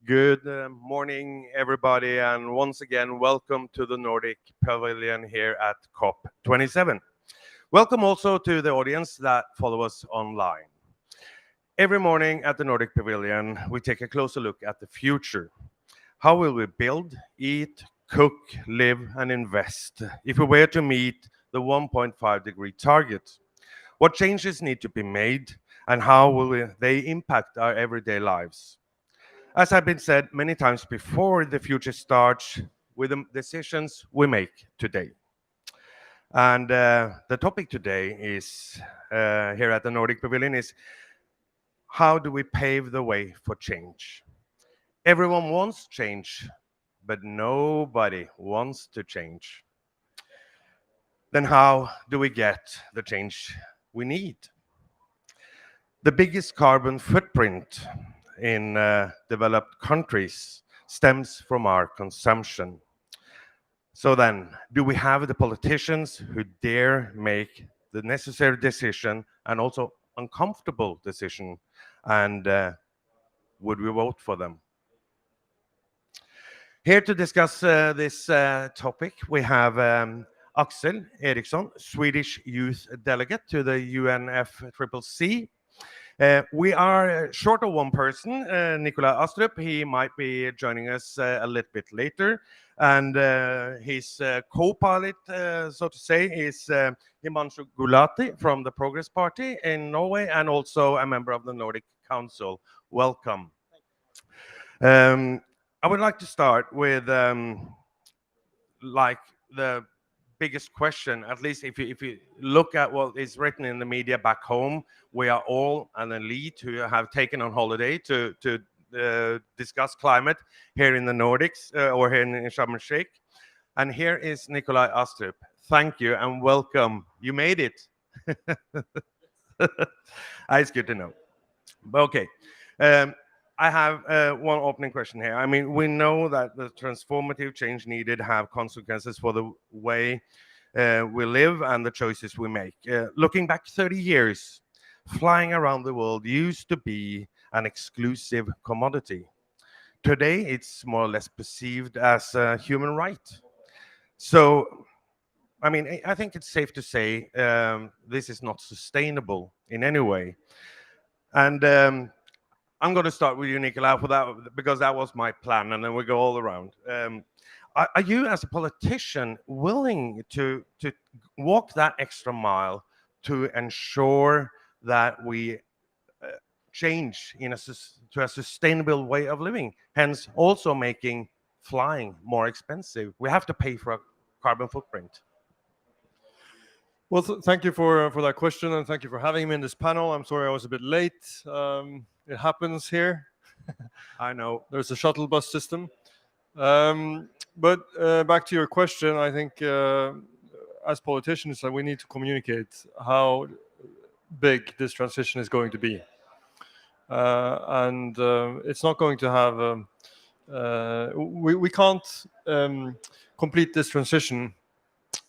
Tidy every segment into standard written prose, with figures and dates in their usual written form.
Good morning, everybody, and once again, welcome to the Nordic Pavilion here at COP27. Welcome also to the audience that follow us online. Every morning at the Nordic Pavilion, we take a closer look at the future. How will we build, eat, cook, live, and invest if we were to meet the 1.5-degree target? What changes need to be made, and how will they impact our everyday lives? As has been said many times before, the future starts with the decisions we make today. And the topic today is, here at the Nordic Pavilion, is how do we pave the way for change? Everyone wants change, but nobody wants to change. Then how do we get the change we need? The biggest carbon footprint in developed countries stems from our consumption. So then, do we have the politicians who dare make the necessary decision and also uncomfortable decision? And would we vote for them? Here to discuss this topic, we have Axel Eriksson, Swedish Youth Delegate to the UNFCCC. We are short of one person, Nikolai Astrup. He might be joining us a little bit later. And his co-pilot, so to say, is Himanshu Gulati from the Progress Party in Norway and also a member of the Nordic Council. Welcome. I would like to start with like the biggest question, at least if you look at what is written in the media back home, we are all an elite who have taken on holiday to discuss climate here in the Nordics or here in Sharm el-Sheikh. And here is Nikolai Astrup. Thank you and welcome. You made it. It's good to know. Okay. I have one opening question here. I mean, we know that the transformative change needed have consequences for the way we live and the choices we make. Looking back 30 years, flying around the world used to be an exclusive commodity. Today, it's more or less perceived as a human right. So, I mean, I think it's safe to say this is not sustainable in any way. And I'm going to start with you, Nicola, for that, because that was my plan, and then we go all around. Are you, as a politician, willing to walk that extra mile to ensure that we change to a sustainable way of living, hence also making flying more expensive? We have to pay for a carbon footprint. Well, thank you for that question, and thank you for having me in this panel. I'm sorry I was a bit late. It happens here. I know. There's a shuttle bus system. But back to your question, I think as politicians, we need to communicate how big this transition is going to be. And it's not going to have... we can't complete this transition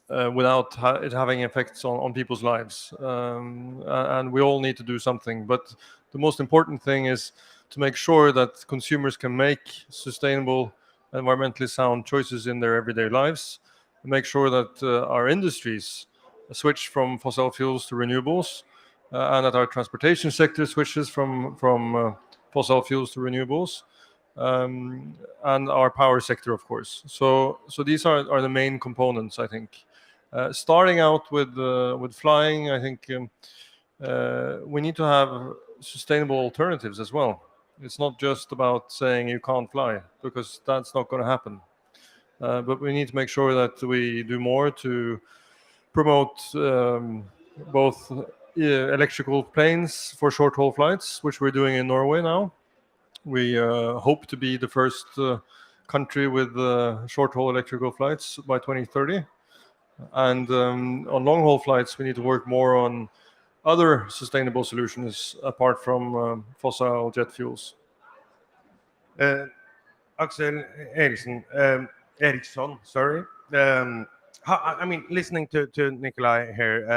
without it having effects on people's lives. And we all need to do something. But the most important thing is to make sure that consumers can make sustainable, environmentally sound choices in their everyday lives, and make sure that our industries switch from fossil fuels to renewables, and that our transportation sector switches from fossil fuels to renewables, and our power sector, of course. So these are the main components, I think. Starting out with flying, I think we need to have sustainable alternatives as well. It's not just about saying you can't fly, because that's not going to happen. But we need to make sure that we do more to promote both electrical planes for short-haul flights, which we're doing in Norway now. We hope to be the first country with short-haul electrical flights by 2030. And on long-haul flights, we need to work more on other sustainable solutions apart from fossil jet fuels. Axel Eriksson, sorry. I mean, listening to Nikolai here,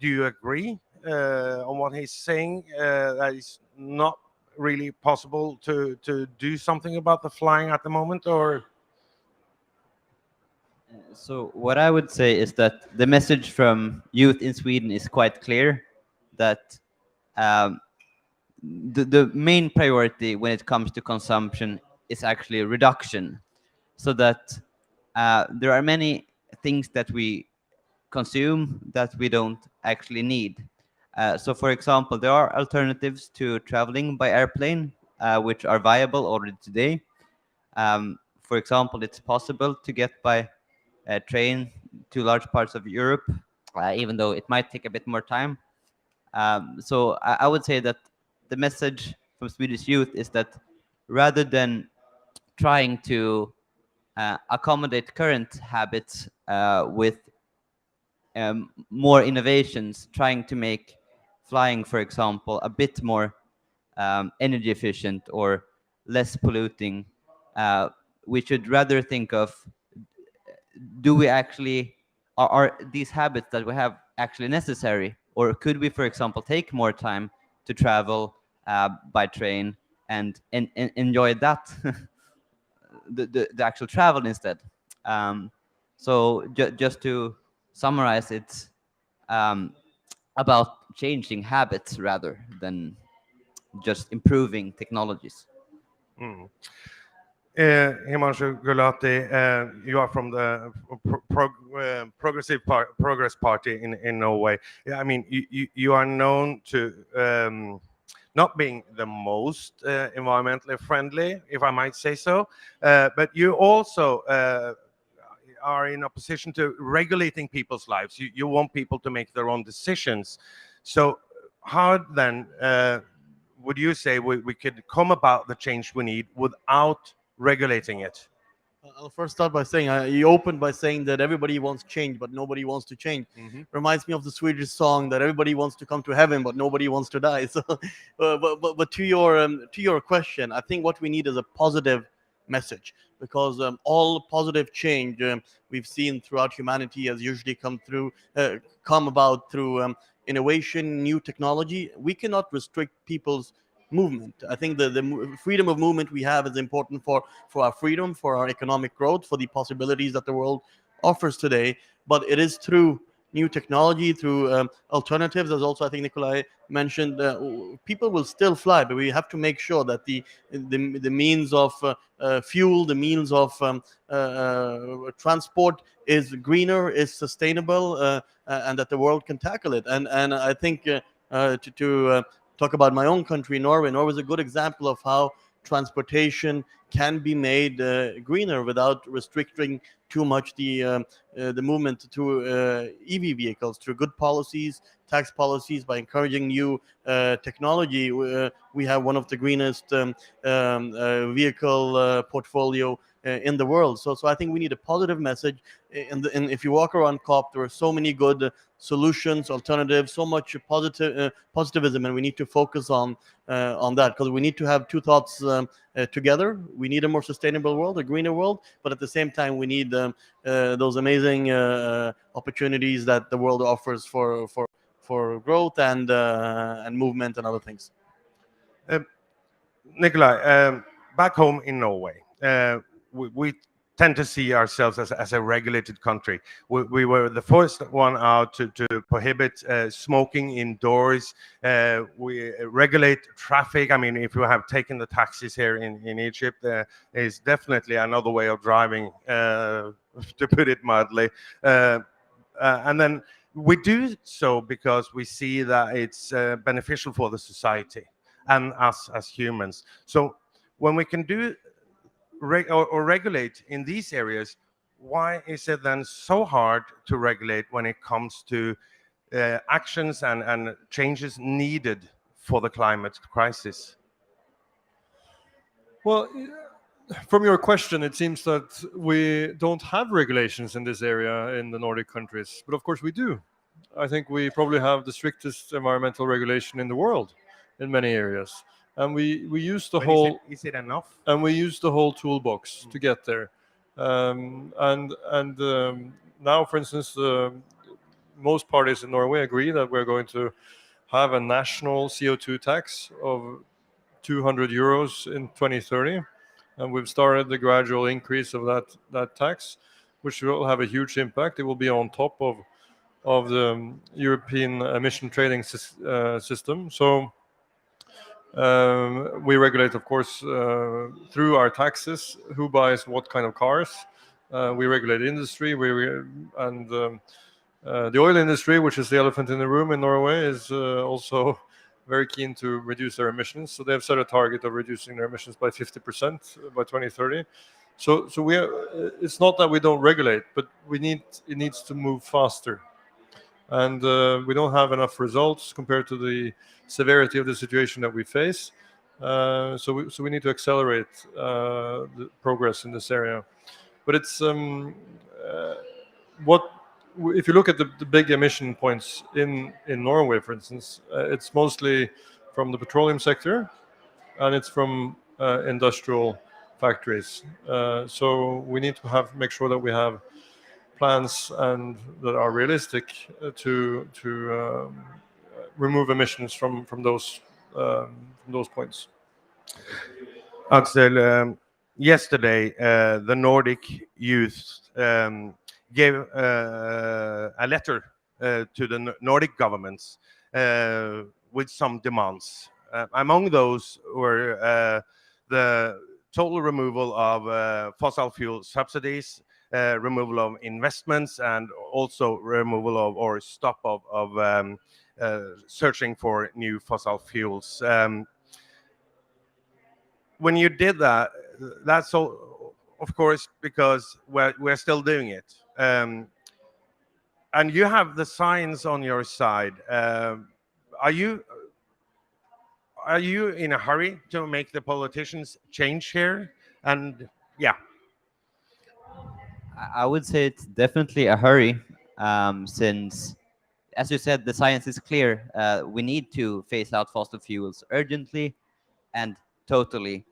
do you agree on what he's saying? That it's not really possible to do something about the flying at the moment, or So what I would say is that the message from youth in Sweden is quite clear that um, the main priority when it comes to consumption is actually reduction, so that there are many things that we consume that we don't actually need. So, for example, there are alternatives to traveling by airplane, which are viable already today. For example, it's possible to get by train to large parts of Europe, even though it might take a bit more time. So I would say that the message from Swedish youth is that rather than trying to accommodate current habits with more innovations, trying to make flying, for example, a bit more energy efficient or less polluting, uh, we should rather think of, do we actually, are these habits that we have actually necessary, or could we, for example, take more time to travel by train and enjoy that the actual travel instead. um, so just to summarize, it's um, about changing habits rather than just improving technologies. mm. Himanshu Gulati, you are from the Progress Party in Norway. Yeah, I mean, you are known to not being the most environmentally friendly, if I might say so, but you also are in opposition to regulating people's lives. You want people to make their own decisions. So, how then would you say we could come about the change we need without regulating it? I'll first start by saying you opened by saying that everybody wants change, but nobody wants to change. Hmm. Reminds me of the Swedish song that everybody wants to come to heaven, but nobody wants to die. So, but to your question, I think what we need is a positive message, because all positive change we've seen throughout humanity has usually come about through innovation, new technology. We cannot restrict people's movement. I think the freedom of movement we have is important for our freedom, for our economic growth, for the possibilities that the world offers today. But it is through new technology, through alternatives, as also I think Nikolai mentioned. People will still fly, but we have to make sure that the means of fuel, the means of transport is greener, is sustainable, and that the world can tackle it. And I think to talk about my own country, Norway. Norway is a good example of how transportation can be made greener without restricting too much the movement to EV vehicles through good policies, tax policies, by encouraging new technology. We have one of the greenest vehicle portfolio in the world. So I think we need a positive message. And if you walk around COP, there are so many good solutions, alternatives, so much positivism, and we need to focus on that, because we need to have two thoughts together. We need a more sustainable world, a greener world, but at the same time, we need those amazing opportunities that the world offers for growth and movement and other things. Uh, Nikolai, back home in Norway, we tend to see ourselves as a regulated country. We were the first one out to prohibit smoking indoors. We regulate traffic. I mean, if you have taken the taxis here in Egypt, there is definitely another way of driving, to put it mildly. And then we do so because we see that it's beneficial for the society and us as humans. So when we can do or regulate in these areas, why is it then so hard to regulate when it comes to actions and changes needed for the climate crisis? Well, from your question, it seems that we don't have regulations in this area in the Nordic countries, but of course we do. I think we probably have the strictest environmental regulation in the world in many areas, and we use the But whole is it enough? and we use the whole toolbox to get there. And now, for instance, most parties in Norway agree that we're going to have a national CO2 tax of 200 euros in 2030, and we've started the gradual increase of that tax, which will have a huge impact. It will be on top of the European emission trading system. So we regulate, of course, through our taxes, who buys what kind of cars. We regulate industry, and the oil industry, which is the elephant in the room in Norway, is also very keen to reduce their emissions. So they have set a target of reducing their emissions by 50% by 2030. So it's not that we don't regulate, but it needs to move faster. And we don't have enough results compared to the severity of the situation that we face. So we need to accelerate the progress in this area. But it's if you look at the big emission points in Norway, for instance, it's mostly from the petroleum sector, and it's from industrial factories. So we need to make sure that we have plans and that are realistic to remove emissions from those points. Axel, yesterday the Nordic youth gave a letter to the Nordic governments with some demands. Among those were the total removal of fossil fuel subsidies, removal of investments, and also removal of or stop of searching for new fossil fuels. When you did that, that's all, of course, because we're still doing it. And you have the science on your side. Are you in a hurry to make the politicians change here? And yeah. I would say it's definitely a hurry, since, as you said, the science is clear. We need to phase out fossil fuels urgently and totally.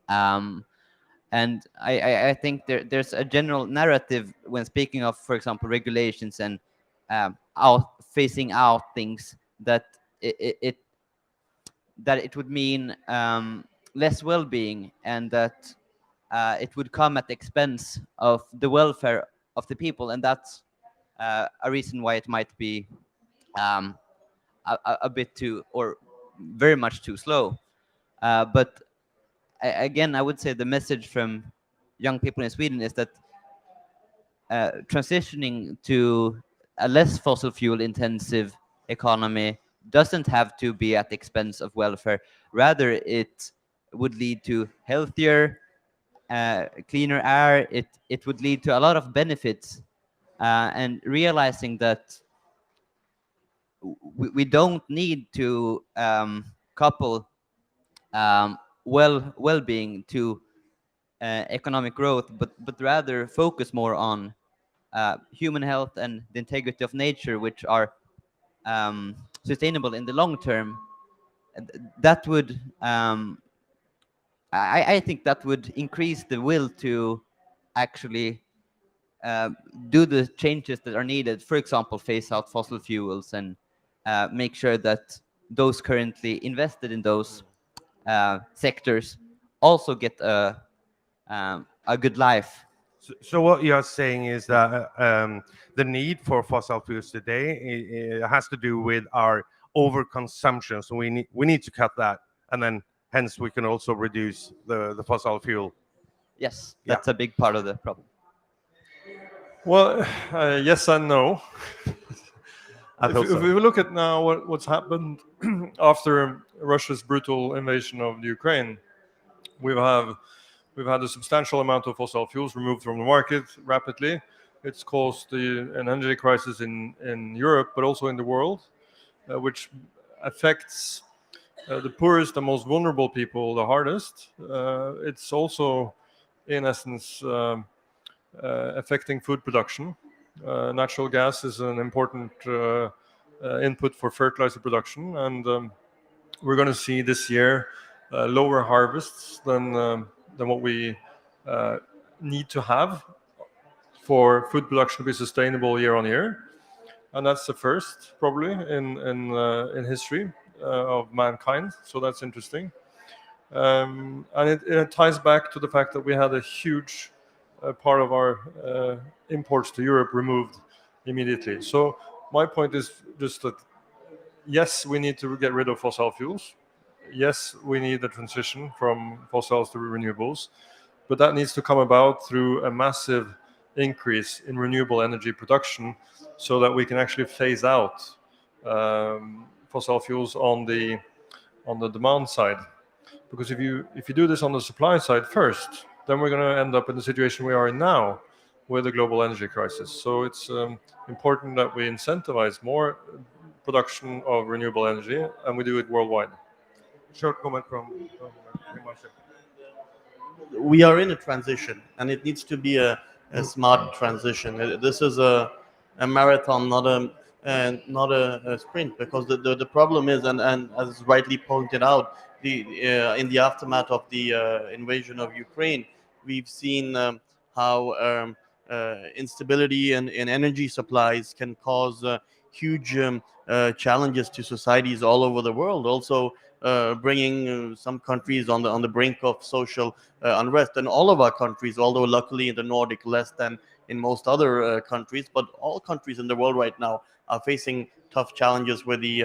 And I think there's a general narrative when speaking of, for example, regulations and phasing out things, that it would mean less well-being, and that it would come at the expense of the welfare of the people, and that's a reason why it might be a bit too, or very much too slow. But again, I would say the message from young people in Sweden is that transitioning to a less fossil fuel intensive economy doesn't have to be at the expense of welfare. Rather, it would lead to healthier, cleaner air. It would lead to a lot of benefits, and realizing that we don't need to couple well-being to economic growth, but rather focus more on human health and the integrity of nature, which are sustainable in the long term. That would I think that would increase the will to actually do the changes that are needed. For example, phase out fossil fuels and make sure that those currently invested in those sectors also get a good life. So what you're saying is that the need for fossil fuels today it has to do with our overconsumption. So we need to cut that, and then hence we can also reduce the fossil fuel. Yes, that's a big part of the problem. Well, yes and no. If we look at now what's happened after Russia's brutal invasion of Ukraine, we've had a substantial amount of fossil fuels removed from the market rapidly. It's caused an energy crisis in Europe, but also in the world, which affects the poorest and most vulnerable people the hardest. It's also, in essence, affecting food production. Natural gas is an important input for fertilizer production, and we're going to see this year lower harvests than what we need to have for food production to be sustainable year on year, and that's the first probably in history of mankind. So that's interesting, and it ties back to the fact that we had a huge part of our imports to Europe removed immediately. So my point is just that yes, we need to get rid of fossil fuels. Yes, we need a transition from fossils to renewables, but that needs to come about through a massive increase in renewable energy production so that we can actually phase out fossil fuels on the demand side. Because if you do this on the supply side first, then we're going to end up in the situation we are in now with the global energy crisis. So it's important that we incentivize more production of renewable energy, and we do it worldwide. Short comment from Marcel. We are in a transition, and it needs to be a smart transition. This is a marathon, not a sprint, because the problem is, and as rightly pointed out, in the aftermath of the invasion of Ukraine, we've seen how instability in energy supplies can cause huge challenges to societies all over the world. Also, bringing some countries on the brink of social unrest, and all of our countries, although luckily in the Nordic less than in most other countries, but all countries in the world right now are facing tough challenges where the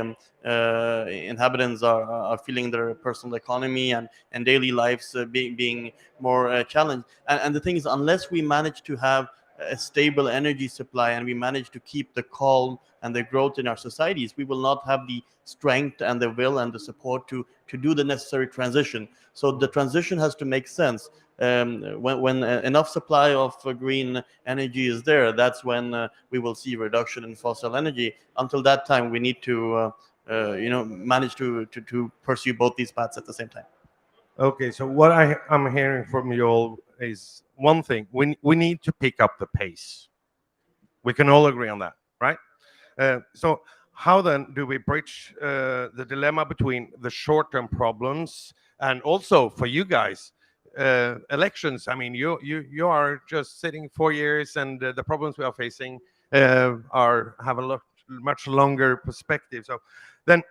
inhabitants are feeling their personal economy and daily lives being more challenged. And the thing is, unless we manage to have a stable energy supply and we manage to keep the calm and the growth in our societies, we will not have the strength and the will and the support to do the necessary transition. So the transition has to make sense. When enough supply of green energy is there, that's when we will see reduction in fossil energy. Until that time, we need to manage to pursue both these paths at the same time. Okay, so what I'm hearing from you all is one thing: we need to pick up the pace. We can all agree on that, right? So how then do we bridge the dilemma between the short-term problems and also for you guys, elections? I mean, you are just sitting 4 years, and the problems we are facing have a much longer perspective. So then,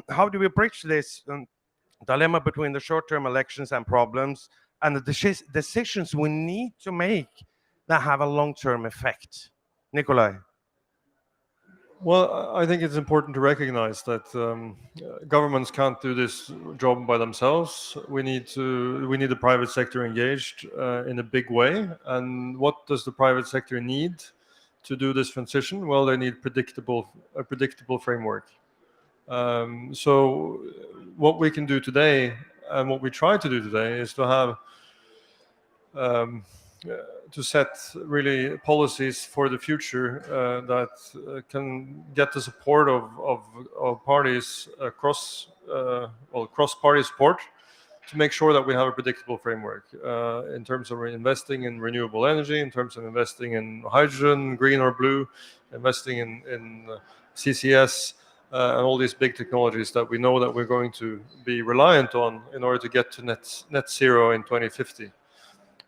how do we bridge this dilemma between the short-term elections and problems and the decisions we need to make that have a long-term effect? Nikolai. Well, I think it's important to recognize that governments can't do this job by themselves. We need the private sector engaged in a big way. And what does the private sector need to do this transition? Well, they need a predictable framework. So what we can do today, and what we try to do today, is to have to set really policies for the future that can get the support of parties across cross-party support, to make sure that we have a predictable framework in terms of investing in renewable energy, in terms of investing in hydrogen, green or blue, investing in CCS, and all these big technologies that we know that we're going to be reliant on in order to get to net zero in 2050.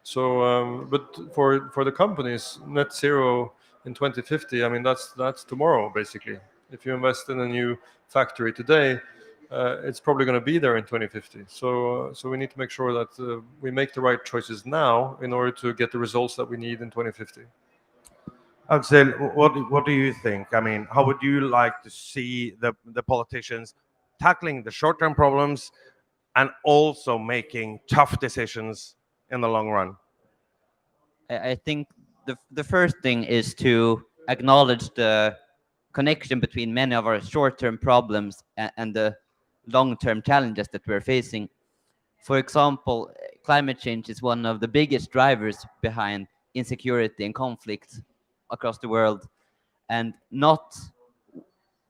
So, but for the companies, net zero in 2050, I mean, that's tomorrow, basically. If you invest in a new factory today, it's probably going to be there in 2050. So we need to make sure that we make the right choices now in order to get the results that we need in 2050. Axel, what do you think? I mean, how would you like to see the politicians tackling the short-term problems and also making tough decisions in the long run? I think the first thing is to acknowledge the connection between many of our short-term problems and the long-term challenges that we're facing. For example, climate change is one of the biggest drivers behind insecurity and conflict across the world, and not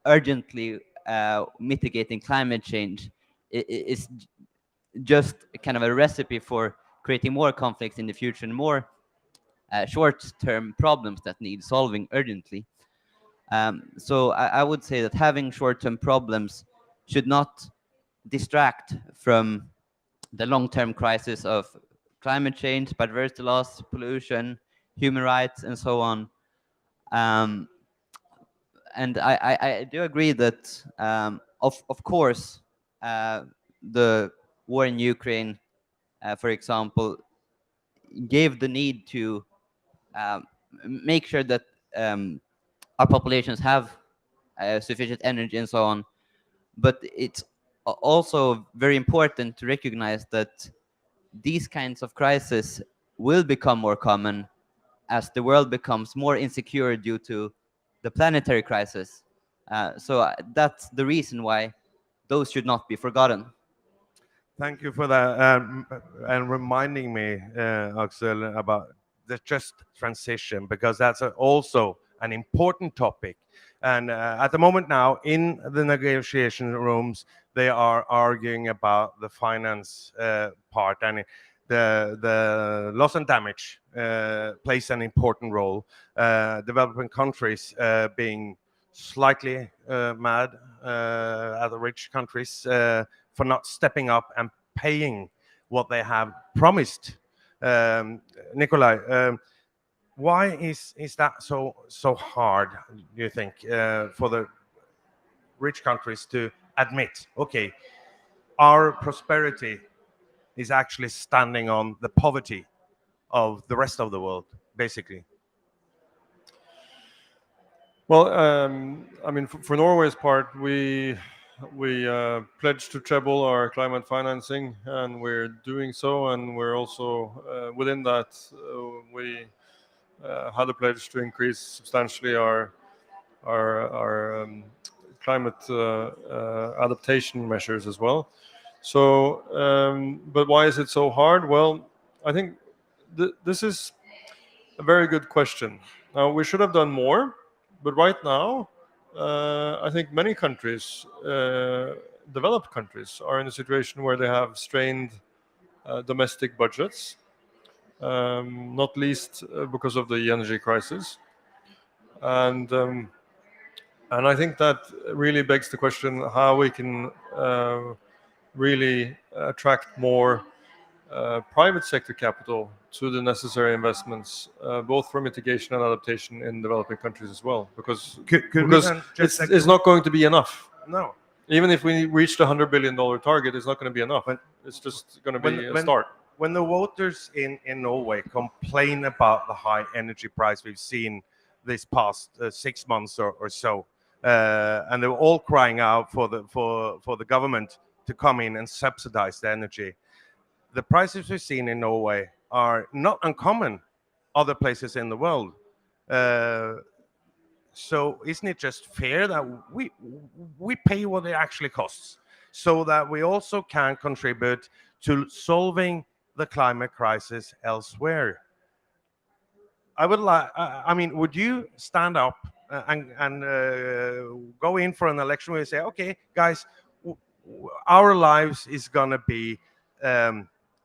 urgently mitigating climate change is just kind of a recipe for creating more conflicts in the future and more short-term problems that need solving urgently. So I would say that having short-term problems should not distract from the long-term crisis of climate change, biodiversity loss, pollution, human rights, and so on. Um, and I do agree that, of course, the war in Ukraine, for example, gave the need to make sure that our populations have sufficient energy and so on. But it's also very important to recognize that these kinds of crises will become more common as the world becomes more insecure due to the planetary crisis. So that's the reason why those should not be forgotten. Thank you for that, and reminding me, Axel, about the just transition, because that's also an important topic. And at the moment now, in the negotiation rooms, they are arguing about the finance part, and the loss and damage plays an important role. Developing countries being slightly mad at the rich countries for not stepping up and paying what they have promised. Nikolai, why is that so hard, do you think, for the rich countries to admit, okay, our prosperity is actually standing on the poverty of the rest of the world, basically? Well, I mean, for Norway's part, we pledged to treble our climate financing, and we're doing so. And we're also within that, we had a pledge to increase substantially our climate adaptation measures as well. So, but why is it so hard? Well, I think this is a very good question. Now, we should have done more, but right now, I think many countries, developed countries, are in a situation where they have strained domestic budgets, not least because of the energy crisis. And I think that really begs the question how we can really attract more private sector capital to the necessary investments, both for mitigation and adaptation in developing countries as well, because Could we because then just it's not going to be enough. No. Even if we reach the $100 billion target, it's not going to be enough. When- It's just going to be a when- start. When the voters in Norway complain about the high energy price we've seen this past 6 months or so, and they're all crying out for the government to come in and subsidize the energy, the prices we've seen in Norway are not uncommon other places in the world. So isn't it just fair that we pay what it actually costs, so that we also can contribute to solving the climate crisis elsewhere? I would like. I mean, would you stand up and go in for an election where you say, "Okay, guys, our lives is gonna be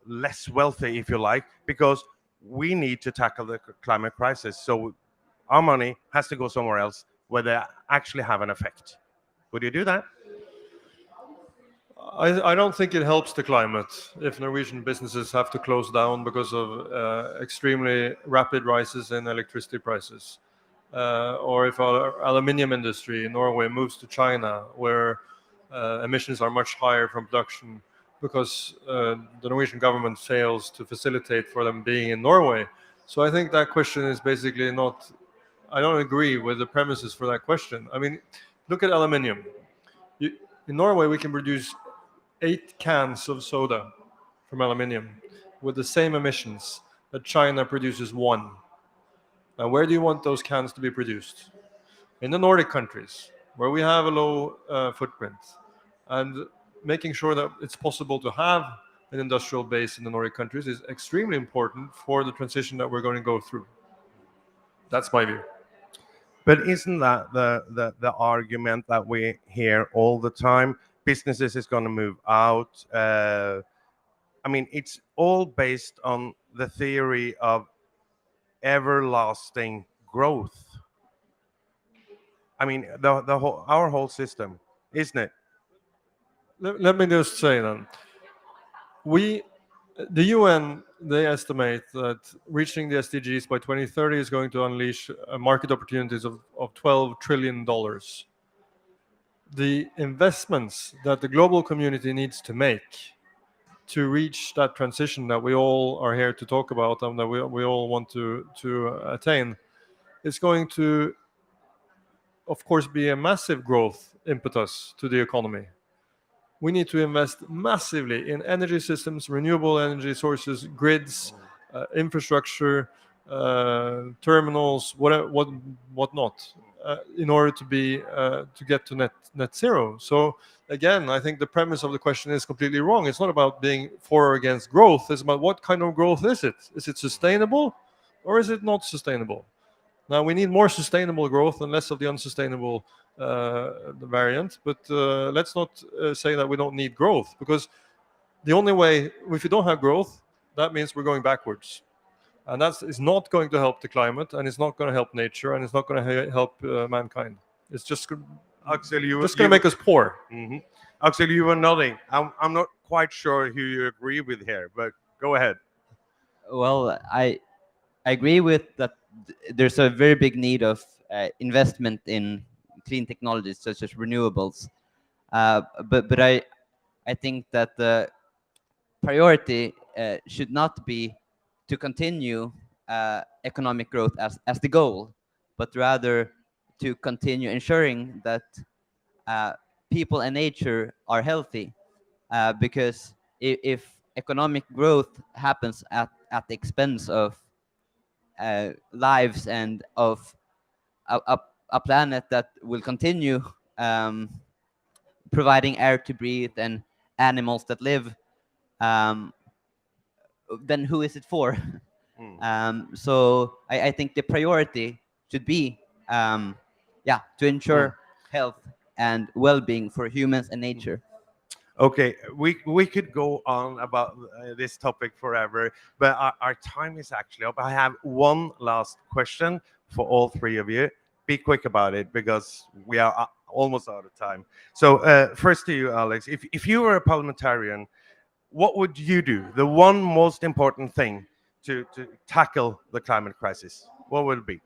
less wealthy, if you like, because we need to tackle the climate crisis. So our money has to go somewhere else where they actually have an effect." Would you do that? I don't think it helps the climate if Norwegian businesses have to close down because of extremely rapid rises in electricity prices, or if our aluminium industry in Norway moves to China, where emissions are much higher from production because the Norwegian government fails to facilitate for them being in Norway. So I think that question is basically not. I don't agree with the premises for that question. I mean, look at aluminium. In Norway, we can produce 8 cans of soda from aluminium with the same emissions that China produces 1. Now, where do you want those cans to be produced? In the Nordic countries, where we have a low footprint, and making sure that it's possible to have an industrial base in the Nordic countries is extremely important for the transition that we're going to go through. That's my view. But isn't that the argument that we hear all the time? Businesses is going to move out. I mean, it's all based on the theory of everlasting growth. I mean, our whole system, isn't it? Let me just say then, we The UN, they estimate that reaching the SDGs by 2030 is going to unleash market opportunities of $12 trillion. The investments that the global community needs to make to reach that transition that we all are here to talk about and that we all want to attain is going to, of course, be a massive growth impetus to the economy. We need to invest massively in energy systems, renewable energy sources, grids, infrastructure, terminals, whatnot, in order to get to net zero. So again, I think the premise of the question is completely wrong. It's not about being for or against growth. It's about what kind of growth is it? Is it sustainable, or is it not sustainable? Now we need more sustainable growth and less of the unsustainable the variant. But let's not say that we don't need growth, because the only way, if you don't have growth, that means we're going backwards. And that is not going to help the climate, and it's not going to help nature, and it's not going to help mankind. It's just Axel, going to make us poor. Mhm. Axel, you were nodding. I'm not quite sure who you agree with here, but go ahead. Well, I agree with that. There's a very big need of investment in clean technologies such as renewables, but I think that the priority should not be to continue economic growth as the goal, but rather to continue ensuring that uh, people and nature are healthy. Because if economic growth happens at the expense of lives and of a planet that will continue um, providing air to breathe and animals that live, um, then who is it for? So I think the priority should be, to ensure health and well-being for humans and nature. Okay, we could go on about this topic forever, but our time is actually up. I have one last question for all three of you. Be quick about it because we are almost out of time. So first to you, Alex. If you were a parliamentarian, what would you do? The one most important thing to tackle the climate crisis, what would it be?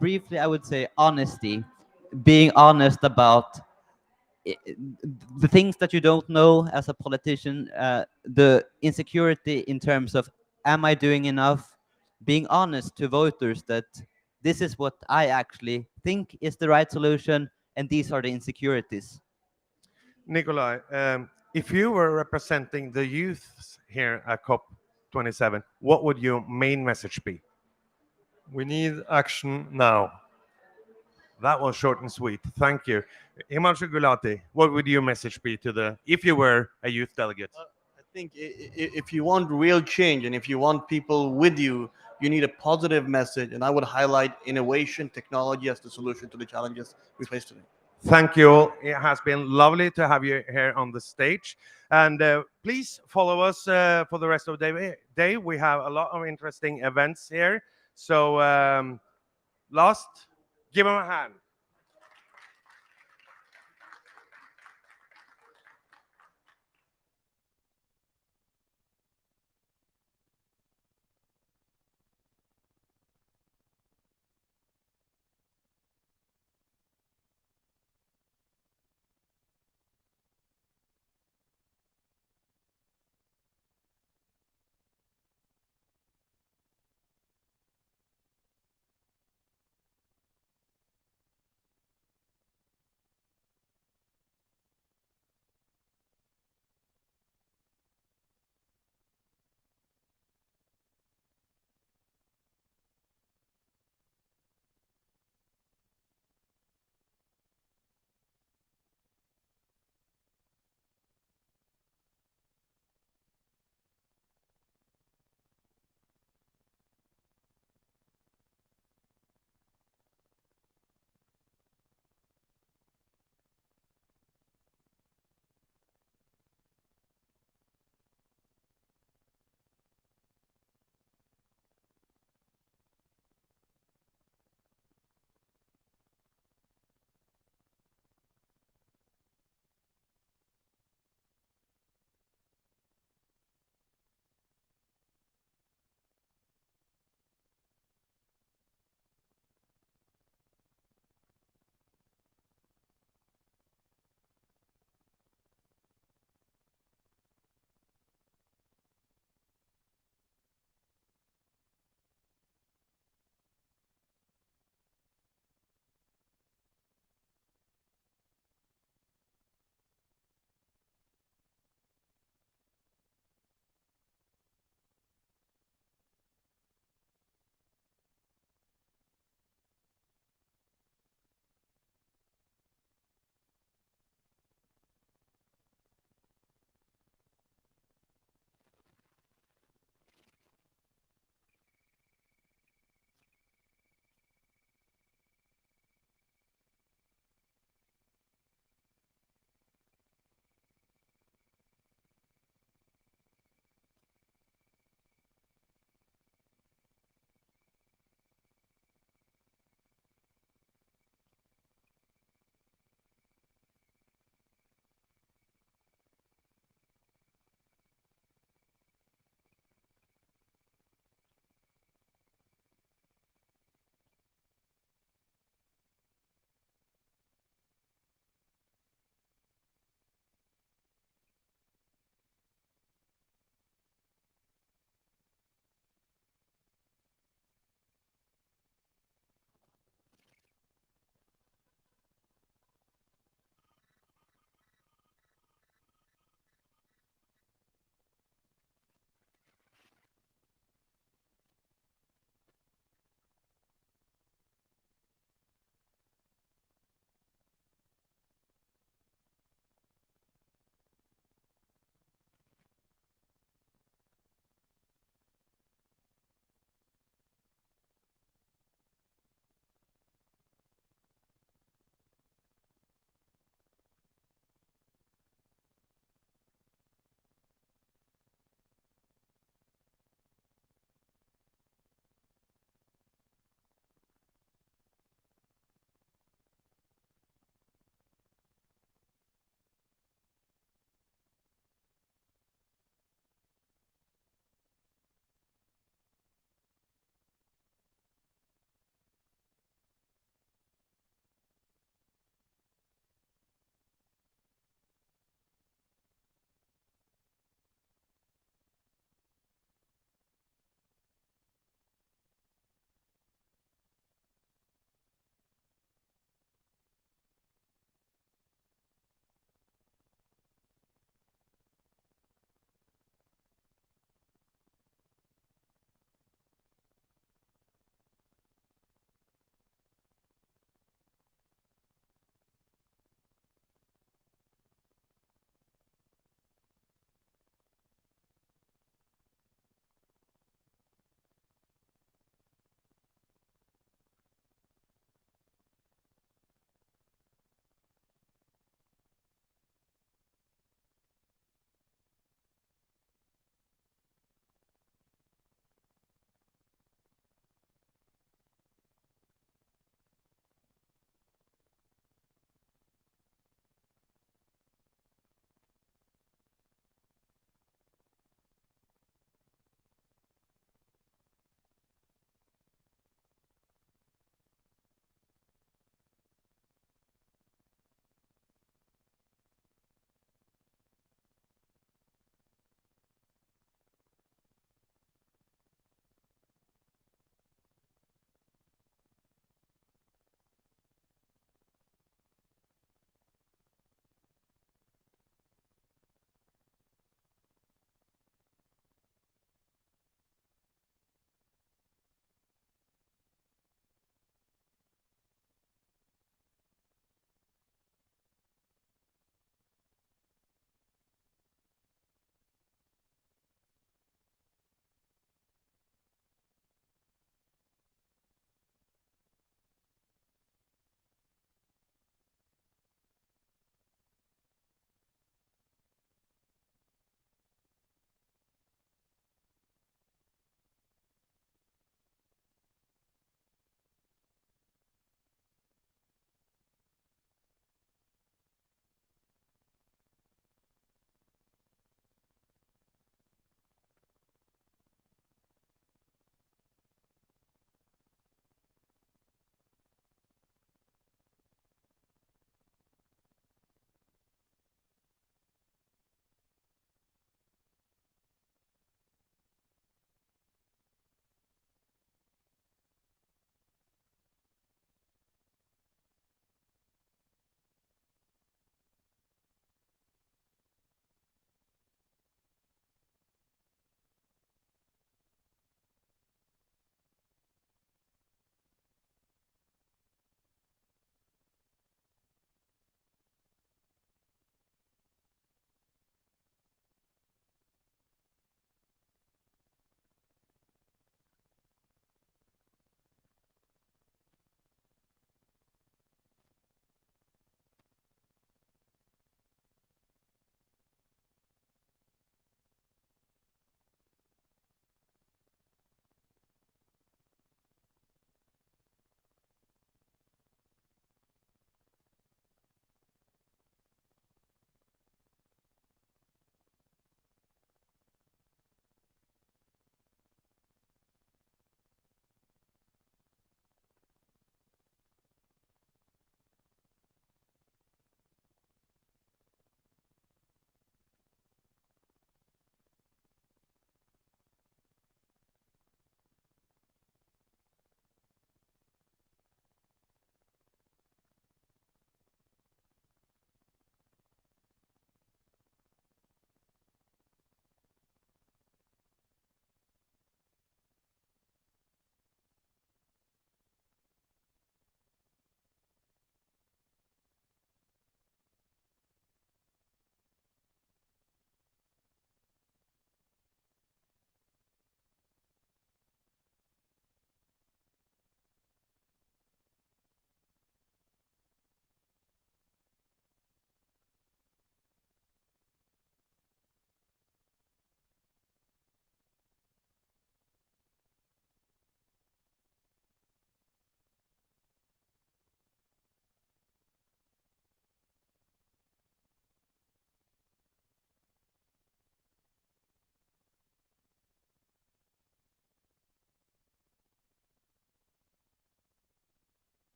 Briefly, I would say honesty, being honest about i- the things that you don't know as a politician, the insecurity in terms of am I doing enough, being honest to voters that this is what I actually think is the right solution and these are the insecurities. Nikolai, if you were representing the youth here at COP27, what would your main message be? We need action now. That was short and sweet. Thank you. Himanshu Gulati, what would your message be to the, if you were a youth delegate? I think if you want real change and if you want people with you, you need a positive message. And I would highlight innovation, technology as the solution to the challenges we face today. Thank you all. It has been lovely to have you here on the stage. And please follow us for the rest of the day. We have a lot of interesting events here. So, last, give them a hand.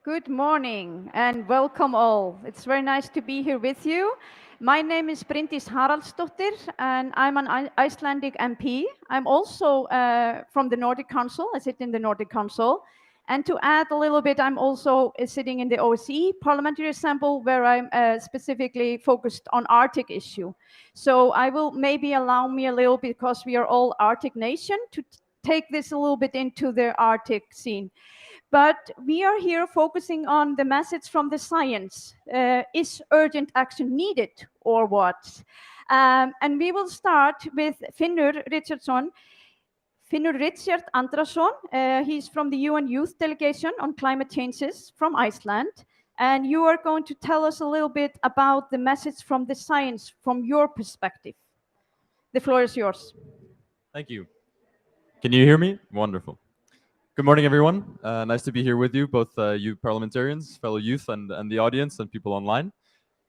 Good morning and welcome all. It's very nice to be here with you. My name is Bryndís Haraldsdóttir and I'm an Icelandic MP. I'm also from the Nordic Council. I sit in the Nordic Council. And to add a little bit, I'm also sitting in the OSCE Parliamentary Assembly where I'm specifically focused on Arctic issue. So I will maybe allow me a little bit, because we are all Arctic nation, to take this a little bit into the Arctic scene. But we are here focusing on the message from the science. Is urgent action needed or what? And we will start with Finnur Richardson. Finnur Richard Andrason, he's from the UN Youth Delegation on Climate Changes from Iceland. And you are going to tell us a little bit about the message from the science from your perspective. The floor is yours. Thank you. Can you hear me? Wonderful. Good morning, everyone. Nice to be here with you, both you parliamentarians, fellow youth, and the audience and people online.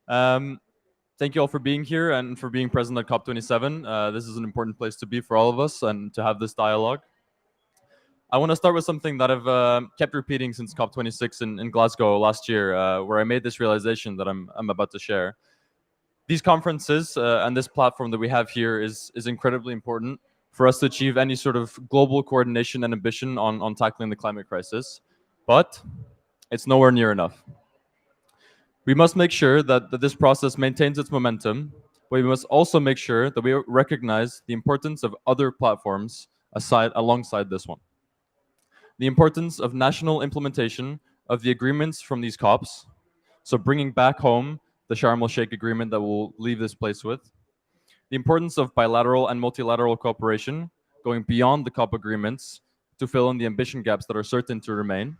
Thank you all for being here and for being present at COP27. This is an important place to be for all of us and to have this dialogue. I want to start with something that I've kept repeating since COP26 in Glasgow last year, where I made this realization that I'm about to share. These conferences and this platform that we have here is incredibly important for us to achieve any sort of global coordination and ambition on tackling the climate crisis, but it's nowhere near enough. We must make sure that this process maintains its momentum, but we must also make sure that we recognize the importance of other platforms alongside this one. The importance of national implementation of the agreements from these COPs, so bringing back home the Sharm el-Sheikh agreement that we'll leave this place with, the importance of bilateral and multilateral cooperation, going beyond the COP agreements to fill in the ambition gaps that are certain to remain,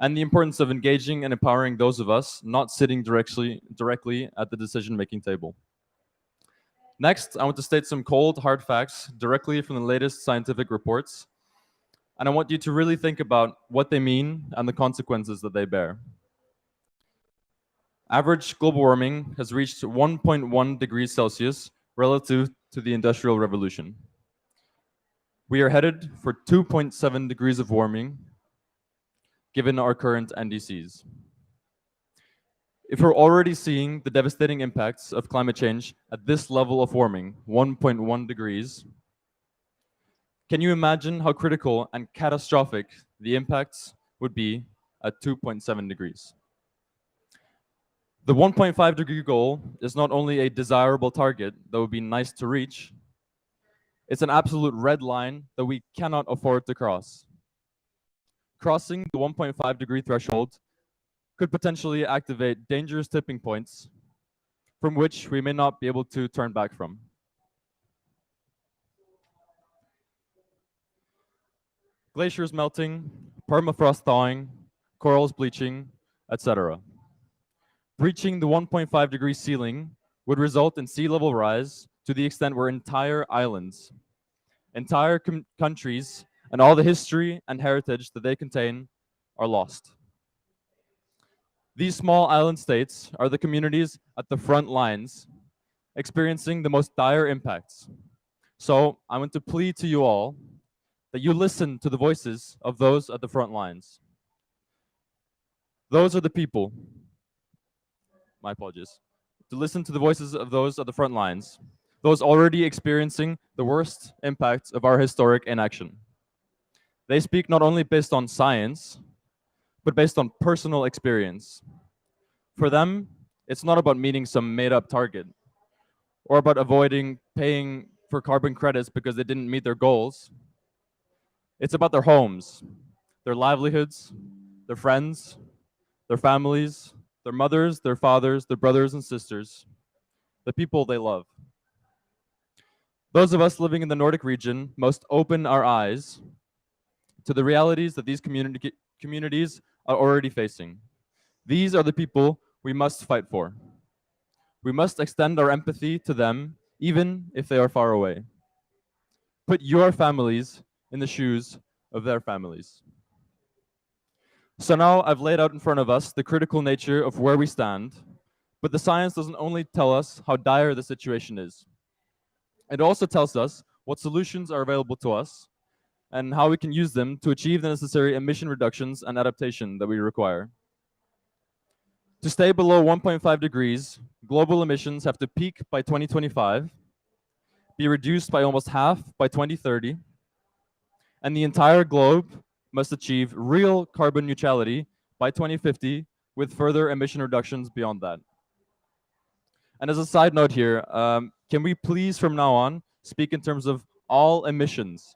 and the importance of engaging and empowering those of us not sitting directly at the decision-making table. Next, I want to state some cold, hard facts directly from the latest scientific reports, and I want you to really think about what they mean and the consequences that they bear. Average global warming has reached 1.1 degrees Celsius relative to the Industrial Revolution. We are headed for 2.7 degrees of warming, given our current NDCs. If we're already seeing the devastating impacts of climate change at this level of warming, 1.1 degrees, can you imagine how critical and catastrophic the impacts would be at 2.7 degrees? The 1.5 degree goal is not only a desirable target that would be nice to reach, it's an absolute red line that we cannot afford to cross. Crossing the 1.5 degree threshold could potentially activate dangerous tipping points from which we may not be able to turn back from. Glaciers melting, permafrost thawing, corals bleaching, etc. Breaching the 1.5 degree ceiling would result in sea level rise to the extent where entire islands, entire countries, and all the history and heritage that they contain are lost. These small island states are the communities at the front lines, experiencing the most dire impacts. So I want to plead to you all that you listen to the voices of those at the front lines. Those are the people. My apologies. To listen to the voices of those at the front lines, those already experiencing the worst impacts of our historic inaction. They speak not only based on science, but based on personal experience. For them, it's not about meeting some made-up target or about avoiding paying for carbon credits because they didn't meet their goals. It's about their homes, their livelihoods, their friends, their families, their mothers, their fathers, their brothers and sisters, the people they love. Those of us living in the Nordic region must open our eyes to the realities that these communities are already facing. These are the people we must fight for. We must extend our empathy to them, even if they are far away. Put your families in the shoes of their families. So now I've laid out in front of us the critical nature of where we stand, but the science doesn't only tell us how dire the situation is. It also tells us what solutions are available to us and how we can use them to achieve the necessary emission reductions and adaptation that we require. To stay below 1.5 degrees, global emissions have to peak by 2025, be reduced by almost half by 2030, and the entire globe must achieve real carbon neutrality by 2050 with further emission reductions beyond that. And as a side note here, can we please from now on speak in terms of all emissions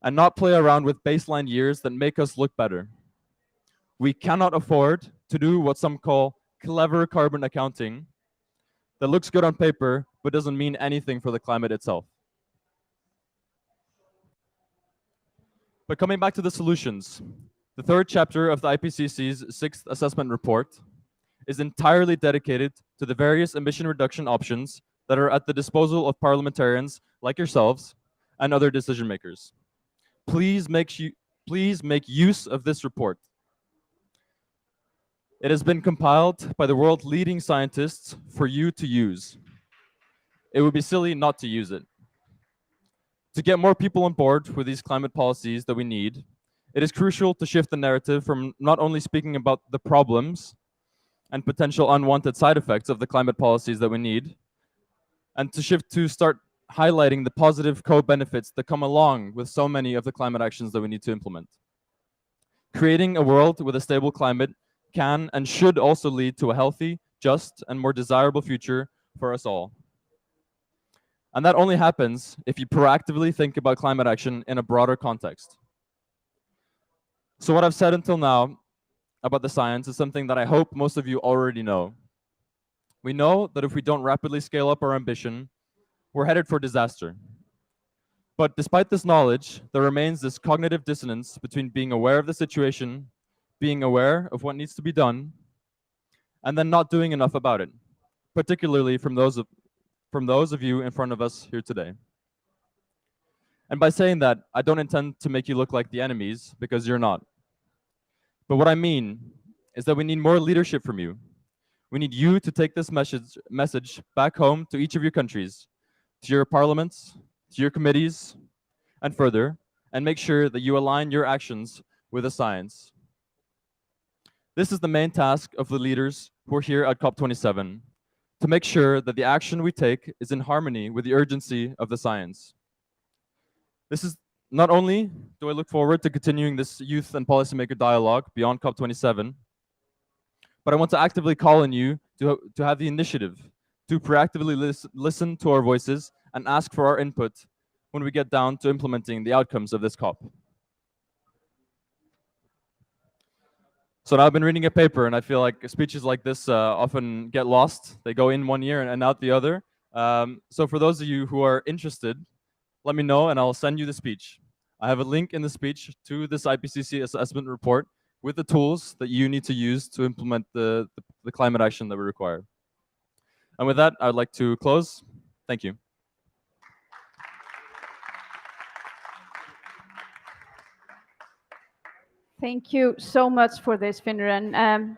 and not play around with baseline years that make us look better? We cannot afford to do what some call clever carbon accounting that looks good on paper but doesn't mean anything for the climate itself. But coming back to the solutions, the third chapter of the IPCC's sixth assessment report is entirely dedicated to the various emission reduction options that are at the disposal of parliamentarians like yourselves and other decision makers. Please make use of this report. It has been compiled by the world's leading scientists for you to use. It would be silly not to use it. To get more people on board with these climate policies that we need, it is crucial to shift the narrative from not only speaking about the problems and potential unwanted side effects of the climate policies that we need, and to shift to start highlighting the positive co-benefits that come along with so many of the climate actions that we need to implement. Creating a world with a stable climate can and should also lead to a healthy, just, and more desirable future for us all. And that only happens if you proactively think about climate action in a broader context. So what I've said until now about the science is something that I hope most of you already know. We know that if we don't rapidly scale up our ambition, we're headed for disaster. But despite this knowledge, there remains this cognitive dissonance between being aware of the situation, being aware of what needs to be done, and then not doing enough about it, particularly from those of you in front of us here today. And by saying that, I don't intend to make you look like the enemies, because you're not. But what I mean is that we need more leadership from you. We need you to take this message back home to each of your countries, to your parliaments, to your committees, and further, and make sure that you align your actions with the science. This is the main task of the leaders who are here at COP27, to make sure that the action we take is in harmony with the urgency of the science. This is not only do I look forward to continuing this youth and policymaker dialogue beyond COP27, but I want to actively call on you to have the initiative to proactively listen to our voices and ask for our input when we get down to implementing the outcomes of this COP. So now I've been reading a paper, and I feel like speeches like this often get lost. They go in one ear and out the other. So for those of you who are interested, let me know and I'll send you the speech. I have a link in the speech to this IPCC assessment report with the tools that you need to use to implement the climate action that we require. And with that, I'd like to close. Thank you. Thank you so much for this, Finran.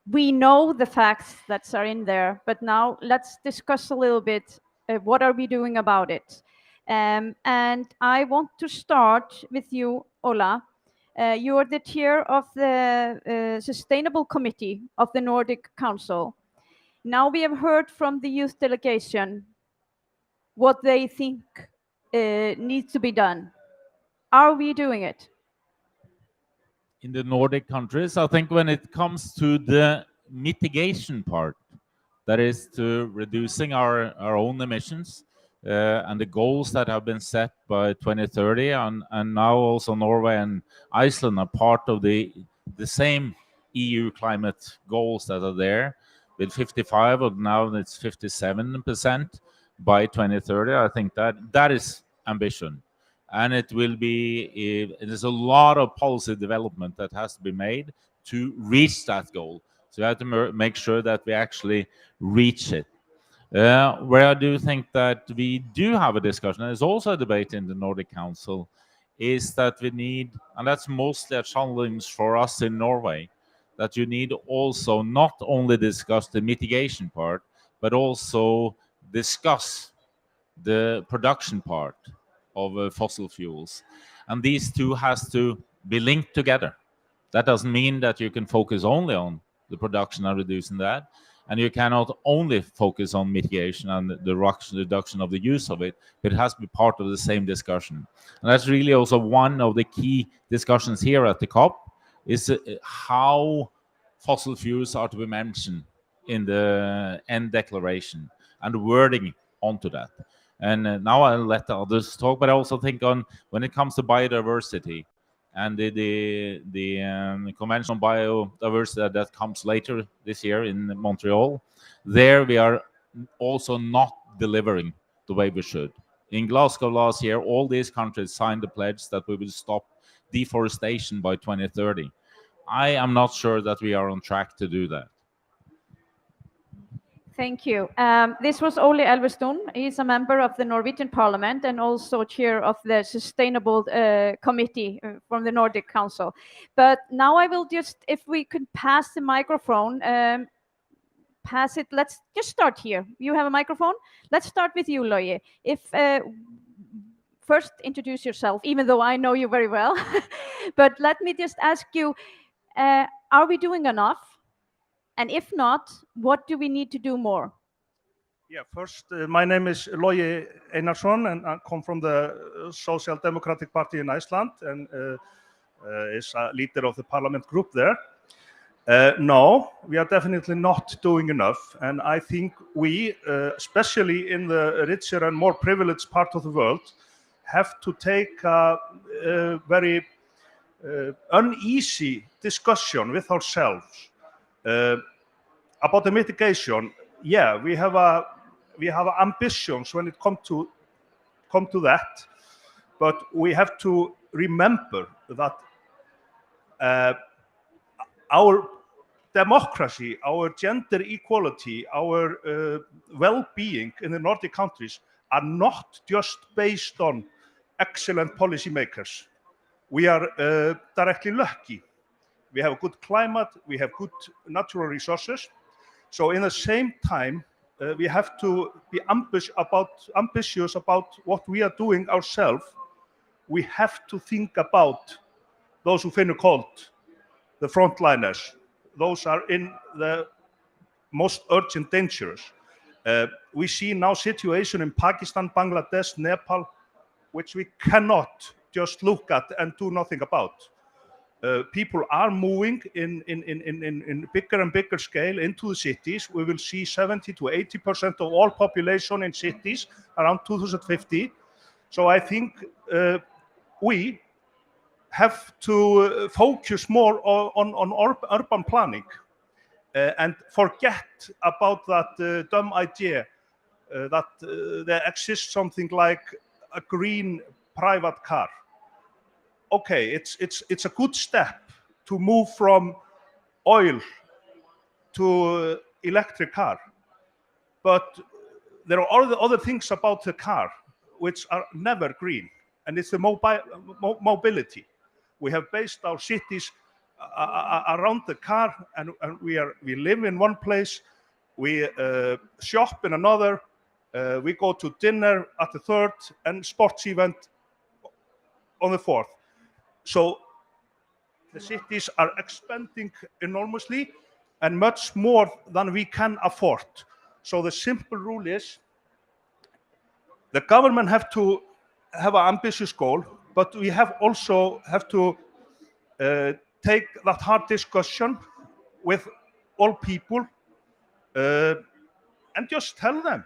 We know the facts that are in there, but now let's discuss a little bit what are we doing about it. And I want to start with you, Ola. You are the chair of the Sustainable Committee of the Nordic Council. Now we have heard from the youth delegation what they think needs to be done. Are we doing it? In the Nordic countries, I think when it comes to the mitigation part, that is to reducing our own emissions and the goals that have been set by 2030, and now also Norway and Iceland are part of the same EU climate goals that are there, with 55 or now it's 57% by 2030. I think that is ambition. And it will be, there's a lot of policy development that has to be made to reach that goal. So we have to make sure that we actually reach it. Where I do think that we do have a discussion, and there's also a debate in the Nordic Council, is that we need, and that's mostly a challenge for us in Norway, that you need also not only discuss the mitigation part, but also discuss the production part. of fossil fuels. And these two has to be linked together. That doesn't mean that you can focus only on the production and reducing that. And you cannot only focus on mitigation and the reduction of the use of it, but it has to be part of the same discussion. And that's really also one of the key discussions here at the COP, is how fossil fuels are to be mentioned in the end declaration and wording onto that. And now I'll let the others talk, but I also think on when it comes to biodiversity and the convention on biodiversity that comes later this year in Montreal, there we are also not delivering the way we should. In Glasgow last year, all these countries signed the pledge that we will stop deforestation by 2030. I am not sure that we are on track to do that. Thank you. This was Ole Elvestuen. He's a member of the Norwegian Parliament and also chair of the Sustainable Committee from the Nordic Council. But now I will just, if we could pass the microphone, pass it. Let's just start here. You have a microphone? Let's start with you, Loye. If first introduce yourself, even though I know you very well. But let me just ask you, are we doing enough? And if not, what do we need to do more? Yeah, first, my name is Logi Einarsson, and I come from the Social Democratic Party in Iceland, and is a leader of the parliament group there. No, we are definitely not doing enough, and I think we, especially in the richer and more privileged part of the world, have to take a very uneasy discussion with ourselves about the mitigation. Yeah, we have ambitions when it come to that, but we have to remember that our democracy, our gender equality, our well-being in the Nordic countries are not just based on excellent policymakers. We are directly lucky. We have a good climate, we have good natural resources. So in the same time, we have to be ambitious about what we are doing ourselves. We have to think about those who feel cold, the frontliners. Those are in the most urgent dangers. We see now situation in Pakistan, Bangladesh, Nepal, which we cannot just look at and do nothing about. People are moving in bigger and bigger scale into the cities. We will see 70 to 80% of all population in cities around 2050. So I think we have to focus more on urban planning and forget about that dumb idea that there exists something like a green private car. Okay, it's a good step to move from oil to electric car, but there are other things about the car which are never green, and it's the mobility. We have based our cities around the car, and we live in one place, we shop in another, we go to dinner at the third, and sports event on the fourth. So the cities are expanding enormously and much more than we can afford. So the simple rule is the government have to have an ambitious goal, but we also have to take that hard discussion with all people and just tell them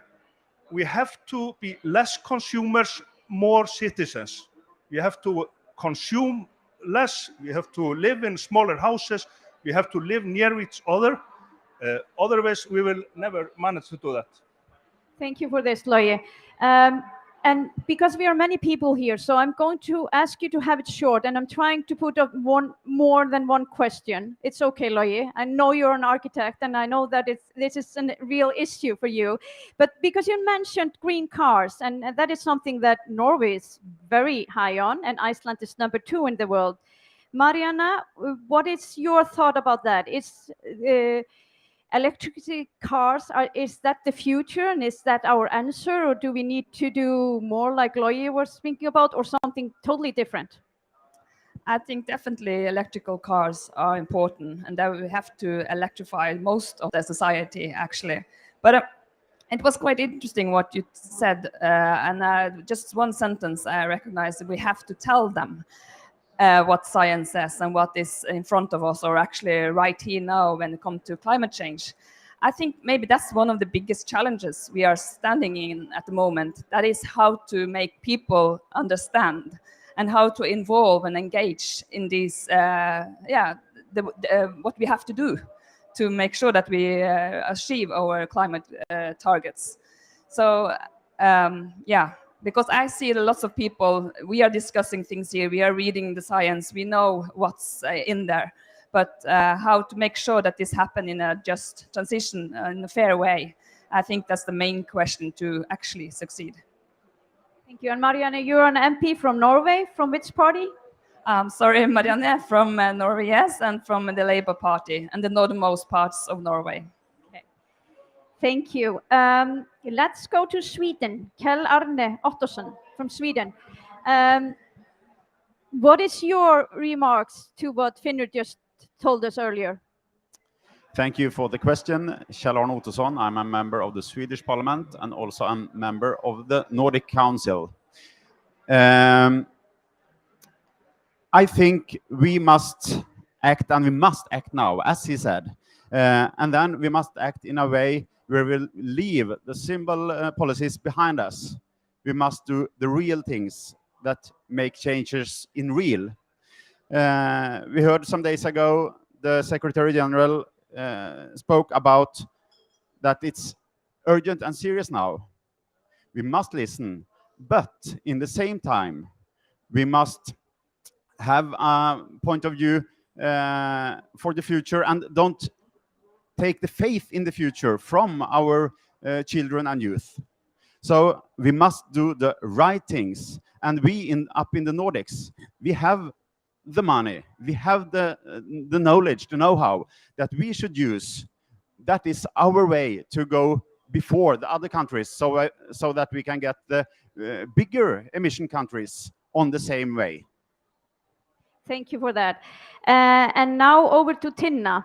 we have to be less consumers, more citizens. We have to consume less, we have to live in smaller houses, we have to live near each other. Otherwise, we will never manage to do that. Thank you for this, Loye. And because we are many people here, so I'm going to ask you to have it short, and I'm trying to put up more than one question. It's okay, Loye. I know you're an architect, and I know that this is a real issue for you. But because you mentioned green cars, and that is something that Norway is very high on, and Iceland is number 2 in the world. Mariana, what is your thought about that? electricity cars, is that the future, and is that our answer, or do we need to do more like Loyi was speaking about, or something totally different? I think definitely electrical cars are important, and that we have to electrify most of the society, actually. But it was quite interesting what you said, and just one sentence I recognize that we have to tell them what science says and what is in front of us, or actually right here now when it comes to climate change. I think maybe that's one of the biggest challenges we are standing in at the moment. That is how to make people understand and how to involve and engage in these, what we have to do to make sure that we achieve our climate targets. So, because I see lots of people, we are discussing things here, we are reading the science, we know what's in there, but how to make sure that this happens in a just transition in a fair way, I think that's the main question to actually succeed. Thank you. And Marianne, you're an MP from Norway. From which party? Sorry, Marianne, from Norway, yes, and from the Labour Party and the northernmost parts of Norway. Okay. Thank you. Let's go to Sweden. Kjell Arne Ottosson from Sweden. What is your remarks to what Finnur just told us earlier? Thank you for the question. Kjell Arne Ottosson. I'm a member of the Swedish Parliament and also a member of the Nordic Council. I think we must act, and we must act now, as he said. And then we must act in a way where we'll leave the symbol policies behind us. We must do the real things that make changes in real. We heard some days ago the Secretary General spoke about that it's urgent and serious now. We must listen, but in the same time, we must have a point of view for the future and don't take the faith in the future from our children and youth. So we must do the right things. And we up in the Nordics, we have the money, we have the knowledge, the know-how that we should use. That is our way to go before the other countries, so that we can get the bigger emission countries on the same way. Thank you for that. And now over to Tinna.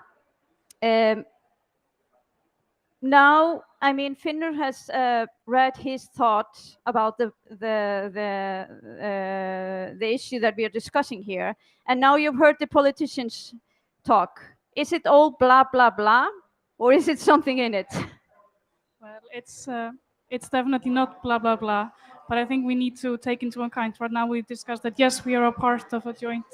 Now, I mean, Finnur has read his thoughts about the issue that we are discussing here, and now you've heard the politicians talk. Is it all blah blah blah, or is it something in it? Well, it's definitely not blah blah blah, but I think we need to take into account. Right now, we've discussed that yes, we are a part of a joint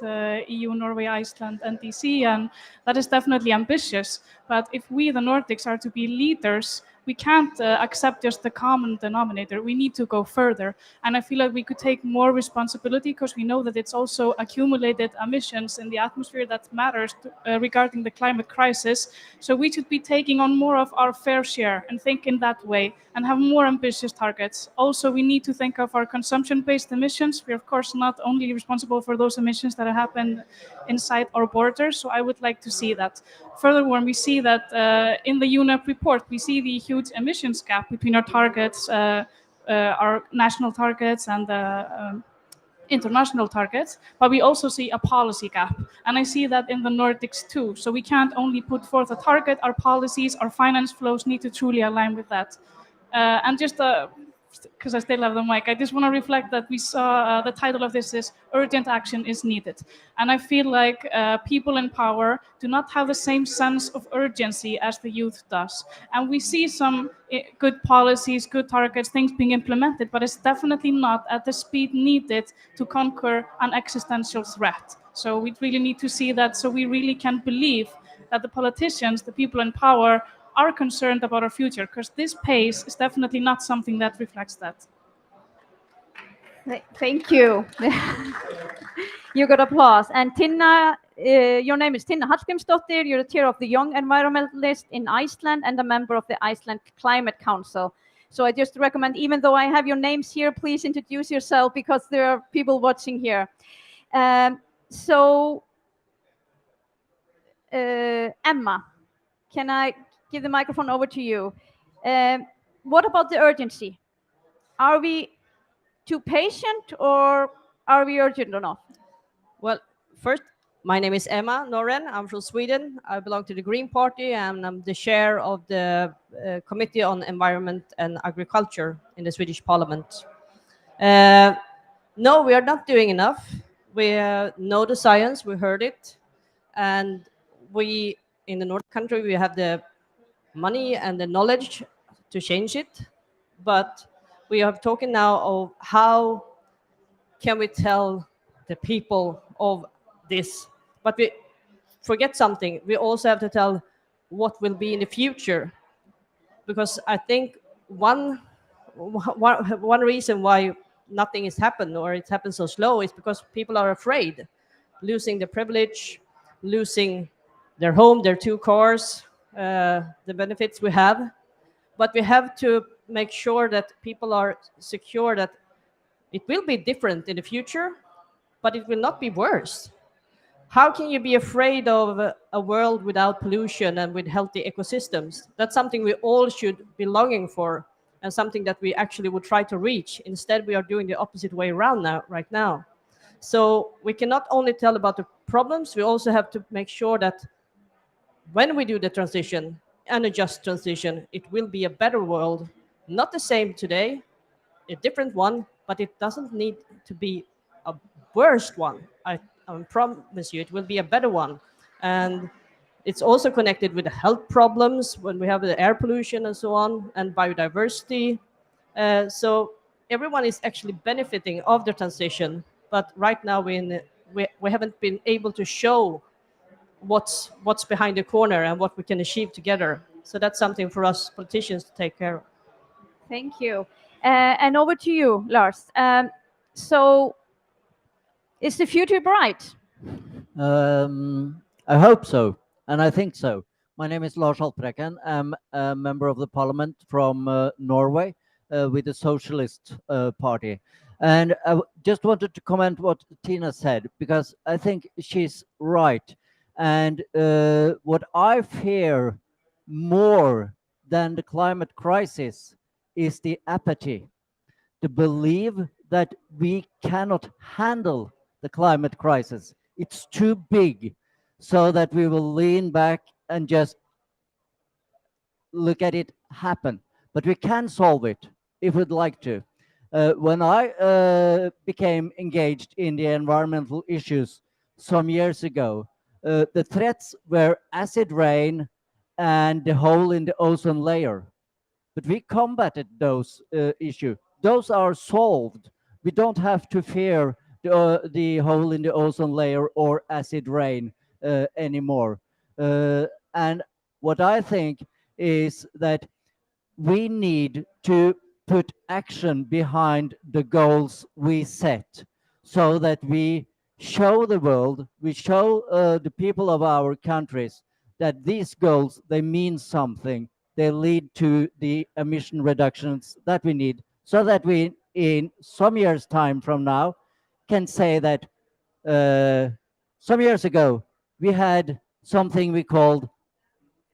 EU, Norway, Iceland, and DC, and that is definitely ambitious. But if we, the Nordics, are to be leaders, we can't accept just the common denominator. We need to go further. And I feel like we could take more responsibility because we know that it's also accumulated emissions in the atmosphere that matters regarding the climate crisis. So we should be taking on more of our fair share and think in that way and have more ambitious targets. Also, we need to think of our consumption-based emissions. We're, of course, not only responsible for those emissions that happen inside our borders. So I would like to see that. Furthermore, we see that in the UNEP report, we see the huge emissions gap between our targets, our national targets and international targets, but we also see a policy gap. And I see that in the Nordics too. So we can't only put forth a target, our policies, our finance flows need to truly align with that. And just because I still have the mic, I just want to reflect that we saw the title of this is Urgent Action is Needed. And I feel like people in power do not have the same sense of urgency as the youth does. And we see some good policies, good targets, things being implemented, but it's definitely not at the speed needed to conquer an existential threat. So we really need to see that so we really can believe that the politicians, the people in power, are concerned about our future, because this pace is definitely not something that reflects that. Thank you. You got applause. And Tinna, your name is Tinna Hallgrímsdóttir. You're the chair of the Young Environmentalist in Iceland and a member of the Iceland Climate Council. So I just recommend, even though I have your names here, please introduce yourself because there are people watching here. Emma, can I give the microphone over to you. What about the urgency? Are we too patient or are we urgent enough? Well, first, my name is Emma Norren. I'm from Sweden. I belong to the Green Party and I'm the chair of the Committee on Environment and Agriculture in the Swedish Parliament. No, we are not doing enough. We know the science, we heard it, and we, in the North country, we have the money and the knowledge to change it. But we are talking now of how can we tell the people of this. But we forget something. We also have to tell what will be in the future. Because I think one reason why nothing has happened or it's happened so slow is because people are afraid, losing the privilege, losing their home, their 2 cars, the benefits we have. But we have to make sure that people are secure that it will be different in the future, but it will not be worse. How can you be afraid of a world without pollution and with healthy ecosystems? That's something we all should be longing for and something that we actually would try to reach. Instead, we are doing the opposite way around right now. So we cannot only tell about the problems, we also have to make sure that when we do the transition, and a just transition, it will be a better world, not the same today, a different one, but it doesn't need to be a worst one. I promise you, it will be a better one. And it's also connected with the health problems when we have the air pollution and so on, and biodiversity. So everyone is actually benefiting of the transition, but right now we haven't been able to show what's behind the corner and what we can achieve together. So that's something for us politicians to take care of. Thank you. And over to you, Lars. So is the future bright? I hope so, and I think so. My name is Lars Haltbrekken. I'm a member of the parliament from Norway with the Socialist Party. And I just wanted to comment what Tina said, because I think she's right. And what I fear more than the climate crisis is the apathy, to believe that we cannot handle the climate crisis. It's too big, so that we will lean back and just look at it happen. But we can solve it if we'd like to. When I became engaged in the environmental issues some years ago, the threats were acid rain and the hole in the ozone layer. But we combated those issues. Those are solved. We don't have to fear the hole in the ozone layer or acid rain anymore. And what I think is that we need to put action behind the goals we set, so that we show the world, we show the people of our countries that these goals, they mean something. They lead to the emission reductions that we need, so that we, in some years' time from now, can say that some years ago, we had something we called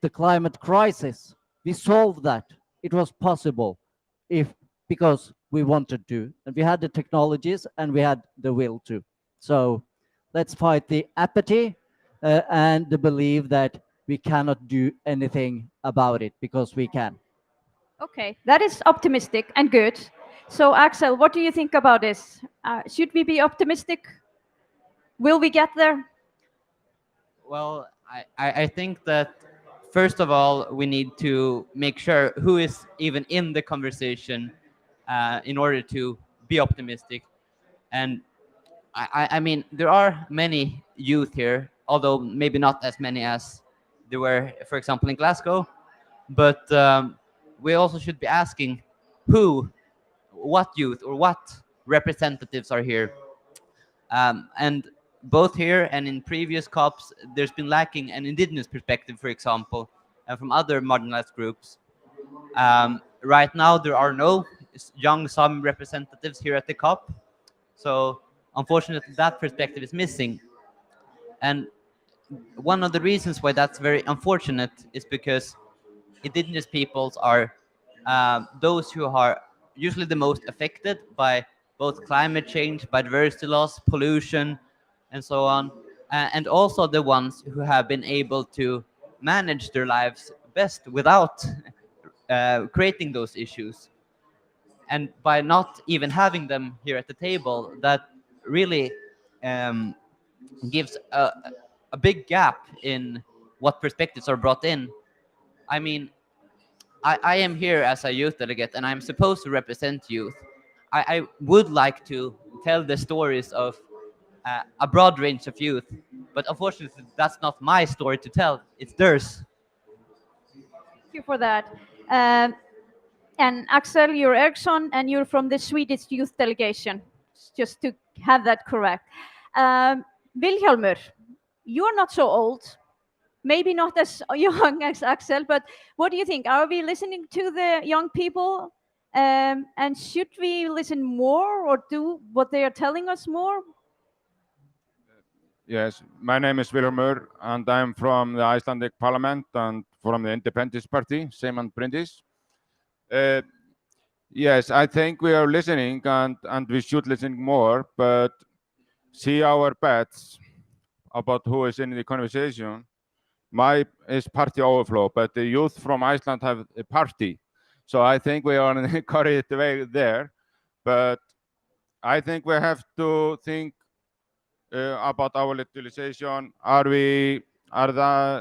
the climate crisis. We solved that. It was possible because we wanted to, and we had the technologies and we had the will to. So let's fight the apathy and the belief that we cannot do anything about it, because we can. Okay, that is optimistic and good. So Axel, what do you think about this? Should we be optimistic? Will we get there? Well, I think that first of all, we need to make sure who is even in the conversation in order to be optimistic. And I mean, there are many youth here, although maybe not as many as there were, for example, in Glasgow. But we also should be asking what youth or what representatives are here. And both here and in previous COPs, there's been lacking an indigenous perspective, for example, and from other marginalized groups. Right now, there are no young Sami representatives here at the COP. So unfortunately, that perspective is missing. And one of the reasons why that's very unfortunate is because indigenous peoples are those who are usually the most affected by both climate change, biodiversity loss, pollution, and so on, and also the ones who have been able to manage their lives best without creating those issues. And by not even having them here at the table, that really um, gives a big gap in what perspectives are brought in. I mean, I am here as a youth delegate and I'm supposed to represent youth. I would like to tell the stories of a broad range of youth, but unfortunately, that's not my story to tell, it's theirs. Thank you for that. And Axel, you're Eriksson, and you're from the Swedish youth delegation, just to have that correct. Vilhjalmur, you're not so old, maybe not as young as Axel, but what do you think? Are we listening to the young people? And should we listen more or do what they are telling us more? Yes, my name is Vilhjalmur, and I'm from the Icelandic Parliament and from the Independence Party, same and Bryndís. Yes, I think we are listening and we should listen more, but see our bets about who is in the conversation. My is party overflow, but the youth from Iceland have a party. So I think we are on the correct way there. But I think we have to think about our legislation. Are the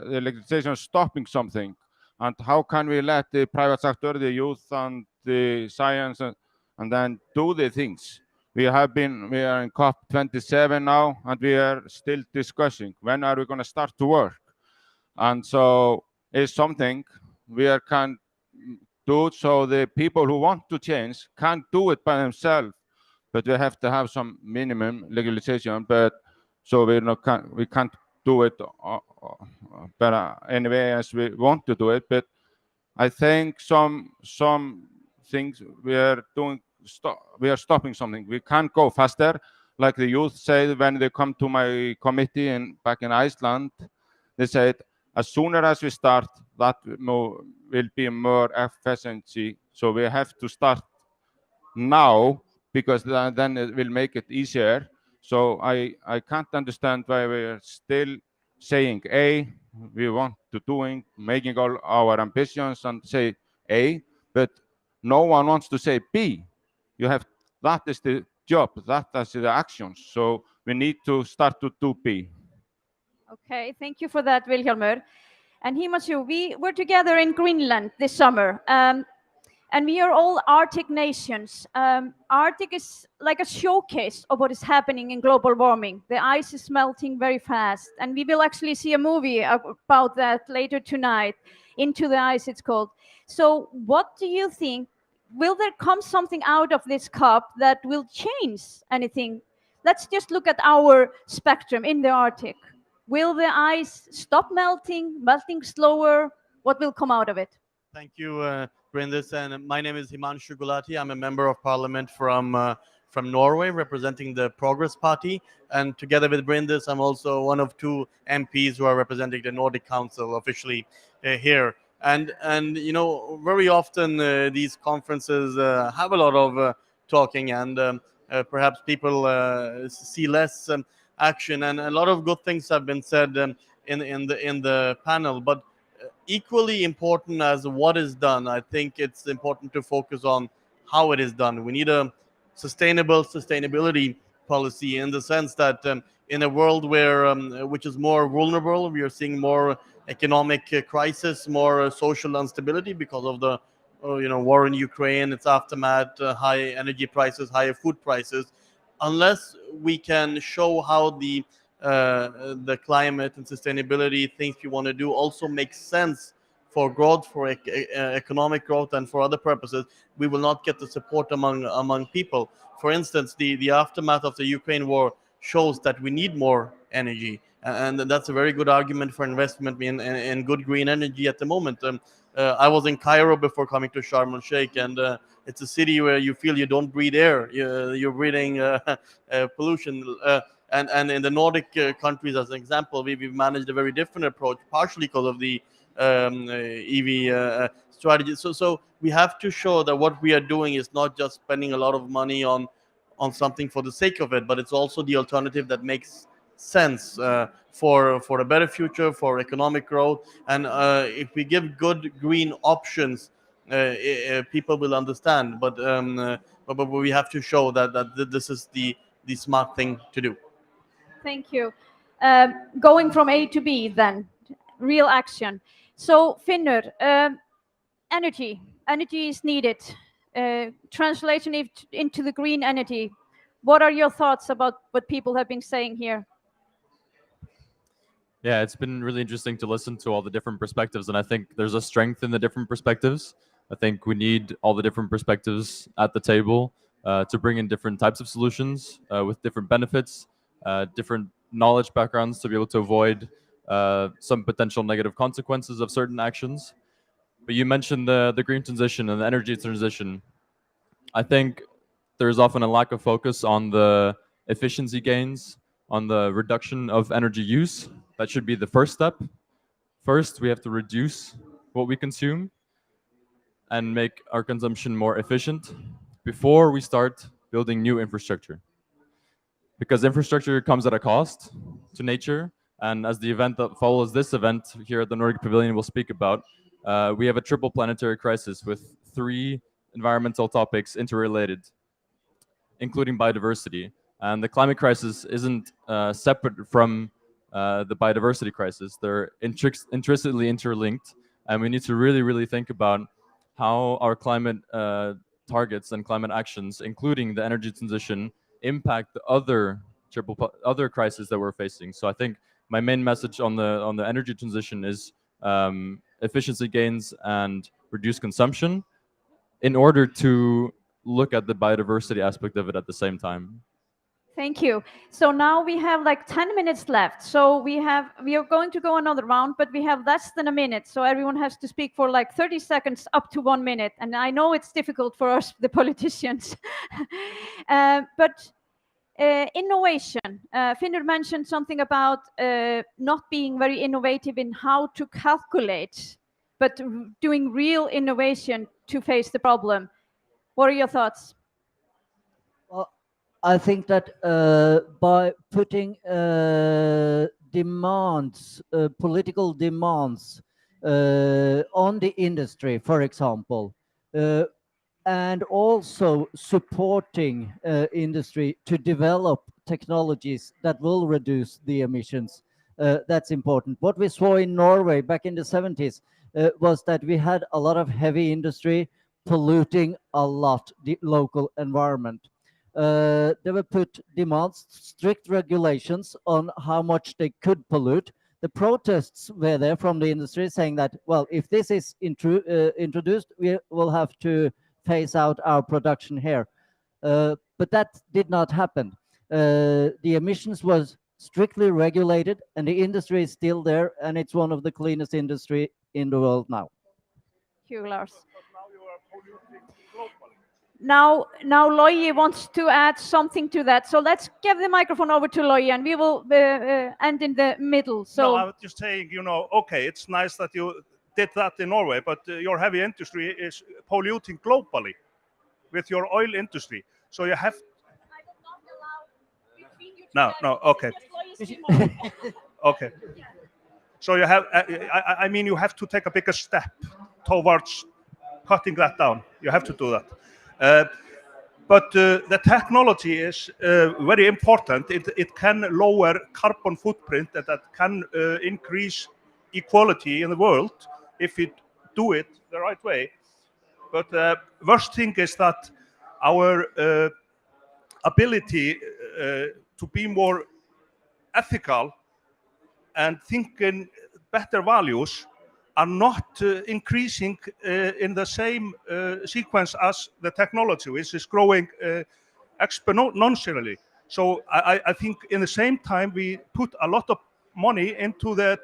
legislation stopping something? And how can we let the private sector, the youth and the science and then do the things? We are in COP27 now, and we are still discussing when are we going to start to work. And so it's something we can do so the people who want to change can't do it by themselves, but we have to have some minimum legalization. But so we can't do it but anyway as we want to do it. But I think some things we are doing, we are stopping something. We can't go faster, like the youth said when they come to my committee back in Iceland. They said as sooner as we start, that will be more efficiency. So we have to start now because then it will make it easier. So I can't understand why we're still saying A, we want to making all our ambitions and say A, but no one wants to say B. That is the job, that is the actions. So we need to start to do B. Okay, thank you for that, Vilhjalmur. And Himanshu, we were together in Greenland this summer, and we are all Arctic nations. Arctic is like a showcase of what is happening in global warming. The ice is melting very fast, and we will actually see a movie about that later tonight. Into the Ice, it's called. So what do you think? Will there come something out of this COP that will change anything? Let's just look at our spectrum in the Arctic. Will the ice stop melting slower? What will come out of it? Thank you, Bryndís. And my name is Himanshu Gulati. I'm a member of parliament from Norway, representing the Progress Party. And together with Bryndís, I'm also one of 2 MPs who are representing the Nordic Council officially here. And very often these conferences have a lot of talking, and perhaps people see less action. And a lot of good things have been said in the panel, but equally important as what is done, I think it's important to focus on how it is done. We need a sustainability policy, in the sense that in a world where which is more vulnerable, we are seeing more economic crisis, more social instability because of the war in Ukraine, its aftermath, high energy prices, higher food prices. Unless we can show how the climate and sustainability things we want to do also make sense for growth, for economic growth, and for other purposes, we will not get the support among people. For instance, the aftermath of the Ukraine war shows that we need more energy, and that's a very good argument for investment in good green energy at the moment. I was in Cairo before coming to Sharm el-Sheikh, and it's a city where you feel you don't breathe air, you're breathing pollution. And in the Nordic countries, as an example, we've managed a very different approach, partially because of the EV strategy. So we have to show that what we are doing is not just spending a lot of money on something for the sake of it, but it's also the alternative that makes sense for a better future, for economic growth. And if we give good green options, people will understand. But we have to show that this is the smart thing to do. Thank you. Going from A to B then, real action. So Finnur, energy is needed. Translation into the green energy. What are your thoughts about what people have been saying here? Yeah, it's been really interesting to listen to all the different perspectives, and I think there's a strength in the different perspectives. I think we need all the different perspectives at the table to bring in different types of solutions with different benefits, different knowledge backgrounds to be able to avoid some potential negative consequences of certain actions. But you mentioned the green transition and the energy transition. I think there's often a lack of focus on the efficiency gains, on the reduction of energy use. That should be the first step. First, we have to reduce what we consume and make our consumption more efficient before we start building new infrastructure. Because infrastructure comes at a cost to nature. And as the event that follows this event here at the Nordic Pavilion will speak about, we have a triple planetary crisis with 3 environmental topics interrelated, including biodiversity. And the climate crisis isn't separate from the biodiversity crisis. They're intrinsically interlinked, and we need to really, really think about how our climate targets and climate actions, including the energy transition, impact the other crises that we're facing. So I think my main message on the energy transition is efficiency gains and reduced consumption in order to look at the biodiversity aspect of it at the same time. Thank you. So now we have like 10 minutes left. So we are going to go another round, but we have less than a minute. So everyone has to speak for like 30 seconds up to 1 minute. And I know it's difficult for us, the politicians. But innovation. Finnur mentioned something about not being very innovative in how to calculate, but doing real innovation to face the problem. What are your thoughts? Well, I think that by putting demands, political demands on the industry, for example, and also supporting industry to develop technologies that will reduce the emissions, that's important. What we saw in Norway back in the 70s was that we had a lot of heavy industry polluting a lot the local environment. They were put demands, strict regulations on how much they could pollute. The protests were there from the industry saying that, well, if this is introduced, we will have to phase out our production here. But that did not happen. The emissions was strictly regulated, and the industry is still there, and it's one of the cleanest industry in the world now. Thank you, Lars. Now Loyi wants to add something to that. So let's give the microphone over to Loyi, and we will end in the middle. So no, I was just saying, okay, it's nice that you did that in Norway, but your heavy industry is polluting globally with your oil industry. So you have. No, okay. Okay. So you have, I mean, you have to take a bigger step towards cutting that down. You have to do that. But the technology is very important. It can lower carbon footprint, that can increase equality in the world if we do it the right way. But the worst thing is that our ability to be more ethical and thinking better values are not increasing in the same sequence as the technology, which is growing exponentially. So I think in the same time we put a lot of money into the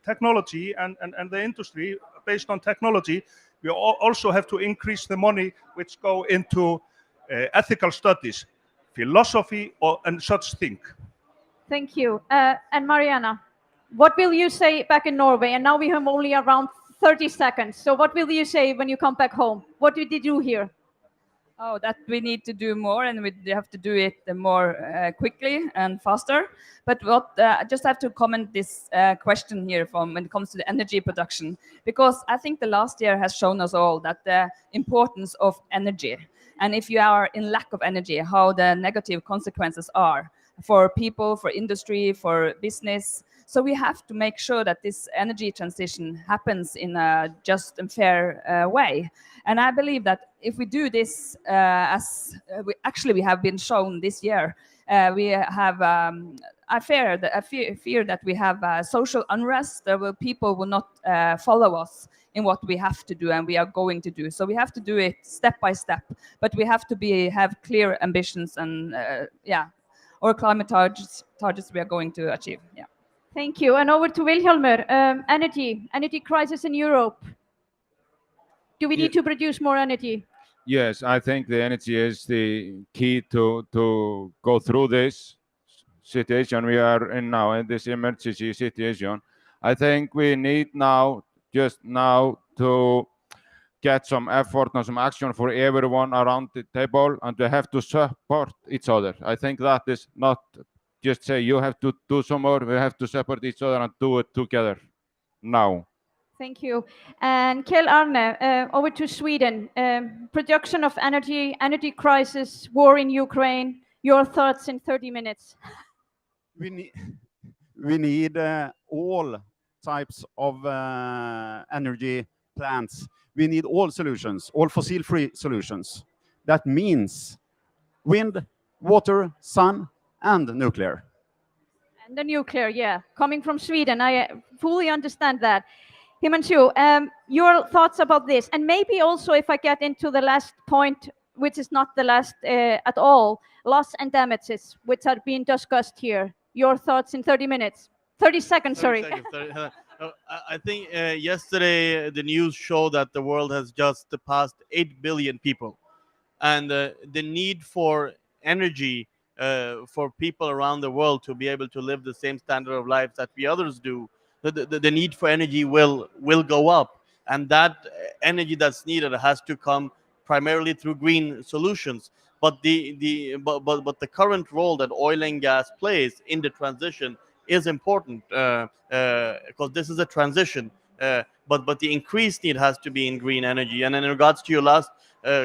technology and the industry based on technology. We also have to increase the money which go into ethical studies, philosophy, and such thing. Thank you. And Mariana. What will you say back in Norway? And now we have only around 30 seconds. So what will you say when you come back home? What did you do here? Oh, that we need to do more, and we have to do it more quickly and faster. But what I just have to comment this question here from when it comes to the energy production, because I think the last year has shown us all that the importance of energy, and if you are in lack of energy, how the negative consequences are for people, for industry, for business. So we have to make sure that this energy transition happens in a just and fair way. And I believe that if we do this, we have been shown this year, we have I fear that we have social unrest. People will not follow us in what we have to do and we are going to do. So we have to do it step by step, but we have to have clear ambitions and or climate targets we are going to achieve. Yeah. Thank you. And over to Vilhjálmur. Energy crisis in Europe. Do we need to produce more energy? Yes, I think the energy is the key to go through this situation we are in now, in this emergency situation. I think we need just now to get some effort and some action for everyone around the table, and we have to support each other. I think that is not just say you have to do some more, we have to support each other and do it together now. Thank you. And Kjell Arne, over to Sweden. Production of energy crisis, war in Ukraine. Your thoughts in 30 minutes. We need all types of energy plants. We need all solutions, all fossil-free solutions. That means wind, water, sun, and nuclear. And the nuclear, yeah. Coming from Sweden, I fully understand that. Himanshu, your thoughts about this, and maybe also if I get into the last point, which is not the last at all, loss and damages, which are being discussed here. Your thoughts in 30 minutes, 30 seconds, 30 sorry. seconds. I think yesterday the news showed that the world has just passed 8 billion people, and the need for energy for people around the world to be able to live the same standard of life that we others do, the need for energy will go up, and that energy that's needed has to come primarily through green solutions. But the current role that oil and gas plays in the transition is important because this is a transition. But the increased need has to be in green energy. And in regards to your last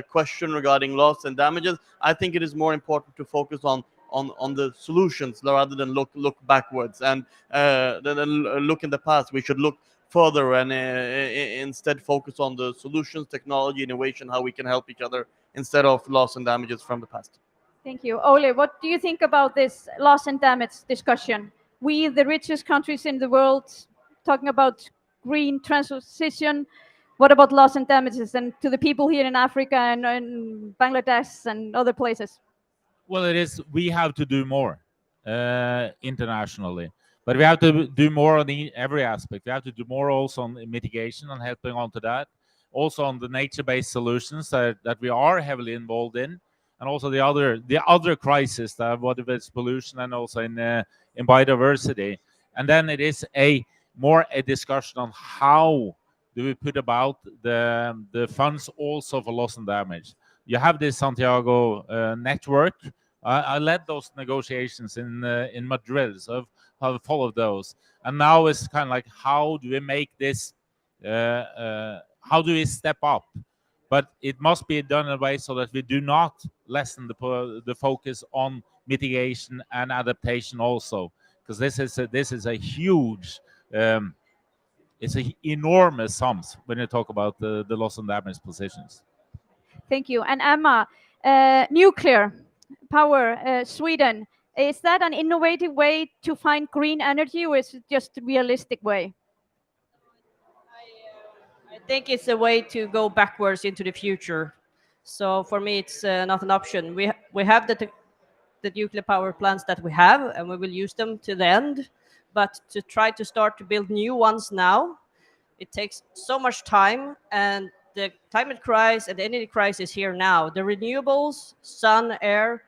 question regarding loss and damages, I think it is more important to focus on the solutions rather than look backwards and then look in the past. We should look further and instead focus on the solutions, technology, innovation, how we can help each other instead of loss and damages from the past. Thank you. Ole, what do you think about this loss and damage discussion? We, the richest countries in the world, talking about green transition. What about loss and damages and to the people here in Africa and in Bangladesh and other places? Well, we have to do more internationally, but we have to do more on every aspect. We have to do more also on mitigation and helping onto that, also on the nature-based solutions that we are heavily involved in, and also the other crisis, whether it's pollution and also in biodiversity. And then it is more a discussion on how do we put about the funds also for loss and damage. You have this Santiago network. I led those negotiations in Madrid, so I've followed those. And now it's kind of like, how do we make this? How do we step up? But it must be done in a way so that we do not lessen the focus on mitigation and adaptation also, because this is a huge. It's an enormous sums when you talk about the loss and damage positions. Thank you. And Emma, nuclear power, Sweden, is that an innovative way to find green energy, or is it just a realistic way? I think it's a way to go backwards into the future. So for me, it's not an option. We have the nuclear power plants that we have, and we will use them to the end. But to try to start to build new ones now, it takes so much time, and the climate crisis and the energy crisis here now. The renewables, sun, air,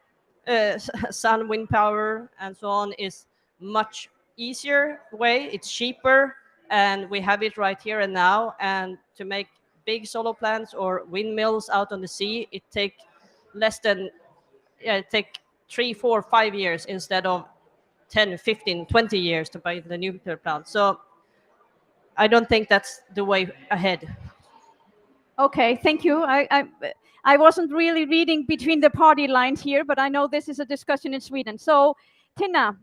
sun, wind power, and so on is much easier way, it's cheaper, and we have it right here and now. And to make big solar plants or windmills out on the sea, it take less than it take 3, 4, 5 years instead of 10, 15, 20 years to buy the nuclear plant. So I don't think that's the way ahead. Okay, thank you. I wasn't really reading between the party lines here, but I know this is a discussion in Sweden. So, Tina,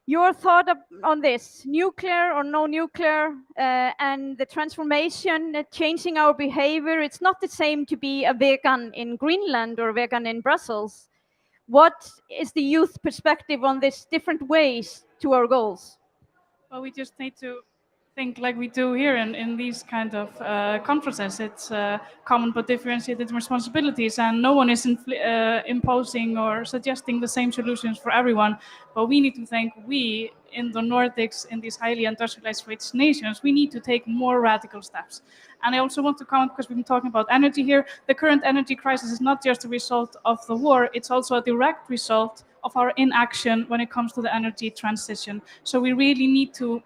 your thought on this, nuclear or no nuclear, and the transformation, changing our behavior. It's not the same to be a vegan in Greenland or vegan in Brussels. What is the youth perspective on this different ways to our goals? Well, we just need to think like we do here in these kind of conferences. It's common but differentiated responsibilities, and no one is imposing or suggesting the same solutions for everyone. But we need to think, we in the Nordics, in these highly industrialized rich nations, we need to take more radical steps. And I also want to comment, because we've been talking about energy here, the current energy crisis is not just a result of the war, it's also a direct result of our inaction when it comes to the energy transition. So we really need to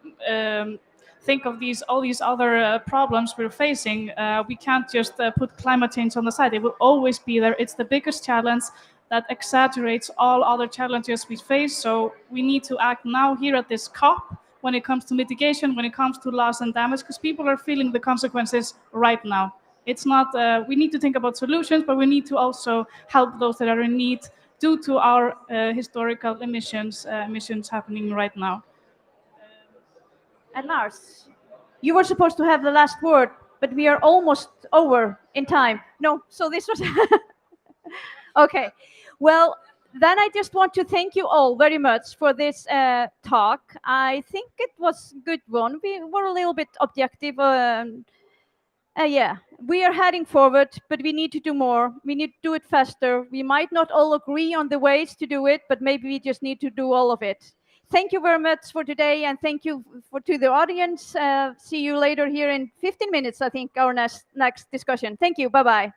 think of all these other problems we're facing. We can't just put climate change on the side. It will always be there. It's the biggest challenge that exaggerates all other challenges we face. So we need to act now here at this COP when it comes to mitigation, when it comes to loss and damage, because people are feeling the consequences right now. It's not, we need to think about solutions, but we need to also help those that are in need due to our historical emissions happening right now. And Lars, you were supposed to have the last word, but we are almost over in time. No, so this was okay. Well, then I just want to thank you all very much for this talk. I think it was a good one. We were a little bit objective. Yeah, we are heading forward, but we need to do more. We need to do it faster. We might not all agree on the ways to do it, but maybe we just need to do all of it. Thank you very much for today, and thank you to the audience. See you later here in 15 minutes, I think, our next discussion. Thank you. Bye-bye.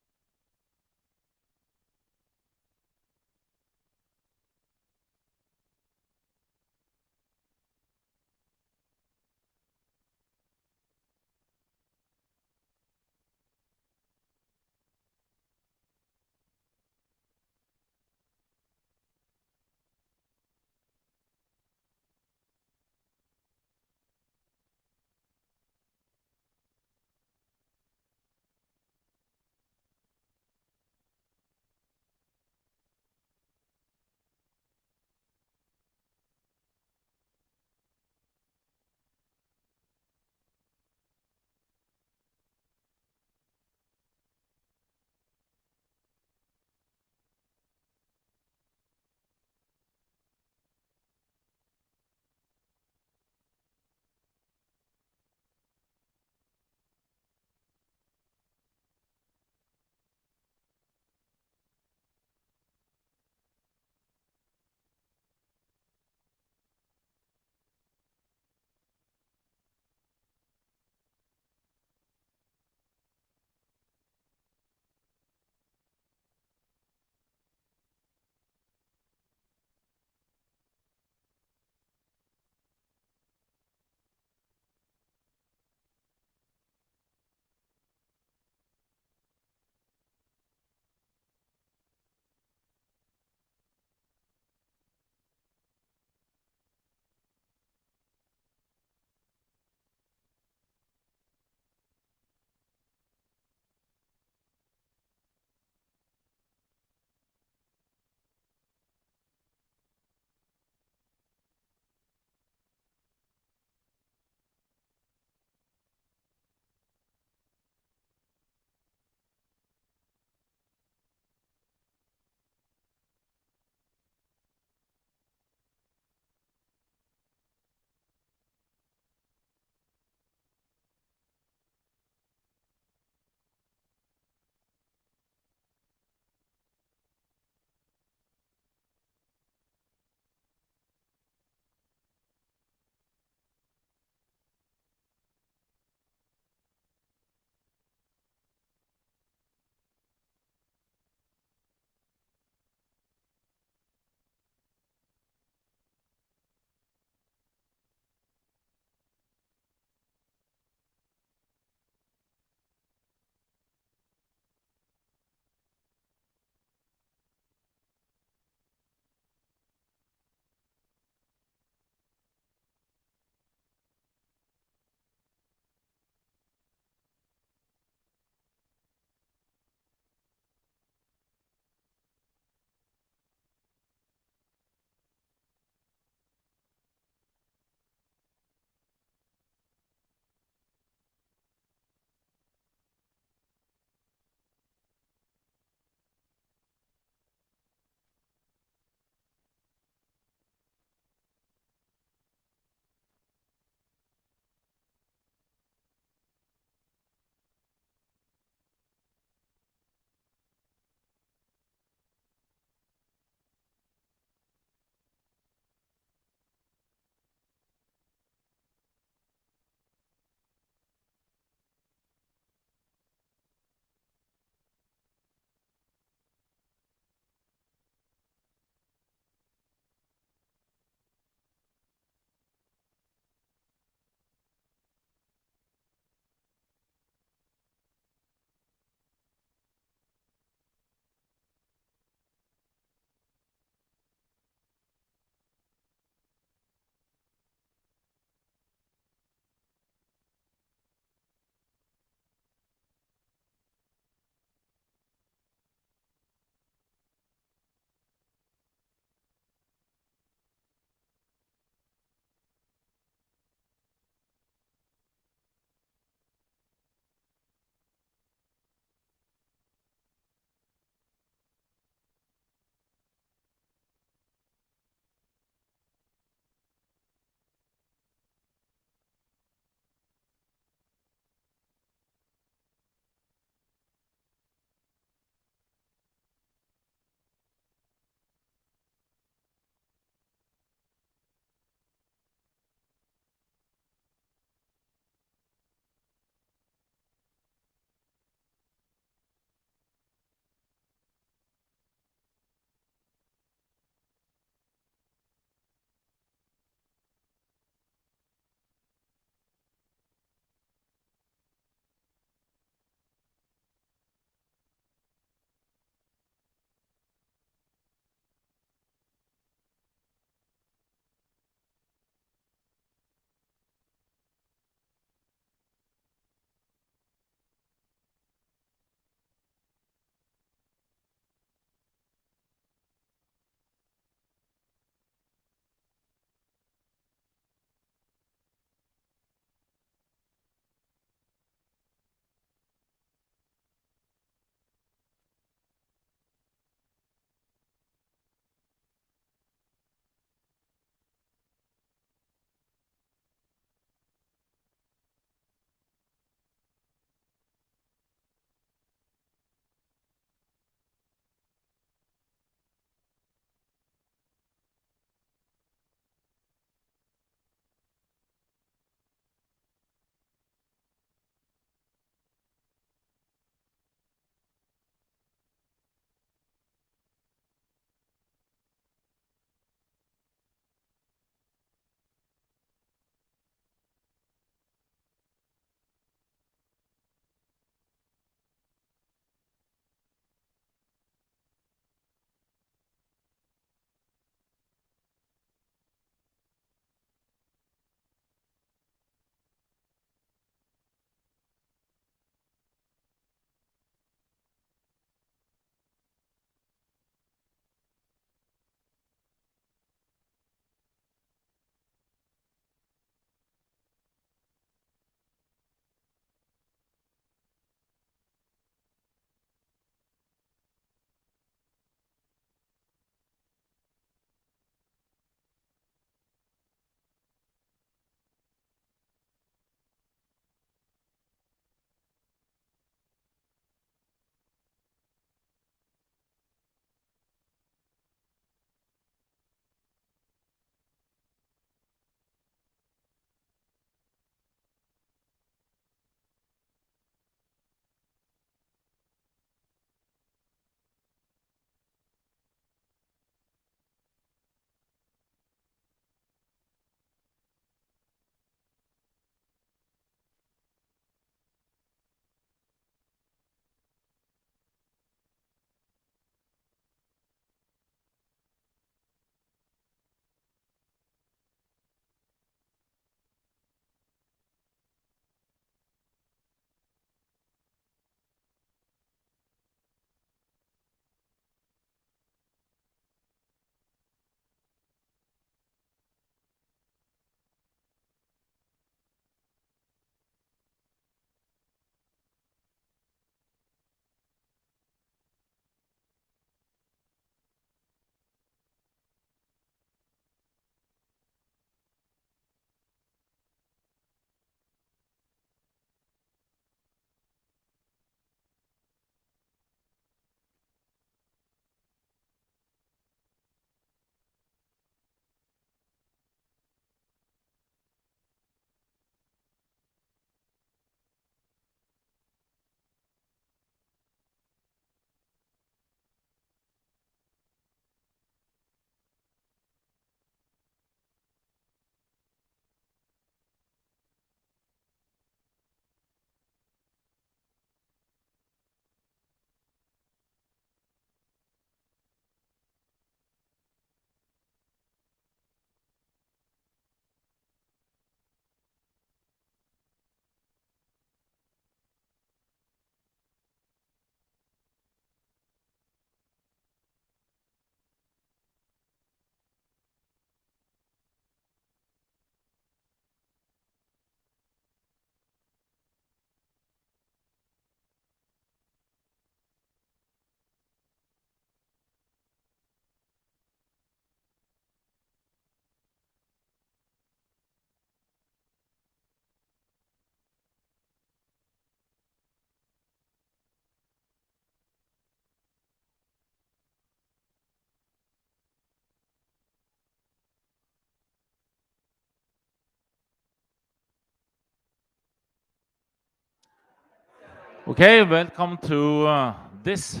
Okay, welcome to this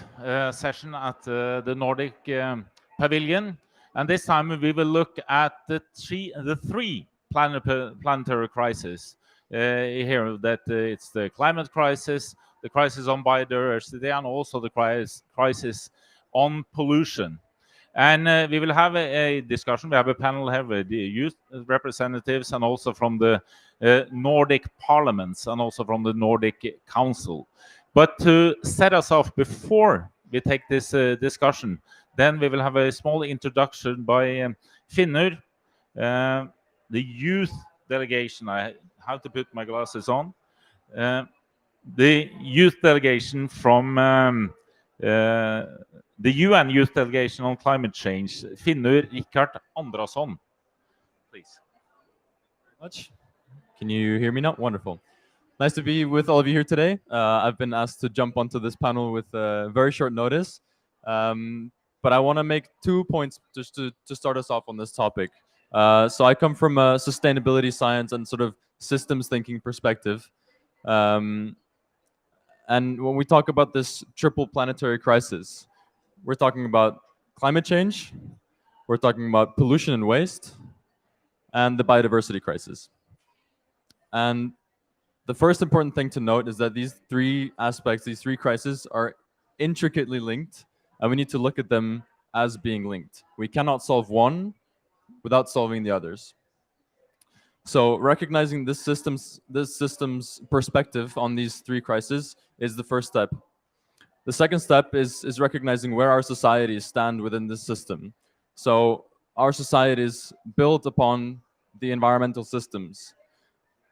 session at the Nordic Pavilion. And this time we will look at the three planetary crises here. That it's the climate crisis, the crisis on biodiversity, and also the crisis on pollution. And we will have a discussion. We have a panel here with the youth representatives and also from the Nordic parliaments and also from the Nordic Council. But to set us off before we take this discussion, then we will have a small introduction by Finnur, the youth delegation. I have to put my glasses on. The youth delegation from the UN Youth Delegation on Climate Change, Finnur Rikard Andrason. Please. Much. Can you hear me now? Wonderful. Nice to be with all of you here today. I've been asked to jump onto this panel with very short notice, but I want to make 2 points just to start us off on this topic. So I come from a sustainability science and sort of systems thinking perspective. And when we talk about this triple planetary crisis, we're talking about climate change, we're talking about pollution and waste, and the biodiversity crisis. And the first important thing to note is that these three aspects, these three crises, are intricately linked, and we need to look at them as being linked. We cannot solve one without solving the others. So recognizing this system's perspective on these three crises is the first step. The second step is recognizing where our societies stand within this system. So our society is built upon the environmental systems.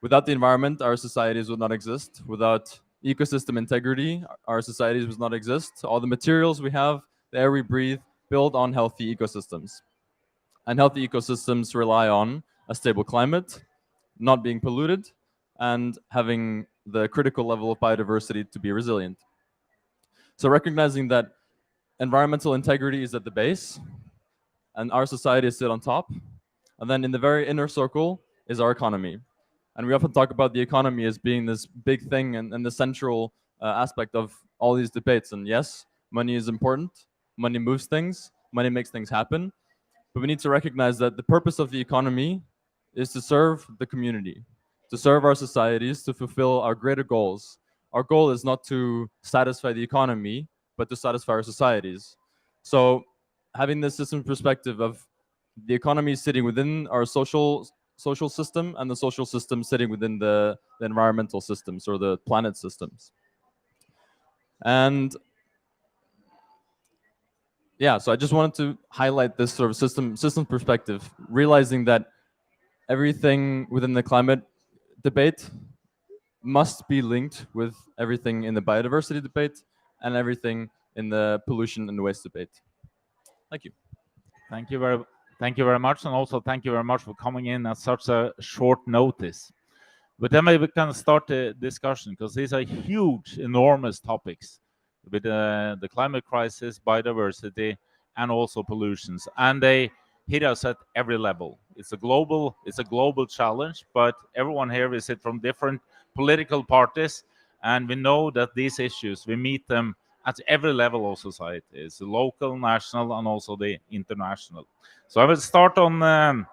Without the environment, our societies would not exist. Without ecosystem integrity, our societies would not exist. All the materials we have, the air we breathe, build on healthy ecosystems. And healthy ecosystems rely on a stable climate, not being polluted, and having the critical level of biodiversity to be resilient. So recognizing that environmental integrity is at the base, and our societies sit on top, and then in the very inner circle is our economy. And we often talk about the economy as being this big thing and the central aspect of all these debates. And yes, money is important. Money moves things. Money makes things happen. But we need to recognize that the purpose of the economy is to serve the community, to serve our societies, to fulfill our greater goals. Our goal is not to satisfy the economy, but to satisfy our societies. So having this system perspective of the economy sitting within our social system and the social system sitting within the environmental systems or the planet systems. And yeah, so I just wanted to highlight this sort of system perspective, realizing that everything within the climate debate must be linked with everything in the biodiversity debate and everything in the pollution and waste debate. Thank you. Thank you very much, and also thank you very much for coming in at such a short notice. But then maybe we can start the discussion, because these are huge, enormous topics with the climate crisis, biodiversity, and also pollutions, and they hit us at every level. It's a global challenge, but everyone here is from different political parties, and we know that these issues, we meet them at every level of society. It's the local, national, and also the international. So I will start on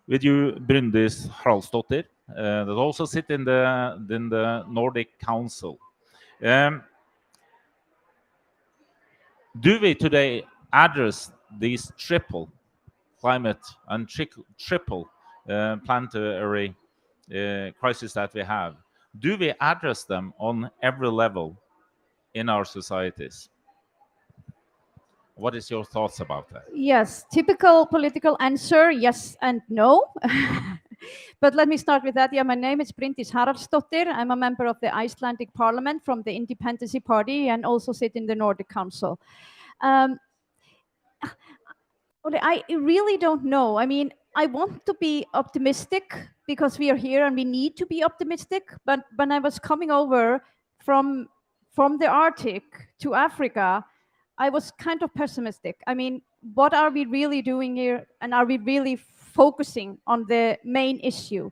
with you, Bryndis Haraldsdottir, that also sit in the Nordic Council. Do we today address these triple climate and triple planetary crises that we have? Do we address them on every level in our societies? What is your thoughts about that? Yes, typical political answer, yes and no. But let me start with that. Yeah, my name is Bryndis Haraldsdottir. I'm a member of the Icelandic Parliament from the Independency Party and also sit in the Nordic Council. I really don't know. I mean, I want to be optimistic because we are here and we need to be optimistic. But when I was coming over from the Arctic to Africa, I was kind of pessimistic. I mean, what are we really doing here? And are we really focusing on the main issue?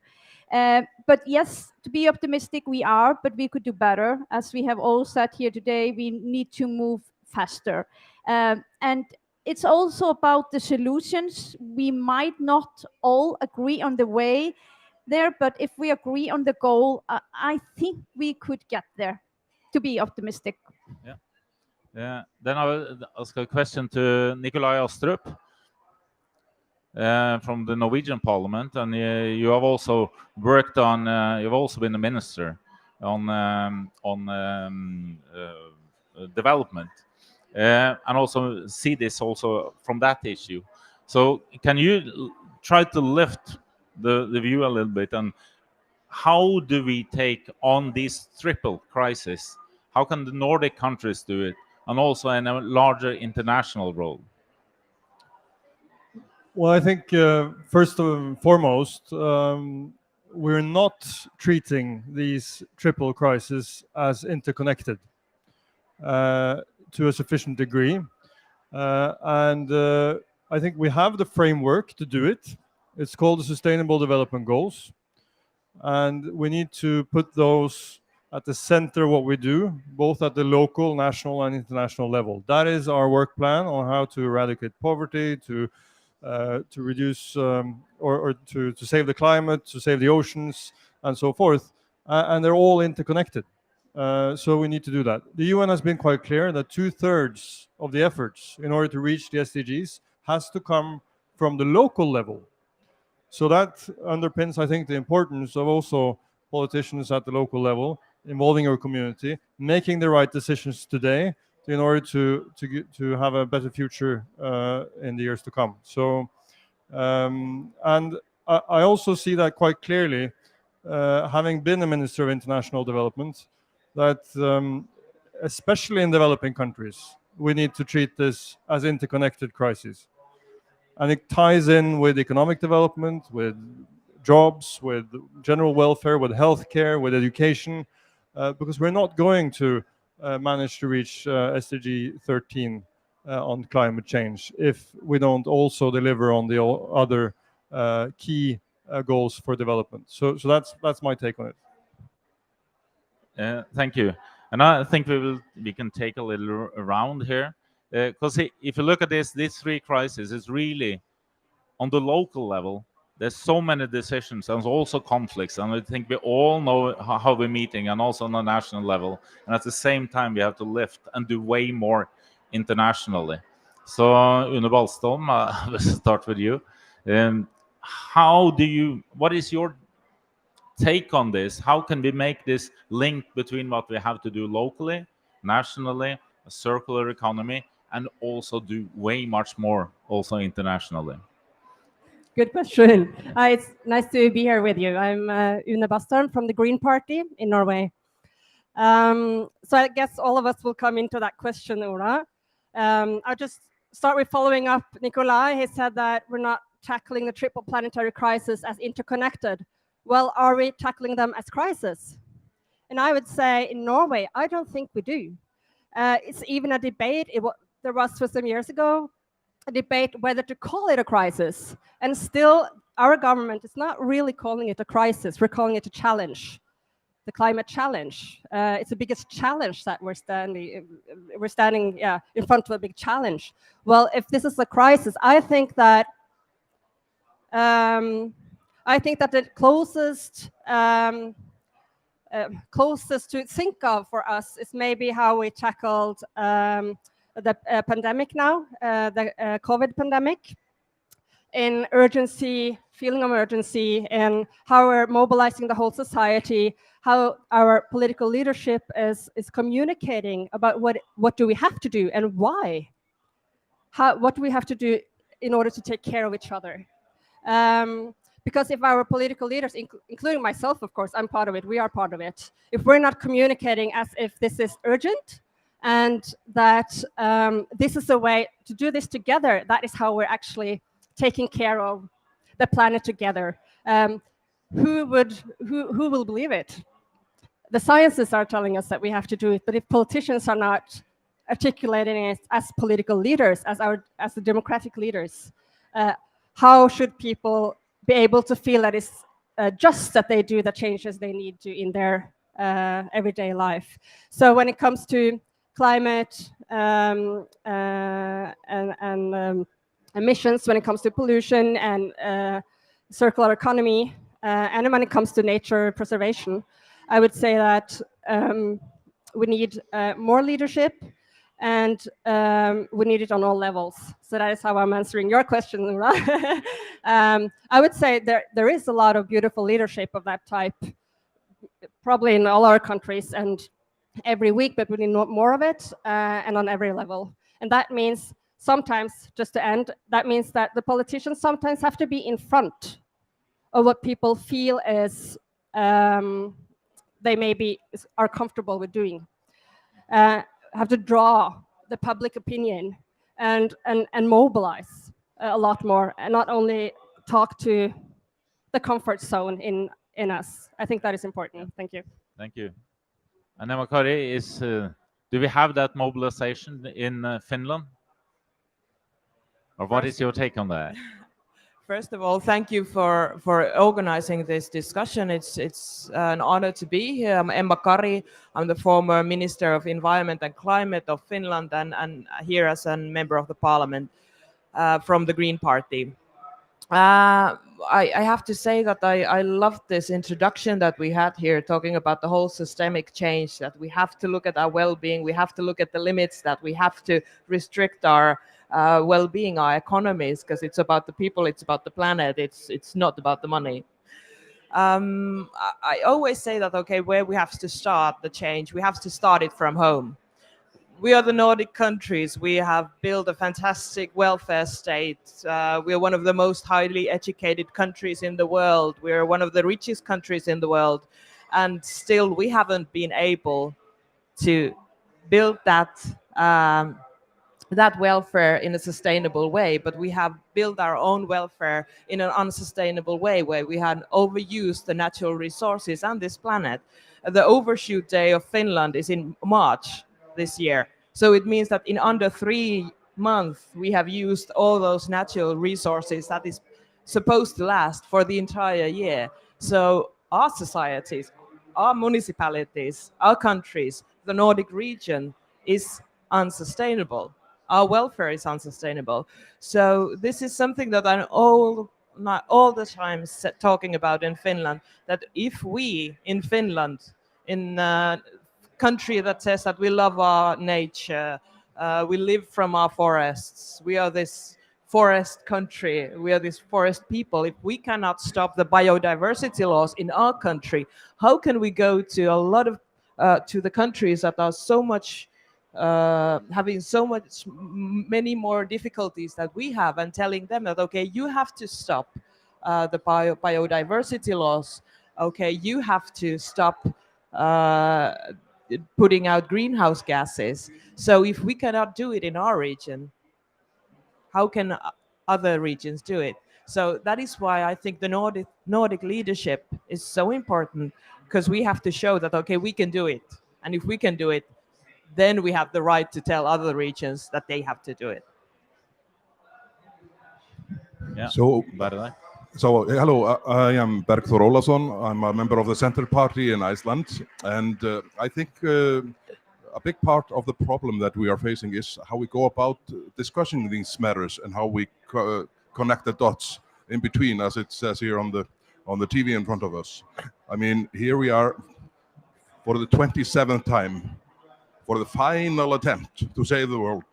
But yes, to be optimistic, we are, but we could do better. As we have all said here today, we need to move faster. And it's also about the solutions. We might not all agree on the way there, but if we agree on the goal, I think we could get there, to be optimistic. Yeah. Yeah. Then I will ask a question to Nikolai Astrup from the Norwegian Parliament, and you have also worked on. You've also been a minister on development, and also see this also from that issue. So, can you try to lift the view a little bit, and how do we take on this triple crisis? How can the Nordic countries do it, and also in a larger international role? Well, I think first and foremost, we're not treating these triple crises as interconnected to a sufficient degree. And I think we have the framework to do it. It's called the Sustainable Development Goals. And we need to put those at the center of what we do, both at the local, national, and international level. That is our work plan on how to eradicate poverty, to reduce or to save the climate, to save the oceans, and so forth. And they're all interconnected. So we need to do that. The UN has been quite clear that 2/3 of the efforts in order to reach the SDGs has to come from the local level. So that underpins, I think, the importance of also politicians at the local level involving your community, making the right decisions today in order to have a better future in the years to come. So, and I also see that quite clearly, having been a Minister of International Development, that especially in developing countries, we need to treat this as interconnected crises. And it ties in with economic development, with jobs, with general welfare, with healthcare, with education, because we're not going to manage to reach SDG 13 on climate change if we don't also deliver on the other key goals for development. So that's my take on it. Thank you. And I think we can take a little around here, because if you look at these three crises, it's really on the local level. There's so many decisions and also conflicts, and I think we all know how we're meeting, and also on the national level. And at the same time, we have to lift and do way more internationally. So, Une Ballström, let's start with you. What is your take on this? How can we make this link between what we have to do locally, nationally, a circular economy, and also do way much more also internationally? Good question. It's nice to be here with you. I'm Une Ballström from the Green Party in Norway. So I guess all of us will come into that question, Ola. I'll just start with following up Nikolai. He said that we're not tackling the triple planetary crisis as interconnected. Well, are we tackling them as crises? And I would say in Norway, I don't think we do. It's even a debate. There was for some years ago a debate whether to call it a crisis. And still, our government is not really calling it a crisis. We're calling it a challenge, the climate challenge. It's the biggest challenge that we're standing in front of a big challenge. Well, if this is a crisis, I think that the closest to think of for us is maybe how we tackled the pandemic now, the COVID pandemic, in urgency, feeling of urgency, and how we're mobilizing the whole society, how our political leadership is communicating about what do we have to do and why. What do we have to do in order to take care of each other? Because if our political leaders, including myself, of course, I'm part of it, we are part of it, if we're not communicating as if this is urgent and that this is a way to do this together, that is how we're actually taking care of the planet together. Who will believe it? The scientists are telling us that we have to do it, but if politicians are not articulating it as political leaders, as the democratic leaders, how should people be able to feel that it's just that they do the changes they need to in their everyday life. So when it comes to climate and emissions, when it comes to pollution and circular economy, and when it comes to nature preservation, I would say that we need more leadership, and we need it on all levels. So that is how I'm answering your question, Nora. I would say there is a lot of beautiful leadership of that type, probably in all our countries and every week, but we need more of it and on every level. And that means sometimes, just to end, that means that the politicians sometimes have to be in front of what people feel is they maybe are comfortable with doing. Have to draw the public opinion and mobilize a lot more, and not only talk to the comfort zone in us. I think that is important. Thank you. Thank you. And Makari, do we have that mobilization in Finland? Or what is your take on that? First of all, thank you for organizing this discussion. It's an honor to be here. I'm Emma Kari. I'm the former Minister of Environment and Climate of Finland, and here as a member of the parliament from the Green Party. I have to say that I loved this introduction that we had here, talking about the whole systemic change, that we have to look at our well-being, we have to look at the limits, that we have to restrict our well-being, our economies, because it's about the people, it's about the planet, it's not about the money. I always say that, okay, where we have to start the change, we have to start it from home. We are the Nordic countries. We have built a fantastic welfare state. We are one of the most highly educated countries in the world. We are one of the richest countries in the world. And still, we haven't been able to build that welfare in a sustainable way, but we have built our own welfare in an unsustainable way, where we had overused the natural resources on this planet. The overshoot day of Finland is in March this year. So it means that in under 3 months, we have used all those natural resources that is supposed to last for the entire year. So our societies, our municipalities, our countries, the Nordic region is unsustainable. Our welfare is unsustainable. So this is something that I'm not all the time talking about in Finland, that if we in Finland, in a country that says that we love our nature, we live from our forests, we are this forest country, we are this forest people, if we cannot stop the biodiversity laws in our country, how can we go to a lot of to the countries that are so much having so many more difficulties that we have, and telling them that, okay, you have to stop the biodiversity laws, okay, you have to stop putting out greenhouse gases. So if we cannot do it in our region, how can other regions do it? So that is why I think the Nordic leadership is so important, because we have to show that, okay, we can do it. And if we can do it, then we have the right to tell other regions that they have to do it. Yeah. So, hello, I am Bergþór Ólason. I'm a member of the Centre Party in Iceland. And I think a big part of the problem that we are facing is how we go about discussing these matters and how we connect the dots in between, as it says here on the TV in front of us. I mean, here we are for the 27th time, for the final attempt to save the world.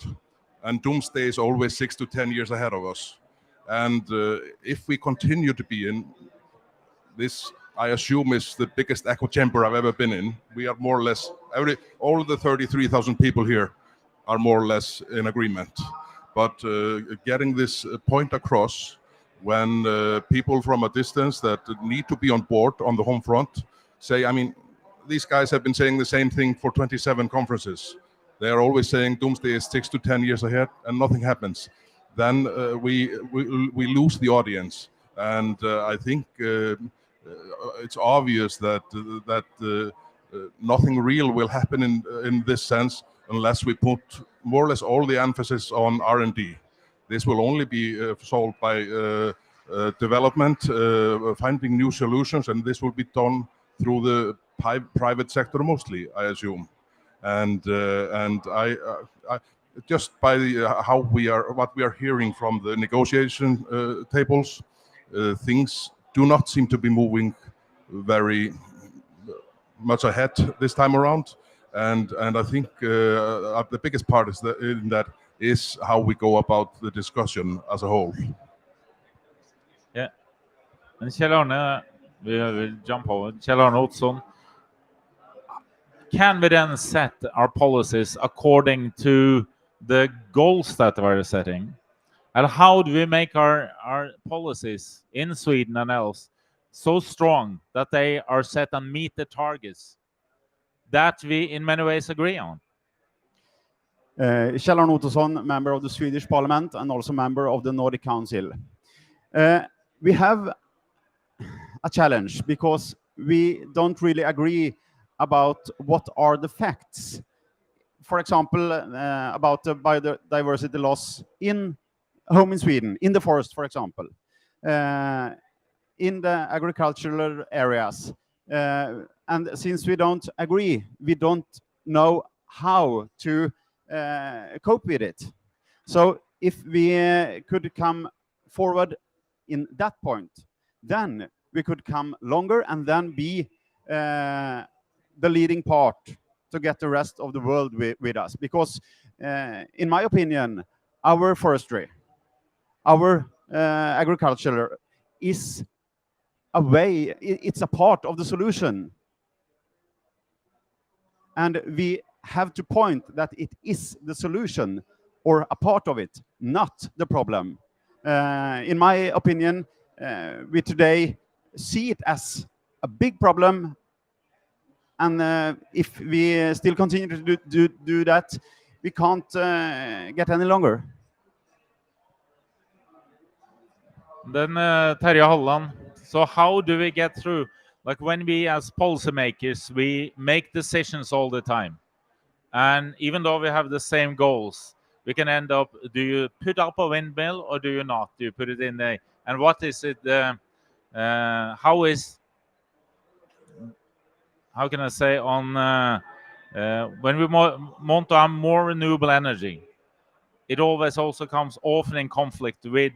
And doomsday is always 6 to 10 years ahead of us. And if we continue to be in this, I assume is the biggest echo chamber I've ever been in. We are more or less, all of the 33,000 people here are more or less in agreement. But getting this point across when people from a distance that need to be on board on the home front say, I mean, these guys have been saying the same thing for 27 conferences. They are always saying doomsday is 6 to 10 years ahead and nothing happens. Then we lose the audience. And I think it's obvious that nothing real will happen in this sense unless we put more or less all the emphasis on R&D. This will only be solved by development, finding new solutions, and this will be done through the private sector mostly, I assume. And I just by what we are hearing from the negotiation tables, things do not seem to be moving very much ahead this time around. And I think the biggest part is how we go about the discussion as a whole. Yeah. And Kjell Arne, we will jump over. Kjell Arne Otson, can we then set our policies according to the goals that we're setting? And how do we make our policies in Sweden and else so strong that they are set and meet the targets that we in many ways agree on? Kjell Arne Ottosson, member of the Swedish Parliament and also member of the Nordic Council. We have a challenge because we don't really agree about what are the facts. For example, about the biodiversity loss in Sweden, in the forest, for example, in the agricultural areas. And since we don't agree, we don't know how to cope with it. So if we could come forward in that point, then we could come longer and then be the leading part to get the rest of the world with us. Because in my opinion, our forestry, our agriculture is a way, it's a part of the solution. And we have to point that it is the solution or a part of it, not the problem. In my opinion, we today see it as a big problem. And if we still continue to do that, we can't get any longer. Then Terje Halland, so how do we get through? Like when we as policymakers, we make decisions all the time. And even though we have the same goals, we can end up, do you put up a windmill or do you not? Do you put it in a, and what is it, how can I say, on when we want to have more renewable energy, it always also comes often in conflict with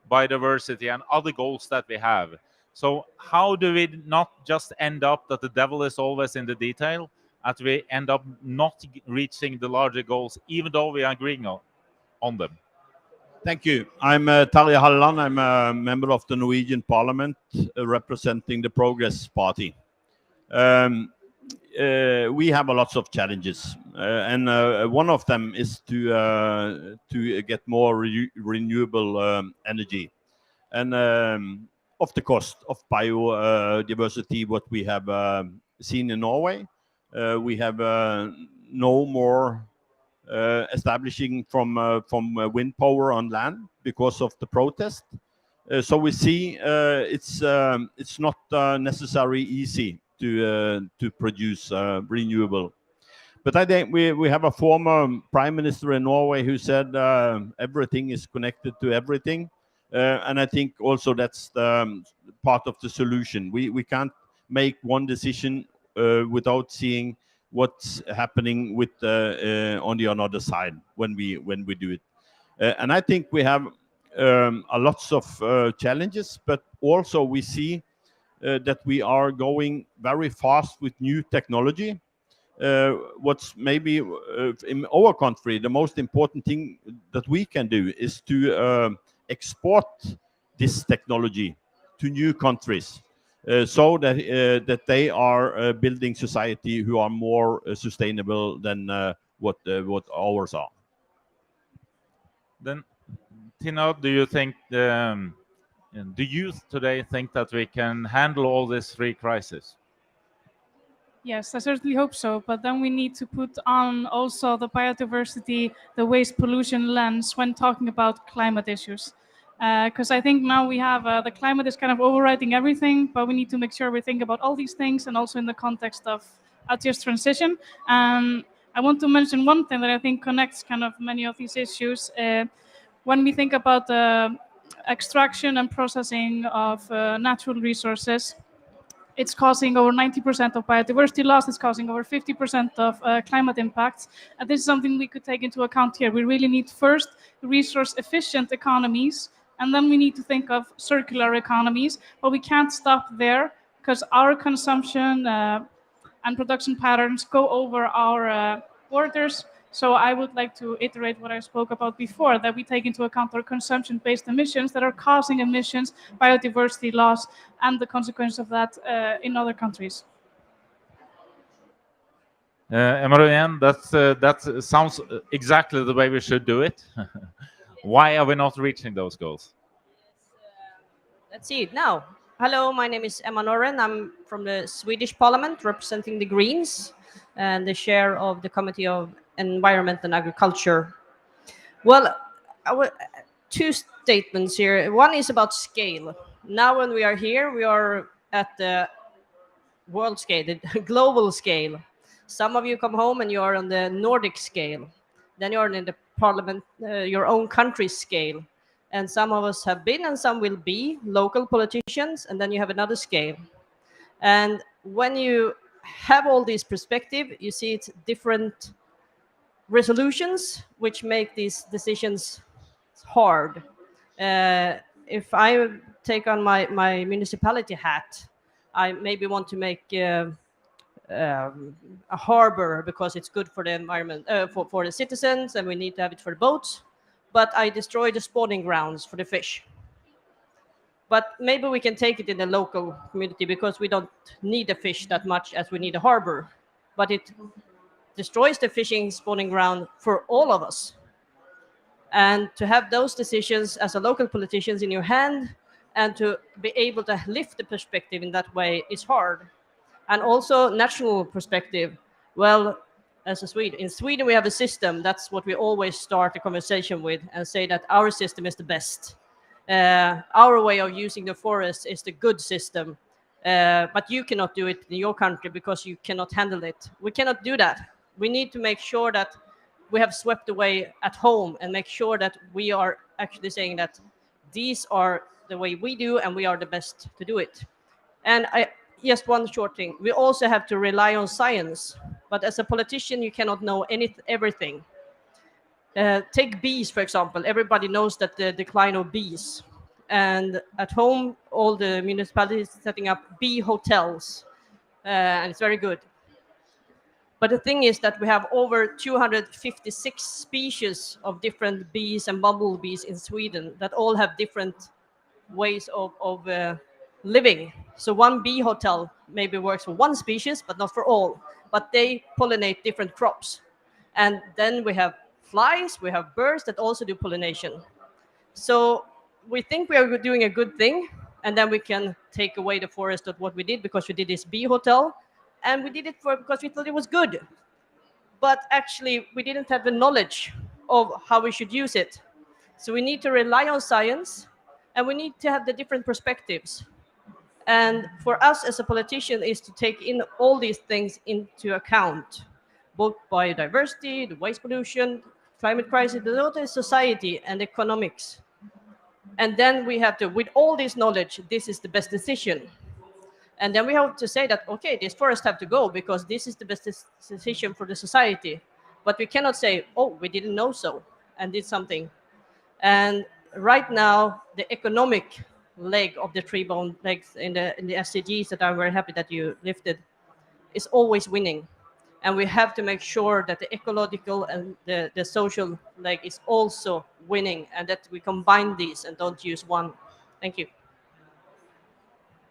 biodiversity and other goals that we have. So how do we not just end up that the devil is always in the detail, that we end up not reaching the larger goals, even though we are agreeing on them? Thank you. I'm Terje Halland. I'm a member of the Norwegian Parliament representing the Progress Party. We have lots of challenges, and one of them is to get more renewable energy, and of the cost of biodiversity. What we have seen in Norway, we have no more establishing from wind power on land because of the protest. So we see it's not necessarily easy to produce renewable. But I think we have a former prime minister in Norway who said everything is connected to everything. And I think also that's part of the solution. We can't make one decision without seeing what's happening with on the other side when we do it. And I think we have lots of challenges, but also we see that we are going very fast with new technology. What's maybe in our country, the most important thing that we can do is to export this technology to new countries, so that they are building society who are more sustainable than what ours are. Then, Tina, do you think the youth today think that we can handle all these three crises? Yes, I certainly hope so. But then we need to put on also the biodiversity, the waste pollution lens when talking about climate issues. Because I think now we have the climate is kind of overriding everything, but we need to make sure we think about all these things and also in the context of a just transition. And I want to mention one thing that I think connects kind of many of these issues. When we think about extraction and processing of natural resources. It's causing over 90% of biodiversity loss. It's causing over 50% of climate impacts. And this is something we could take into account here. We really need first resource efficient economies, and then we need to think of circular economies. But we can't stop there because our consumption and production patterns go over our borders. So I would like to iterate what I spoke about before, that we take into account our consumption-based emissions that are causing emissions, biodiversity loss, and the consequence of that in other countries. Emmanuel, that sounds exactly the way we should do it. Why are we not reaching those goals? Let's see it now. Hello, my name is Emma Norren. I'm from the Swedish Parliament representing the Greens and the chair of the Committee of Environment and Agriculture. Well, two statements here. One is about scale. Now when we are here, we are at the world scale, the global scale. Some of you come home and you are on the Nordic scale. Then you're in the parliament, your own country's scale. And some of us have been and some will be local politicians, and then you have another scale. And when you have all these perspectives, you see it's different resolutions which make these decisions hard. If I take on my municipality hat, I maybe want to make a harbor because it's good for the environment, for the citizens, and we need to have it for the boats. But I destroy the spawning grounds for the fish. But maybe we can take it in the local community because we don't need the fish that much as we need a harbor. But it destroys the fishing spawning ground for all of us. And to have those decisions as a local politicians in your hand and to be able to lift the perspective in that way is hard. And also national perspective. Well, as a Swede, in Sweden we have a system. That's what we always start a conversation with and say that our system is the best. Our way of using the forest is the good system. But you cannot do it in your country because you cannot handle it. We cannot do that. We need to make sure that we have swept away at home and make sure that we are actually saying that these are the way we do and we are the best to do it. And just one short thing. We also have to rely on science. But as a politician, you cannot know everything. Take bees, for example. Everybody knows that the decline of bees. And at home, all the municipalities are setting up bee hotels. And it's very good. But the thing is that we have over 256 species of different bees and bumblebees in Sweden that all have different ways of living. So one bee hotel maybe works for one species, but not for all. But they pollinate different crops. And then we have flies, we have birds that also do pollination. So we think we are doing a good thing, and then we can take away the forest of what we did because we did this bee hotel, and we did it because we thought it was good. But actually, we didn't have the knowledge of how we should use it. So we need to rely on science, and we need to have the different perspectives. And for us as a politician is to take in all these things into account, both biodiversity, the waste pollution, climate crisis, the total society and economics. And then we have to, with all this knowledge, this is the best decision. And then we have to say that, okay, these forests have to go because this is the best decision for the society. But we cannot say, oh, we didn't know so and did something. And right now, the economic leg of the tree bone legs in the SDGs that I'm very happy that you lifted is always winning. And we have to make sure that the ecological and the social leg is also winning and that we combine these and don't use one. Thank you.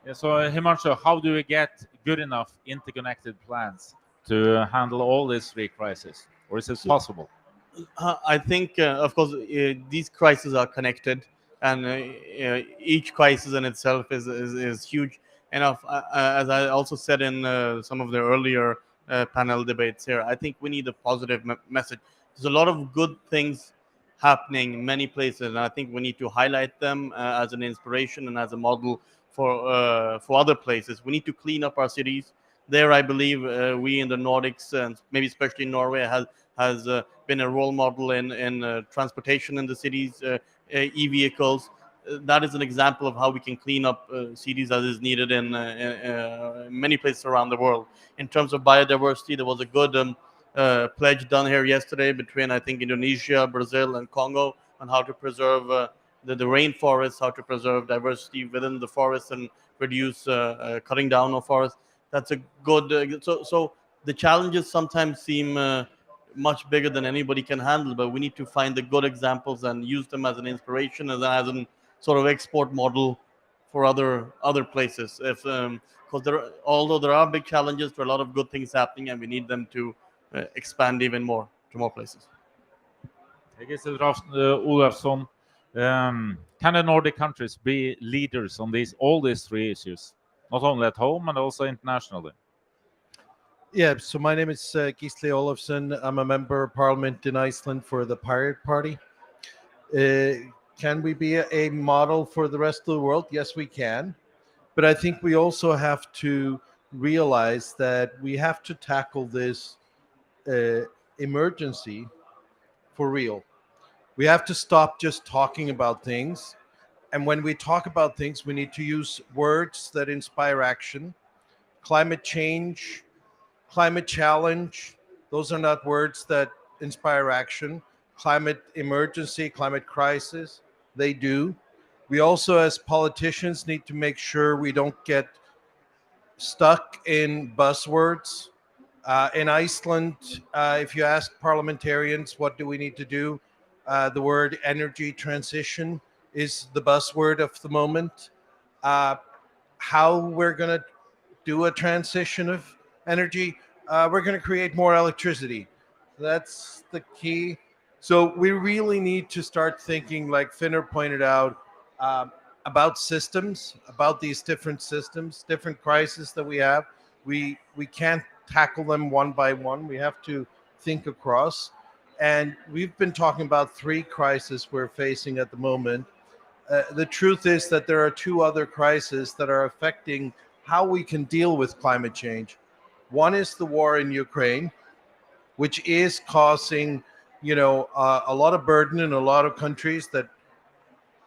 Yeah, so Himanshu, how do we get good enough interconnected plans to handle all these three crises? Or is it possible? I think, of course, these crises are connected, and each crisis in itself is huge enough. As I also said in some of the earlier panel debates here, I think we need a positive message. There's a lot of good things happening in many places, and I think we need to highlight them as an inspiration and as a model for other places. We need to clean up our cities. There, I believe we in the Nordics, and maybe especially Norway, has been a role model in transportation in the cities, e-vehicles. that is an example of how we can clean up cities as is needed in many places around the world. In terms of biodiversity, there was a good pledge done here yesterday between, I think, Indonesia, Brazil, and Congo on how to preserve the rainforests, how to preserve diversity within the forest and reduce cutting down of forests. That's a good. So the challenges sometimes seem much bigger than anybody can handle, but we need to find the good examples and use them as an inspiration and as an sort of export model for other places. If because although there are big challenges, there are a lot of good things happening, and we need them to expand even more to more places. Olafsson, can the Nordic countries be leaders on all these three issues, not only at home and also internationally? Yeah, so my name is Gisli Olafsson. I'm a member of parliament in Iceland for the Pirate Party. Can we be a model for the rest of the world? Yes, we can. But I think we also have to realize that we have to tackle this emergency for real. We have to stop just talking about things. And when we talk about things, we need to use words that inspire action. Climate change, climate challenge, those are not words that inspire action. Climate emergency, climate crisis, they do. We also, as politicians, need to make sure we don't get stuck in buzzwords. In Iceland, if you ask parliamentarians what do we need to do, the word energy transition is the buzzword of the moment. How we're going to do a transition of energy, we're going to create more electricity. That's the key. So we really need to start thinking, like Finner pointed out, about systems, about these different systems, different crises that we have. We can't tackle them one by one. We have to think across. And we've been talking about three crises we're facing at the moment. The truth is that there are two other crises that are affecting how we can deal with climate change. One is the war in Ukraine, which is causing, a lot of burden in a lot of countries that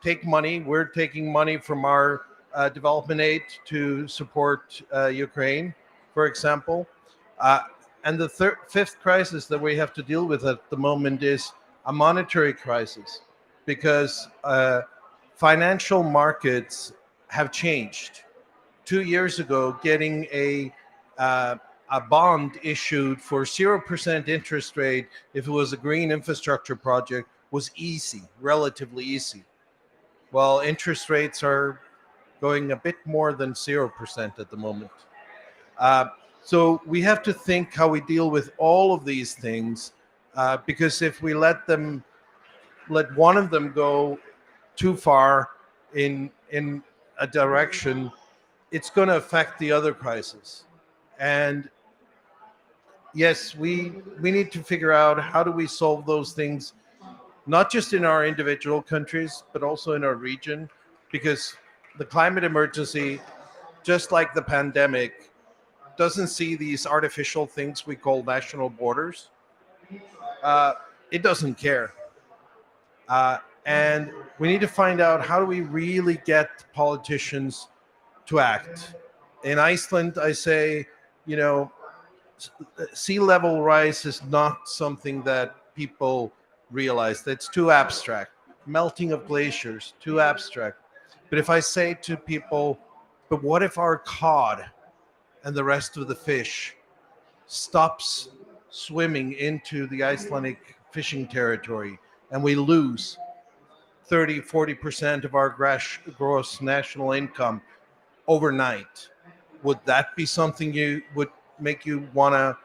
take money. We're taking money from our development aid to support Ukraine, for example. And the fifth crisis that we have to deal with at the moment is a monetary crisis, because financial markets have changed. 2 years ago, getting a bond issued for 0% interest rate, if it was a green infrastructure project, was easy, relatively easy. Well, interest rates are going a bit more than 0% at the moment. So we have to think how we deal with all of these things, because if we let one of them go too far in a direction, it's going to affect the other crisis. And yes, we need to figure out how do we solve those things, not just in our individual countries, but also in our region, because the climate emergency, just like the pandemic, doesn't see these artificial things we call national borders. It doesn't care. And we need to find out, how do we really get politicians to act? In Iceland, I say, sea level rise is not something that people realize. That's too abstract. Melting of glaciers, too abstract. But if I say to people, but what if our cod and the rest of the fish stops swimming into the Icelandic fishing territory and we lose 30-40% of our gross national income overnight? Would that be something you would make you want to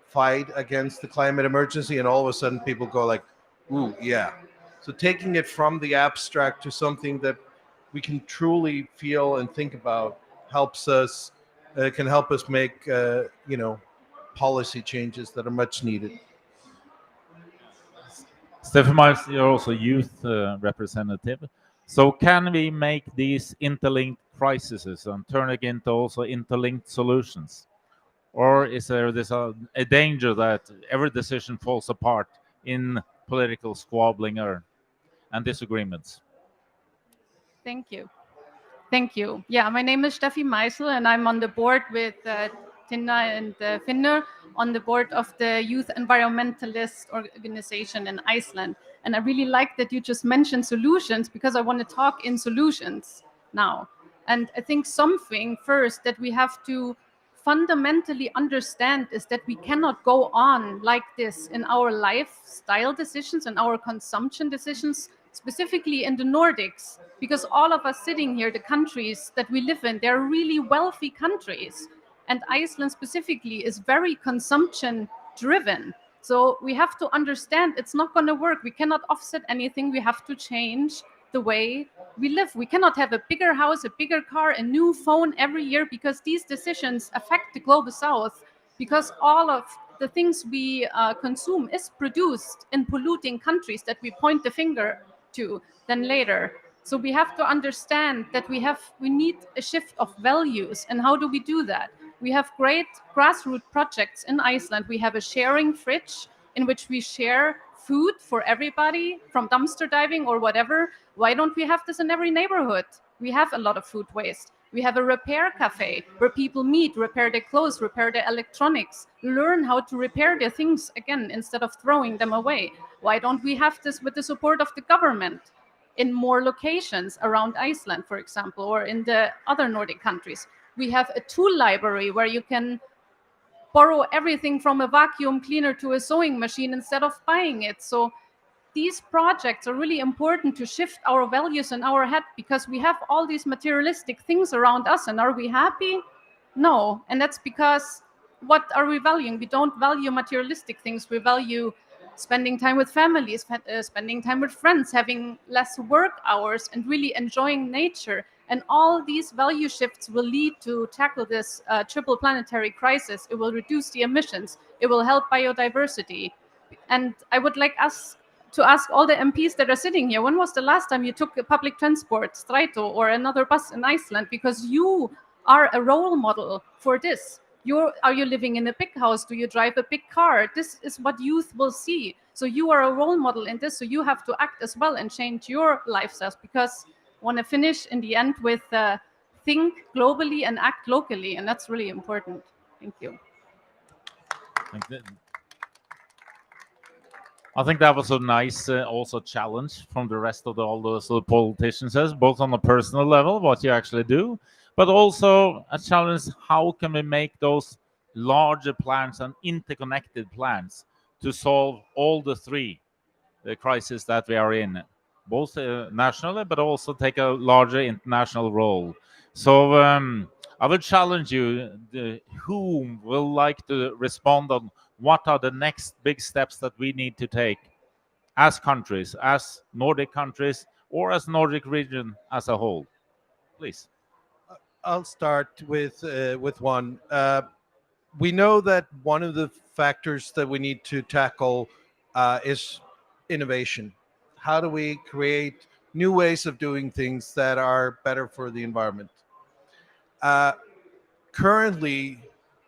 fight against the climate emergency? And all of a sudden people go like, ooh, yeah. So taking it from the abstract to something that we can truly feel and think about can help us make policy changes that are much needed. Stefan Miles, you're also youth representative. So can we make these interlinked crises and turn it into also interlinked solutions? Or is there a danger that every decision falls apart in political squabbling and disagreements? Thank you. Thank you. Yeah, my name is Steffi Meisel, and I'm on the board with Tinna and Finnur on the board of the Youth Environmentalist Organization in Iceland. And I really like that you just mentioned solutions, because I want to talk in solutions now. And I think something first that we have to fundamentally understand is that we cannot go on like this in our lifestyle decisions and our consumption decisions, specifically in the Nordics, because all of us sitting here, the countries that we live in, they're really wealthy countries. And Iceland specifically is very consumption driven. So we have to understand it's not going to work. We cannot offset anything. We have to change the way we live. We cannot have a bigger house, a bigger car, a new phone every year, because these decisions affect the global south, because all of the things we consume is produced in polluting countries that we point the finger to then later. So we have to understand that we need a shift of values. And how do we do that? We have great grassroots projects in Iceland. We have a sharing fridge in which we share food for everybody, from dumpster diving or whatever. Why don't we have this in every neighborhood? We have a lot of food waste. We have a repair cafe where people meet, repair their clothes, repair their electronics, learn how to repair their things again instead of throwing them away. Why don't we have this with the support of the government in more locations around Iceland, for example, or in the other Nordic countries? We have a tool library where you can borrow everything from a vacuum cleaner to a sewing machine instead of buying it. So these projects are really important to shift our values in our head, because we have all these materialistic things around us, and are we happy? No. And that's because what are we valuing? We don't value materialistic things. We value spending time with families, spending time with friends, having less work hours, and really enjoying nature. And all these value shifts will lead to tackle this triple planetary crisis. It will reduce the emissions. It will help biodiversity. And I would like us to ask all the MPs that are sitting here, when was the last time you took a public transport, Strætó, or another bus in Iceland? Because you are a role model for this. Are you living in a big house? Do you drive a big car? This is what youth will see. So you are a role model in this. So you have to act as well and change your lifestyles, because I want to finish in the end with think globally and act locally. And that's really important. Thank you. I think that was a nice also challenge from the rest of all those politicians, both on a personal level, what you actually do, but also a challenge, how can we make those larger plans and interconnected plans to solve all the three crises that we are in, both nationally, but also take a larger international role. So I would challenge you, who will like to respond on what are the next big steps that we need to take as countries, as Nordic countries, or as Nordic region as a whole? Please. I'll start with one. We know that one of the factors that we need to tackle is innovation. How do we create new ways of doing things that are better for the environment? Currently,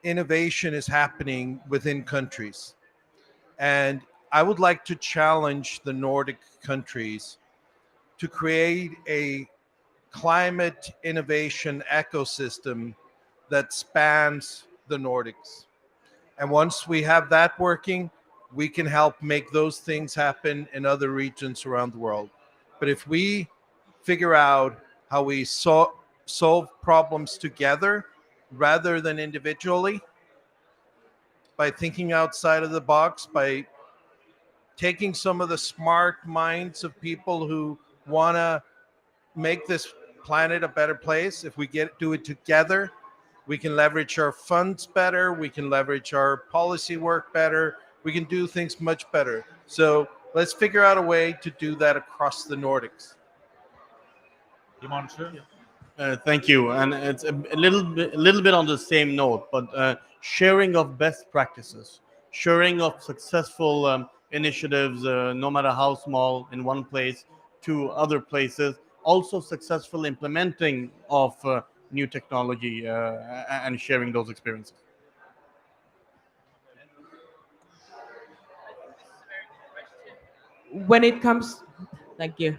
innovation is happening within countries. And I would like to challenge the Nordic countries to create a climate innovation ecosystem that spans the Nordics. And once we have that working, we can help make those things happen in other regions around the world. But if we figure out how we solve problems together rather than individually, by thinking outside of the box, by taking some of the smart minds of people who want to make this planet a better place, if we do it together, we can leverage our funds better, we can leverage our policy work better, we can do things much better. So let's figure out a way to do that across the Nordics. Thank you. And it's a little bit on the same note, but sharing of best practices, sharing of successful initiatives, no matter how small, in one place to other places, also successful implementing of new technology and sharing those experiences. When it comes, thank you.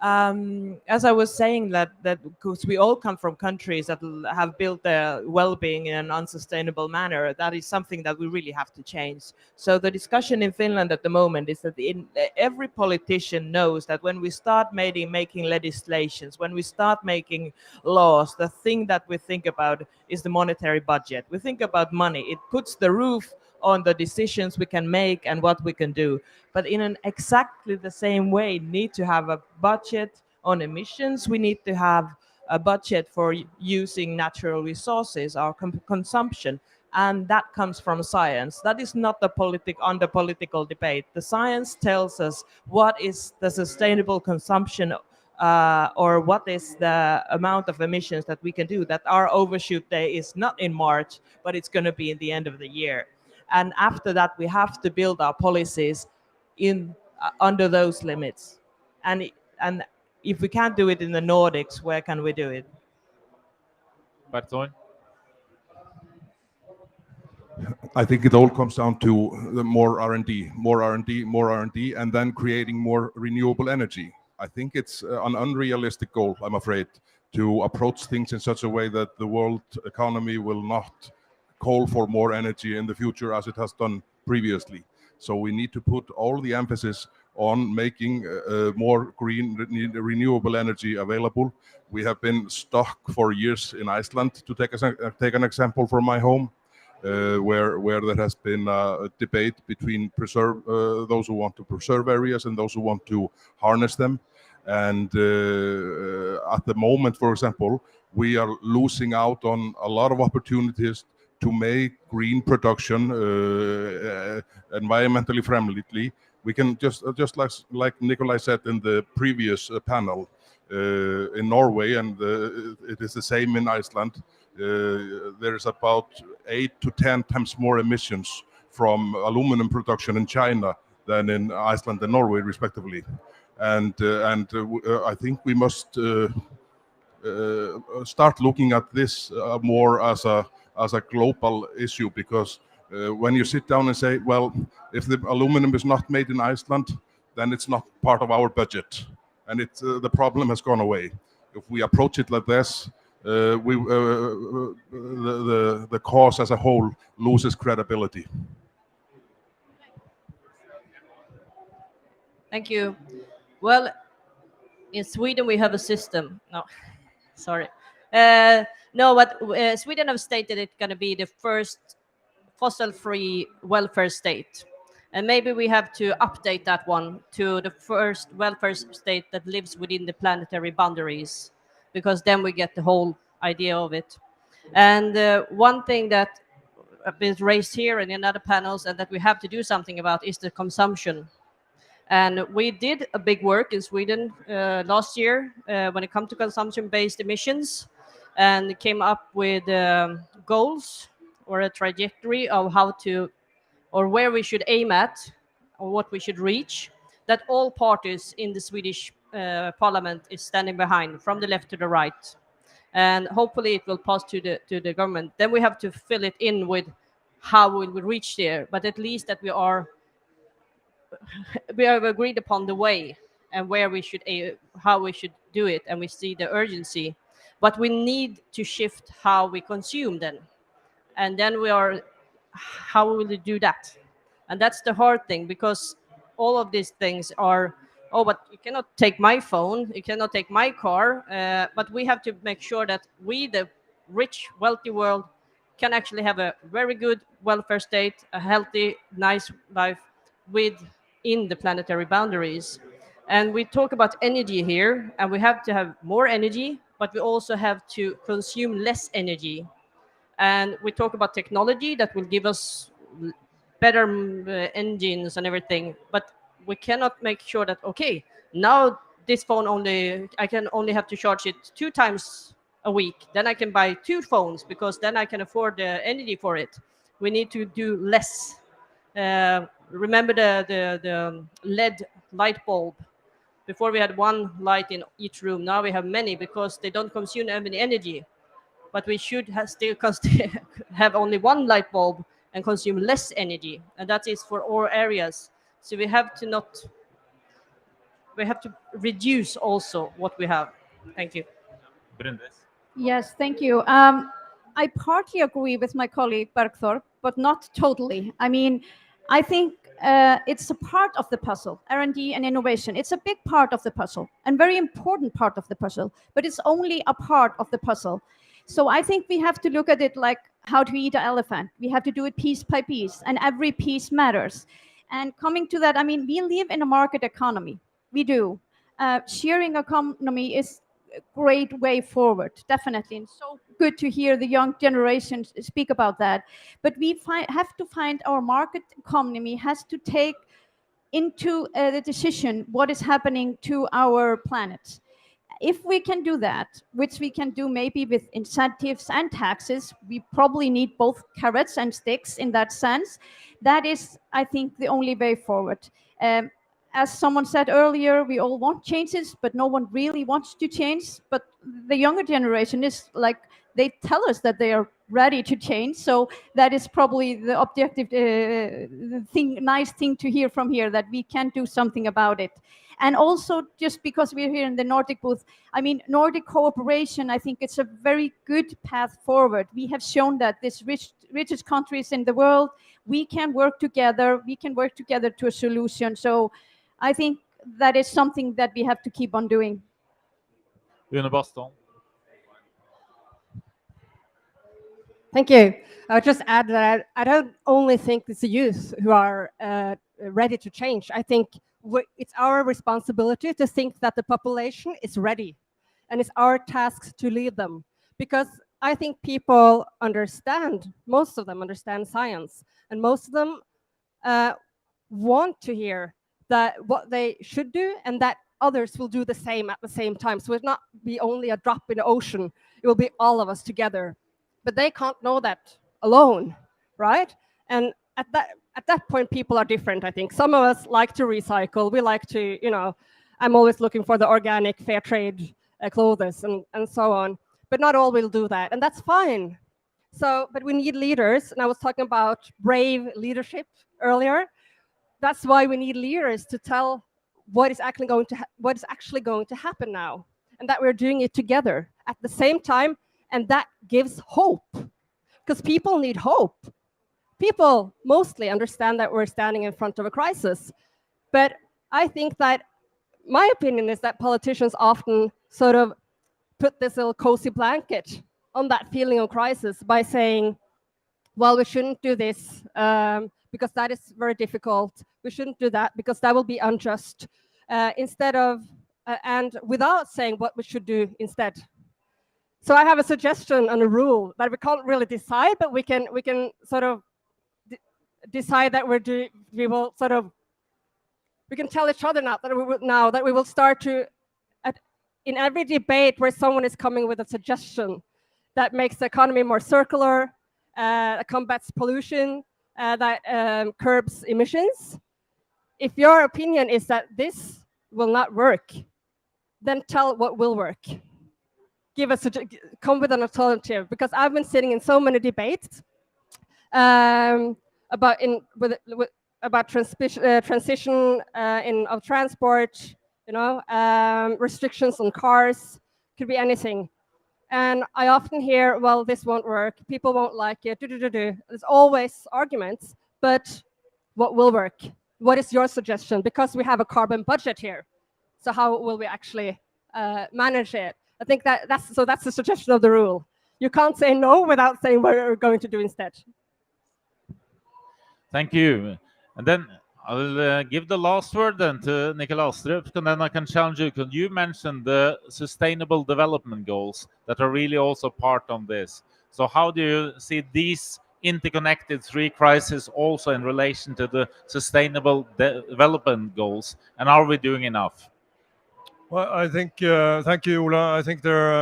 As I was saying, that because we all come from countries that have built their well-being in an unsustainable manner, that is something that we really have to change. So the discussion in Finland at the moment is that every politician knows that when we start making legislations, when we start making laws, the thing that we think about is the monetary budget. We think about money. It puts the roof on the decisions we can make and what we can do. But in an exactly the same way, need to have a budget on emissions. We need to have a budget for using natural resources, our consumption, and that comes from science. That is not the political debate. The science tells us what is the sustainable consumption or what is the amount of emissions that we can do. That our overshoot day is not in March, but it's going to be in the end of the year. And after that, we have to build our policies in under those limits. And if we can't do it in the Nordics, where can we do it? Bertoin? I think it all comes down to the more R&D, more R&D, more R&D, and then creating more renewable energy. I think it's an unrealistic goal, I'm afraid, to approach things in such a way that the world economy will not call for more energy in the future as it has done previously. So we need to put all the emphasis on making more green renewable energy available. We have been stuck for years in Iceland, to take an example from my home, where there has been a debate between those who want to preserve areas and those who want to harness them. And at the moment, for example, we are losing out on a lot of opportunities to make green production environmentally friendly. We can just like Nikolai said in the previous panel, in Norway, and it is the same in Iceland, there's about 8 to 10 times more emissions from aluminum production in China than in Iceland and Norway, respectively. And I think we must start looking at this more as a global issue, because when you sit down and say, well, if the aluminum is not made in Iceland, then it's not part of our budget, and the problem has gone away. If we approach it like this, the cause as a whole loses credibility. Thank you. Well, in Sweden we have a system. No, sorry. No, but Sweden have stated it's going to be the first fossil-free welfare state. And maybe we have to update that one to the first welfare state that lives within the planetary boundaries, because then we get the whole idea of it. And one thing that has been raised here and in other panels and that we have to do something about is the consumption. And we did a big work in Sweden last year when it comes to consumption-based emissions, and came up with goals or a trajectory of how to, or where we should aim at, or what we should reach, that all parties in the Swedish parliament is standing behind, from the left to the right. And hopefully it will pass to the government. Then we have to fill it in with how will we reach there, but at least that we have agreed upon the way and where we should, how we should do it, and we see the urgency. But we need to shift how we consume then. And then how will we do that? And that's the hard thing, because all of these things are, oh, but you cannot take my phone, you cannot take my car, but we have to make sure that we, the rich, wealthy world, can actually have a very good welfare state, a healthy, nice life within the planetary boundaries. And we talk about energy here, and we have to have more energy, but we also have to consume less energy. And we talk about technology that will give us better engines and everything, but we cannot make sure that, okay, now this phone I can only have to charge it 2 times a week. Then I can buy 2 phones because then I can afford the energy for it. We need to do less. Remember the LED light bulb. Before we had 1 light in each room. Now we have many because they don't consume any energy. But we should still have only 1 light bulb and consume less energy. And that is for all areas. So we have to not we have to reduce also what we have. Thank you. Yes, thank you. I partly agree with my colleague Bergthorpe, but not totally. I mean, I think it's a part of the puzzle, R&D and innovation. It's a big part of the puzzle and very important part of the puzzle, but it's only a part of the puzzle. So I think we have to look at it like how to eat an elephant. We have to do it piece by piece, and every piece matters. And coming to that, I mean, we live in a market economy. We do. Sharing economy is great way forward, definitely, and so good to hear the young generation speak about that. But we have to find our market economy has to take into the decision what is happening to our planet. If we can do that, which we can do maybe with incentives and taxes, we probably need both carrots and sticks in that sense. That is, I think, the only way forward. As someone said earlier, we all want changes, but no one really wants to change. But the younger generation is like, they tell us that they are ready to change. So that is probably the objective nice thing to hear from here, that we can do something about it. And also, just because we're here in the Nordic booth, I mean, Nordic cooperation, I think it's a very good path forward. We have shown that this richest countries in the world, we can work together to a solution. So I think that is something that we have to keep on doing. Une Boston. Thank you. I would just add that I don't only think it's the youth who are ready to change. I think it's our responsibility to think that the population is ready, and it's our task to lead them. Because I think people understand, most of them understand science, and most of them want to hear that what they should do and that others will do the same at the same time. So it will not be only a drop in the ocean, it will be all of us together. But they can't know that alone, right? And at that point, people are different, I think. Some of us like to recycle. We like to, I'm always looking for the organic, fair trade clothes and so on. But not all will do that, and that's fine. So, but we need leaders, and I was talking about brave leadership earlier. That's why we need leaders to tell what is actually going to happen now, and that we're doing it together at the same time. And that gives hope, because people need hope. People mostly understand that we're standing in front of a crisis. But I think that my opinion is that politicians often sort of put this little cozy blanket on that feeling of crisis by saying, well, we shouldn't do this because that is very difficult. We shouldn't do that because that will be unjust. Instead of, and without saying what we should do instead. So I have a suggestion on a rule that we can't really decide, but we can sort of decide that we will sort of, we can tell each other now that we will start to, in every debate where someone is coming with a suggestion that makes the economy more circular, that combats pollution, that curbs emissions. If your opinion is that this will not work, then tell what will work. Come with an alternative, because I've been sitting in so many debates about transition of transport, restrictions on cars, could be anything. And I often hear, well, this won't work, people won't like it, There's always arguments, but what will work? What is your suggestion? Because we have a carbon budget here. So how will we actually manage it? I think that's the suggestion of the rule. You can't say no without saying what you're going to do instead. Thank you. And then I'll give the last word then to Nicola Astrup, and then I can challenge you. Could you mention the Sustainable Development Goals that are really also part of this? So how do you see these interconnected three crises also in relation to the Sustainable Development Goals, and are we doing enough? Well, I think, thank you, Ola. I think they're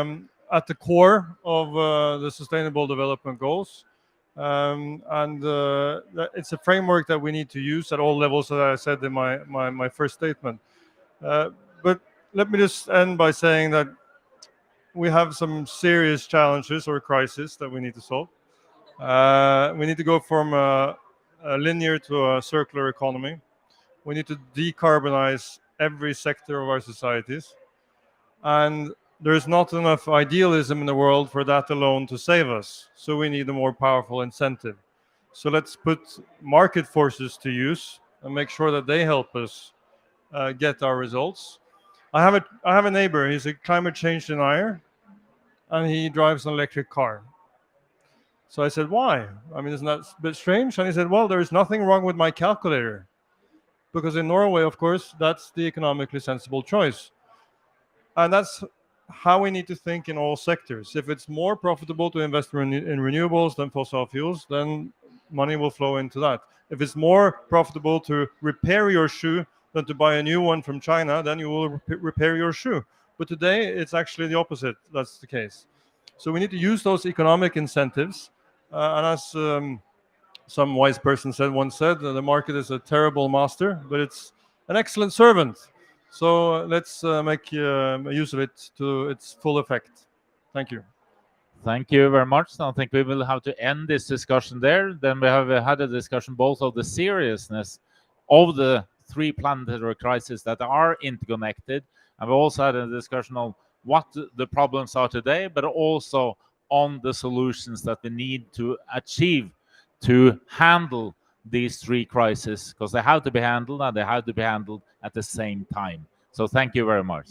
at the core of the Sustainable Development Goals. It's a framework that we need to use at all levels, as I said in my first statement. But let me just end by saying that we have some serious challenges or crises that we need to solve. We need to go from a linear to a circular economy. We need to decarbonize every sector of our societies. And there's not enough idealism in the world for that alone to save us. So we need a more powerful incentive. So let's put market forces to use and make sure that they help us get our results. I have a neighbor. He's a climate change denier, and he drives an electric car. So I said, why? I mean, isn't that a bit strange? And he said, well, there's nothing wrong with my calculator. Because in Norway, of course, that's the economically sensible choice. And that's how we need to think in all sectors. If it's more profitable to invest in renewables than fossil fuels, then money will flow into that. If it's more profitable to repair your shoe than to buy a new one from China, then you will repair your shoe. But today, it's actually the opposite. That's the case. So we need to use those economic incentives. And as some wise person once said, the market is a terrible master, but it's an excellent servant. So let's make use of it to its full effect. Thank you. Thank you very much. I think we will have to end this discussion there. Then we have had a discussion both of the seriousness of the three planetary crises that are interconnected. And we also had a discussion on what the problems are today, but also on the solutions that we need to achieve to handle these three crises, because they have to be handled and they have to be handled at the same time. So thank you very much.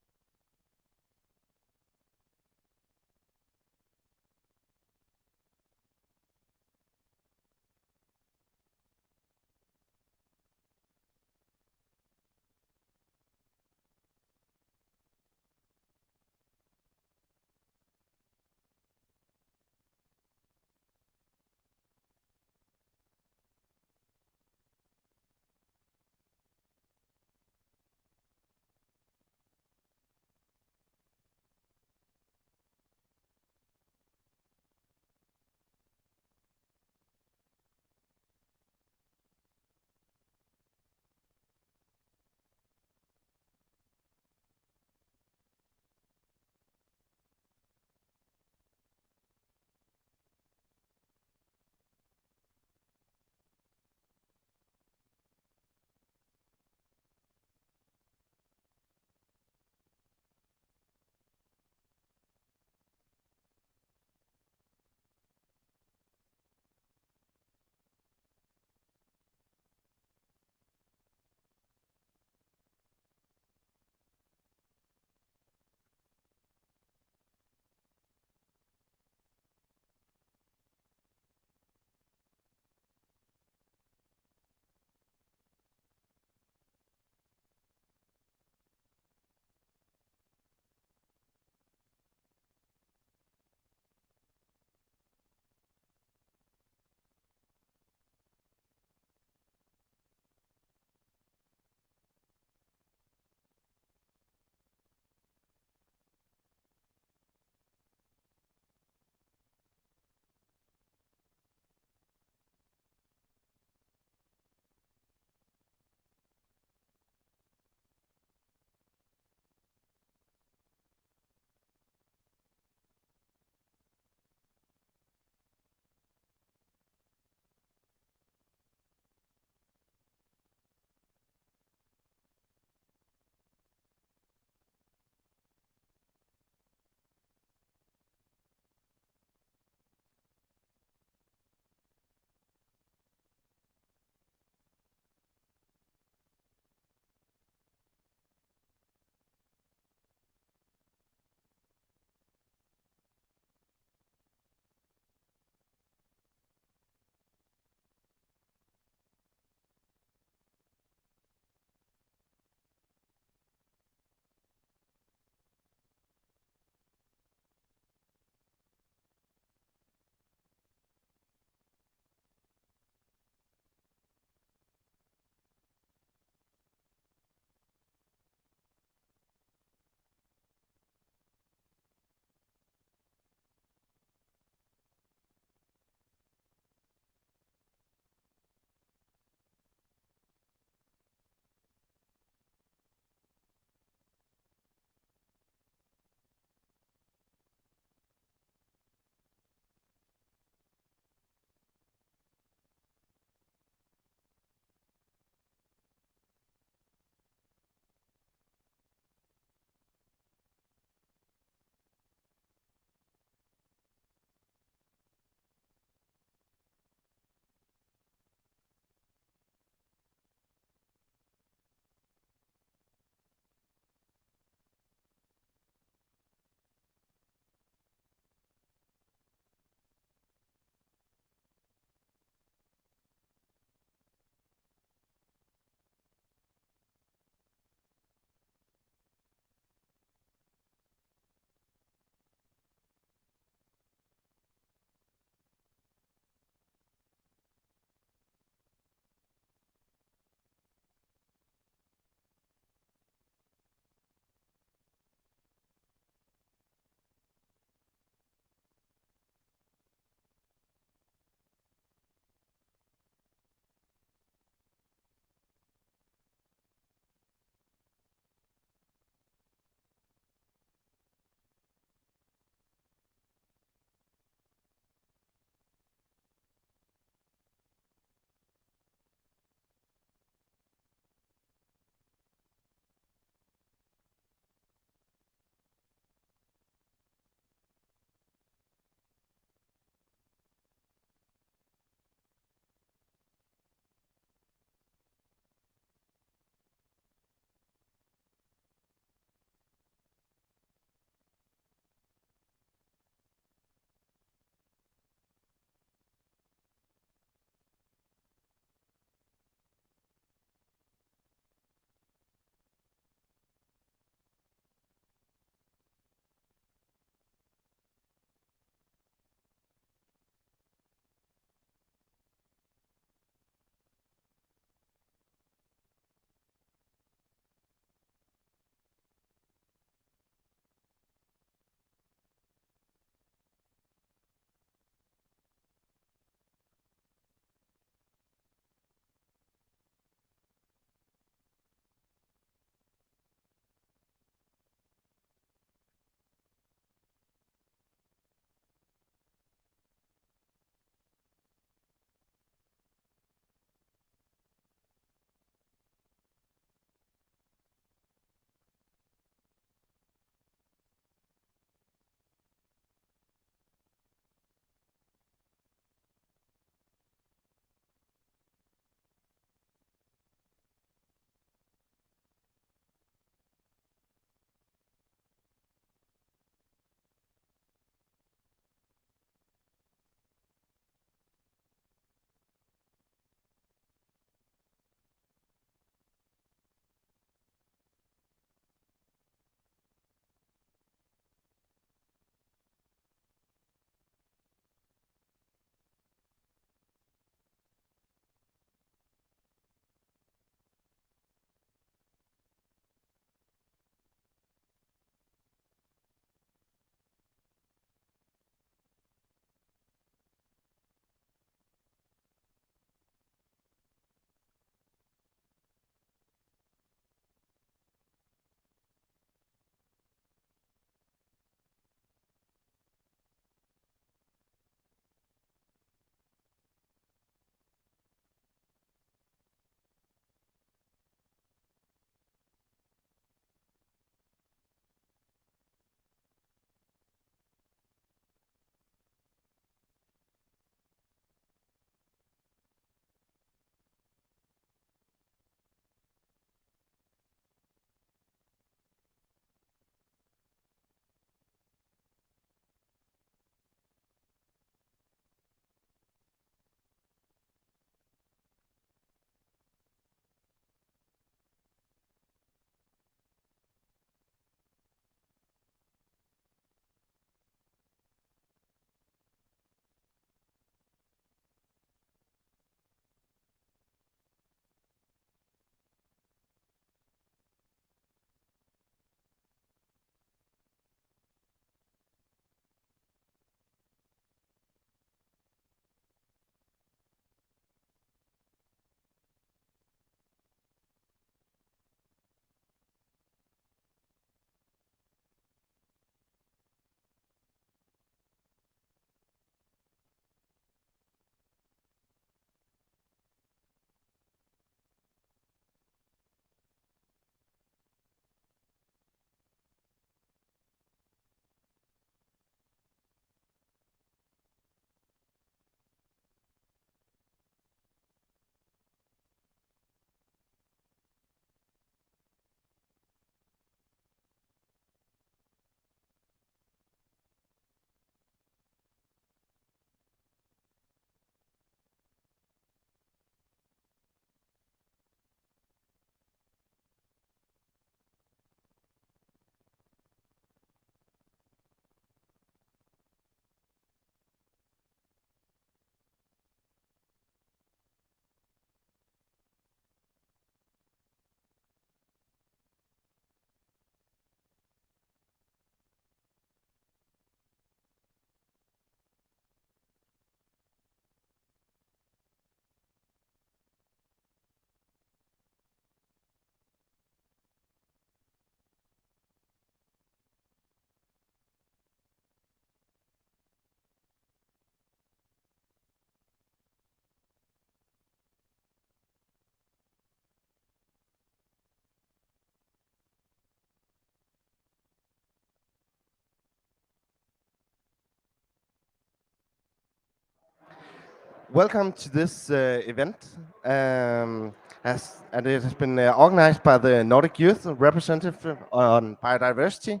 Welcome to this event, and it has been organized by the Nordic Youth Representative on Biodiversity,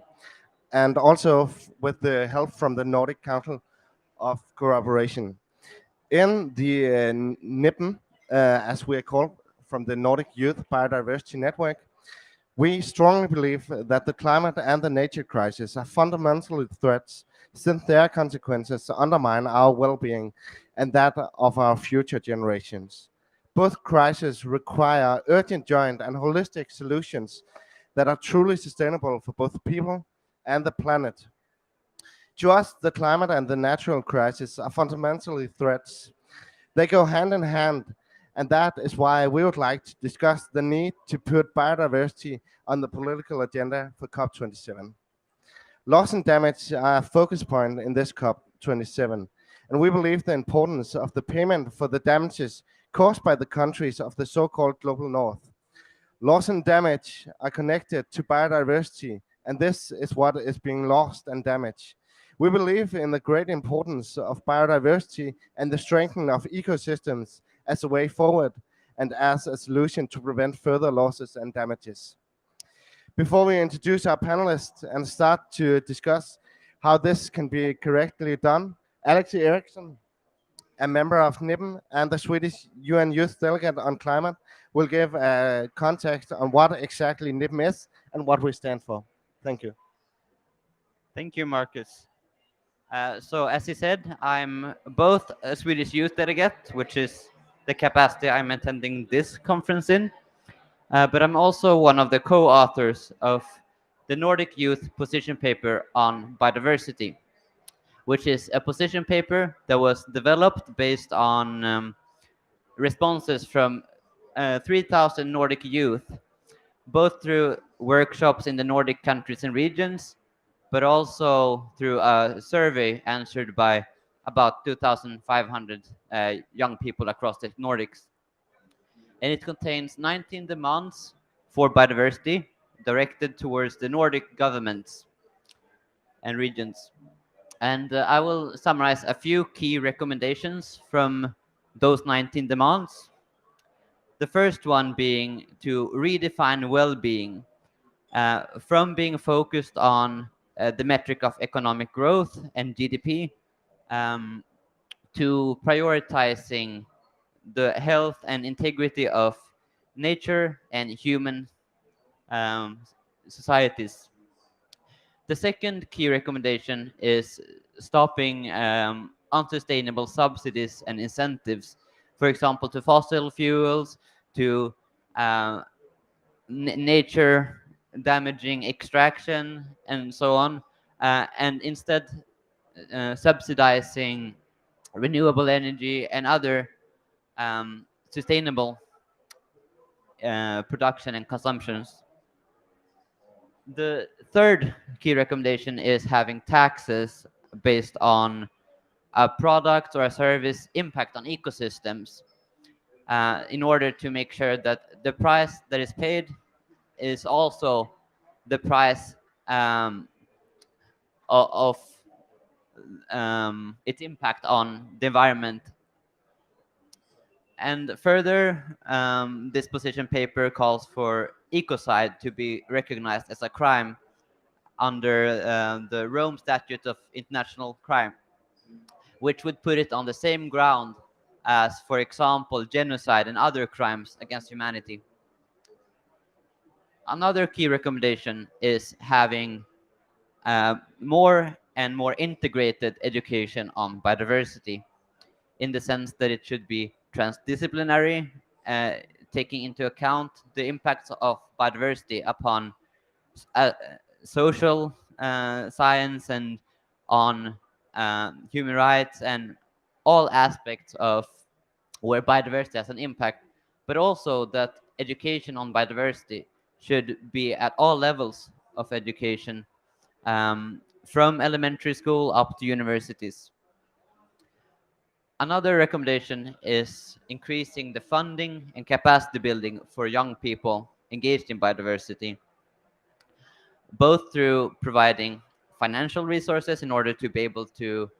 and also with the help from the Nordic Council of Cooperation. In the NIPM, as we are called, from the Nordic Youth Biodiversity Network, we strongly believe that the climate and the nature crisis are fundamental threats since their consequences undermine our well-being and that of our future generations. Both crises require urgent joint and holistic solutions that are truly sustainable for both people and the planet. To us, the climate and the natural crisis are fundamentally threats. They go hand in hand, and that is why we would like to discuss the need to put biodiversity on the political agenda for COP27. Loss and damage are a focus point in this COP27, and we believe the importance of the payment for the damages caused by the countries of the so-called Global North. Loss and damage are connected to biodiversity, and this is what is being lost and damaged. We believe in the great importance of biodiversity and the strengthening of ecosystems as a way forward and as a solution to prevent further losses and damages. Before we introduce our panelists and start to discuss how this can be correctly done, Alex Eriksson, a member of NIPM and the Swedish UN Youth Delegate on Climate, will give a context on what exactly NIPM is and what we stand for. Thank you. Thank you, Marcus. So as he said, I'm both a Swedish youth delegate, which is the capacity I'm attending this conference in, but I'm also one of the co-authors of the Nordic Youth position paper on biodiversity, which is a position paper that was developed based on responses from 3,000 Nordic youth, both through workshops in the Nordic countries and regions, but also through a survey answered by about 2,500 young people across the Nordics. And it contains 19 demands for biodiversity directed towards the Nordic governments and regions. And I will summarize a few key recommendations from those 19 demands. The first one being to redefine well-being from being focused on the metric of economic growth and GDP to prioritizing the health and integrity of nature and human societies. The second key recommendation is stopping unsustainable subsidies and incentives, for example, to fossil fuels, to nature damaging extraction, and so on, and instead subsidizing renewable energy and other sustainable production and consumptions. The third key recommendation is having taxes based on a product or a service impact on ecosystems in order to make sure that the price that is paid is also the price of its impact on the environment. And further, this position paper calls for ecocide to be recognized as a crime under the Rome Statute of International Crime, which would put it on the same ground as, for example, genocide and other crimes against humanity. Another key recommendation is having more and more integrated education on biodiversity, in the sense that it should be transdisciplinary, taking into account the impacts of biodiversity upon social science and on human rights and all aspects of where biodiversity has an impact, but also that education on biodiversity should be at all levels of education, from elementary school up to universities. Another recommendation is increasing the funding and capacity building for young people engaged in biodiversity, both through providing financial resources in order to be able to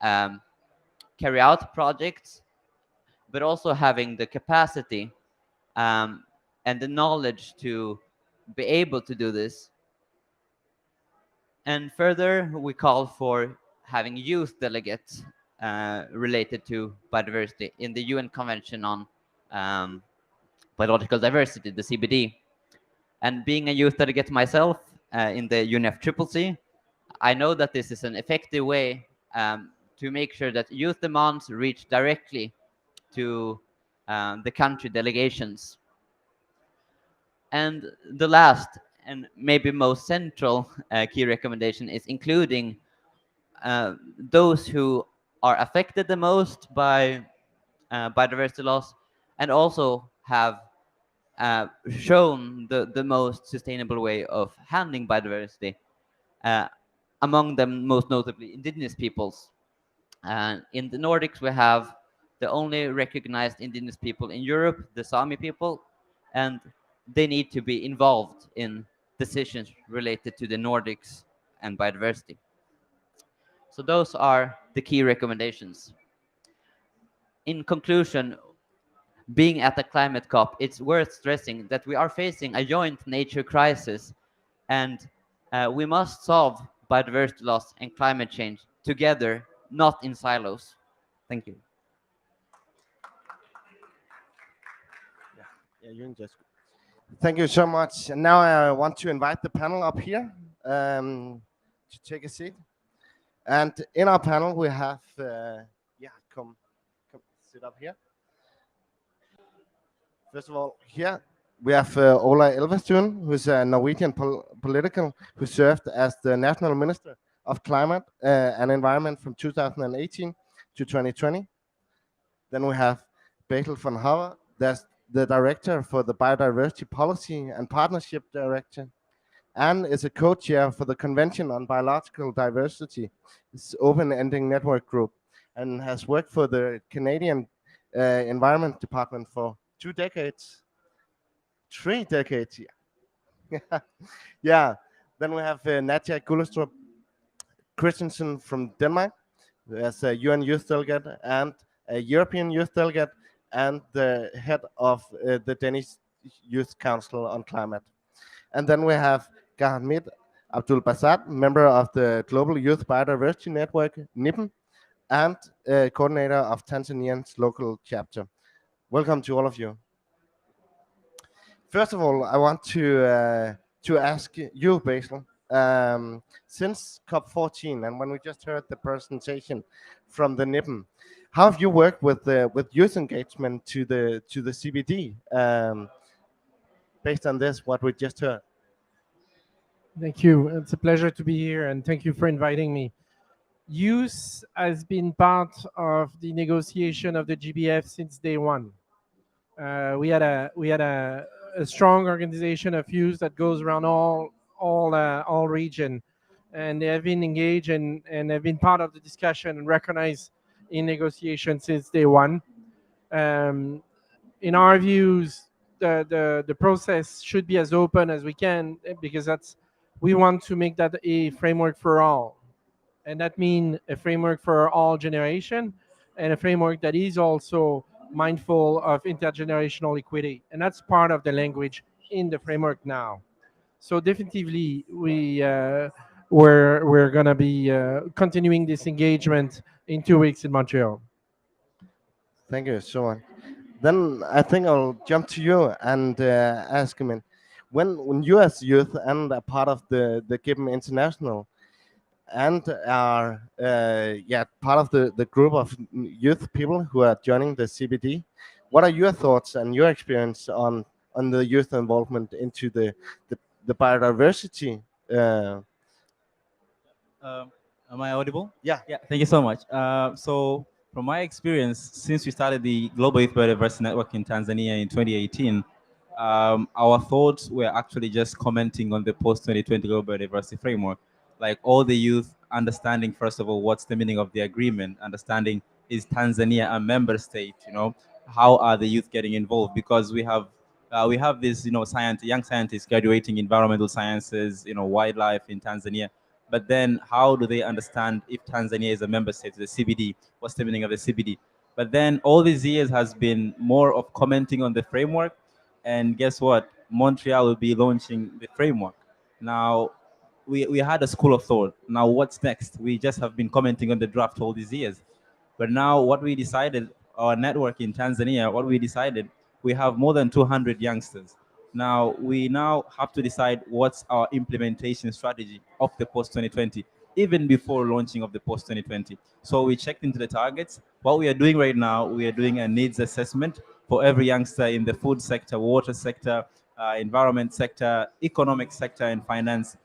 carry out projects but also having the capacity and the knowledge to be able to do this. And further, we call for having youth delegates related to biodiversity in the UN Convention on Biological Diversity, the CBD. And being a youth delegate myself in the UNFCCC, I know that this is an effective way to make sure that youth demands reach directly to the country delegations. And the last and maybe most central key recommendation is including those who are affected the most by biodiversity loss, and also have shown the most sustainable way of handling biodiversity, among them most notably indigenous peoples. In the Nordics, we have the only recognized indigenous people in Europe, the Sami people, and they need to be involved in decisions related to the Nordics and biodiversity. So those are the key recommendations. In conclusion, being at the climate COP, it's worth stressing that we are facing a joint nature crisis, and we must solve biodiversity loss and climate change together, not in silos. Thank you. Yeah, you can just. Thank you so much. And now I want to invite the panel up here to take a seat. And in our panel, we have, come sit up here. First of all, here we have Ola Elvestuen, who's a Norwegian political who served as the National Minister of Climate and Environment from 2018 to 2020. Then we have Bertel van Haver, that's the Director for the Biodiversity Policy and Partnership Director, and is a co-chair for the Convention on Biological Diversity, this open-ending network group, and has worked for the Canadian Environment Department for 2 decades, 3 decades. Yeah. Yeah. Then we have Nadia Gullestrup Christensen from Denmark, as a UN Youth Delegate and a European Youth Delegate, and the head of the Danish Youth Council on Climate. And then we have Hamid Abdul Basat, member of the Global Youth Biodiversity Network, NIPM, and coordinator of Tanzania's local chapter. Welcome to all of you. First of all, I want to ask you, Basil, since COP14, and when we just heard the presentation from the NIPM, how have you worked with youth engagement to the CBD? Based on this, what we just heard. Thank you. It's a pleasure to be here, and thank you for inviting me. Youth has been part of the negotiation of the GBF since day one. We had a strong organization of youth that goes around all region, and they have been engaged and have been part of the discussion and recognized in negotiation since day one. In our views, the process should be as open as we can, because we want to make that a framework for all, and that means a framework for all generation, and a framework that is also mindful of intergenerational equity, and that's part of the language in the framework now. So definitively, we're gonna be continuing this engagement in 2 weeks in Montreal. Thank you so much. Then I think I'll jump to you and ask him, when you as youth and a part of the GIBM International and are part of the group of youth people who are joining the CBD, what are your thoughts and your experience on the youth involvement into the biodiversity? Am I audible? Yeah. Yeah. Thank you so much. So from my experience, since we started the Global Youth Biodiversity Network in Tanzania in 2018, our thoughts were actually just commenting on the post-2020 Global Biodiversity Framework. Like all the youth understanding, first of all, what's the meaning of the agreement, understanding is Tanzania a member state, how are the youth getting involved? Because we have this, young scientists graduating environmental sciences, wildlife in Tanzania. But then how do they understand if Tanzania is a member state of the CBD? What's the meaning of the CBD? But then all these years has been more of commenting on the framework. And guess what? Montreal will be launching the framework. Now, we had a school of thought. Now, what's next? We just have been commenting on the draft all these years. But now, what we decided, our network in Tanzania, what we decided, we have more than 200 youngsters. Now, we now have to decide what's our implementation strategy of the post 2020, even before launching of the post 2020. So we checked into the targets. What we are doing right now, we are doing a needs assessment for every youngster in the food sector, water sector, environment sector, economic sector, and finance,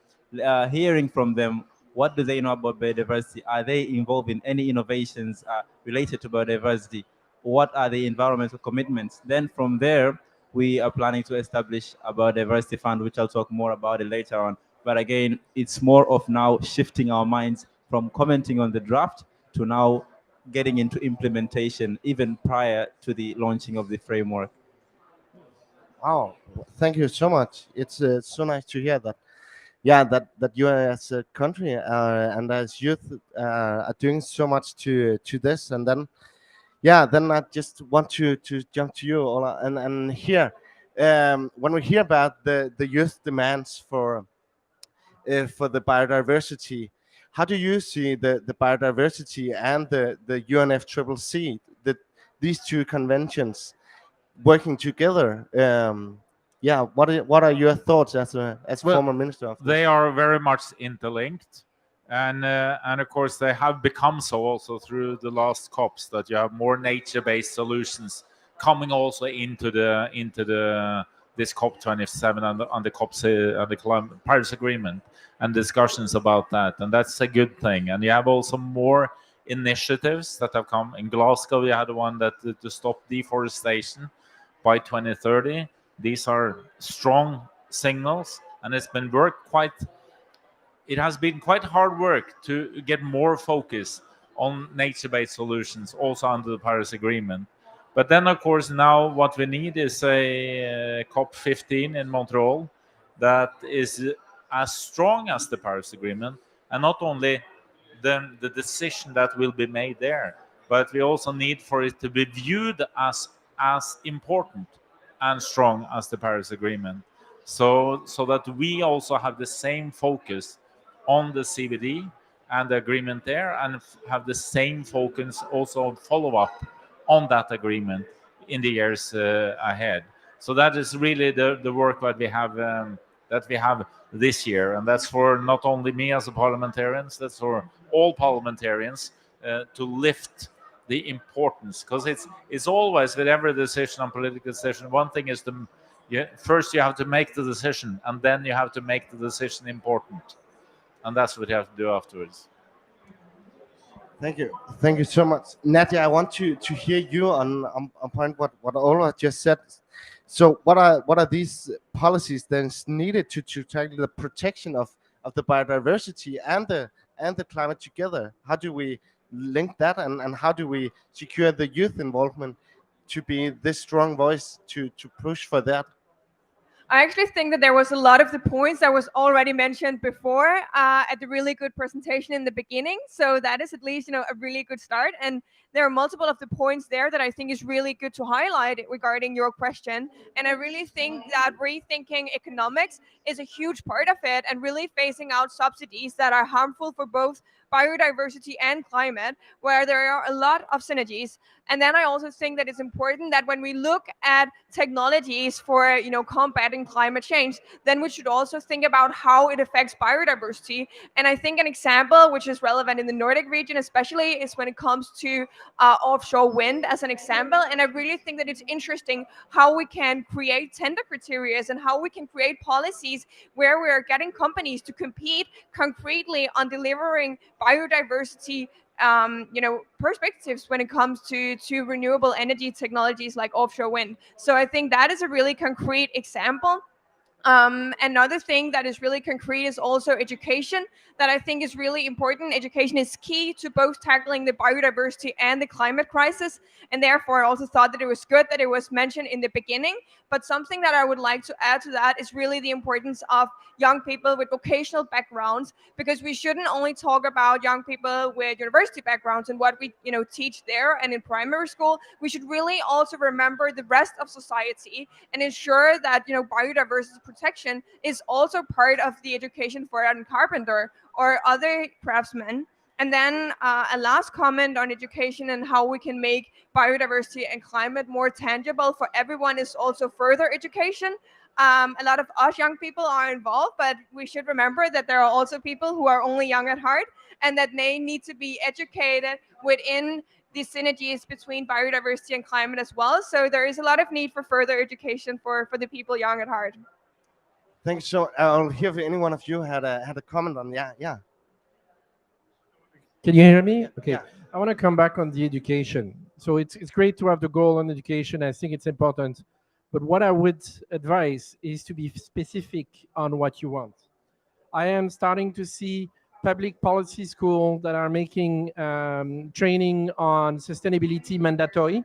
hearing from them what do they know about biodiversity? Are they involved in any innovations related to biodiversity? What are the environmental commitments? Then from there, we are planning to establish a biodiversity fund, which I'll talk more about it later on. But again, it's more of now shifting our minds from commenting on the draft to now getting into implementation even prior to the launching of the framework. Wow, thank you so much. It's so nice to hear that. Yeah, that you as a country and as youth are doing so much to this, and then then I just want to jump to you, Ola, and here when we hear about the youth demands for the biodiversity, how do you see the biodiversity and the UNFCCC, these two conventions working together? What are your thoughts as former minister of this? They are very much interlinked, and of course they have become so also through the last COPs, that you have more nature-based solutions coming also into this COP27 and the COPs and the Paris Agreement, and discussions about that, and that's a good thing. And you have also more initiatives that have come. In Glasgow, you had one that to stop deforestation by 2030. These are strong signals, and it has been quite hard work to get more focus on nature-based solutions also under the Paris Agreement. But then, of course, now what we need is a COP15 in Montreal that is as strong as the Paris Agreement, and not only the decision that will be made there, but we also need for it to be viewed as important and strong as the Paris Agreement, so that we also have the same focus on the CBD and the agreement there, and have the same focus also on follow-up on that agreement in the years ahead. So that is really the work that we have this year, and that's for not only me as a parliamentarian, that's for all parliamentarians to lift the importance, because it's always with every decision on political decision, one thing is first you have to make the decision, and then you have to make the decision important, and that's what you have to do afterwards. Thank you so much, Nadia. I want to hear you on point what Ola just said. So what are these policies that's needed to tackle the protection of the biodiversity and the climate together? How do we link that, and how do we secure the youth involvement to be this strong voice to push for that? I actually think that there was a lot of the points that was already mentioned before at the really good presentation in the beginning. So that is at least, a really good start. And there are multiple of the points there that I think is really good to highlight regarding your question. And I really think that rethinking economics is a huge part of it, and really phasing out subsidies that are harmful for both biodiversity and climate, where there are a lot of synergies. And then I also think that it's important that when we look at technologies for combating climate change, then we should also think about how it affects biodiversity. And I think an example which is relevant in the Nordic region especially is when it comes to offshore wind as an example. And I really think that it's interesting how we can create tender criteria and how we can create policies where we are getting companies to compete concretely on delivering biodiversity perspectives when it comes to renewable energy technologies like offshore wind. So I think that is a really concrete example. Another thing that is really concrete is also education, that I think is really important. Education is key to both tackling the biodiversity and the climate crisis, and therefore I also thought that it was good that it was mentioned in the beginning. But something that I would like to add to that is really the importance of young people with vocational backgrounds, because we shouldn't only talk about young people with university backgrounds and what we teach there and in primary school. We should really also remember the rest of society and ensure that biodiversity protection is also part of the education for a carpenter or other craftsmen. And then a last comment on education and how we can make biodiversity and climate more tangible for everyone is also further education. A lot of us young people are involved, but we should remember that there are also people who are only young at heart and that they need to be educated within the synergies between biodiversity and climate as well. So there is a lot of need for further education for the people young at heart. Thanks. So I'll hear if any one of you had a comment on yeah. Can you hear me? Okay. Yeah. I want to come back on the education. So it's great to have the goal on education. I think it's important. But what I would advise is to be specific on what you want. I am starting to see public policy schools that are making training on sustainability mandatory.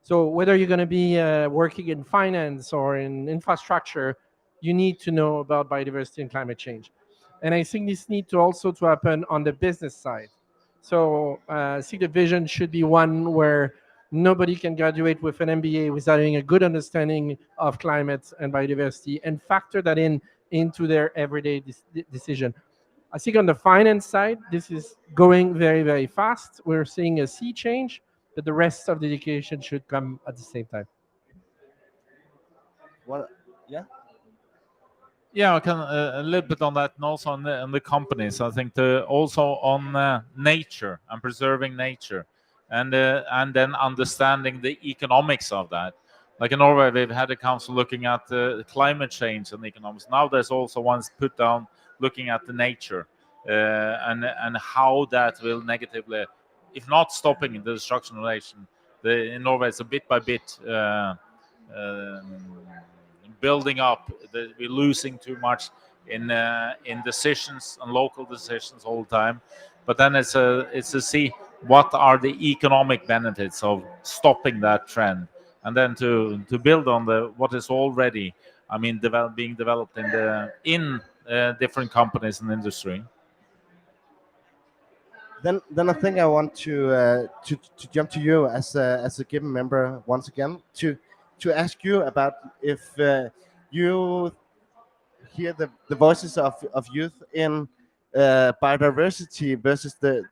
So whether you're going to be working in finance or in infrastructure, you need to know about biodiversity and climate change. And I think this needs to also to happen on the business side. So I think the vision should be one where nobody can graduate with an MBA without having a good understanding of climate and biodiversity and factor that into their everyday decision. I think on the finance side, this is going very, very fast. We're seeing a sea change, but the rest of the education should come at the same time. What? Yeah. Yeah, I can a little bit on that, and also on the companies. I think also on nature and preserving nature, and then understanding the economics of that. Like in Norway, they've had a council looking at climate change and economics. Now there's also ones put down looking at the nature and how that will negatively, if not stopping the destruction of nation. In Norway, it's a bit by bit. Building up, we're losing too much in decisions and local decisions all the time. But then it's to see what are the economic benefits of stopping that trend, and then to build on what is already, being developed in different companies and industry. Then I think I want to jump to you as a given member once again to ask you about if you hear the voices of youth in biodiversity versus the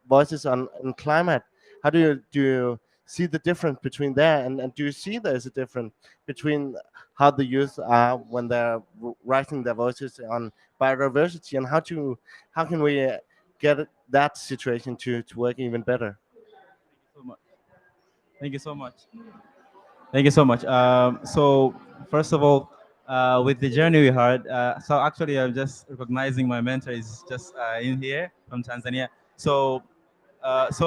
voices on climate. How do you see the difference between there, and do you see there's a difference between how the youth are when they're writing their voices on biodiversity, and how can we get that situation to work even better? Thank you so much. Thank you so much. So first of all, with the journey we had, so actually I'm just recognizing my mentor is just in here from Tanzania. So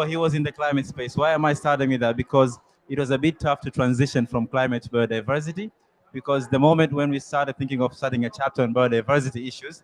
he was in the climate space. Why am I starting with that? Because it was a bit tough to transition from climate to biodiversity, because the moment when we started thinking of starting a chapter on biodiversity issues,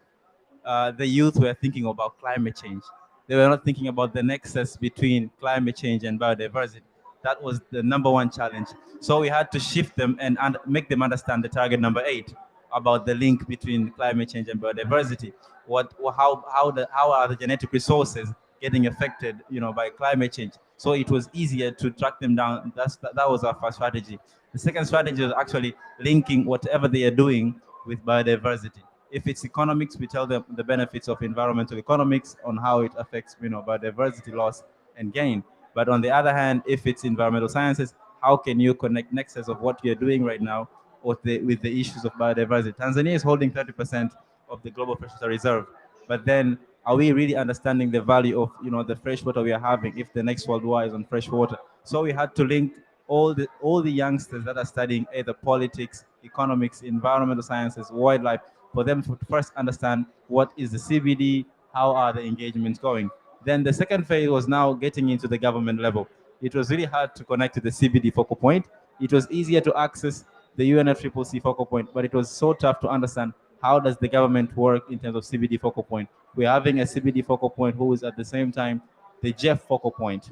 the youth were thinking about climate change. They were not thinking about the nexus between climate change and biodiversity. That was the number one challenge. So we had to shift them and make them understand the target number 8 about the link between climate change and biodiversity. How are the genetic resources getting affected, by climate change? So it was easier to track them down. That was our first strategy. The second strategy was actually linking whatever they are doing with biodiversity. If it's economics, we tell them the benefits of environmental economics on how it affects, biodiversity loss and gain. But on the other hand, if it's environmental sciences, how can you connect nexus of what you're doing right now with the issues of biodiversity? Tanzania is holding 30% of the global freshwater reserve, but then are we really understanding the value of the fresh water we are having if the next world war is on fresh water? So we had to link all the youngsters that are studying either politics, economics, environmental sciences, wildlife, for them to first understand what is the CBD, how are the engagements going. Then the second phase was now getting into the government level. It was really hard to connect to the CBD focal point. It was easier to access the UNFCCC focal point, but it was so tough to understand how does the government work in terms of CBD focal point. We're having a CBD focal point who is at the same time the Jeff focal point.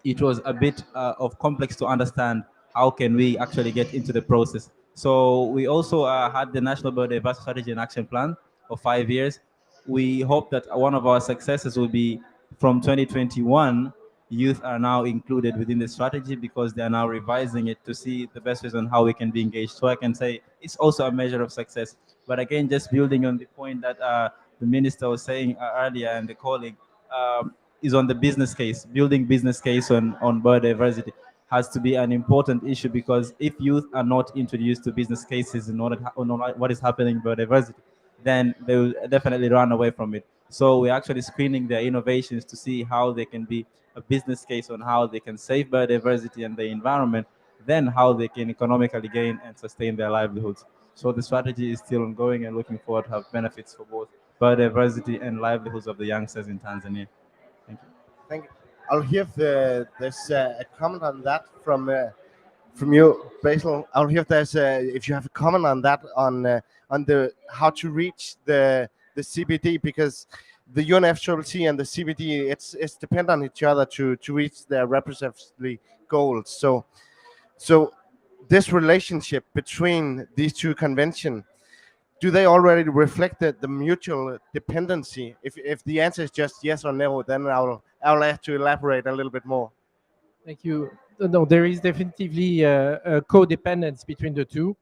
It was a bit of complex to understand how can we actually get into the process. So we also had the National Biodiversity Strategy and Action Plan of 5 years. We hope that one of our successes will be from 2021, youth are now included within the strategy because they are now revising it to see the best ways on how we can be engaged. So I can say it's also a measure of success. But again, just building on the point that the minister was saying earlier and the colleague, is on the business case. Building business case on biodiversity has to be an important issue, because if youth are not introduced to business cases in order on what is happening in biodiversity, then they will definitely run away from it. So we're actually screening their innovations to see how they can be a business case on how they can save biodiversity and the environment, then how they can economically gain and sustain their livelihoods. So the strategy is still ongoing and looking forward to have benefits for both biodiversity and livelihoods of the youngsters in Tanzania. Thank you. Thank you. I'll hear if there's a comment on that from you, Basil. I'll hear if there's if you have a comment on that on the how to reach the CBD, because the UNFCCC and the CBD it's depend on each other to reach their representative goals. So this relationship between these two conventions, do they already reflect the mutual dependency? If the answer is just yes or no, then I'll have to elaborate a little bit more. Thank you. No, there is definitely a codependence between the two.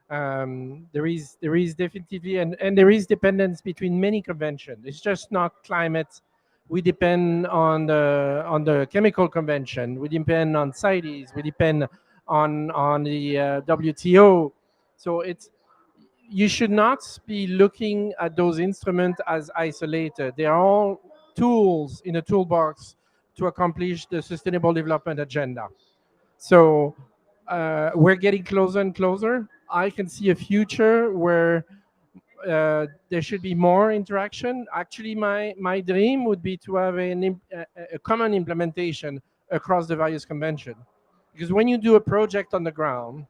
There is definitely and there is dependence between many conventions. It's just not climate. We depend on the chemical convention. We depend on CITES. We depend on the WTO. So you should not be looking at those instruments as isolated. They are all tools in a toolbox to accomplish the Sustainable Development Agenda. So we're getting closer and closer. I can see a future where there should be more interaction. Actually, my dream would be to have a common implementation across the various conventions. Because when you do a project on the ground,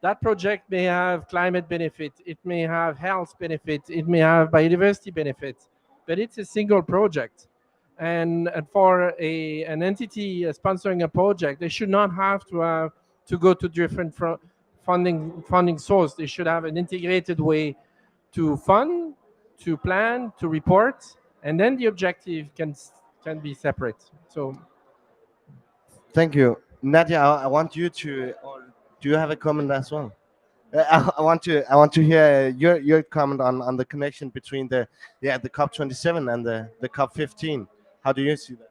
that project may have climate benefits, it may have health benefits, it may have biodiversity benefits, but it's a single project. And for an entity sponsoring a project, they should not have to go to different funding source. They should have an integrated way to fund, to plan, to report, and then the objective can be separate. So, Thank you, Nadia. I want you to. Or do you have a comment as well? I want to hear your comment on the connection between the COP27 and the COP15. How do you see that?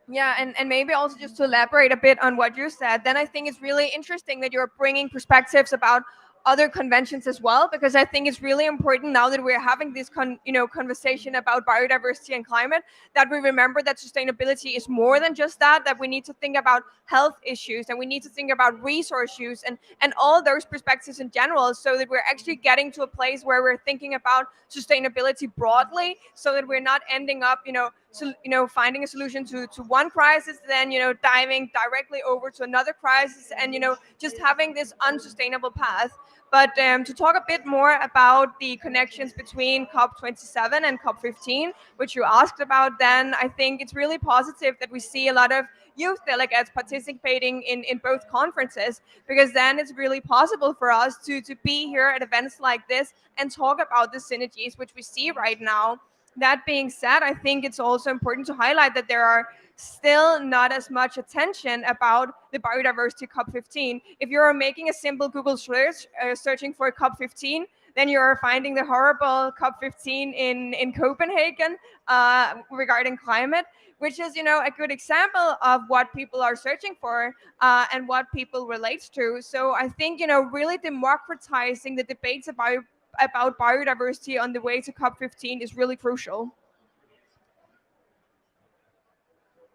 Yeah, and maybe also just to elaborate a bit on what you said, then I think it's really interesting that you're bringing perspectives about other conventions as well, because I think it's really important now that we're having this conversation about biodiversity and climate, that we remember that sustainability is more than just that we need to think about health issues, and we need to think about resource use and all those perspectives in general, so that we're actually getting to a place where we're thinking about sustainability broadly, so that we're not ending up finding a solution to one crisis, then diving directly over to another crisis, and just having this unsustainable path. But to talk a bit more about the connections between COP27 and COP15, which you asked about, then I think it's really positive that we see a lot of youth delegates participating in both conferences, because then it's really possible for us to be here at events like this and talk about the synergies which we see right now. That being said, I think it's also important to highlight that there are still not as much attention about the biodiversity COP15. If you're making a simple Google search, searching for COP15, then you're finding the horrible COP15 in Copenhagen regarding climate, which is, a good example of what people are searching for and what people relate to. So I think, really democratizing the debates about biodiversity on the way to COP15 is really crucial.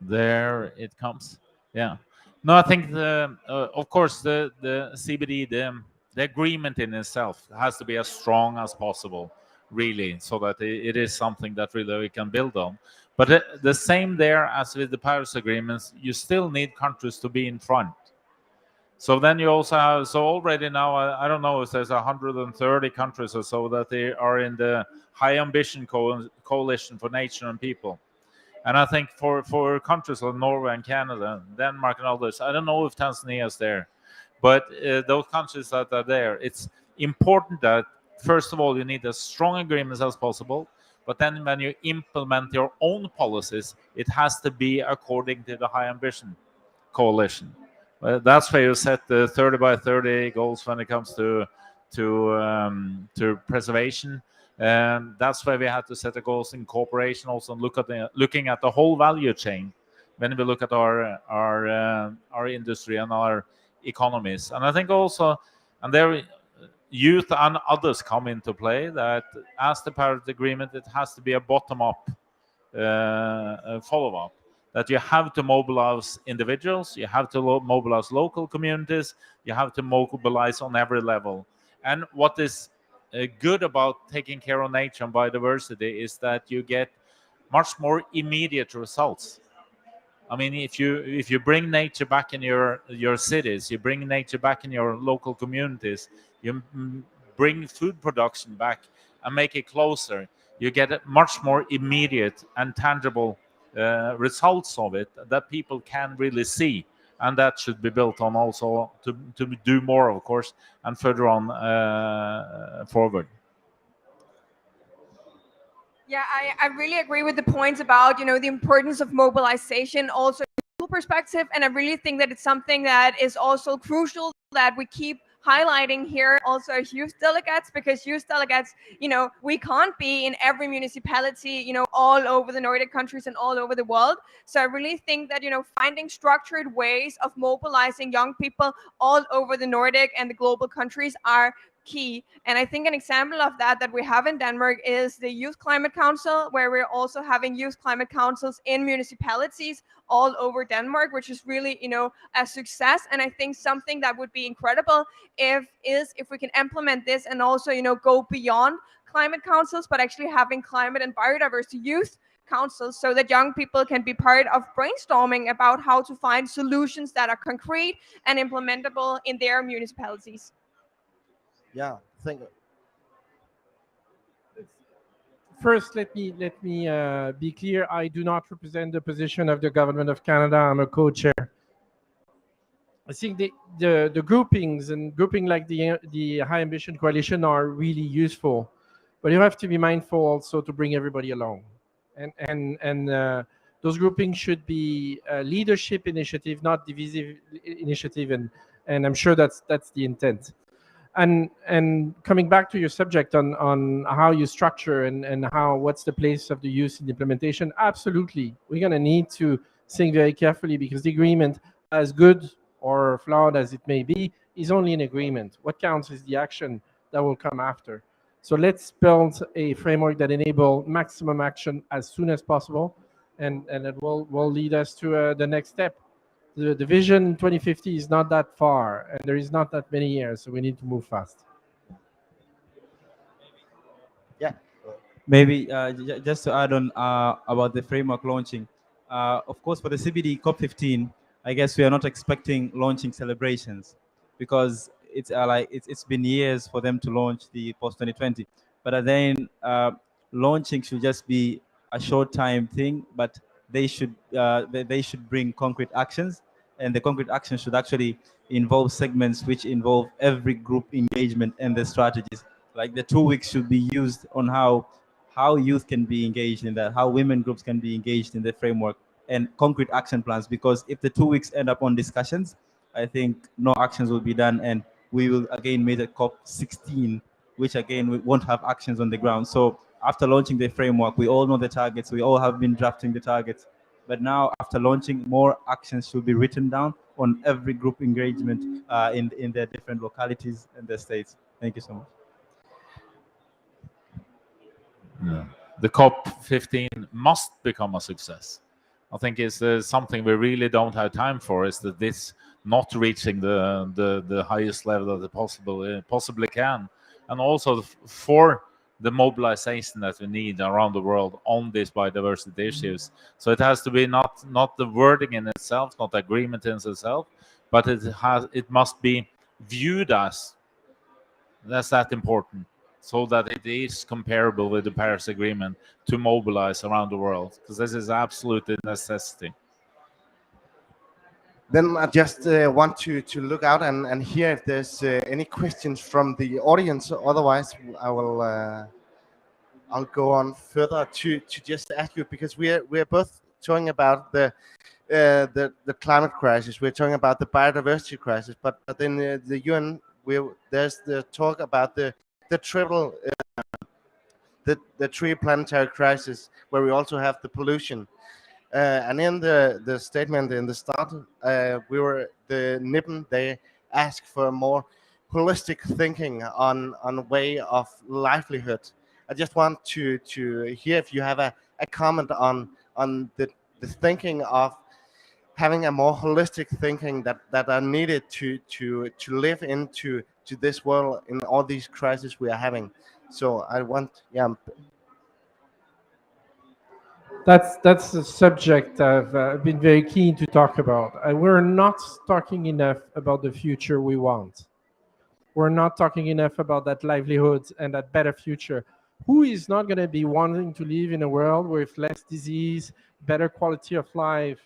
There it comes. Yeah. No, I think of course the CBD, the agreement in itself has to be as strong as possible, really, so that it is something that really we can build on. But the same there as with the Paris agreements, you still need countries to be in front. So then you also have, so already now, I don't know if there's 130 countries or so that they are in the High Ambition Coalition for Nature and People. And I think for countries like Norway and Canada, Denmark and others, I don't know if Tanzania is there, but those countries that are there, it's important that, first of all, you need as strong agreements as possible, but then when you implement your own policies, it has to be according to the High Ambition Coalition. That's where you set the 30 by 30 goals when it comes to preservation. And that's why we had to set the goals in cooperation, also looking at the whole value chain when we look at our industry and our economies. And I think also, and there youth and others come into play, that as the Paris Agreement, it has to be a bottom-up follow-up. That you have to mobilize individuals, you have to mobilize local communities, you have to mobilize on every level. And what is good about taking care of nature and biodiversity is that you get much more immediate results. I mean, if you bring nature back in your cities, you bring nature back in your local communities, you bring food production back and make it closer, you get much more immediate and tangible results of it that people can really see. And that should be built on also to do more, of course, and further on forward. Yeah, I really agree with the points about, the importance of mobilization also from a perspective. And I really think that it's something that is also crucial that we keep highlighting here also as youth delegates, because youth delegates, we can't be in every municipality, all over the Nordic countries and all over the world. So I really think that, finding structured ways of mobilizing young people all over the Nordic and the global countries are key. And I think an example of that we have in Denmark is the Youth Climate Council, where we're also having youth climate councils in municipalities all over Denmark, which is really, a success. And I think something that would be incredible if we can implement this and also, go beyond climate councils, but actually having climate and biodiversity youth councils, so that young people can be part of brainstorming about how to find solutions that are concrete and implementable in their municipalities. Yeah, thank you. First, let me be clear. I do not represent the position of the government of Canada. I'm a co-chair. I think the groupings and grouping like the High Ambition Coalition are really useful, but you have to be mindful also to bring everybody along, and those groupings should be a leadership initiative, not divisive initiative, and I'm sure that's the intent. And coming back to your subject on how you structure and what's the place of the youth in implementation, absolutely. We're going to need to think very carefully, because the agreement, as good or flawed as it may be, is only an agreement. What counts is the action that will come after. So let's build a framework that enables maximum action as soon as possible, and it will lead us to the next step. The vision 2050 is not that far, and there is not that many years, so we need to move fast. Yeah. Maybe just to add on about the framework launching. Of course, for the CBD COP15, I guess we are not expecting launching celebrations, because it's been years for them to launch the post 2020. But then launching should just be a short time thing, but they should bring concrete actions, and the concrete action should actually involve segments which involve every group engagement and the strategies. Like the 2 weeks should be used on how youth can be engaged in that, how women groups can be engaged in the framework, and concrete action plans. Because if the 2 weeks end up on discussions, I think no actions will be done, and we will again meet at COP16, which again we won't have actions on the ground. So after launching the framework, we all know the targets, we all have been drafting the targets, but now after launching, more actions should be written down on every group engagement in their different localities and their states. Thank you so much. Yeah. The COP15 must become a success. I think it's something we really don't have time for, is that this not reaching the highest level that it possibly can, and also for the mobilization that we need around the world on these biodiversity issues. So it has to be not the wording in itself, not the agreement in itself, but it must be viewed as that's that important, so that it is comparable with the Paris Agreement to mobilize around the world, because this is absolutely necessity. Then I just want to look out and hear if there's any questions from the audience. Otherwise, I'll go on further to just ask you, because we're both talking about the climate crisis. We're talking about the biodiversity crisis, but in the UN, there's the talk about the triple the three planetary crisis, where we also have the pollution. And in the statement in the start, the NIPN, they ask for more holistic thinking on way of livelihood. I just want to hear if you have a comment on the thinking of having a more holistic thinking that are needed to live into this world in all these crises we are having. So I want, yeah. That's a subject I've been very keen to talk about. We're not talking enough about the future we want. We're not talking enough about that livelihood and that better future. Who is not going to be wanting to live in a world with less disease, better quality of life,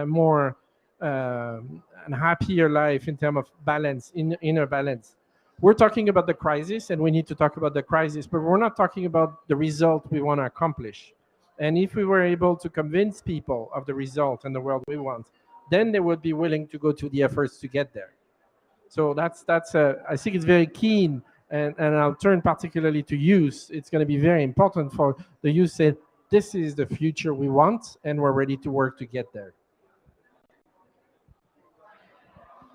more and happier life in terms of balance, inner balance? We're talking about the crisis, and we need to talk about the crisis, but we're not talking about the result we want to accomplish. And if we were able to convince people of the result and the world we want, then they would be willing to go to the efforts to get there. So I think it's very keen, and I'll turn particularly to youth. It's going to be very important for the youth to say, this is the future we want, and we're ready to work to get there.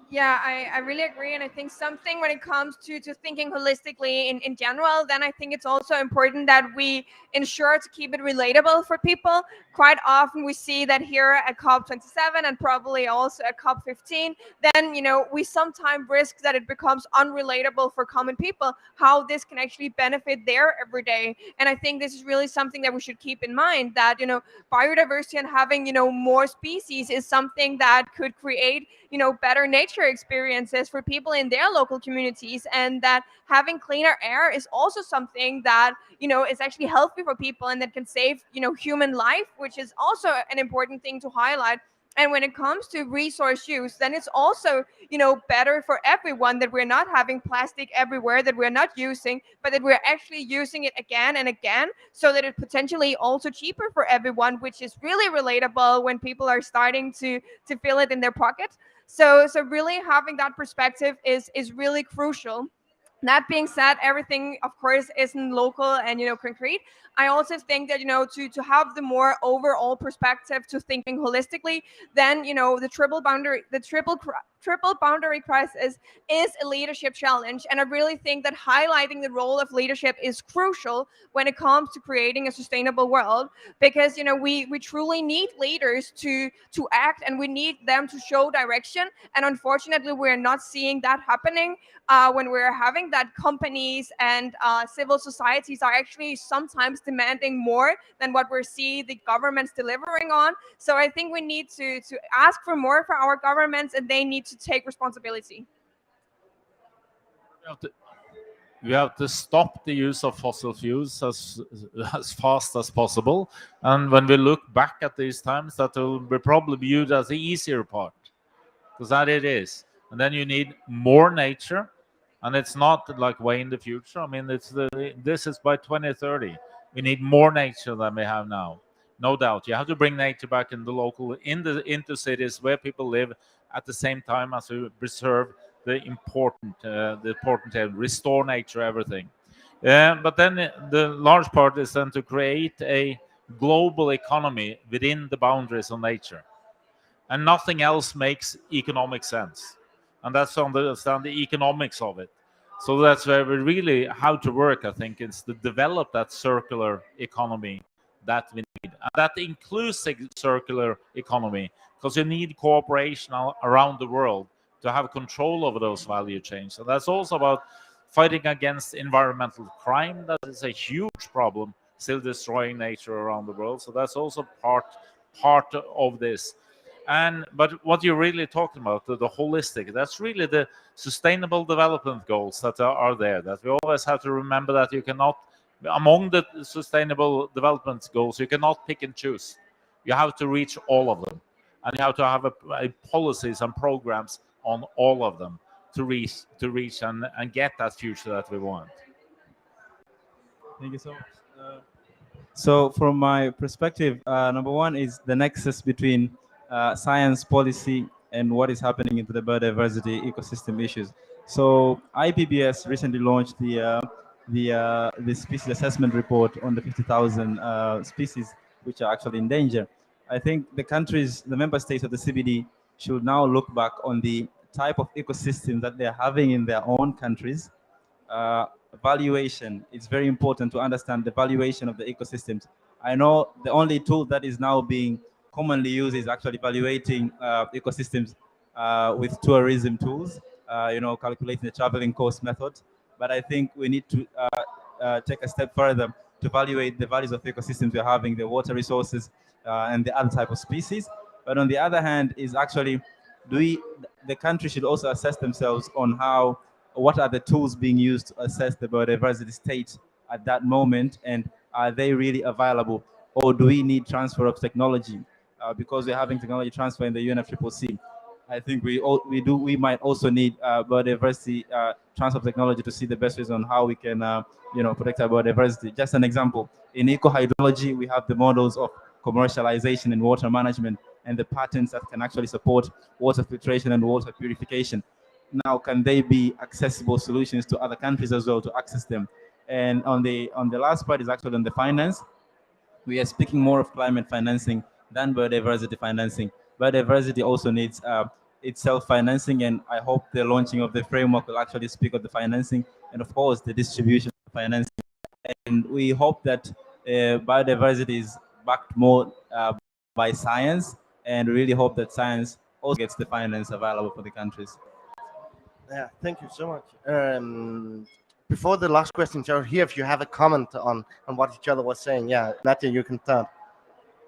Yeah, I really agree. And I think something when it comes to thinking holistically in general, then I think it's also important that we ensure to keep it relatable for people. Quite often we see that here at COP27 and probably also at COP15, then, we sometimes risk that it becomes unrelatable for common people, how this can actually benefit their everyday. And I think this is really something that we should keep in mind, that, biodiversity and having, more species is something that could create, better nature experiences for people in their local communities, and that having cleaner air is also something that is actually healthy for people and that can save human life, which is also an important thing to highlight. And when it comes to resource use, then it's also better for everyone that we're not having plastic everywhere that we're not using, but that we're actually using it again and again, so that it's potentially also cheaper for everyone, which is really relatable when people are starting to feel it in their pocket. So really having that perspective is really crucial. That being said, everything, of course, isn't local and concrete. I also think that to have the more overall perspective to thinking holistically, then the triple boundary crisis is a leadership challenge, and I really think that highlighting the role of leadership is crucial when it comes to creating a sustainable world, because we truly need leaders to act, and we need them to show direction. And unfortunately, we're not seeing that happening when we're having that companies and civil societies are actually sometimes demanding more than what we're seeing the governments delivering on. So I think we need to ask for more for our governments, and they need to take responsibility. We have to stop the use of fossil fuels as fast as possible. And when we look back at these times, that will be probably viewed as the easier part, because that it is. And then you need more nature, and it's not like way in the future. I mean, this is by 2030. We need more nature than we have now, no doubt. You have to bring nature back in the local, into cities where people live, at the same time as we preserve the important restore nature, everything. But then the large part is then to create a global economy within the boundaries of nature, and nothing else makes economic sense. And that's to understand the economics of it. So that's where we really have to work, I think, is to develop that circular economy that we need. And that includes a circular economy, because you need cooperation around the world to have control over those value chains. And that's also about fighting against environmental crime. That is a huge problem, still destroying nature around the world. So that's also part of this. But what you're really talking about, the holistic, that's really the sustainable development goals that are there, that we always have to remember that you cannot, among the sustainable development goals, you cannot pick and choose. You have to reach all of them, and you have to have a policies and programs on all of them to reach and get that future that we want. Thank you so much. So from my perspective, number one is the nexus between science policy and what is happening into the biodiversity ecosystem issues. So IPBS recently launched the species assessment report on the 50,000 species which are actually in danger. I think the member states of the CBD should now look back on the type of ecosystem that they're having in their own countries. Valuation, it's very important to understand the valuation of the ecosystems. I know the only tool that is now being commonly used is actually evaluating ecosystems with tourism tools, calculating the traveling cost method. But I think we need to take a step further to evaluate the values of ecosystems we're having, the water resources and the other type of species. But on the other hand, is actually the country should also assess themselves on what are the tools being used to assess the biodiversity state at that moment, and are they really available, or do we need transfer of technology? Because we're having technology transfer in the UNFCCC, I think we might also need biodiversity transfer of technology to see the best ways on how we can protect our biodiversity. Just an example, in eco-hydrology, we have the models of commercialization in water management and the patents that can actually support water filtration and water purification. Now, can they be accessible solutions to other countries as well to access them? And on the last part is actually on the finance. We are speaking more of climate financing than biodiversity financing. Biodiversity also needs its self-financing, and I hope the launching of the framework will actually speak of the financing and, of course, the distribution of financing. And we hope that biodiversity is backed more by science, and really hope that science also gets the finance available for the countries. Yeah, thank you so much. Before the last question, Jared, here, if you have a comment on what each other was saying, yeah, Nadia, you can start.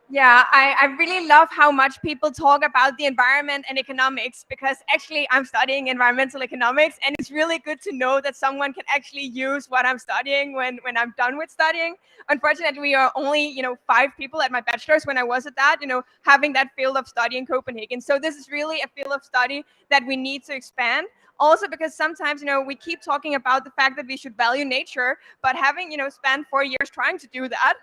Yeah, I really love how much people talk about the environment and economics, because actually I'm studying environmental economics, and it's really good to know that someone can actually use what I'm studying when I'm done with studying. Unfortunately, we are only 5 people at my bachelor's when I was at that, having that field of study in Copenhagen. So this is really a field of study that we need to expand. Also, because sometimes, we keep talking about the fact that we should value nature, but having, spent 4 years trying to do that,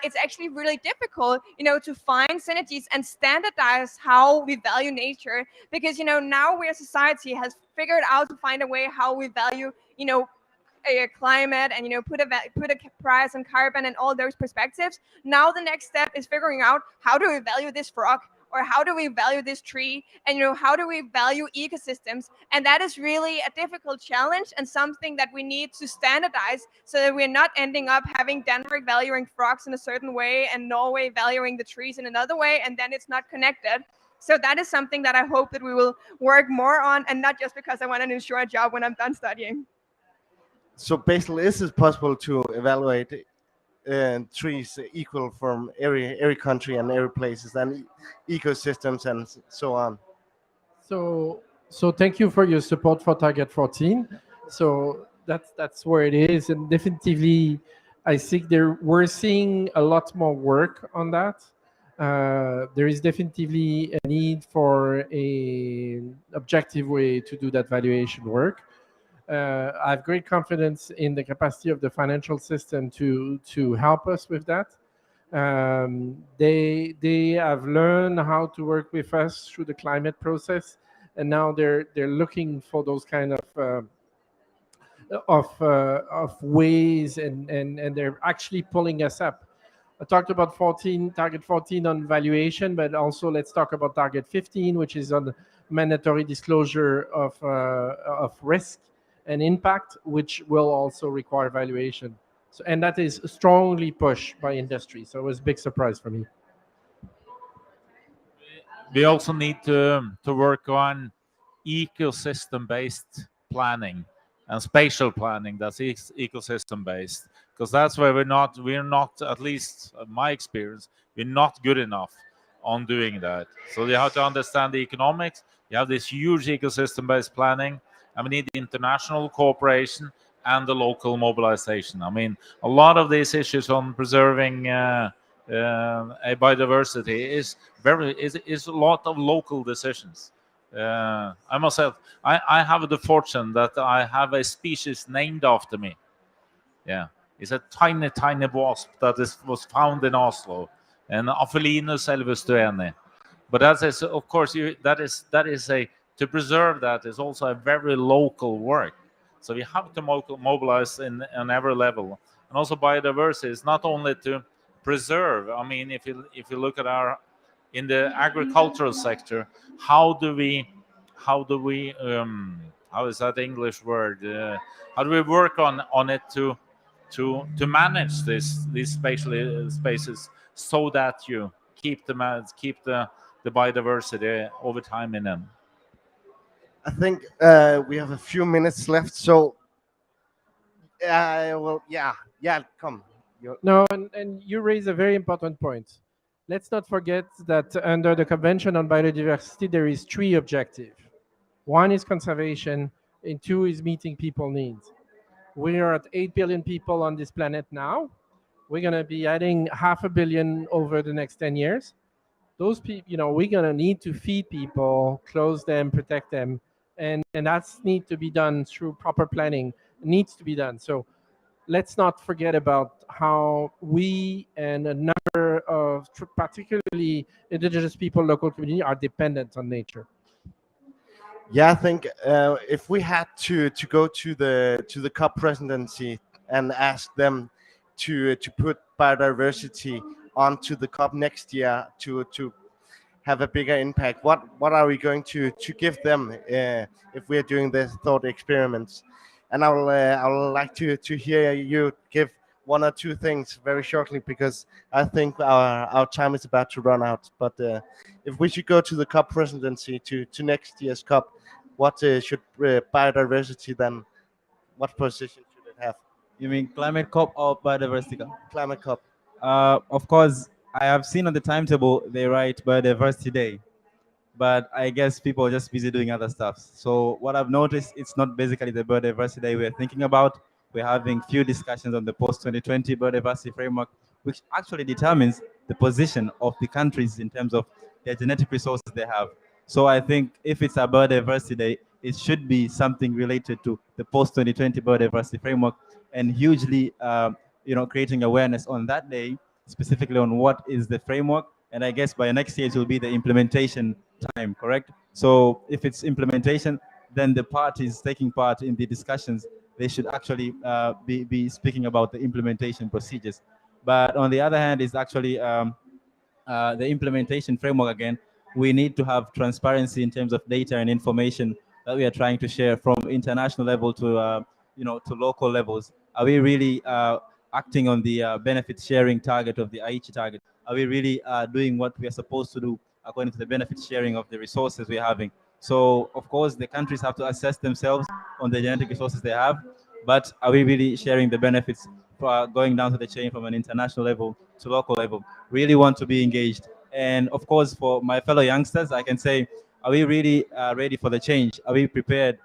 it's actually really difficult, to find synergies and standardize how we value nature. Because, now where society has figured out to find a way how we value, a climate and put a price on carbon and all those perspectives. Now the next step is figuring out how do we value this frog, or how do we value this tree, and how do we value ecosystems. And that is really a difficult challenge, and something that we need to standardize, so that we're not ending up having Denmark valuing frogs in a certain way and Norway valuing the trees in another way, and then it's not connected. So that is something that I hope that we will work more on, and not just because I want an insured job when I'm done studying. So basically, is it possible to evaluate trees equal from every country and every places and ecosystems and so on? So thank you for your support for Target 14. So that's where it is, and definitively, I think we're seeing a lot more work on that. There is definitely a need for an objective way to do that valuation work. I have great confidence in the capacity of the financial system to help us with that. They have learned how to work with us through the climate process, and now they're looking for those kind of ways, and they're actually pulling us up. I talked about Target 14 on valuation, but also let's talk about Target 15, which is on mandatory disclosure of risk and impact, which will also require valuation. So, and that is strongly pushed by industry. So it was a big surprise for me. We also need to work on ecosystem-based planning and spatial planning that's ecosystem-based, because that's where we're not, at least in my experience, we're not good enough. on doing that. So you have to understand the economics. You have this huge ecosystem-based planning, and we need the international cooperation and the local mobilization. I mean, a lot of these issues on preserving a biodiversity is a lot of local decisions. I myself, I have the fortune that I have a species named after me. Yeah, it's a tiny, tiny wasp that was found in Oslo, and Aphelinus elvestueni. But that is, of course, that is a to preserve that is also a very local work. So we have to mobilize on every level, and also biodiversity is not only to preserve. I mean, if you look at our in the agricultural sector, how do we how is that English word? How do we work on it to manage these spatial spaces so that you keep the biodiversity over time in them? I think we have a few minutes left, so well, yeah, come. No, and you raise a very important point. Let's not forget that under the Convention on Biodiversity, there is 3 objectives. 1 is conservation, and 2 is meeting people needs. We are at 8 billion people on this planet now. We're going to be adding 500 million over the next 10 years. Those people, we're going to need to feed people, clothe them, protect them, and that's need to be done through proper planning. It needs to be done. So let's not forget about how we and a number of particularly indigenous people, local community are dependent on nature. Yeah, I think if we had to go to the COP presidency and ask them to put biodiversity onto the COP next year to have a bigger impact, what are we going to give them if we are doing this thought experiments? And I would like to hear you give 1 or 2 things very shortly, because I think our time is about to run out. But if we should go to the COP presidency to next year's COP, what should biodiversity then? What position should it have? You mean climate COP or biodiversity COP? Climate COP. Of course, I have seen on the timetable they write Biodiversity Day, but I guess people are just busy doing other stuff. So what I've noticed, it's not basically the Biodiversity Day we're thinking about. We're having few discussions on the post-2020 biodiversity framework, which actually determines the position of the countries in terms of their genetic resources they have. So I think if it's a Biodiversity Day, it should be something related to the post-2020 biodiversity framework, and hugely, creating awareness on that day, specifically on what is the framework. And I guess by next year it will be the implementation time, correct? So if it's implementation, then the parties taking part in the discussions, they should actually be speaking about the implementation procedures. But on the other hand, is actually the implementation framework again. We need to have transparency in terms of data and information that we are trying to share from international level to to local levels. Are we really acting on the benefit sharing target of the Aichi target? Are we really doing what we are supposed to do according to the benefit sharing of the resources we're having? So, of course, the countries have to assess themselves on the genetic resources they have, but are we really sharing the benefits for going down to the chain from an international level to local level? Really want to be engaged. And of course, for my fellow youngsters, I can say, are we really ready for the change? Are we prepared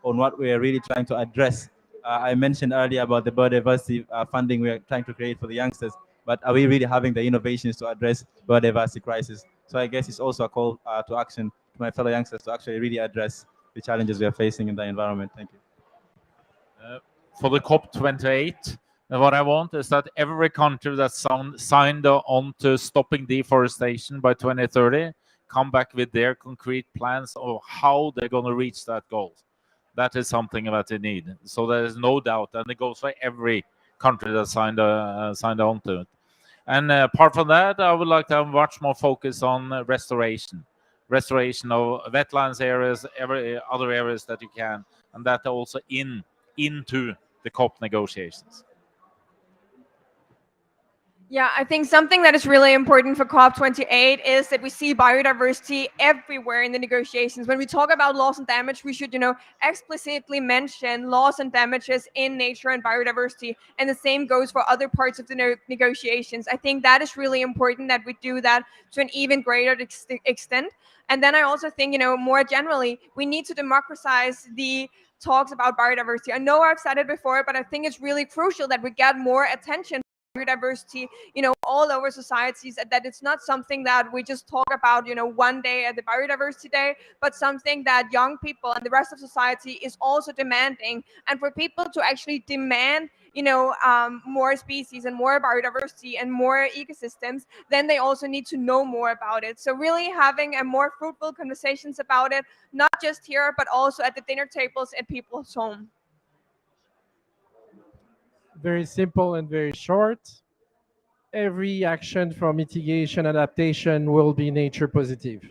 on what we are really trying to address? I mentioned earlier about the biodiversity funding we are trying to create for the youngsters, but are we really having the innovations to address biodiversity crisis? So I guess it's also a call to action to my fellow youngsters to actually really address the challenges we are facing in the environment. Thank you. For the COP28, what I want is that every country that signed on to stopping deforestation by 2030 come back with their concrete plans of how they're going to reach that goal. That is something that they need. So there is no doubt, and it goes for every country that signed on to it. And apart from that, I would like to have much more focus on restoration of wetlands areas, every other areas that you can, and that also into the COP negotiations. Yeah, I think something that is really important for COP28 is that we see biodiversity everywhere in the negotiations. When we talk about loss and damage, we should, explicitly mention loss and damages in nature and biodiversity. And the same goes for other parts of the negotiations. I think that is really important that we do that to an even greater extent. And then I also think, more generally, we need to democratize the talks about biodiversity. I know I've said it before, but I think it's really crucial that we get more attention biodiversity, all over societies, that it's not something that we just talk about, one day at the biodiversity day, but something that young people and the rest of society is also demanding. And for people to actually demand, more species and more biodiversity and more ecosystems, then they also need to know more about it. So really having a more fruitful conversations about it, not just here, but also at the dinner tables at people's home. Very simple and very short. Every action for mitigation adaptation will be nature positive.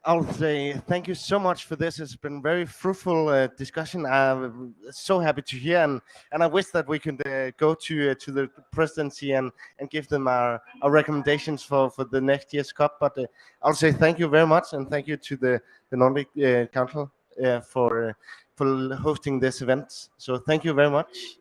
I'll say thank you so much for this. It's been very fruitful discussion. I'm so happy to hear, and I wish that we could go to the presidency and give them our recommendations for the next year's COP. But I'll say thank you very much, and thank you to the Nordic Council for hosting this event. So thank you very much.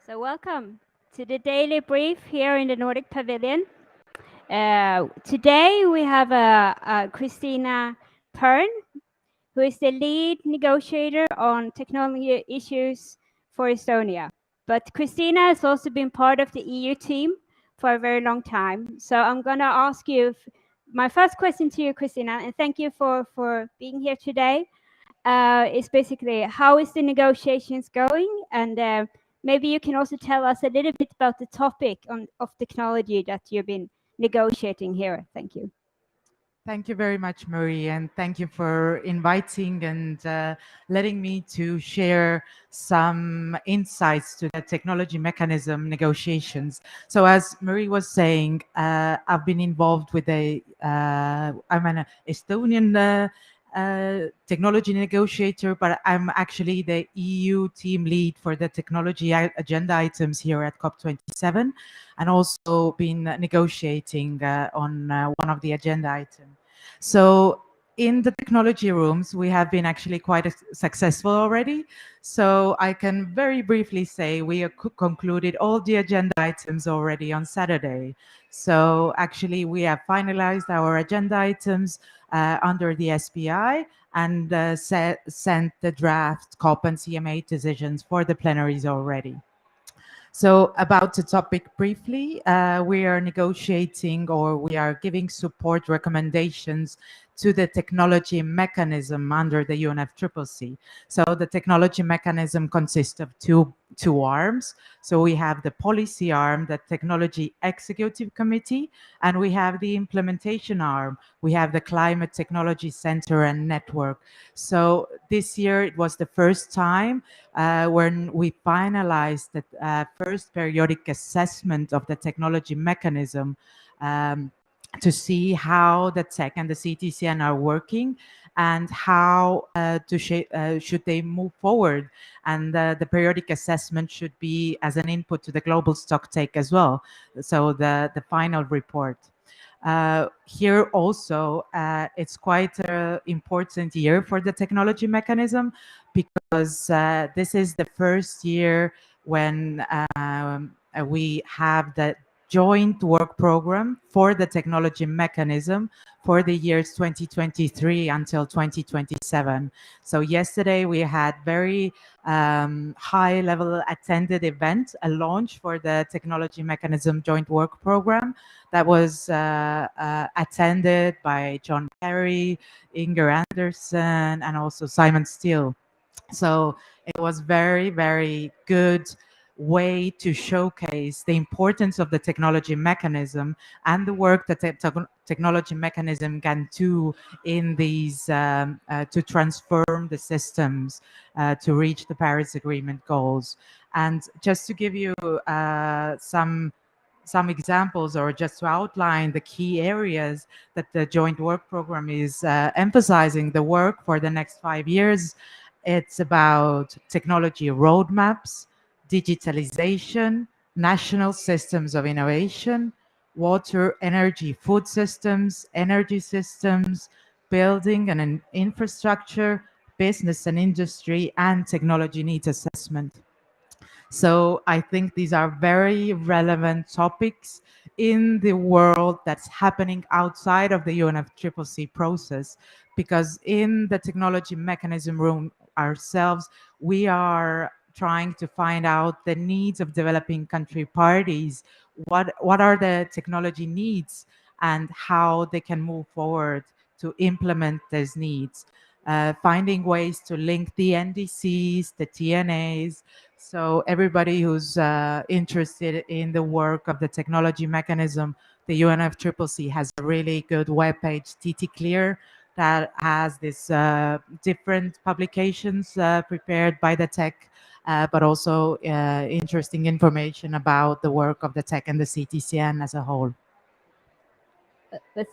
So welcome to the daily brief here in the Nordic Pavilion. Today we have Christina Pern, who is the lead negotiator on technology issues for Estonia. But Christina has also been part of the EU team for a very long time. So I'm going to ask you my first question to you, Christina, and thank you for being here today, is basically how is the negotiations going? And maybe you can also tell us a little bit about the topic of technology that you've been negotiating here. Thank you. Thank you very much, Marie, and thank you for inviting and letting me to share some insights to the technology mechanism negotiations. So as Marie was saying, I've been involved with I'm an Estonian technology negotiator, but I'm actually the EU team lead for the technology agenda items here at COP27, and also been negotiating on one of the agenda items. So in the technology rooms, we have been actually quite successful already. So I can very briefly say we have concluded all the agenda items already on Saturday. So actually we have finalized our agenda items under the SPI and sent the draft COP and CMA decisions for the plenaries already. So about the topic briefly, we are negotiating, or we are giving support recommendations to the technology mechanism under the UNFCCC. So the technology mechanism consists of two arms. So we have the policy arm, the technology executive committee, and we have the implementation arm. We have the climate technology center and network. So this year it was the first time when we finalized the first periodic assessment of the technology mechanism to see how the tech and the CTCN are working and how should they move forward. And the periodic assessment should be as an input to the global stock take as well. So the final report. Here also, it's quite an important year for the technology mechanism because this is the first year when we have the joint work program for the technology mechanism for the years 2023 until 2027. So yesterday we had very high level attended event, a launch for the technology mechanism joint work program that was attended by John Kerry, Inger Anderson, and also Simon Steele. So it was very, very good way to showcase the importance of the technology mechanism and the work that the technology mechanism can do in these to transform the systems to reach the Paris Agreement goals. And just to give you some examples, or just to outline the key areas that the joint work program is emphasizing the work for the next 5 years. It's about technology roadmaps, digitalization, national systems of innovation, water, energy, food systems, energy systems, building and infrastructure, business and industry, and technology needs assessment. So I think these are very relevant topics in the world that's happening outside of the UNFCCC process, because in the technology mechanism room ourselves, we are trying to find out the needs of developing country parties. What are the technology needs and how they can move forward to implement those needs. Finding ways to link the NDCs, the TNAs, so everybody who's interested in the work of the technology mechanism, the UNFCCC has a really good webpage, TT Clear, that has this different publications prepared by the tech, but also interesting information about the work of the tech and the CTCN as a whole.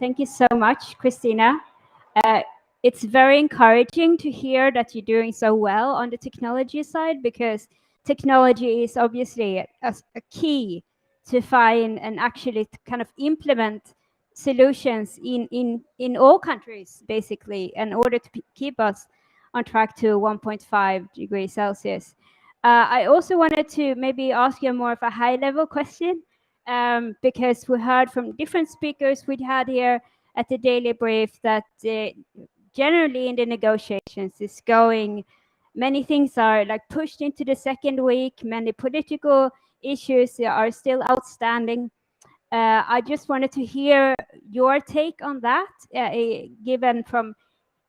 Thank you so much, Christina. It's very encouraging to hear that you're doing so well on the technology side, because technology is obviously a key to find and actually to kind of implement solutions in all countries, basically, in order to keep us on track to 1.5 degrees Celsius. I also wanted to maybe ask you more of a high-level question, because we heard from different speakers we had here at the daily brief that generally in the negotiations is going, many things are like pushed into the second week, many political issues are still outstanding. I just wanted to hear your take on that, given from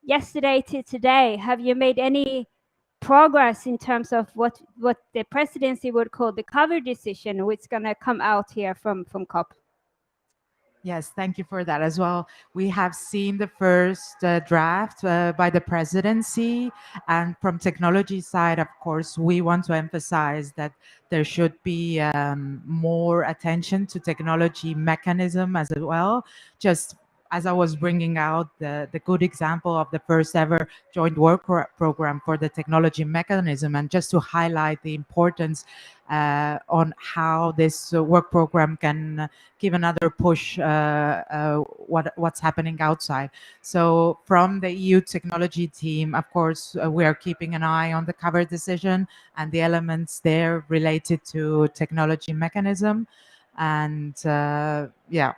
yesterday to today. Have you made any progress in terms of what the presidency would call the cover decision, which is going to come out here from COP? Yes, thank you for that as well. We have seen the first draft by the presidency, and from technology side, of course, we want to emphasize that there should be more attention to technology mechanism as well. Just as I was bringing out the good example of the first ever joint work program for the technology mechanism, and just to highlight the importance on how this work program can give another push what's happening outside. So from the EU technology team, of course, we are keeping an eye on the cover decision and the elements there related to technology mechanism. And yeah,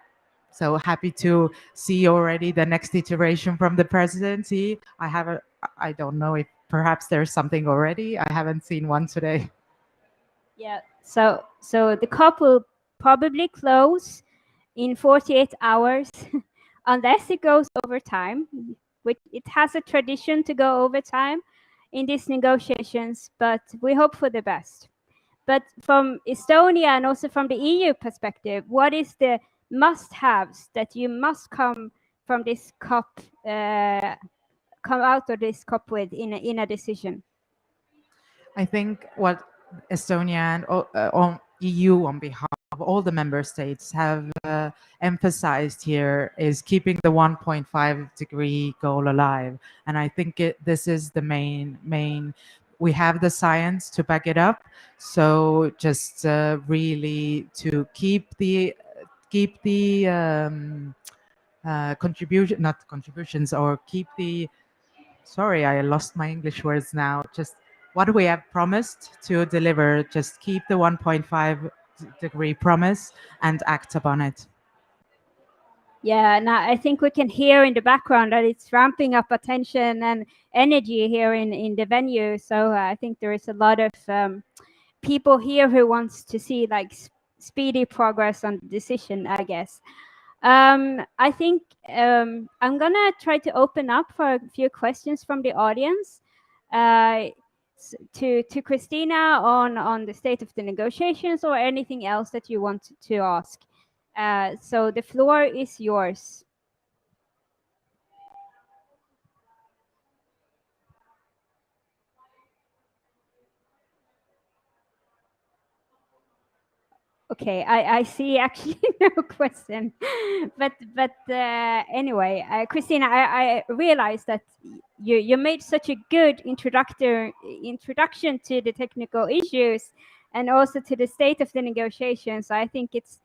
so happy to see already the next iteration from the presidency. I don't know if perhaps there's something already. I haven't seen one today. Yeah, so the COP will probably close in 48 hours, unless it goes over time, which it has a tradition to go over time in these negotiations, but we hope for the best. But from Estonia and also from the EU perspective, what is the must-haves that you must come from this COP, come out of this COP with in a decision? I think what Estonia and on EU on behalf of all the member states have emphasized here is keeping the 1.5 degree goal alive. And I think this is the main, we have the science to back it up. So just really to keep the contribution, not contributions, or keep the, sorry, I lost my English words now. Just what we have promised to deliver, just keep the 1.5 degree promise and act upon it. Yeah, and I think we can hear in the background that it's ramping up attention and energy here in the venue. So I think there is a lot of people here who wants to see like speedy progress on the decision, I guess. I think I'm gonna try to open up for a few questions from the audience to Christina on the state of the negotiations or anything else that you want to ask. So the floor is yours. Okay, I see actually no question, but anyway, Christina, I realized that you made such a good introduction to the technical issues and also to the state of the negotiations. I think it's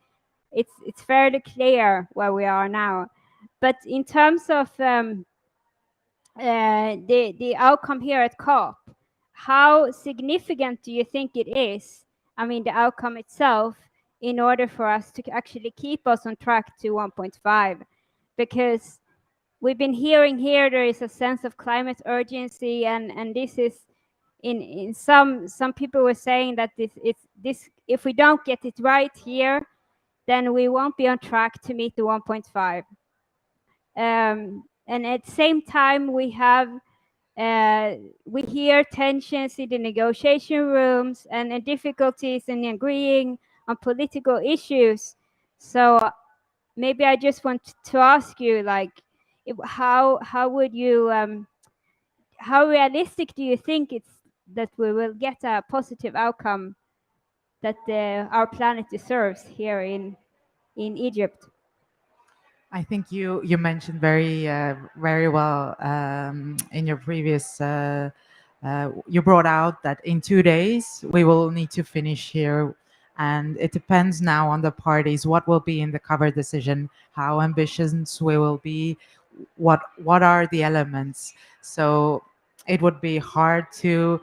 fairly clear where we are now. But in terms of the outcome here at COP, how significant do you think it is? I mean, the outcome itself, in order for us to actually keep us on track to 1.5, because we've been hearing here there is a sense of climate urgency, and this is in some people were saying that this if we don't get it right here, then we won't be on track to meet the 1.5. And at the same time, we hear tensions in the negotiation rooms and difficulties in agreeing on political issues. So maybe I just want to ask you, like, how would you, how realistic do you think it's that we will get a positive outcome that our planet deserves here in Egypt? I think you mentioned very well in your previous. You brought out that in 2 days we will need to finish here, and it depends now on the parties what will be in the cover decision, how ambitious we will be, what are the elements. So it would be hard to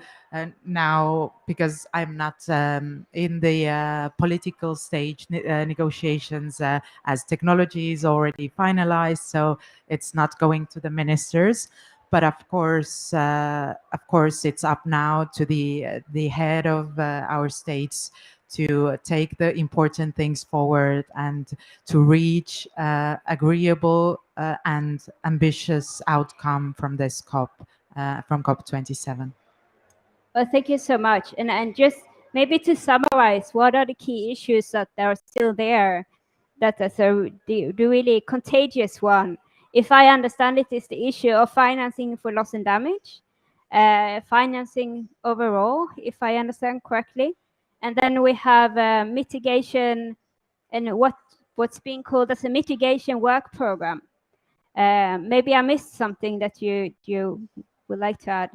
now, because I'm not in the political stage negotiations, as technology is already finalized, so it's not going to the ministers. But of course, it's up now to the head of our states to take the important things forward and to reach agreeable and ambitious outcome from this COP, from COP27. Well, thank you so much. And just maybe to summarize, what are the key issues that are still there that is the really contagious one? If I understand it, is the issue of financing for loss and damage, financing overall, if I understand correctly. And then we have mitigation and what's being called as a mitigation work program. Maybe I missed something that you would like to add.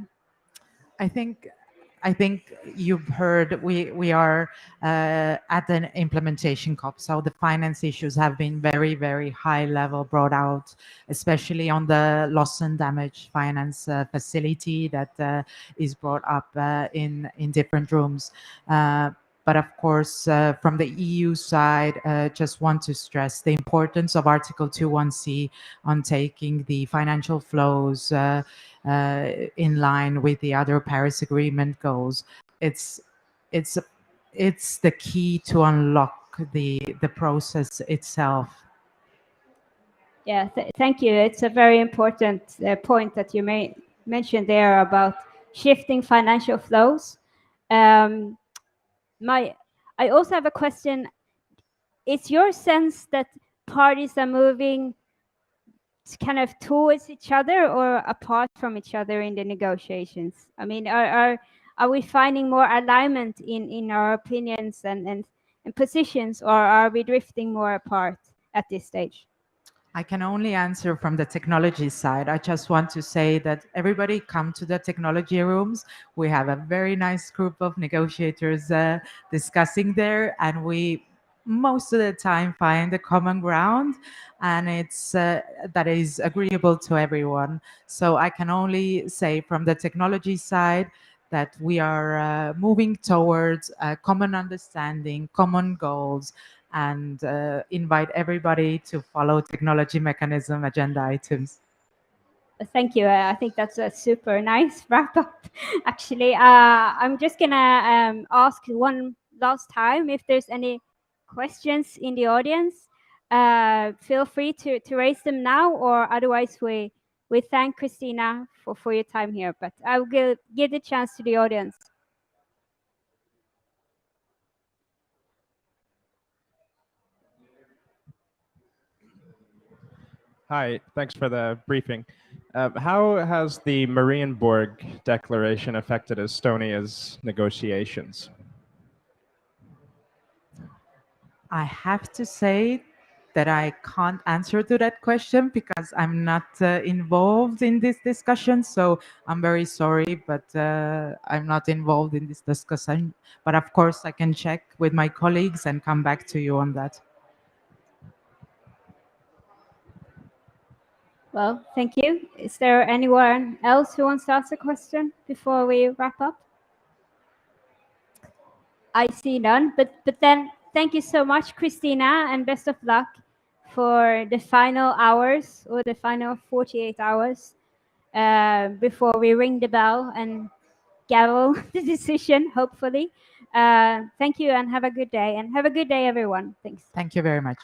I think you've heard we are at an implementation COP, so the finance issues have been very, very high level brought out, especially on the loss and damage finance facility that is brought up in different rooms. But of course, from the EU side, just want to stress the importance of Article 21C on taking the financial flows in line with the other Paris Agreement goals. It's the key to unlock the process itself. Yeah, thank you. It's a very important point that you mentioned there about shifting financial flows. I also have a question. Is your sense that parties are moving kind of towards each other or apart from each other in the negotiations? I mean, are we finding more alignment in our opinions and positions, or are we drifting more apart at this stage? I can only answer from the technology side. I just want to say that everybody come to the technology rooms. We have a very nice group of negotiators discussing there, and we most of the time find a common ground, and it's that is agreeable to everyone. So I can only say from the technology side that we are moving towards a common understanding, common goals, and invite everybody to follow technology mechanism agenda items. Thank you. I think that's a super nice wrap up. Actually, I'm just gonna ask one last time if there's any questions in the audience. Feel free to raise them now, or otherwise we thank Christina for your time here. But I will give the chance to the audience. Hi, thanks for the briefing. How has the Marienborg Declaration affected Estonia's negotiations? I have to say that I can't answer to that question because I'm not involved in this discussion. So I'm very sorry, but I'm not involved in this discussion. But of course, I can check with my colleagues and come back to you on that. Well, thank you. Is there anyone else who wants to ask a question before we wrap up? I see none, but then thank you so much, Christina, and best of luck for the final hours or the final 48 hours before we ring the bell and gavel the decision, hopefully. Thank you and have a good day. And have a good day, everyone. Thanks. Thank you very much.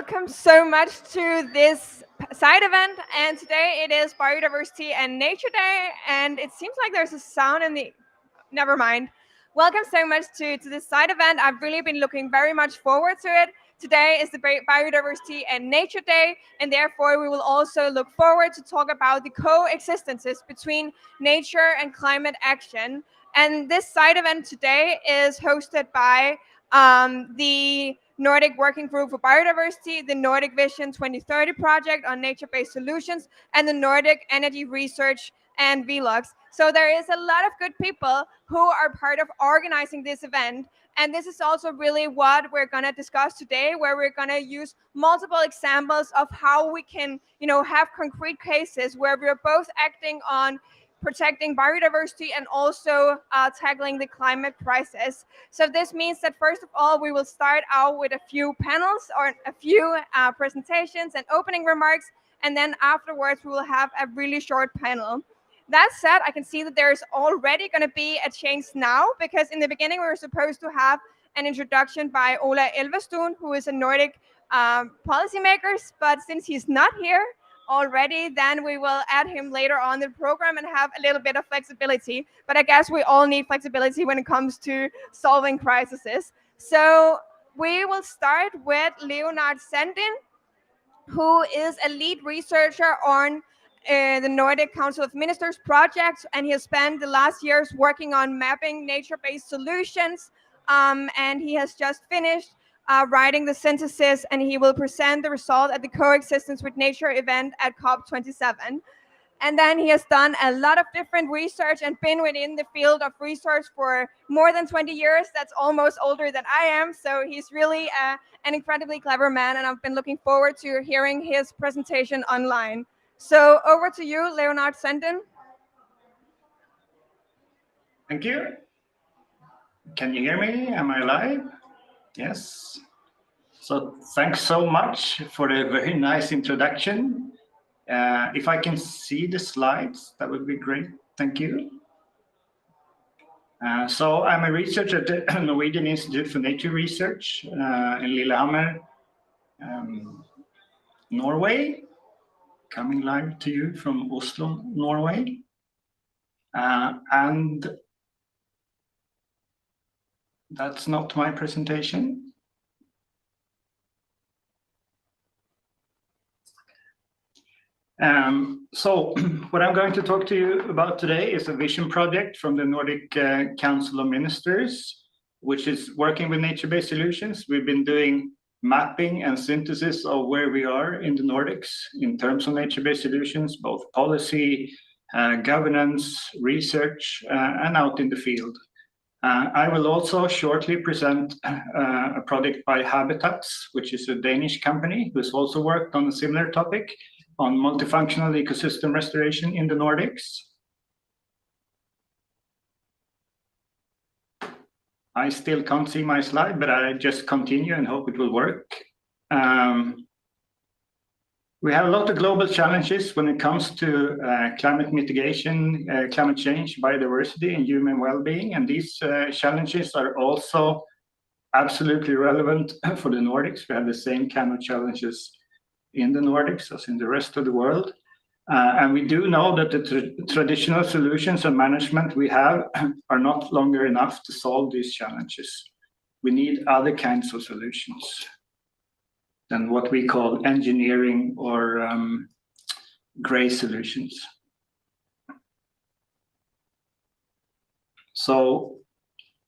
welcome so much to this side event. And today it is Biodiversity and Nature Day. And it seems like there's a sound in the... Never mind. Welcome so much to this side event. I've really been looking very much forward to it. Today is the Biodiversity and Nature Day, and therefore we will also look forward to talk about the coexistences between nature and climate action. And this side event today is hosted by the Nordic Working Group for Biodiversity, the Nordic Vision 2030 project on nature-based solutions, and the Nordic Energy Research and Vlogs. So there is a lot of good people who are part of organizing this event. And this is also really what we're going to discuss today, where we're going to use multiple examples of how we can, have concrete cases where we're both acting on protecting biodiversity and also tackling the climate crisis. So this means that first of all, we will start out with a few panels or a few presentations and opening remarks. And then afterwards, we will have a really short panel. That said, I can see that there's already going to be a change now, because in the beginning we were supposed to have an introduction by Ola Elvestuen, who is a Nordic policymaker, but since he's not here already, then we will add him later on in the program and have a little bit of flexibility. But I guess we all need flexibility when it comes to solving crises. So we will start with Leonard Sandin, who is a lead researcher on the Nordic Council of Ministers project, and he has spent the last years working on mapping nature-based solutions, and he has just finished writing the synthesis, and he will present the result at the Coexistence with Nature event at COP27. And then he has done a lot of different research and been within the field of research for more than 20 years. That's almost older than I am. So he's really an incredibly clever man, and I've been looking forward to hearing his presentation online. So over to you, Leonard Sandin. Thank you. Can you hear me? Am I live? Yes. So thanks so much for a very nice introduction. If I can see the slides, that would be great. Thank you. So I'm a researcher at the Norwegian Institute for Nature Research in Lillehammer, Norway. Coming live to you from Oslo, Norway. And that's not my presentation. So what I'm going to talk to you about today is a vision project from the Nordic Council of Ministers, which is working with nature-based solutions. We've been doing mapping and synthesis of where we are in the Nordics in terms of nature-based solutions, both policy, governance, research, and out in the field. I will also shortly present a project by Habitats, which is a Danish company who's also worked on a similar topic on multifunctional ecosystem restoration in the Nordics. I still can't see my slide, but I just continue and hope it will work. We have a lot of global challenges when it comes to climate mitigation, climate change, biodiversity, and human well-being. And these challenges are also absolutely relevant for the Nordics. We have the same kind of challenges in the Nordics as in the rest of the world. And we do know that the traditional solutions and management we have are not longer enough to solve these challenges. We need other kinds of solutions than what we call engineering or gray solutions. So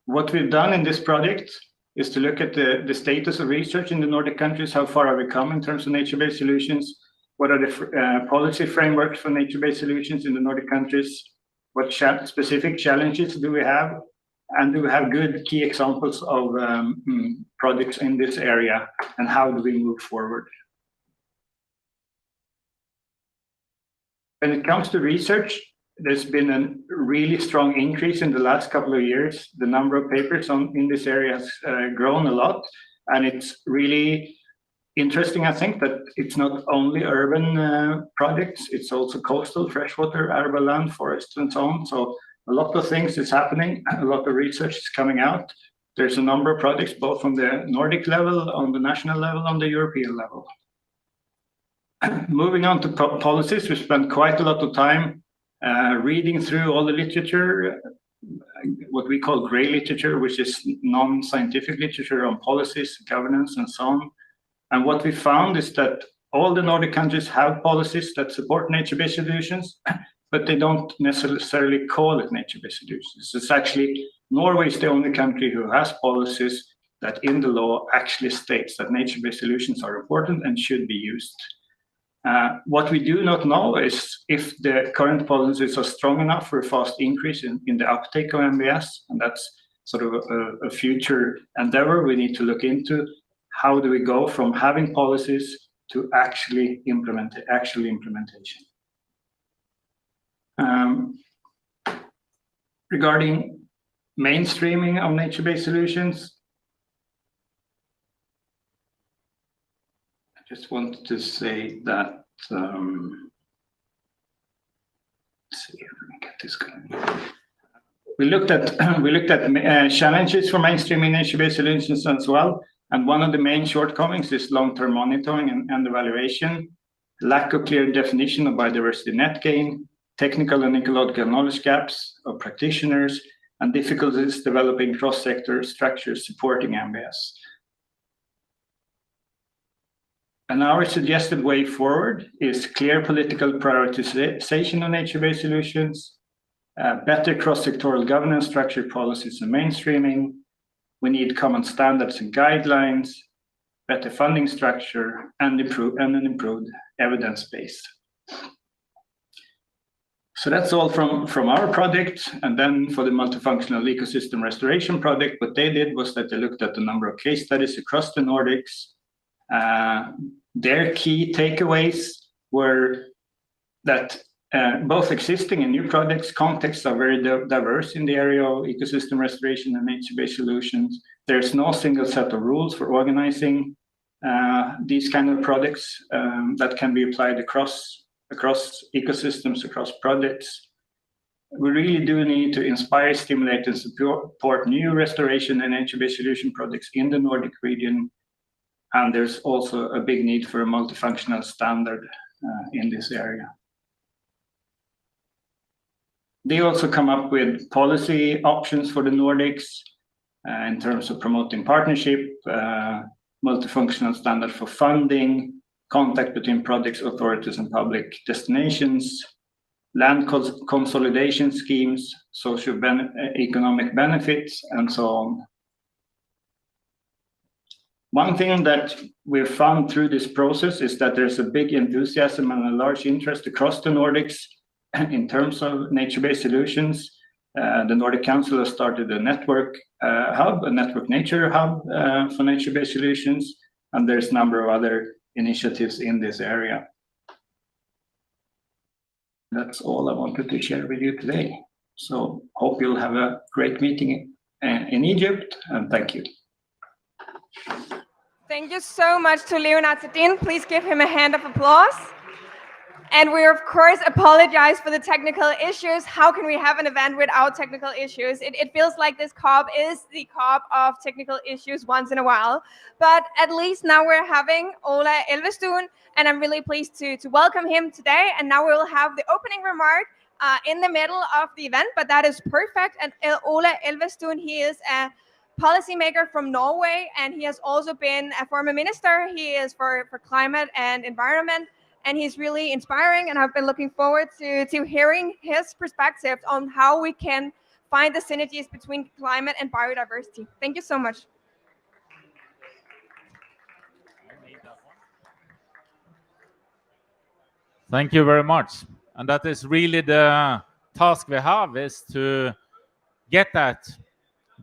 what we've done in this project is to look at the status of research in the Nordic countries. How far have we come in terms of nature-based solutions? What are the policy frameworks for nature-based solutions in the Nordic countries? What specific challenges do we have? And do we have good key examples of projects in this area? And how do we move forward? When it comes to research, there's been a really strong increase in the last couple of years. The number of papers in this area has grown a lot. And it's really interesting, I think, that it's not only urban projects, it's also coastal, freshwater, arable land, forests, and so on. So a lot of things is happening, a lot of research is coming out. There's a number of projects, both from the Nordic level, on the national level, on the European level. Moving on to policies, we spent quite a lot of time reading through all the literature, what we call gray literature, which is non-scientific literature on policies, governance, and so on. And what we found is that all the Nordic countries have policies that support nature-based solutions, but they don't necessarily call it nature-based solutions. It's actually Norway is the only country who has policies that in the law actually states that nature-based solutions are important and should be used. What we do not know is if the current policies are strong enough for a fast increase in the uptake of NBS, and that's sort of a future endeavor we need to look into. How do we go from having policies to actual implementation? Regarding mainstreaming of nature-based solutions, I just wanted to say that, let's see if we can get this going. We looked at challenges for mainstreaming nature-based solutions as well, and one of the main shortcomings is long-term monitoring and evaluation, lack of clear definition of biodiversity net gain, technical and ecological knowledge gaps of practitioners, and difficulties developing cross-sector structures supporting NBS. And our suggested way forward is clear political prioritization of nature-based solutions, better cross-sectoral governance structure, policies, and mainstreaming. We need common standards and guidelines, better funding structure, and an improved evidence base. So that's all from our project. And then for the multifunctional ecosystem restoration project, what they did was that they looked at a number of case studies across the Nordics. Their key takeaways were that both existing and new projects contexts are very diverse in the area of ecosystem restoration and nature-based solutions. There's no single set of rules for organizing these kind of projects that can be applied across ecosystems, across projects. We really do need to inspire, stimulate, and support new restoration and nature-based solution projects in the Nordic region. And there's also a big need for a multifunctional standard in this area. They also come up with policy options for the Nordics in terms of promoting partnership, multifunctional standard for funding, contact between projects, authorities, and destinations, land consolidation schemes, socio-economic benefits, and so on. One thing that we've found through this process is that there's a big enthusiasm and a large interest across the Nordics in terms of nature-based solutions. The Nordic Council has started a network hub, a network nature hub for nature-based solutions, and there's a number of other initiatives in this area. That's all I wanted to share with you today. So hope you'll have a great meeting in Egypt, and thank you. Thank you so much to Leonard Sedin. Please give him a hand of applause. And we, of course, apologize for the technical issues. How can we have an event without technical issues? It feels like this COP is the COP of technical issues once in a while. But at least now we're having Ola Elvestuen, and I'm really pleased to welcome him today. And now we'll have the opening remark in the middle of the event, but that is perfect. And Ola Elvestuen, he is a policymaker from Norway, and he has also been a former minister. He is for climate and environment, and he's really inspiring, and I've been looking forward to hearing his perspective on how we can find the synergies between climate and biodiversity. Thank you so much. Thank you very much. And that is really the task we have, is to get that.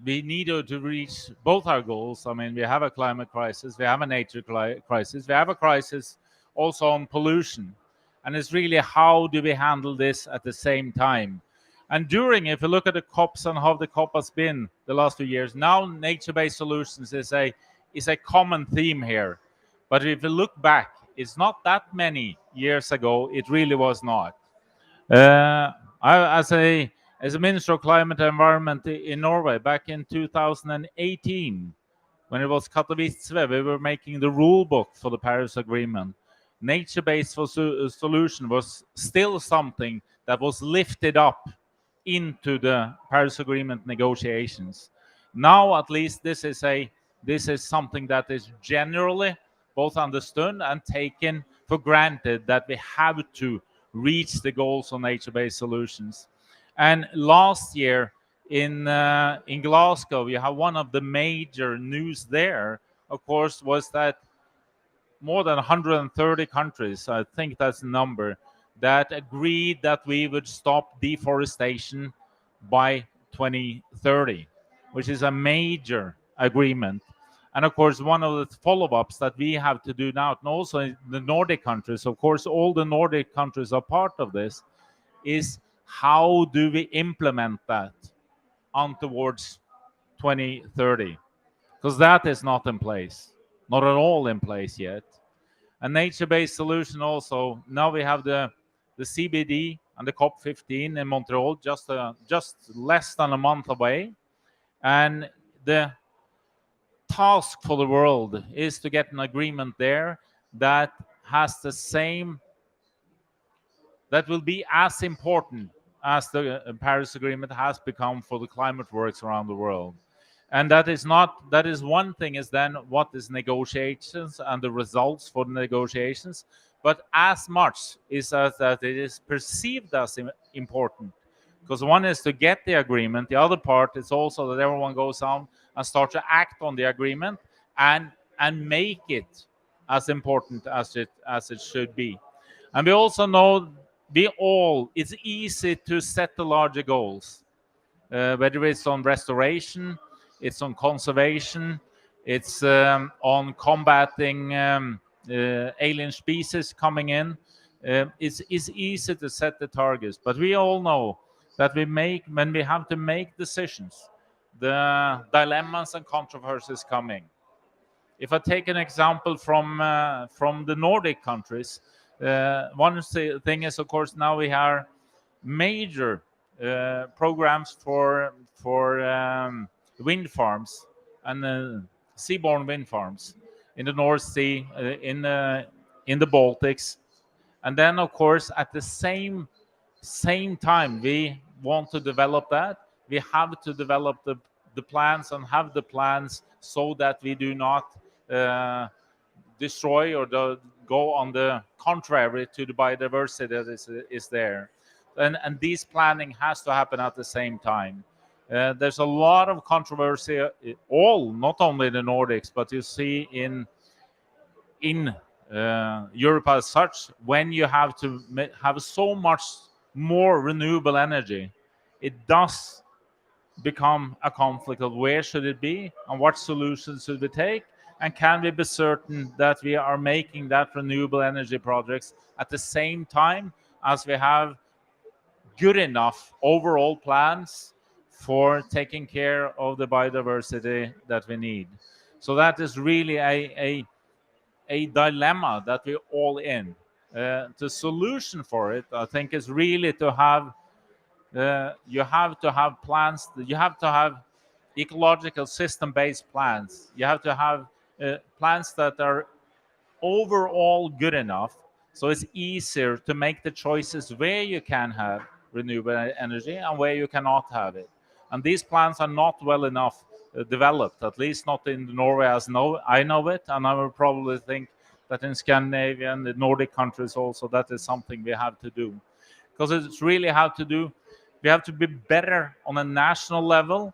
We need to reach both our goals. I mean, we have a climate crisis, we have a nature crisis, we have a crisis also on pollution. And it's really how do we handle this at the same time? And if you look at the COPs and how the COP has been the last few years, now nature-based solutions is a common theme here. But if you look back, it's not that many years ago, it really was not. As a as a Minister of Climate and Environment in Norway back in 2018, when it was Katowice, we were making the rule book for the Paris Agreement. Nature-based solution was still something that was lifted up into the Paris Agreement negotiations. Now, at least, this is something that is generally both understood and taken for granted, that we have to reach the goals on nature-based solutions. And last year in Glasgow, we have one of the major news there, of course, was that more than 130 countries, I think that's the number, that agreed that we would stop deforestation by 2030, which is a major agreement. And of course, one of the follow-ups that we have to do now, and also in the Nordic countries, of course, all the Nordic countries are part of this, is how do we implement that on towards 2030? Because that is not in place, not at all in place yet. A nature-based solution also, now we have the CBD and the COP15 in Montreal, just less than a month away. And the task for the world is to get an agreement there that has the same, that will be as important as the Paris Agreement has become for the climate works around the world. And that is one thing, is then what is negotiations and the results for the negotiations, but as much is that it is perceived as important. Because one is to get the agreement, the other part is also that everyone goes on and starts to act on the agreement and make it as important as it should be. And we also know it's easy to set the larger goals, whether it's on restoration, it's on conservation, it's on combating alien species coming in. It's easy to set the targets, but we all know that when we have to make decisions, the dilemmas and controversies coming. If I take an example from the Nordic countries, one thing is, of course, now we have major programs for wind farms and seaborne wind farms in the North Sea, in the Baltics, and then, of course, at the same time we want to develop that, we have to develop the plans and have the plans so that we do not destroy or go on the contrary to the biodiversity that is there. And this planning has to happen at the same time. There's a lot of controversy, not only in the Nordics, but you see in Europe as such, when you have to have so much more renewable energy, it does become a conflict of where should it be and what solutions should we take, and can we be certain that we are making that renewable energy projects at the same time as we have good enough overall plans for taking care of the biodiversity that we need. So that is really a dilemma that we're all in. The solution for it, I think, is really to have you have to have plans. You have to have ecological system-based plans. You have to have plans that are overall good enough, so it's easier to make the choices where you can have renewable energy and where you cannot have it. And these plans are not well enough developed, at least not in Norway as I know it, and I would probably think that in Scandinavia and the Nordic countries also, that is something we have to do. Because it's really we have to be better on a national level.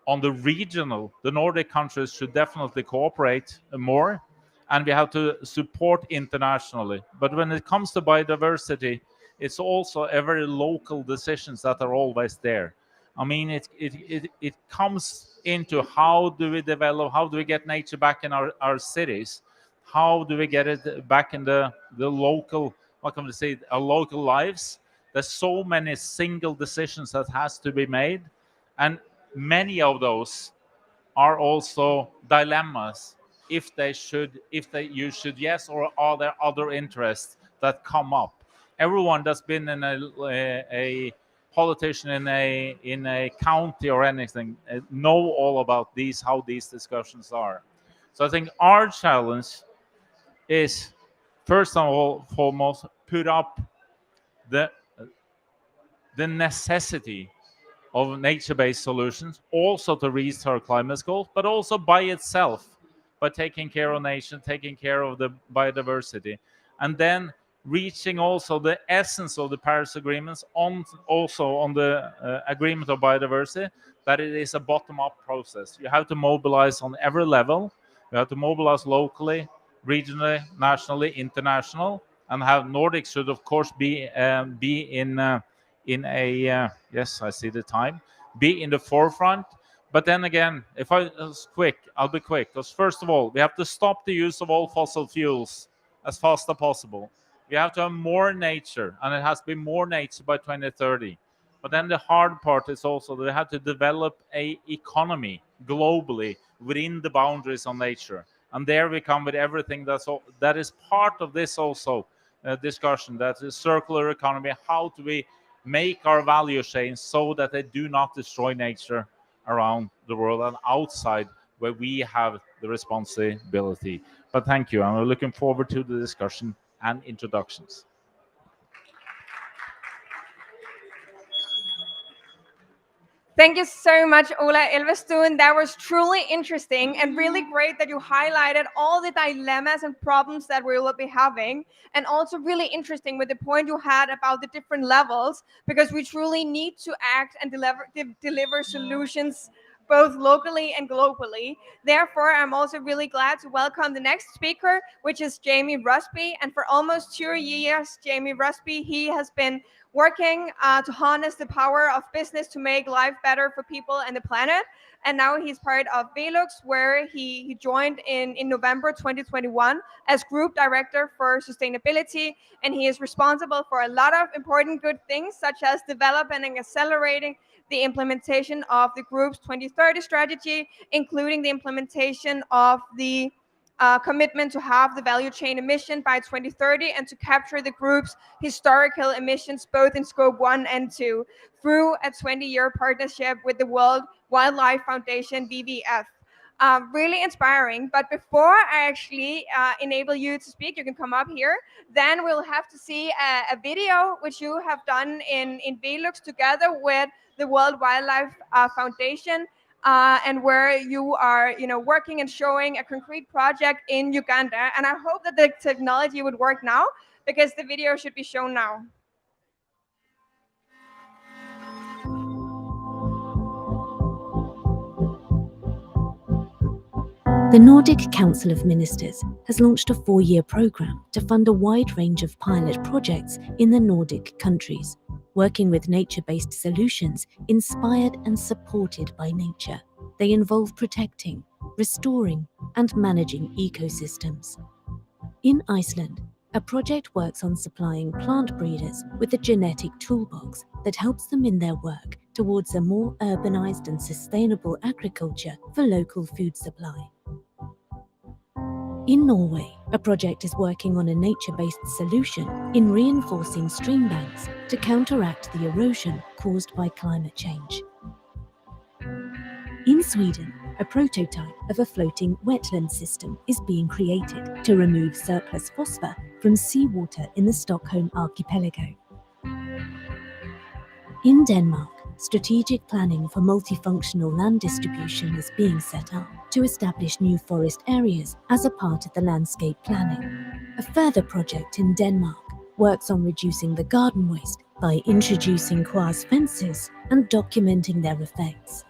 On the regional, the Nordic countries should definitely cooperate more, and we have to support internationally. But when it comes to biodiversity, it's also very local decisions that are always there. I mean, it comes into how do we develop, how do we get nature back in our cities? How do we get it back in the local, what can we say, our local lives? There's so many single decisions that has to be made, and many of those are also dilemmas. If you should yes, or are there other interests that come up? Everyone that's been in a politician in a county or anything know all about how these discussions are. So I think our challenge is, first of all, foremost, put up the necessity of nature-based solutions, also to reach our climate goals, but also by itself, by taking care of nature, taking care of the biodiversity, and then reaching also the essence of the Paris agreements also on the agreement of biodiversity, that it is a bottom-up process. You have to mobilize on every level. You have to mobilize locally, regionally, nationally, international, and have Nordics should of course be in a yes, I see the time, be in the forefront. But then again, if I was quick, I'll be quick, because first of all, we have to stop the use of all fossil fuels as fast as possible. We have to have more nature, and it has to be more nature by 2030. But then the hard part is also that we have to develop a economy globally within the boundaries of nature. And there we come with everything that is part of this also discussion, that is circular economy. How do we make our value chains so that they do not destroy nature around the world and outside where we have the responsibility? But thank you. I'm looking forward to the discussion and introductions. Thank you so much, Ola Elvestuen. That was truly interesting and really great that you highlighted all the dilemmas and problems that we will be having. And also really interesting with the point you had about the different levels, because we truly need to act and deliver solutions both locally and globally. Therefore, I'm also really glad to welcome the next speaker, which is Jamie Rusby. And for almost 2 years, Jamie Rusby, he has been working to harness the power of business to make life better for people and the planet. And now he's part of Velux, where he joined in November 2021 as Group Director for Sustainability. And he is responsible for a lot of important good things, such as developing and accelerating the implementation of the group's 2030 strategy, including the implementation of the commitment to halve the value chain emission by 2030 and to capture the group's historical emissions both in scope 1 and 2 through a 20-year partnership with the World Wildlife Foundation, WWF. Really inspiring. But before I actually enable you to speak, you can come up here. Then we'll have to see a video which you have done in Velux together with the World Wildlife Foundation, and where you are, working and showing a concrete project in Uganda. And I hope that the technology would work now, because the video should be shown now. The Nordic Council of Ministers has launched a 4-year programme to fund a wide range of pilot projects in the Nordic countries, working with nature-based solutions inspired and supported by nature. They involve protecting, restoring, and managing ecosystems. In Iceland, a project works on supplying plant breeders with a genetic toolbox that helps them in their work towards a more urbanized and sustainable agriculture for local food supply. In Norway, a project is working on a nature-based solution in reinforcing stream banks to counteract the erosion caused by climate change. In Sweden, a prototype of a floating wetland system is being created to remove surplus phosphor from seawater in the Stockholm archipelago. In Denmark, strategic planning for multifunctional land distribution is being set up to establish new forest areas as a part of the landscape planning. A further project in Denmark works on reducing the garden waste by introducing quois fences and documenting their effects.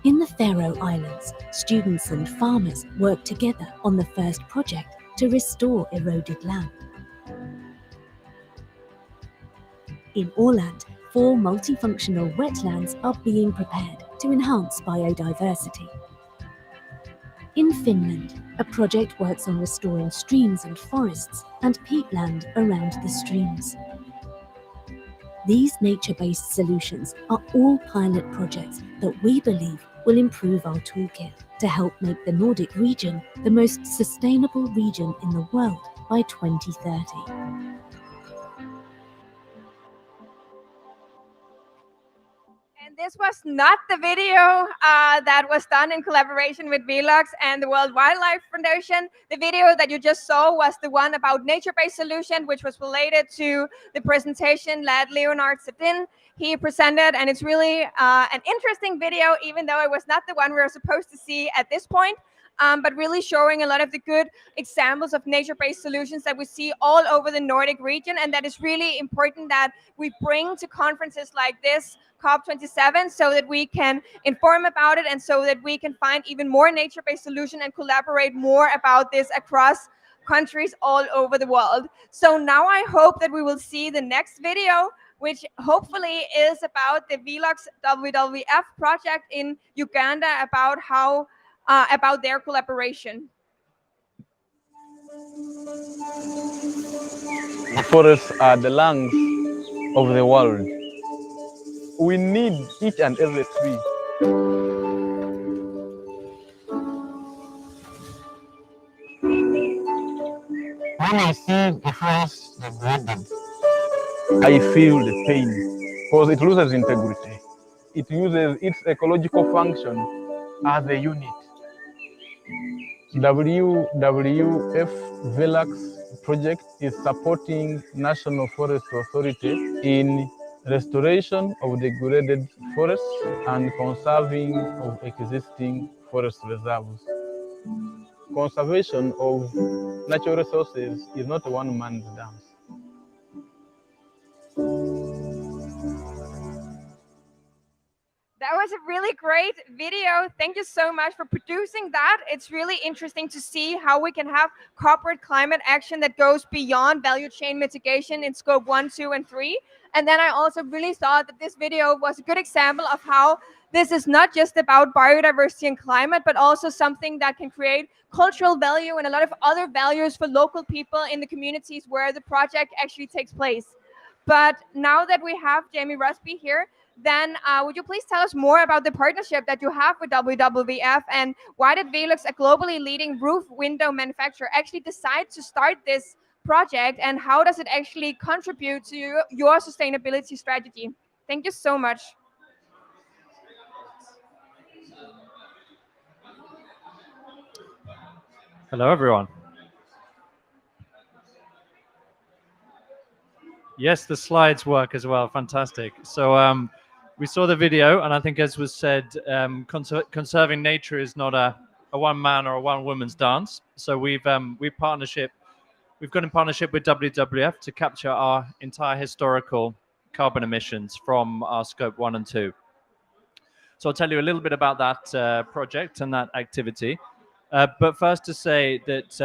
In the Faroe Islands, students and farmers work together on the first project to restore eroded land. In Åland, 4 multifunctional wetlands are being prepared to enhance biodiversity. In Finland, a project works on restoring streams and forests and peatland around the streams. These nature-based solutions are all pilot projects that we believe will improve our toolkit to help make the Nordic region the most sustainable region in the world by 2030. And this was not the video that was done in collaboration with Velux and the World Wildlife Foundation. The video that you just saw was the one about nature-based solution, which was related to the presentation that Leonard Sedin he presented. And it's really an interesting video, even though it was not the one we were supposed to see at this point. But really showing a lot of the good examples of nature-based solutions that we see all over the Nordic region, and that is really important that we bring to conferences like this, COP27, so that we can inform about it and so that we can find even more nature-based solutions and collaborate more about this across countries all over the world. So now I hope that we will see the next video, which hopefully is about the Velux WWF project in Uganda, about how about their collaboration. The forests are the lungs of the world. We need each and every tree. When I see the forest degraded, I feel the pain because it loses integrity. It uses its ecological function as a unit. WWF Velux project is supporting National Forest Authority in restoration of degraded forests and conserving of existing forest reserves. Conservation of natural resources is not a one-man dance. That was a really great video. Thank you so much for producing that. It's really interesting to see how we can have corporate climate action that goes beyond value chain mitigation in scope 1, 2, and 3. And then I also really thought that this video was a good example of how this is not just about biodiversity and climate, but also something that can create cultural value and a lot of other values for local people in the communities where the project actually takes place. But now that we have Jamie Rusby here, then would you please tell us more about the partnership that you have with WWF, and why did Velux, a globally leading roof window manufacturer, actually decide to start this project, and how does it actually contribute to your sustainability strategy? Thank you so much. Hello, everyone. Yes, the slides work as well. Fantastic. So we saw the video, and I think, as was said, conserving nature is not a one-man or a one-woman's dance. So we've got in partnership with WWF to capture our entire historical carbon emissions from our scope 1 and 2. So I'll tell you a little bit about that project and that activity. But first to say that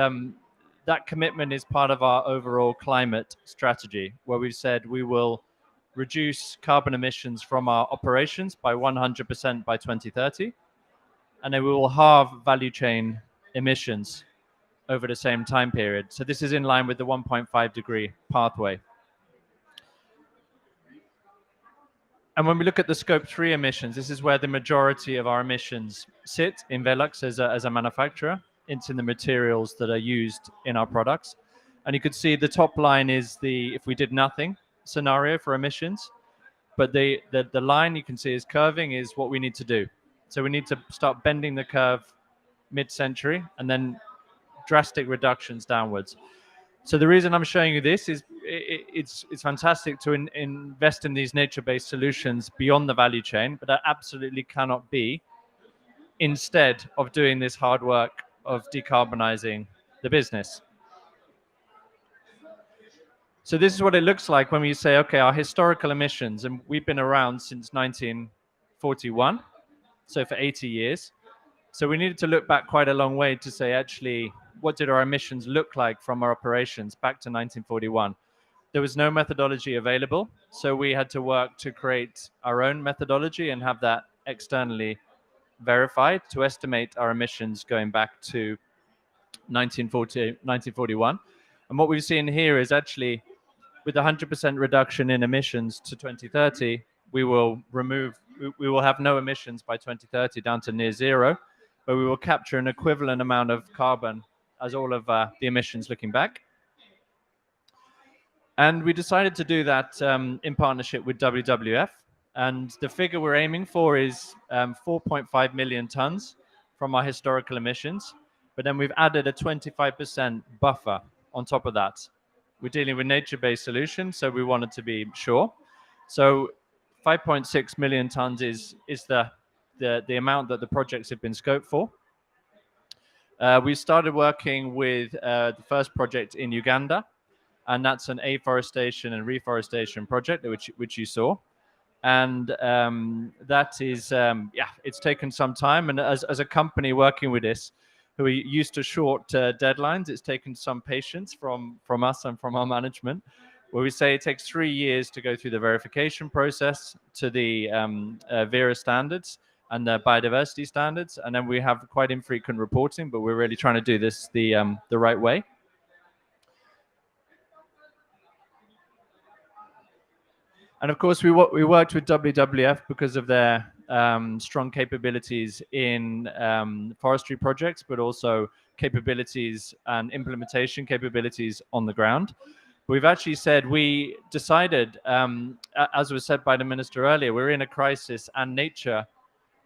that commitment is part of our overall climate strategy, where we've said we will reduce carbon emissions from our operations by 100% by 2030, and then we will halve value chain emissions over the same time period. So this is in line with the 1.5 degree pathway. And when we look at the scope 3 emissions, this is where the majority of our emissions sit in Velux as a manufacturer. It's in the materials that are used in our products. And you could see the top line is the if we did nothing scenario for emissions. But the line you can see is curving is what we need to do. So we need to start bending the curve mid-century and then drastic reductions downwards. So the reason I'm showing you this is it's fantastic to invest in these nature-based solutions beyond the value chain, but that absolutely cannot be instead of doing this hard work of decarbonizing the business. So this is what it looks like when we say, okay, our historical emissions, and we've been around since 1941, so for 80 years. So we needed to look back quite a long way to say, actually, what did our emissions look like from our operations back to 1941? There was no methodology available, so we had to work to create our own methodology and have that externally verified to estimate our emissions going back to 1941. And what we've seen here is actually with 100% reduction in emissions to 2030, we will have no emissions by 2030 down to near zero, but we will capture an equivalent amount of carbon as all of the emissions looking back. And we decided to do that in partnership with WWF. And the figure we're aiming for is 4.5 million tons from our historical emissions. But then we've added a 25% buffer on top of that. We're dealing with nature-based solutions, so we wanted to be sure. So 5.6 million tons is the amount that the projects have been scoped for. We started working with the first project in Uganda, and that's an afforestation and reforestation project, which you saw. And that is, it's taken some time. And as a company working with this, who are used to short deadlines, it's taken some patience from us and from our management, where we say it takes 3 years to go through the verification process to the Vera standards and the biodiversity standards. And then we have quite infrequent reporting, but we're really trying to do this the right way. And of course, we worked with WWF because of their strong capabilities in forestry projects, but also capabilities and implementation capabilities on the ground. We've actually said, we decided, as was said by the minister earlier, we're in a crisis and nature,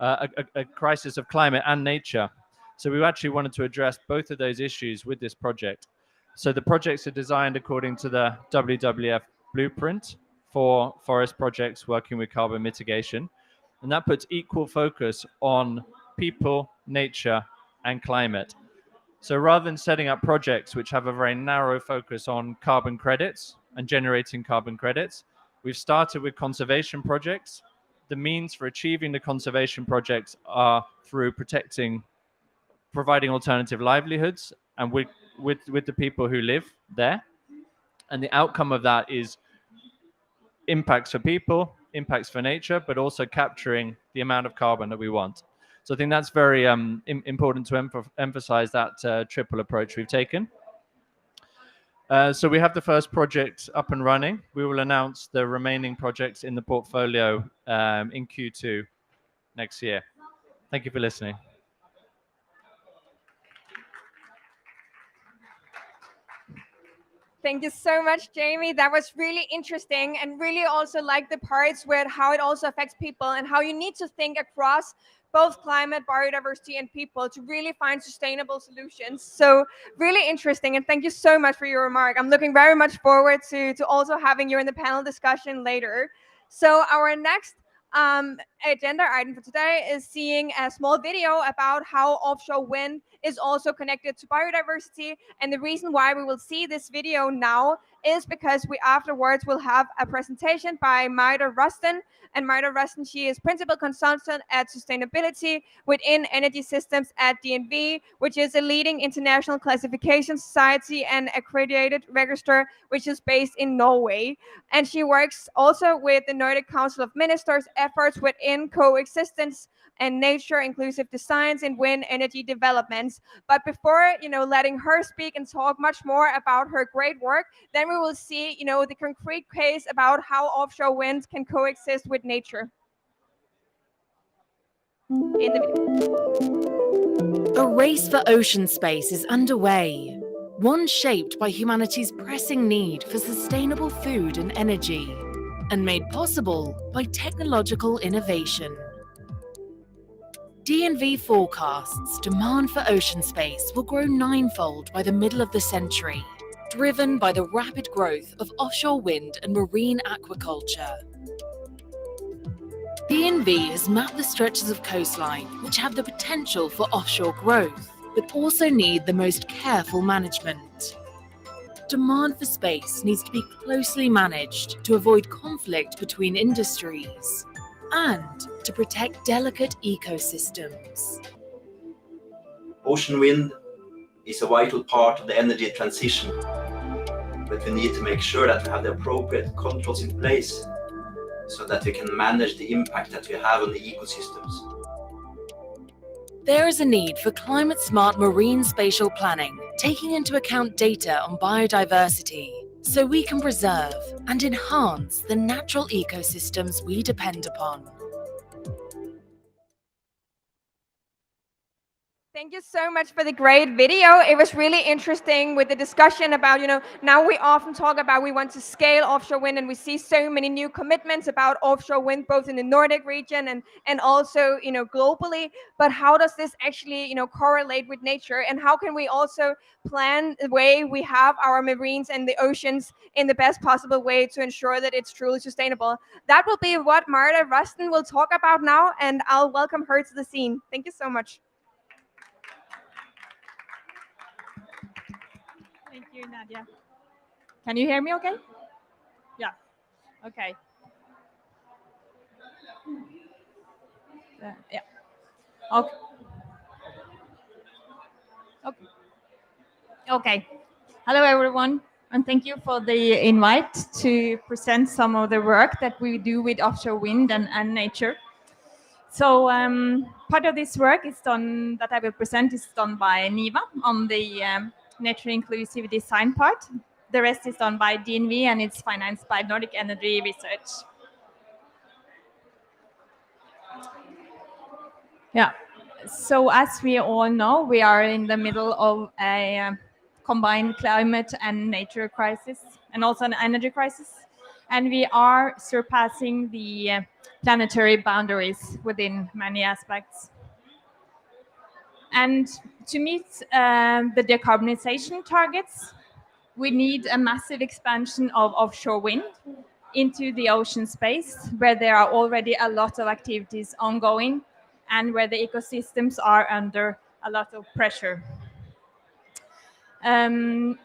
a crisis of climate and nature. So we actually wanted to address both of those issues with this project. So the projects are designed according to the WWF blueprint for forest projects working with carbon mitigation. And that puts equal focus on people, nature, and climate. So rather than setting up projects which have a very narrow focus on carbon credits and generating carbon credits, we've started with conservation projects. The means for achieving the conservation projects are through providing alternative livelihoods and with the people who live there. And the outcome of that is impacts for people, impacts for nature, but also capturing the amount of carbon that we want. So I think that's very important to emphasize that triple approach we've taken. So we have the first project up and running. We will announce the remaining projects in the portfolio in Q2 next year. Thank you for listening. Thank you so much, Jamie. That was really interesting, and really also like the parts with how it also affects people and how you need to think across both climate, biodiversity, and people to really find sustainable solutions. So really interesting, and thank you so much for your remark. I'm looking very much forward to also having you in the panel discussion later. So our next agenda item for today is seeing a small video about how offshore wind is also connected to biodiversity. And the reason why we will see this video now is because we afterwards will have a presentation by Maida Rustin. And Maida Rustin, she is Principal Consultant at Sustainability within Energy Systems at DNV, which is a leading international classification society and accredited register, which is based in Norway. And she works also with the Nordic Council of Ministers' efforts within coexistence and nature inclusive designs and wind energy developments. But before letting her speak and talk much more about her great work, then we will see the concrete case about how offshore wind can coexist with nature. In the video. A race for ocean space is underway, one shaped by humanity's pressing need for sustainable food and energy, and made possible by technological innovation. DNV forecasts demand for ocean space will grow ninefold by the middle of the century, driven by the rapid growth of offshore wind and marine aquaculture. DNV has mapped the stretches of coastline which have the potential for offshore growth, but also need the most careful management. Demand for space needs to be closely managed to avoid conflict between industries and to protect delicate ecosystems. Ocean wind is a vital part of the energy transition, but we need to make sure that we have the appropriate controls in place so that we can manage the impact that we have on the ecosystems. There is a need for climate-smart marine spatial planning, taking into account data on biodiversity, so we can preserve and enhance the natural ecosystems we depend upon. Thank you so much for the great video. It was really interesting with the discussion about, now we often talk about we want to scale offshore wind, and we see so many new commitments about offshore wind, both in the Nordic region and also, globally. But how does this actually, correlate with nature? And how can we also plan the way we have our marines and the oceans in the best possible way to ensure that it's truly sustainable? That will be what Marta Rustin will talk about now, and I'll welcome her to the scene. Thank you so much. Thank you, Nadia. Can you hear me okay? Yeah. Okay. Yeah. Okay. Okay. Okay. Hello, everyone, and thank you for the invite to present some of the work that we do with offshore wind and nature. So part of this work is done, that I will present, is done by NIVA on the nature inclusive design part. The rest is done by DNV, and it's financed by Nordic Energy Research. Yeah. So as we all know, we are in the middle of a combined climate and nature crisis, and also an energy crisis. And we are surpassing the planetary boundaries within many aspects. And to meet the decarbonization targets, we need a massive expansion of offshore wind into the ocean space, where there are already a lot of activities ongoing and where the ecosystems are under a lot of pressure. And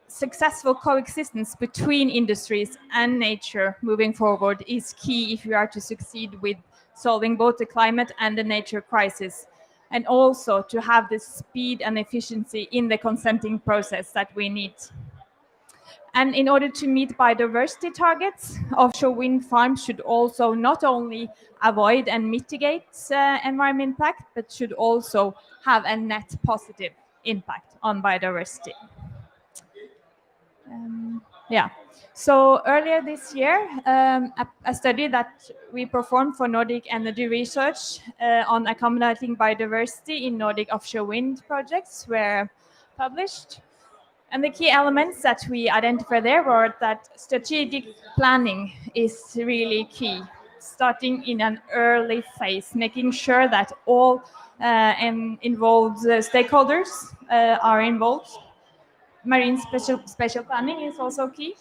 successful coexistence between industries and nature moving forward is key if we are to succeed with solving both the climate and the nature crisis, and also to have the speed and efficiency in the consenting process that we need. And in order to meet biodiversity targets, offshore wind farms should also not only avoid and mitigate environment impact, but should also have a net positive impact on biodiversity. Yeah. So earlier this year, a study that we performed for Nordic Energy Research on accommodating biodiversity in Nordic offshore wind projects were published. And the key elements that we identified there were that strategic planning is really key, starting in an early phase, making sure that all involved stakeholders are involved. Marine spatial planning is also key.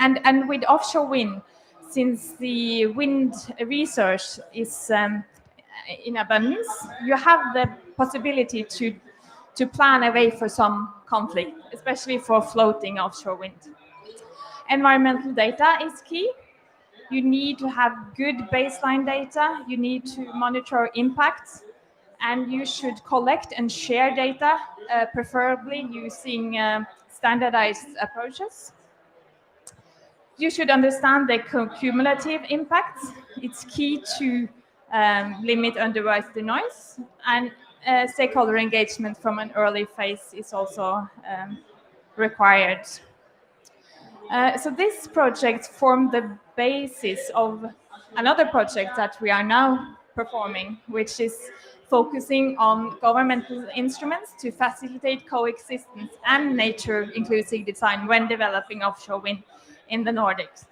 And with offshore wind, since the wind research is in abundance, you have the possibility to plan away for some conflict, especially for floating offshore wind. Environmental data is key. You need to have good baseline data. You need to monitor impacts, and you should collect and share data, preferably using standardized approaches. You should understand the cumulative impacts. It's key to limit underwater noise, and stakeholder engagement from an early phase is also required. So this project formed the basis of another project that we are now performing, which is focusing on governmental instruments to facilitate coexistence and nature inclusive design when developing offshore wind in the Nordics.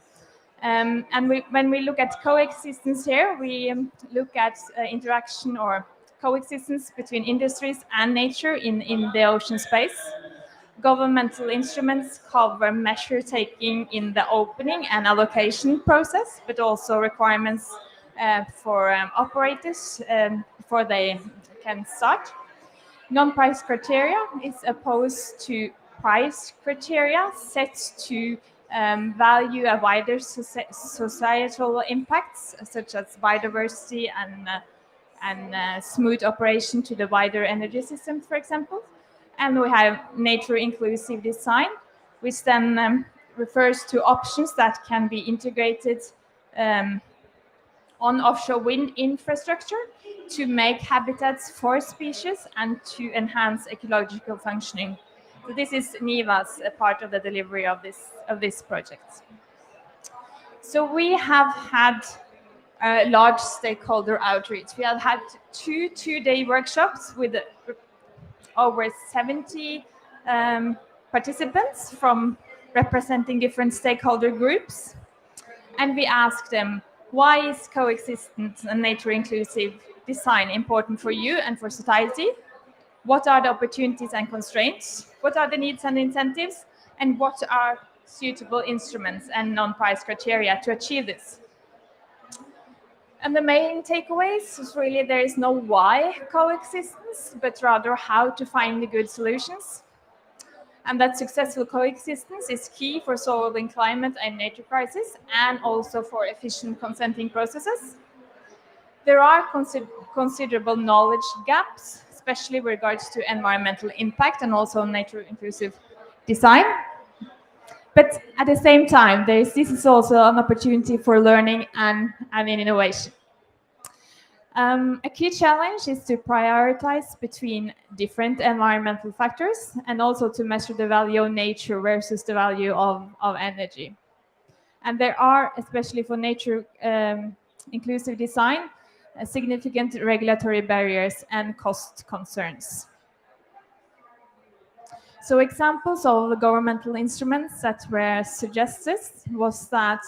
And when we look at coexistence here, we look at interaction or coexistence between industries and nature in the ocean space. Governmental instruments cover measure taking in the opening and allocation process, but also requirements for operators before they can start. Non-price criteria is opposed to price criteria set to value a wider societal impacts, such as biodiversity and smooth operation to the wider energy system, for example. And we have nature inclusive design, which then refers to options that can be integrated on offshore wind infrastructure to make habitats for species and to enhance ecological functioning. So this is NIVA's part of the delivery of this project. So we have had large stakeholder outreach. We have had two-day workshops with over 70 participants from representing different stakeholder groups. And we asked them, why is coexistence and nature-inclusive design important for you and for society? What are the opportunities and constraints? What are the needs and incentives? And what are suitable instruments and non-price criteria to achieve this? And the main takeaways is really there is no why coexistence, but rather how to find the good solutions. And that successful coexistence is key for solving climate and nature crisis and also for efficient consenting processes. There are considerable knowledge gaps, especially with regards to environmental impact and also nature-inclusive design. But at the same time, this is also an opportunity for learning and innovation. A key challenge is to prioritize between different environmental factors and also to measure the value of nature versus the value of energy. And there are, especially for nature inclusive design, significant regulatory barriers and cost concerns. So examples of the governmental instruments that were suggested was that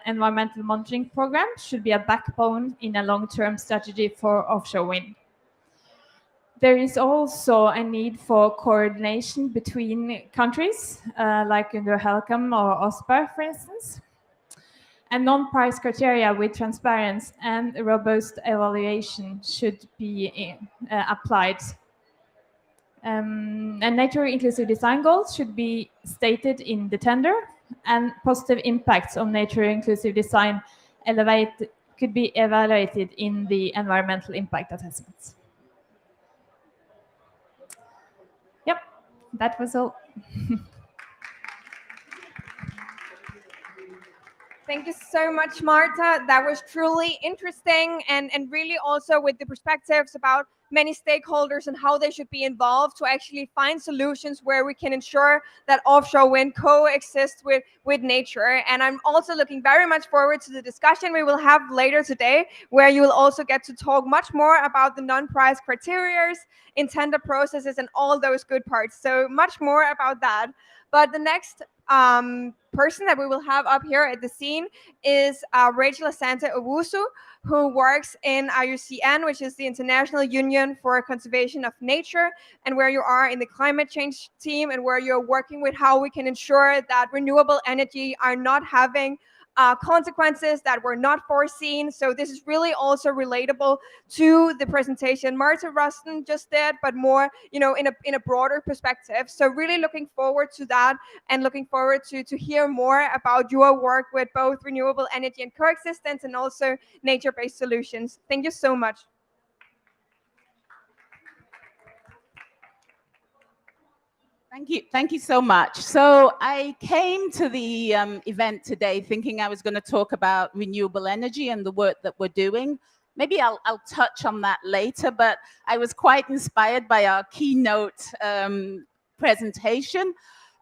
environmental monitoring program should be a backbone in a long-term strategy for offshore wind. There is also a need for coordination between countries, like under HELCOM or OSPAR, for instance. And non-price criteria with transparency and robust evaluation should be applied. And nature-inclusive design goals should be stated in the tender, and positive impacts of nature-inclusive design could be evaluated in the environmental impact assessments. Yep, that was all. Thank you so much, Marta. That was truly interesting and really also with the perspectives about many stakeholders and how they should be involved to actually find solutions where we can ensure that offshore wind coexists with nature. And I'm also looking very much forward to the discussion we will have later today, where you will also get to talk much more about the non-price criteria, in tender processes, and all those good parts. So much more about that. But the next person that we will have up here at the scene is Rachel Asante Owusu, who works in IUCN, which is the International Union for Conservation of Nature, and where you are in the climate change team, and where you're working with how we can ensure that renewable energy are not having consequences that were not foreseen. So this is really also relatable to the presentation Marta Ruston just did, but more, in a broader perspective. So really looking forward to that, and looking forward to hear more about your work with both renewable energy and coexistence, and also nature-based solutions. Thank you so much. Thank you so much. So I came to the event today thinking I was going to talk about renewable energy and the work that we're doing. Maybe I'll touch on that later, but I was quite inspired by our keynote presentation,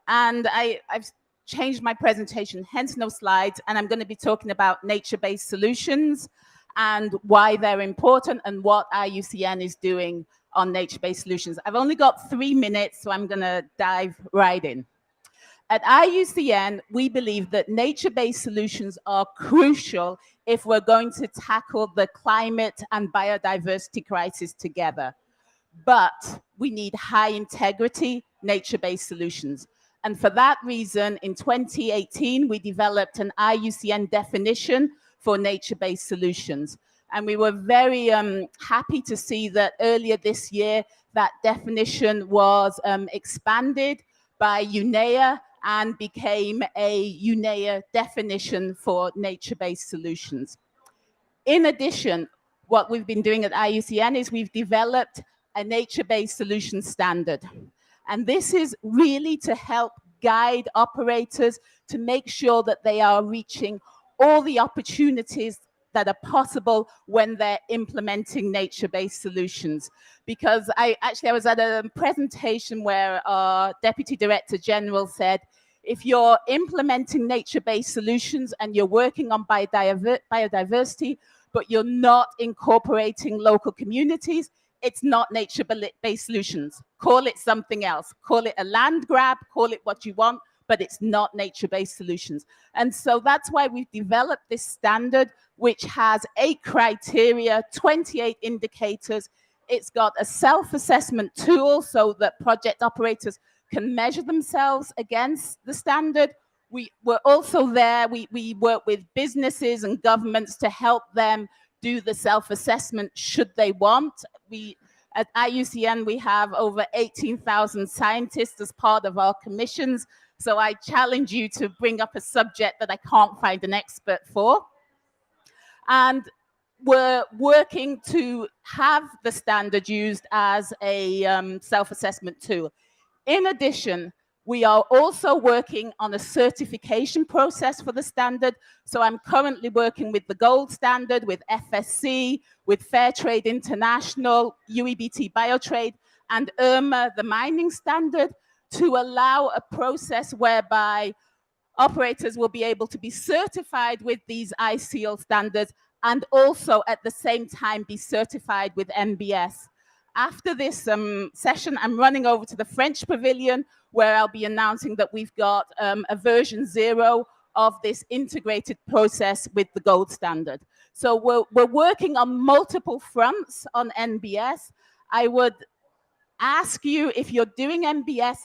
and I've changed my presentation, hence no slides, and I'm going to be talking about nature-based solutions and why they're important and what IUCN is doing on nature-based solutions. I've only got 3 minutes, so I'm going to dive right in. At IUCN, we believe that nature-based solutions are crucial if we're going to tackle the climate and biodiversity crisis together. But we need high-integrity nature-based solutions. And for that reason, in 2018, we developed an IUCN definition for nature-based solutions. And we were very happy to see that earlier this year, that definition was expanded by UNEA and became a UNEA definition for nature-based solutions. In addition, what we've been doing at IUCN is we've developed a nature-based solution standard. And this is really to help guide operators to make sure that they are reaching all the opportunities that are possible when they're implementing nature-based solutions. Because I was at a presentation where our Deputy Director General said, if you're implementing nature-based solutions and you're working on biodiversity, but you're not incorporating local communities, it's not nature-based solutions. Call it something else. Call it a land grab, call it what you want, but it's not nature-based solutions. And so that's why we've developed this standard, which has 8 criteria, 28 indicators. It's got a self-assessment tool so that project operators can measure themselves against the standard. We're also there, we work with businesses and governments to help them do the self-assessment should they want. At IUCN, we have over 18,000 scientists as part of our commissions. So I challenge you to bring up a subject that I can't find an expert for. And we're working to have the standard used as a self-assessment tool. In addition, we are also working on a certification process for the standard. So I'm currently working with the gold standard, with FSC, with Fair Trade International, UEBT Biotrade, and IRMA, the mining standard, to allow a process whereby operators will be able to be certified with these ICL standards and also at the same time be certified with NBS. After this session, I'm running over to the French Pavilion where I'll be announcing that we've got a version 0 of this integrated process with the gold standard. So we're working on multiple fronts on NBS. I would ask you, if you're doing NBS,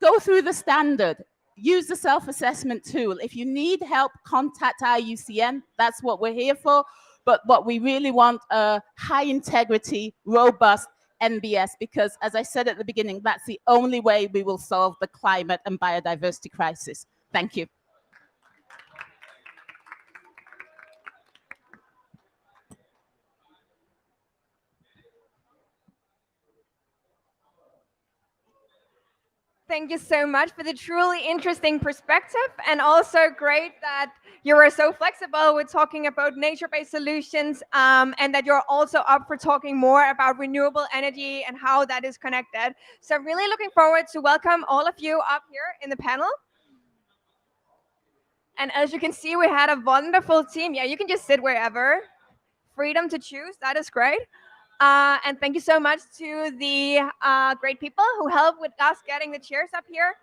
go through the standard. Use the self-assessment tool. If you need help, contact IUCN. That's what we're here for. But what we really want a high integrity, robust NBS, because as I said at the beginning, that's the only way we will solve the climate and biodiversity crisis. Thank you. Thank you so much for the truly interesting perspective, and also great that you were so flexible with talking about nature-based solutions, and that you're also up for talking more about renewable energy and how that is connected. So really looking forward to welcome all of you up here in the panel. And as you can see, we had a wonderful team. Yeah, you can just sit wherever. Freedom to choose, that is great. And thank you so much to the great people who helped with us getting the chairs up here.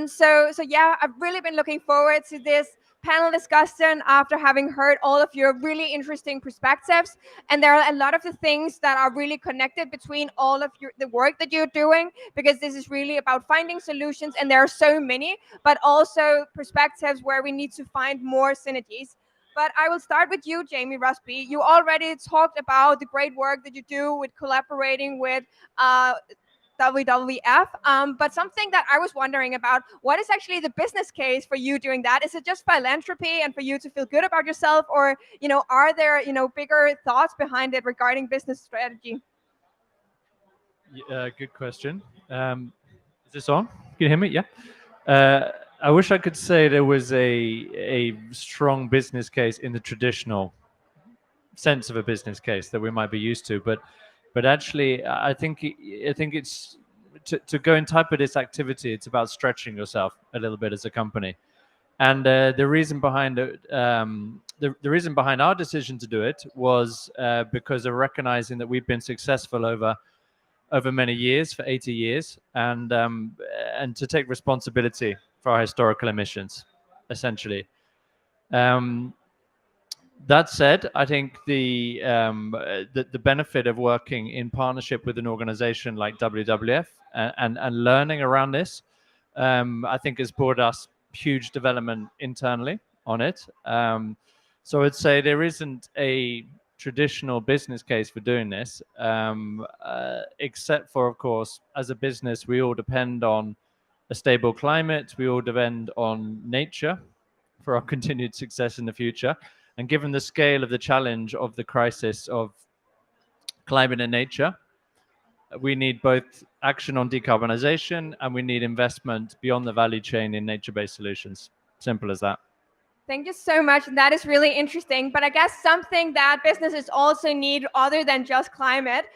So yeah, I've really been looking forward to this panel discussion after having heard all of your really interesting perspectives. And there are a lot of the things that are really connected between all of the work that you're doing, because this is really about finding solutions, and there are so many, but also perspectives where we need to find more synergies. But I will start with you, Jamie Rusby. You already talked about the great work that you do with collaborating with WWF, but something that I was wondering about, what is actually the business case for you doing that? Is it just philanthropy and for you to feel good about yourself, or are there bigger thoughts behind it regarding business strategy? Good question. Is this on? Can you hear me? Yeah. I wish I could say there was a strong business case in the traditional sense of a business case that we might be used to, but actually I think it's to go and type of this activity, it's about stretching yourself a little bit as a company. And the reason behind it, the reason behind our decision to do it was because of recognizing that we've been successful over many years, for 80 years, and to take responsibility for our historical emissions, essentially. That said, I think the benefit of working in partnership with an organization like WWF and learning around this, I think has brought us huge development internally on it. So I'd say there isn't a traditional business case for doing this, except for, of course, as a business, we all depend on a stable climate. We all depend on nature for our continued success in the future. And given the scale of the challenge of the crisis of climate and nature, we need both action on decarbonization and we need investment beyond the value chain in nature-based solutions. Simple as that. Thank you so much. That is really interesting. But I guess something that businesses also need, other than just climate,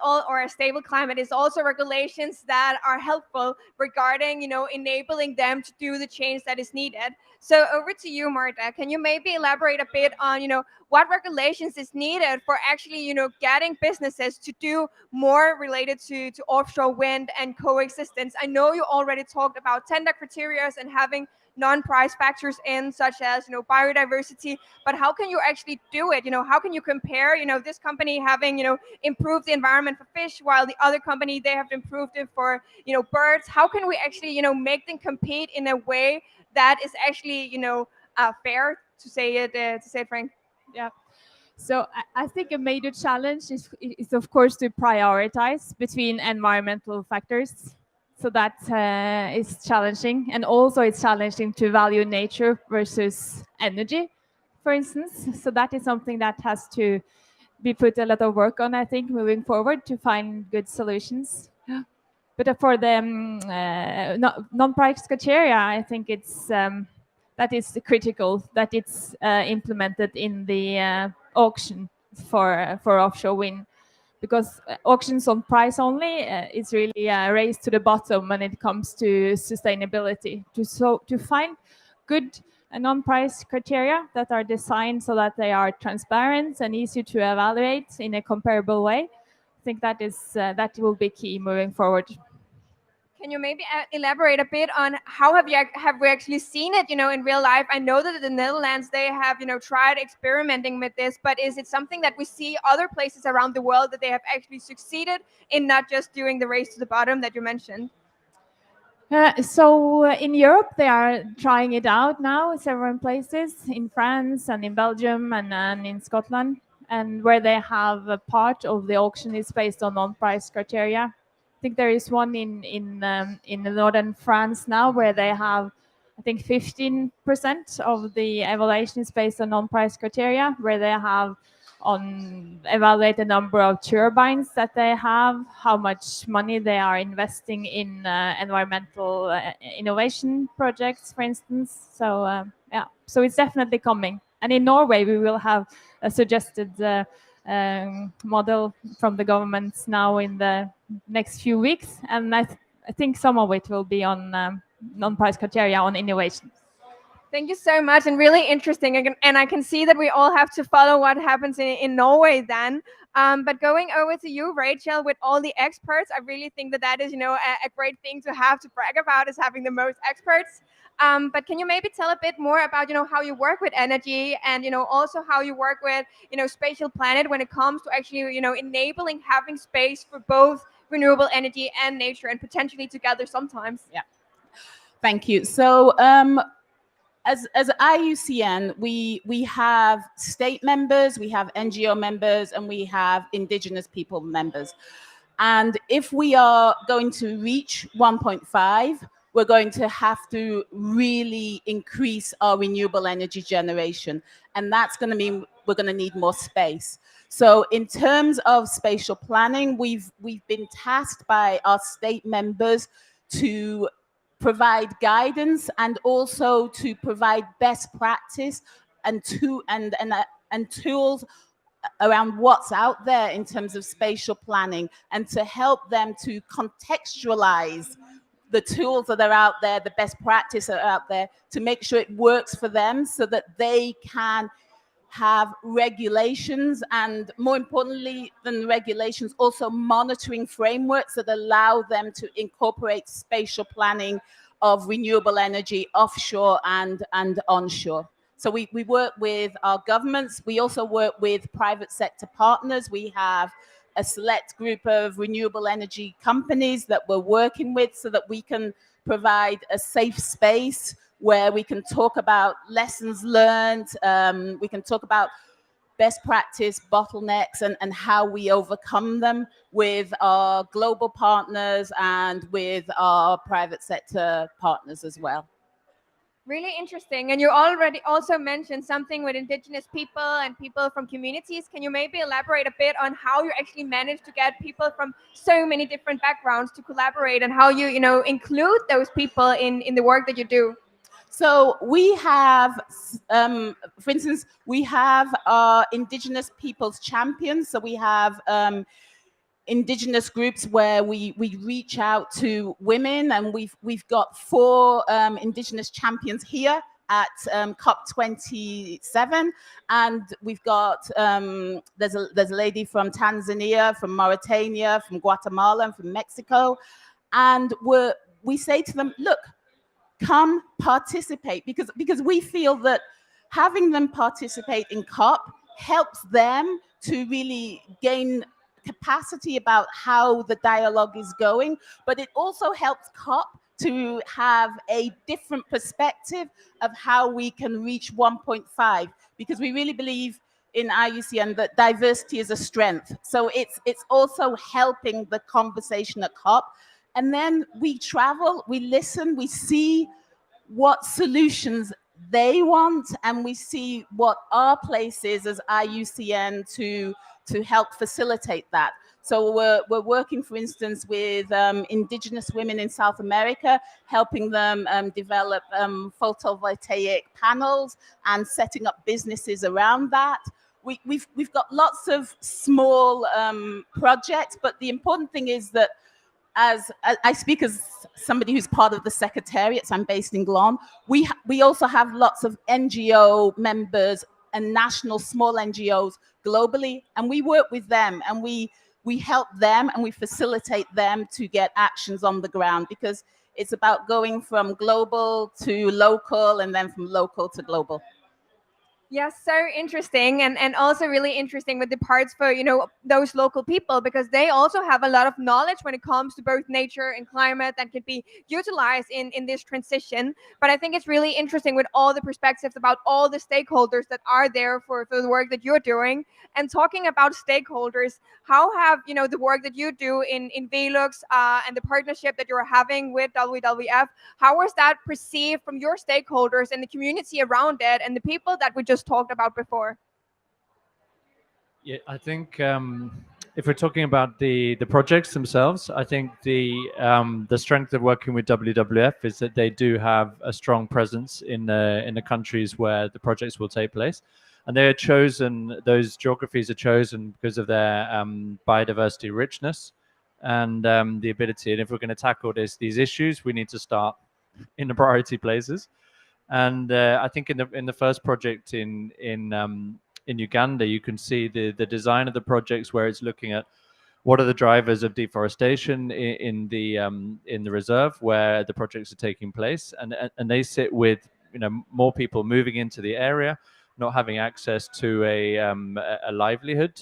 or a stable climate, is also regulations that are helpful regarding, enabling them to do the change that is needed. So over to you, Marta. Can you maybe elaborate a bit on, what regulations is needed for actually, getting businesses to do more related to offshore wind and coexistence? I know you already talked about tender criteria and having non-price factors in, such as biodiversity, but how can you actually do it? How can you compare this company having improved the environment for fish, while the other company, they have improved it for birds? How can we actually make them compete in a way that is actually fair, to say it frank? Yeah. So I think a major challenge is of course to prioritize between environmental factors. So that is challenging, and also it's challenging to value nature versus energy, for instance. So that is something that has to be put a lot of work on, I think, moving forward to find good solutions. But for the non-price criteria, I think it's that is critical that it's implemented in the auction for offshore wind, because auctions on price only is really a race to the bottom when it comes to sustainability. To find good non-price criteria that are designed so that they are transparent and easy to evaluate in a comparable way, I think that will be key moving forward. Can you maybe elaborate a bit on how have we actually seen it, in real life? I know that in the Netherlands they have, tried experimenting with this, but is it something that we see other places around the world that they have actually succeeded in, not just doing the race to the bottom that you mentioned? So in Europe, they are trying it out now in several places, in France and in Belgium and in Scotland, and where they have a part of the auction is based on non-price criteria. I think there is one in northern France now where they have, I think, 15% of the evaluation is based on non-price criteria, where they have evaluate the number of turbines that they have, how much money they are investing in environmental innovation projects, for instance. So so it's definitely coming. And in Norway, we will have a suggested model from the governments now in the next few weeks, and I think some of it will be on non-price criteria on innovation. Thank you so much, and really interesting. And I can see that we all have to follow what happens in Norway then. But going over to you, Rachel, with all the experts, I really think that is, a great thing to have to brag about, is having the most experts. But can you maybe tell a bit more about, how you work with energy, and, also how you work with, Spatial Planet when it comes to actually, enabling having space for both renewable energy and nature, and potentially together sometimes? Yeah. Thank you. So as IUCN, we have state members, we have NGO members, and we have indigenous people members. And if we are going to reach 1.5, we're going to have to really increase our renewable energy generation. And that's going to mean we're going to need more space. So in terms of spatial planning, we've been tasked by our state members to provide guidance and also to provide best practice and tools around what's out there in terms of spatial planning, and to help them to contextualize the tools that are out there, the best practice that are out there, to make sure it works for them, so that they can have regulations, and more importantly than regulations, also monitoring frameworks that allow them to incorporate spatial planning of renewable energy offshore and onshore. So we work with our governments. We also work with private sector partners. We have a select group of renewable energy companies that we're working with, so that we can provide a safe space where we can talk about lessons learned, we can talk about best practice bottlenecks and how we overcome them with our global partners and with our private sector partners as well. Really interesting. And you already also mentioned something with indigenous people and people from communities. Can you maybe elaborate a bit on how you actually manage to get people from so many different backgrounds to collaborate, and how you include those people in the work that you do? So we have, for instance, we have our indigenous peoples champions. So we have indigenous groups where we reach out to women, and we've got 4 indigenous champions here at COP27, and we've got there's a lady from Tanzania, from Mauritania, from Guatemala, and from Mexico, and we say to them, look, come participate, because we feel that having them participate in COP helps them to really gain capacity about how the dialogue is going, but it also helps COP to have a different perspective of how we can reach 1.5, because we really believe in IUCN that diversity is a strength. So it's also helping the conversation at COP. And then we travel, we listen, we see what solutions they want, and we see what our place is as IUCN to help facilitate that. So we're working, for instance, with indigenous women in South America, helping them develop photovoltaic panels and setting up businesses around that. We've got lots of small projects, but the important thing is that, as I speak as somebody who's part of the Secretariat, so I'm based in Glon, we also have lots of NGO members and national small NGOs globally, and we work with them, and we help them, and we facilitate them to get actions on the ground, because it's about going from global to local, and then from local to global. Yes, so interesting, and also really interesting with the parts for those local people, because they also have a lot of knowledge when it comes to both nature and climate that can be utilized in this transition. But I think it's really interesting with all the perspectives about all the stakeholders that are there for the work that you're doing. And talking about stakeholders, how have the work that you do in Velux and the partnership that you're having with WWF, how was that perceived from your stakeholders and the community around it and the people that we just talked about before? Yeah, I think if we're talking about the projects themselves, I think the strength of working with WWF is that they do have a strong presence in the countries where the projects will take place, and they are chosen. Those geographies are chosen because of their biodiversity richness and the ability. And if we're going to tackle these issues, we need to start in the priority places. And I think in the first project in Uganda, you can see the design of the projects where it's looking at what are the drivers of deforestation in the reserve where the projects are taking place, and they sit with more people moving into the area, not having access to a livelihood.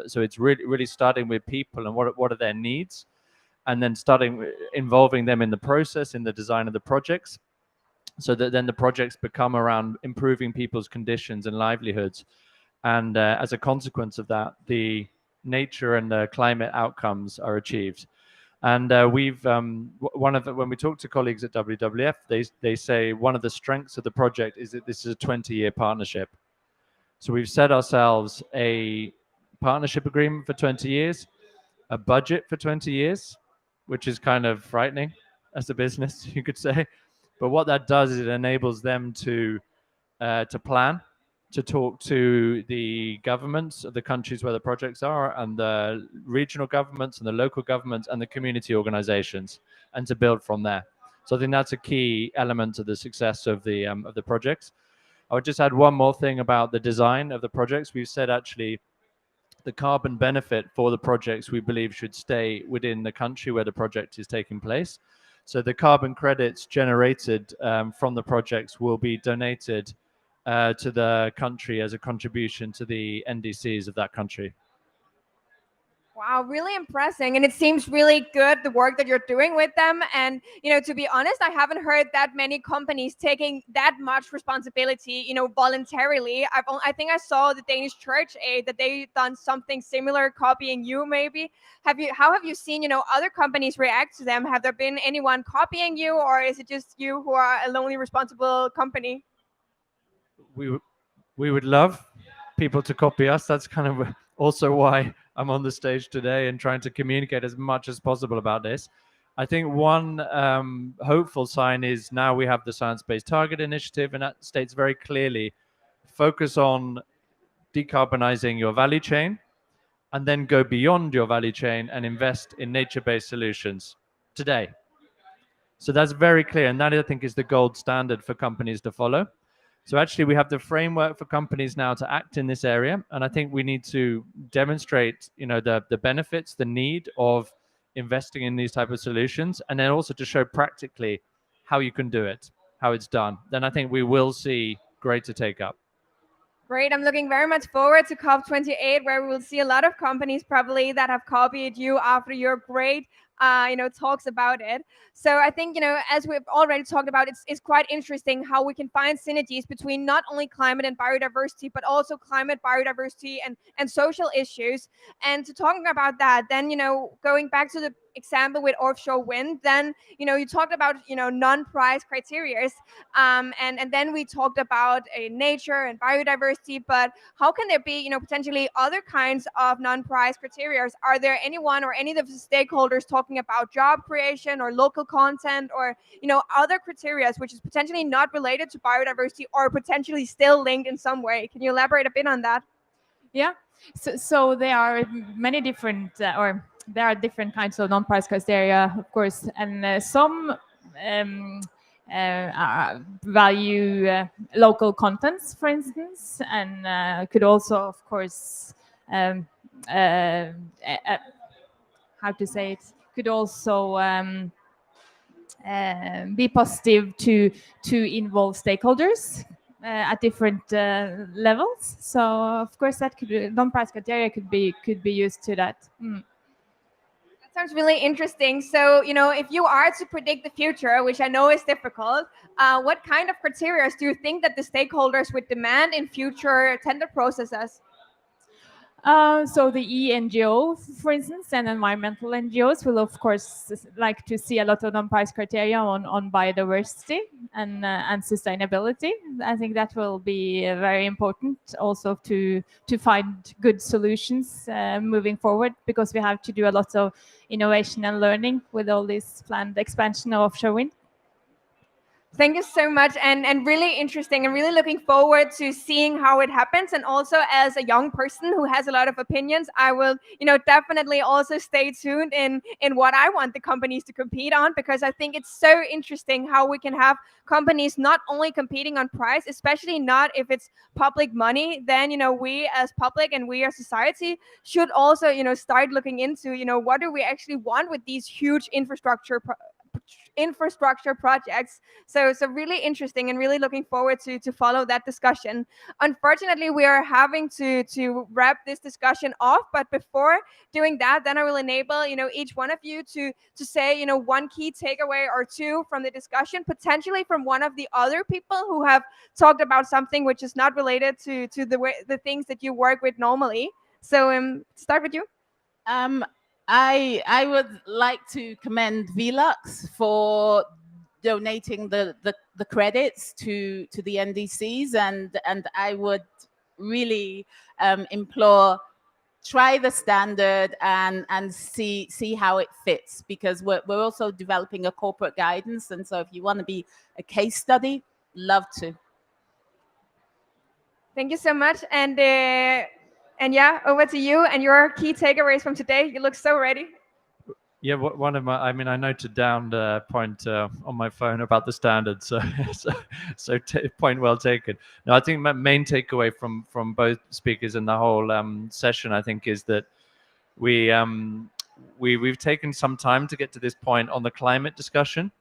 So it's really starting with people and what are their needs, and then starting involving them in the process, in the design of the projects, so that then the projects become around improving people's conditions and livelihoods. And as a consequence of that, the nature and the climate outcomes are achieved. And we've when we talk to colleagues at WWF, they say one of the strengths of the project is that this is a 20-year partnership. So we've set ourselves a partnership agreement for 20 years, a budget for 20 years, which is kind of frightening as a business, you could say. But what that does is it enables them to plan, to talk to the governments of the countries where the projects are, and the regional governments and the local governments and the community organizations, and to build from there. So I think that's a key element of the success of the projects. I would just add one more thing about the design of the projects. We've said actually the carbon benefit for the projects we believe should stay within the country where the project is taking place. So the carbon credits generated from the projects will be donated to the country as a contribution to the NDCs of that country. Wow, really impressive. And it seems really good, the work that you're doing with them. And, to be honest, I haven't heard that many companies taking that much responsibility, voluntarily. I think I saw the Danish Church Aid that they've done something similar, copying you maybe. How have you seen, other companies react to them? Have there been anyone copying you, or is it just you who are a lonely responsible company? We would love people to copy us. That's kind of also why I'm on the stage today and trying to communicate as much as possible about this. I think one hopeful sign is now we have the Science-Based Target Initiative, and that states very clearly, focus on decarbonizing your value chain, and then go beyond your value chain and invest in nature-based solutions today. So that's very clear, and that I think is the gold standard for companies to follow. So actually we have the framework for companies now to act in this area, and I think we need to demonstrate, the benefits, the need of investing in these type of solutions, and then also to show practically how you can do it, how it's done. Then I think we will see greater take up. Great. I'm looking very much forward to COP28, where we will see a lot of companies probably that have copied you after your great talks about it. So I think, as we've already talked about, it's quite interesting how we can find synergies between not only climate and biodiversity, but also climate, biodiversity, and social issues. And to talking about that, then, going back to the example with offshore wind, then, you talked about, non-price criteria. And then we talked about nature and biodiversity, but how can there be, potentially other kinds of non-price criteria? Are there anyone or any of the stakeholders talking about job creation or local content or, other criteria which is potentially not related to biodiversity or potentially still linked in some way? Can you elaborate a bit on that? Yeah, so there are many different, or there are different kinds of non-price criteria, of course, and some value local contents, for instance, and could also, of course, how to say it, could also be positive to involve stakeholders at different levels. So of course that could be, non-price criteria could be used to that. That sounds really interesting. So, if you are to predict the future, which I know is difficult, what kind of criteria do you think that the stakeholders would demand in future tender processes? So the NGO, for instance, and environmental NGOs will, of course, like to see a lot of non-price criteria on biodiversity and sustainability. I think that will be very important also to find good solutions moving forward, because we have to do a lot of innovation and learning with all this planned expansion of offshore wind. Thank you so much, and really interesting, and really looking forward to seeing how it happens. And also, as a young person who has a lot of opinions, I will, definitely also stay tuned in what I want the companies to compete on, because I think it's so interesting how we can have companies not only competing on price, especially not if it's public money. Then we as public and we as society should also start looking into what do we actually want with these huge infrastructure projects. So really interesting, and really looking forward to follow that discussion. Unfortunately, we are having to wrap this discussion off, but before doing that, then I will enable each one of you to say one key takeaway or two from the discussion, potentially from one of the other people who have talked about something which is not related to the things that you work with normally. So start with you. I would like to commend Velux for donating the credits to the NDCs, and I would really implore, try the standard and see how it fits, because we're also developing a corporate guidance, and so if you want to be a case study, love to. Thank you so much, and yeah, over to you and your key takeaways from today. You look so ready. Yeah, one of my, I noted down the point on my phone about the standards, so point well taken. No, I think my main takeaway from both speakers and the whole session, I think, is that we've taken some time to get to this point on the climate discussion,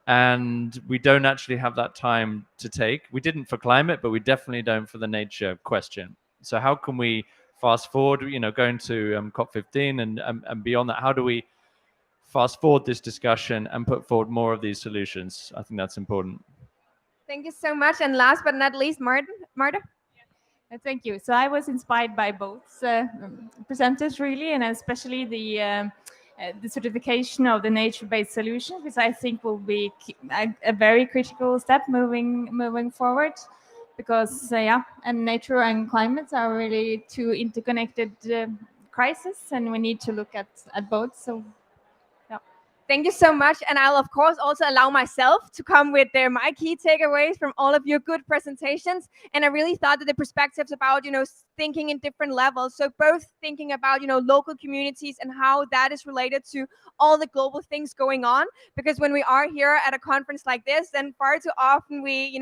and we don't actually have that time to take. We didn't for climate, but we definitely don't for the nature question. So how can we fast forward, going to COP15 and beyond that? How do we fast forward this discussion and put forward more of these solutions? I think that's important. Thank you so much. And last but not least, Marta. Thank you. So I was inspired by both presenters, really, and especially the certification of the nature-based solutions, which I think will be a very critical step moving forward, because and nature and climate are really two interconnected crises, and we need to look at both. So Thank you so much. And I'll, of course, also allow myself to come with my key takeaways from all of your good presentations. And I really thought that the perspectives about, thinking in different levels. So both thinking about, local communities and how that is related to all the global things going on. Because when we are here at a conference like this, then far too often we,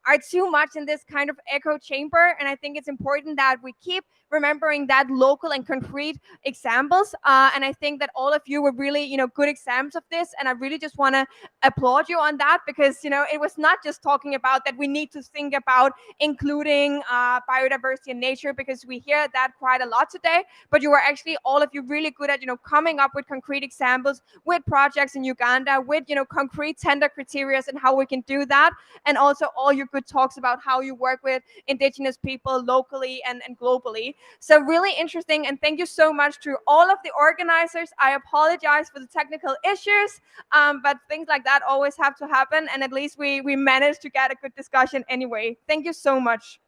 are too much in this kind of echo chamber. And I think it's important that we keep remembering that local and concrete examples. And I think that all of you were really, good examples of this. And I really just want to applaud you on that because, it was not just talking about that we need to think about including biodiversity and nature because we hear that quite a lot today. But you were actually all of you really good at, coming up with concrete examples with projects in Uganda with, concrete tender criteria and how we can do that. And also all your good talks about how you work with indigenous people locally and globally. So really interesting. And thank you so much to all of the organizers. I apologize for the technical issues, but things like that always have to happen. And at least we managed to get a good discussion anyway. Thank you so much.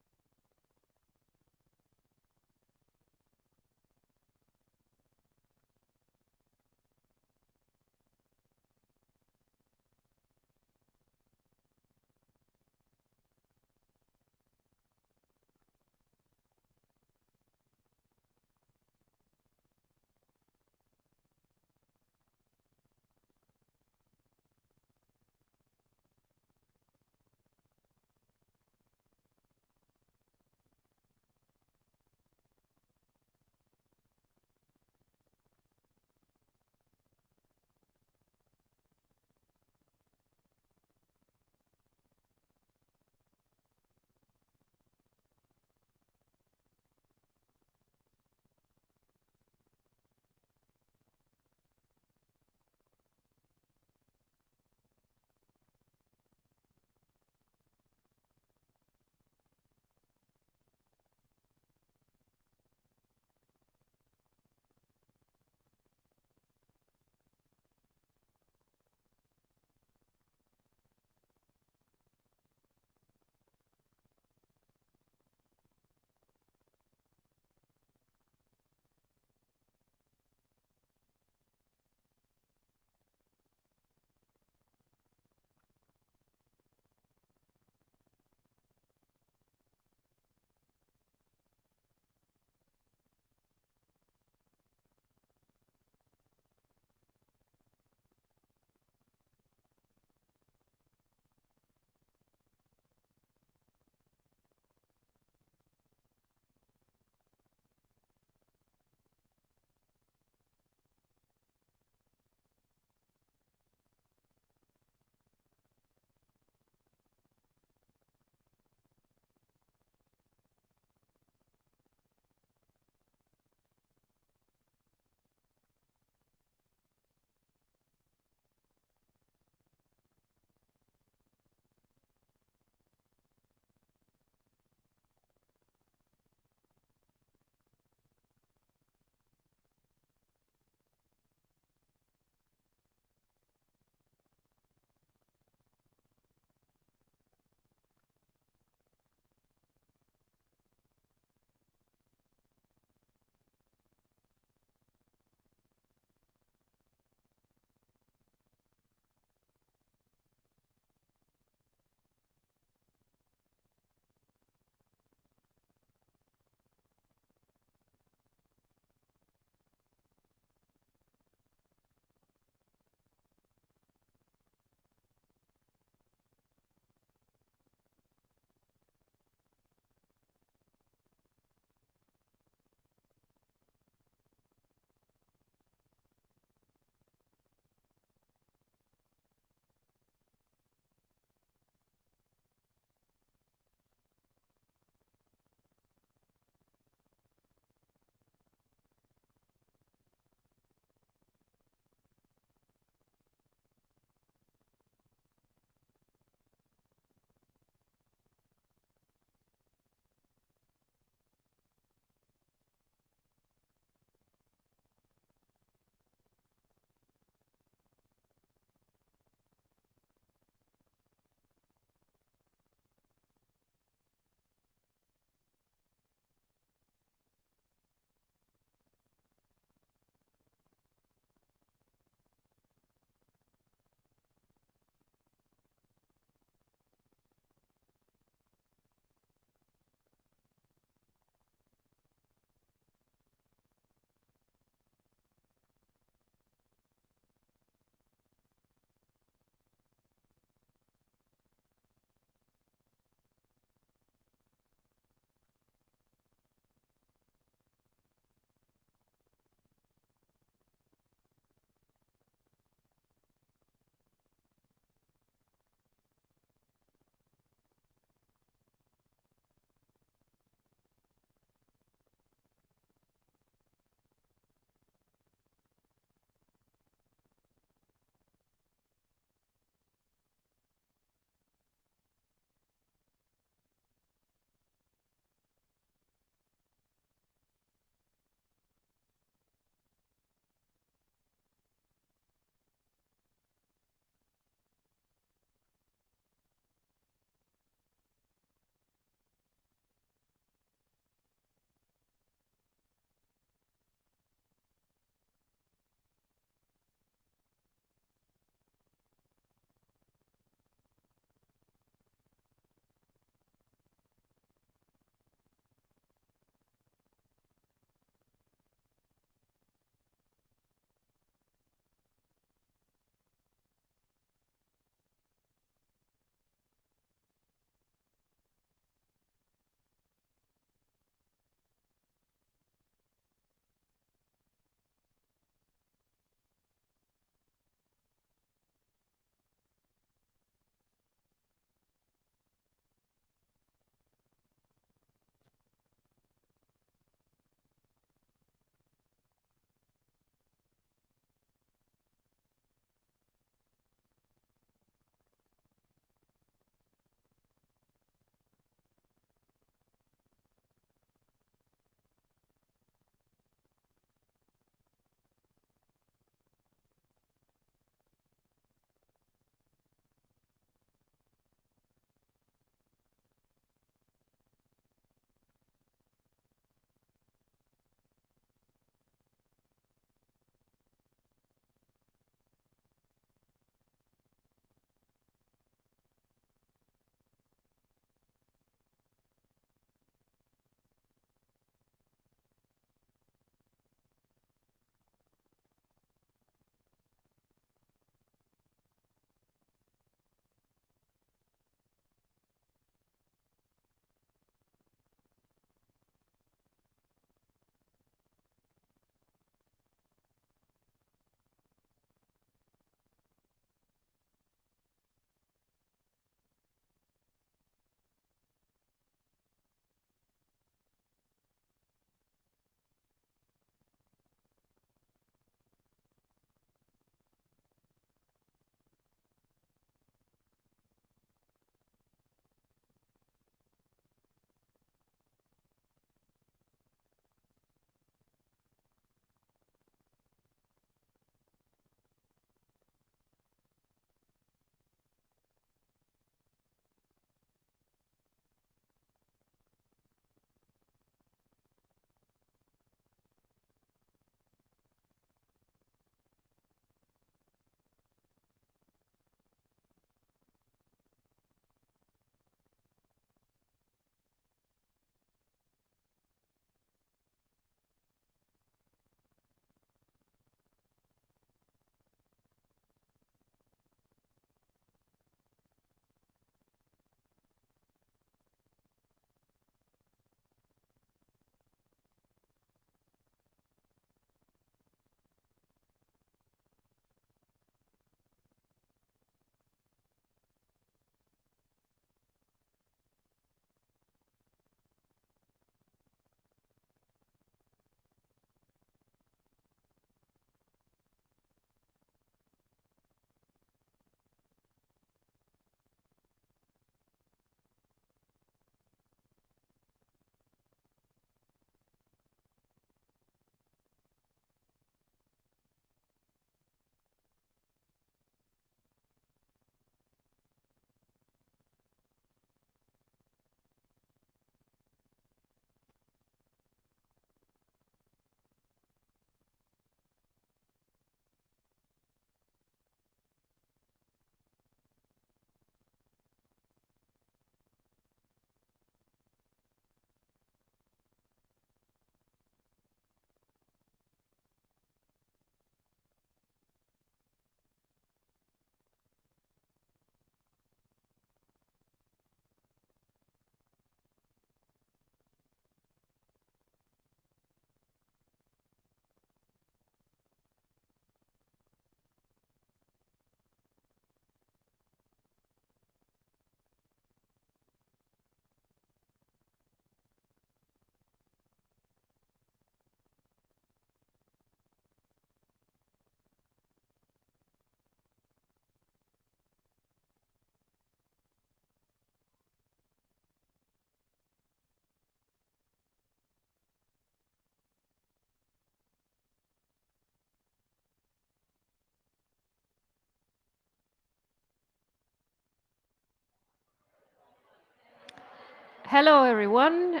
Hello, everyone.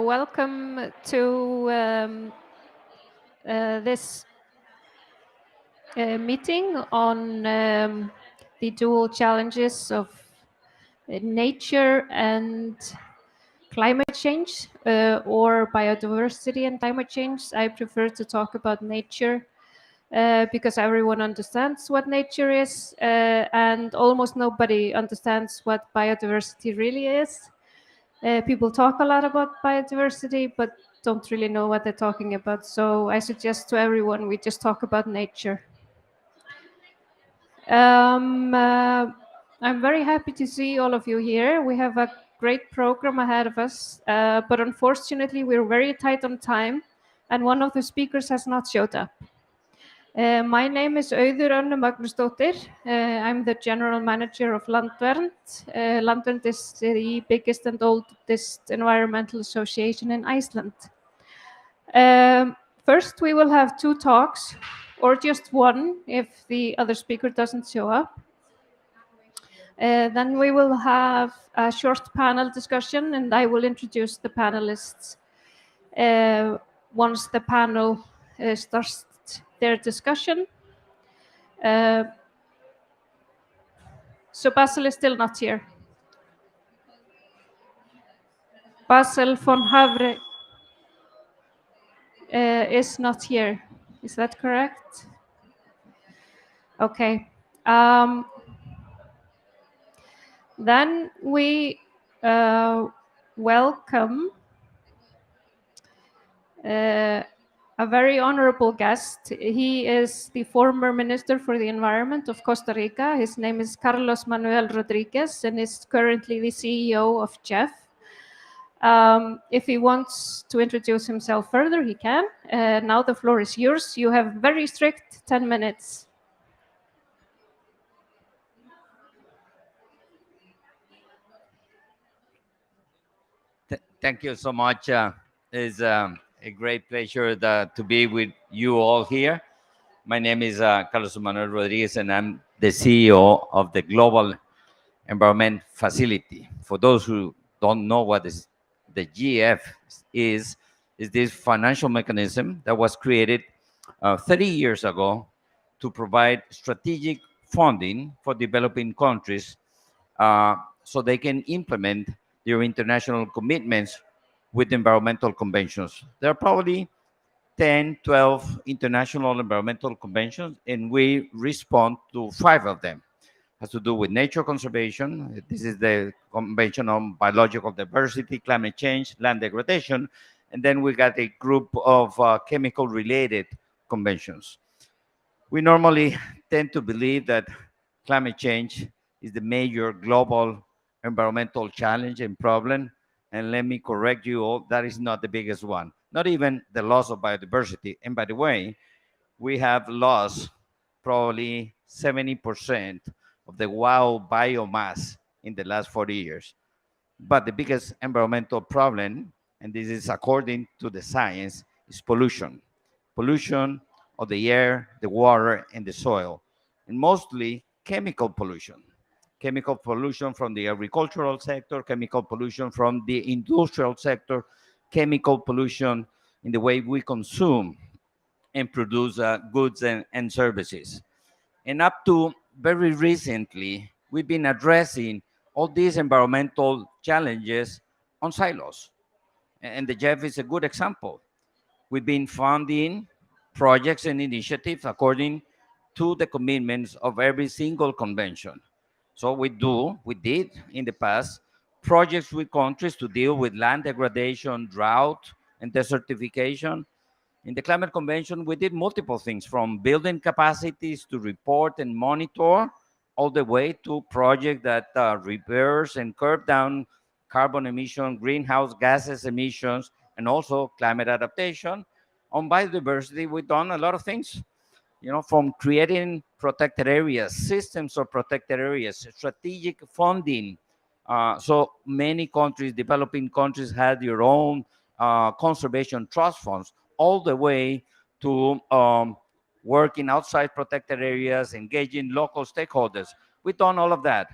Welcome to this meeting on the dual challenges of nature and climate change, or biodiversity and climate change. I prefer to talk about nature because everyone understands what nature is, and almost nobody understands what biodiversity really is. People talk a lot about biodiversity, but don't really know what they're talking about. So I suggest to everyone we just talk about nature. I'm very happy to see all of you here. We have a great program ahead of us, but unfortunately we're very tight on time, and one of the speakers has not showed up. My name is Auður Önnu Magnúsdóttir. I'm the General Manager of Landvernd. Landvernd is the biggest and oldest environmental association in Iceland. First, we will have 2 talks, or just one if the other speaker doesn't show up. Then we will have a short panel discussion, and I will introduce the panelists once the panel starts their discussion. So Basil is still not here. Basil von Havre is not here. Is that correct? Okay. Then we welcome a very honorable guest. He is the former Minister for the Environment of Costa Rica. His name is Carlos Manuel Rodriguez, and is currently the CEO of JEF. If he wants to introduce himself further, he can. Now the floor is yours. You have very strict 10 minutes. Thank you so much. It's a great pleasure to be with you all here. My name is Carlos Manuel Rodriguez, and I'm the CEO of the Global Environment Facility. For those who don't know what the GF is this financial mechanism that was created 30 years ago to provide strategic funding for developing countries so they can implement their international commitments with environmental conventions. There are probably 10, 12 international environmental conventions, and we respond to 5 of them. It has to do with nature conservation. This is the Convention on Biological Diversity, climate change, land degradation, and then we got a group of chemical-related conventions. We normally tend to believe that climate change is the major global environmental challenge and problem. And let me correct you all, that is not the biggest one. Not even the loss of biodiversity. And by the way, we have lost probably 70% of the wild biomass in the last 40 years. But the biggest environmental problem, and this is according to the science, is pollution. Pollution of the air, the water, and the soil, and mostly chemical pollution. Chemical pollution from the agricultural sector, chemical pollution from the industrial sector, chemical pollution in the way we consume and produce goods and services. And up to very recently, we've been addressing all these environmental challenges on silos. And the JEF is a good example. We've been funding projects and initiatives according to the commitments of every single convention. So we did in the past projects with countries to deal with land degradation, drought, and desertification. In the Climate Convention, we did multiple things, from building capacities to report and monitor, all the way to projects that reverse and curb down carbon emission, greenhouse gases emissions, and also climate adaptation. On biodiversity, we've done a lot of things, from creating protected areas, systems of protected areas, strategic funding. So many countries, developing countries, had their own conservation trust funds, all the way to working outside protected areas, engaging local stakeholders. We've done all of that,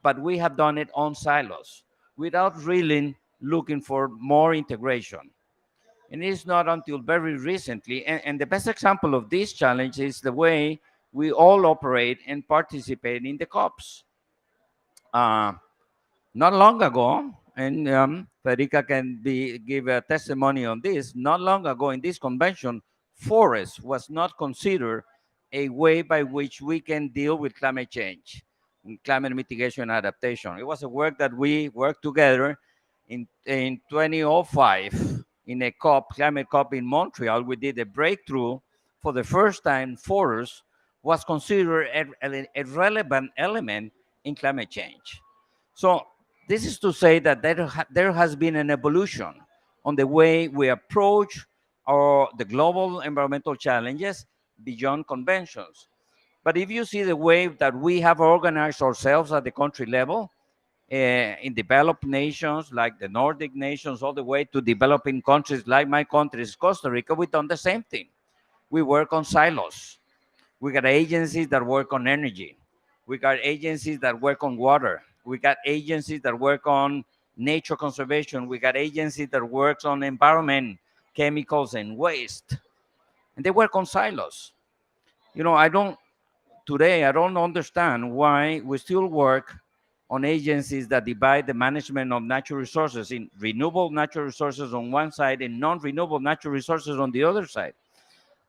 but we have done it on silos. without really looking for more integration. And it's not until very recently, and the best example of this challenge is the way we all operate and participate in the COPs. Not long ago, and Federica can give a testimony on this, not long ago in this convention, forest was not considered a way by which we can deal with climate change, and climate mitigation and adaptation. It was a work that we worked together in 2005 in a COP, climate COP in Montreal. We did a breakthrough. For the first time, forest was considered a relevant element in climate change. So this is to say that there has been an evolution on the way we approach the global environmental challenges beyond conventions. But if you see the way that we have organized ourselves at the country level, in developed nations like the Nordic nations, all the way to developing countries like my country, Costa Rica, we've done the same thing. We work on silos. We got agencies that work on energy. We got agencies that work on water. We got agencies that work on nature conservation. We got agencies that work on environment, chemicals, and waste. And they work on silos. You know, I don't understand why we still work on agencies that divide the management of natural resources in renewable natural resources on one side and non-renewable natural resources on the other side.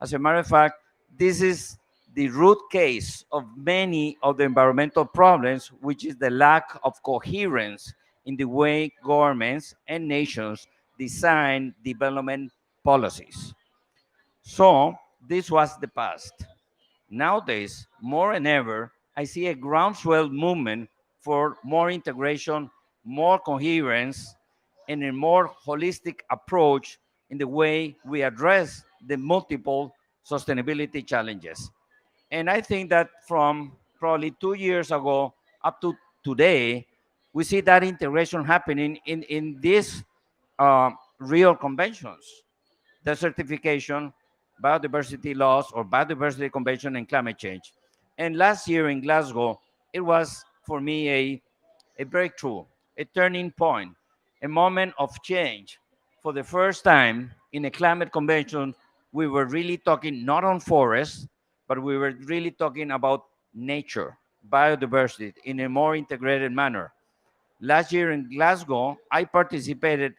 As a matter of fact, this is the root case of many of the environmental problems, which is the lack of coherence in the way governments and nations design development policies. So this was the past. Nowadays, more than ever, I see a groundswell movement for more integration, more coherence, and a more holistic approach in the way we address the multiple sustainability challenges. And I think that from probably 2 years ago up to today, we see that integration happening in these real conventions, the certification, biodiversity laws or biodiversity convention, and climate change. And last year in Glasgow, it was for me a breakthrough, a turning point, a moment of change. For the first time in a climate convention, we were really talking not on forests, but we were really talking about nature, biodiversity in a more integrated manner. Last year in Glasgow, I participated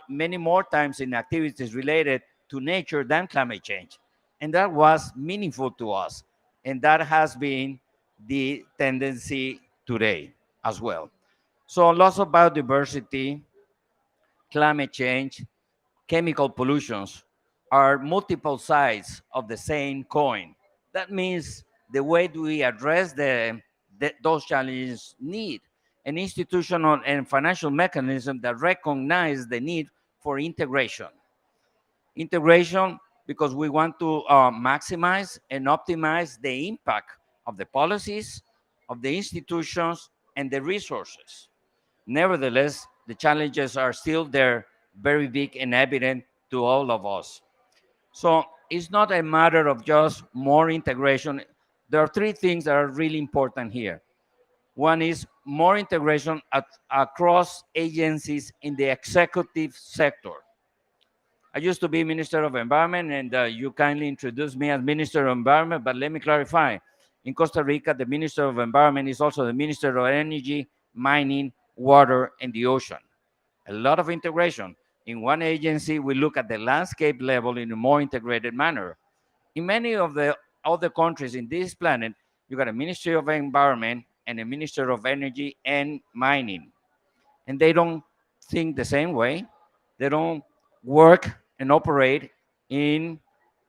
many more times in activities related to nature than climate change. And that was meaningful to us. And that has been the tendency today as well. So loss of biodiversity, climate change, chemical pollutions are multiple sides of the same coin. That means the way we address those challenges need an institutional and financial mechanism that recognize the need for integration. Integration because we want to maximize and optimize the impact of the policies, of the institutions, and the resources. Nevertheless, the challenges are still there, very big and evident to all of us. So it's not a matter of just more integration. There are three things that are really important here. One is more integration across agencies in the executive sector. I used to be Minister of Environment, and you kindly introduced me as Minister of Environment, but let me clarify. In Costa Rica, the Minister of Environment is also the Minister of Energy, Mining, Water, and the Ocean. A lot of integration. In one agency, we look at the landscape level in a more integrated manner. In many of the other countries in this planet, you got a Ministry of Environment and a Minister of Energy and Mining. And they don't think the same way. They don't work and operate in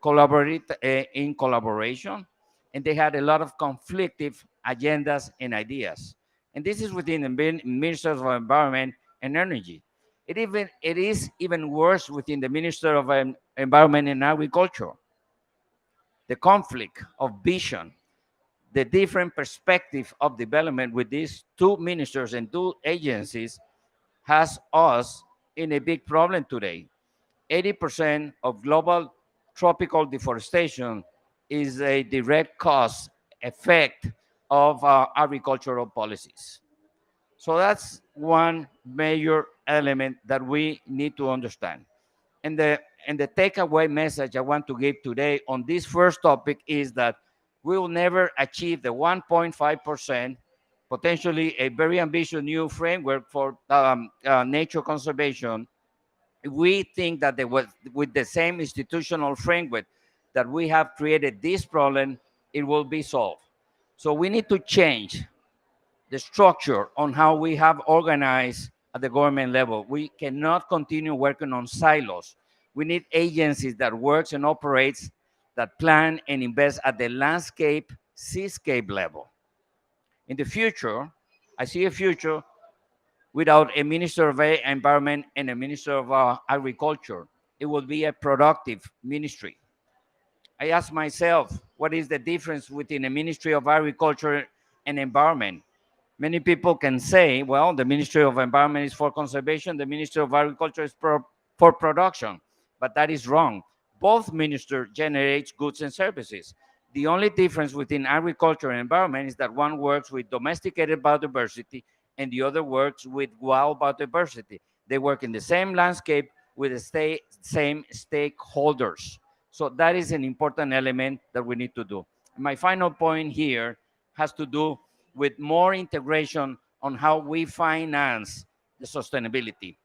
collaboration, and they had a lot of conflicting agendas and ideas. And this is within the Ministers of Environment and Energy. It is even worse within the Minister of Environment and Agriculture. The conflict of vision, the different perspective of development with these two ministers and two agencies has us in a big problem today. 80% of global tropical deforestation is a direct cause effect of agricultural policies. So that's one major element that we need to understand. And the takeaway message I want to give today on this first topic is that we will never achieve the 1.5%, potentially a very ambitious new framework for nature conservation. We think that with the same institutional framework that we have created this problem, it will be solved. So we need to change the structure on how we have organized at the government level. We cannot continue working on silos. We need agencies that works and operates, that plan and invest at the landscape, seascape level. In the future, I see a future without a Minister of Environment and a Minister of Agriculture. It will be a productive ministry. I ask myself, what is the difference between a Ministry of Agriculture and Environment? Many people can say, well, the Ministry of Environment is for conservation, the Ministry of Agriculture is for production, but that is wrong. Both ministers generate goods and services. The only difference between agriculture and environment is that one works with domesticated biodiversity and the other works with wild biodiversity. They work in the same landscape with the same stakeholders. So that is an important element that we need to do. My final point here has to do with more integration on how we finance the sustainability.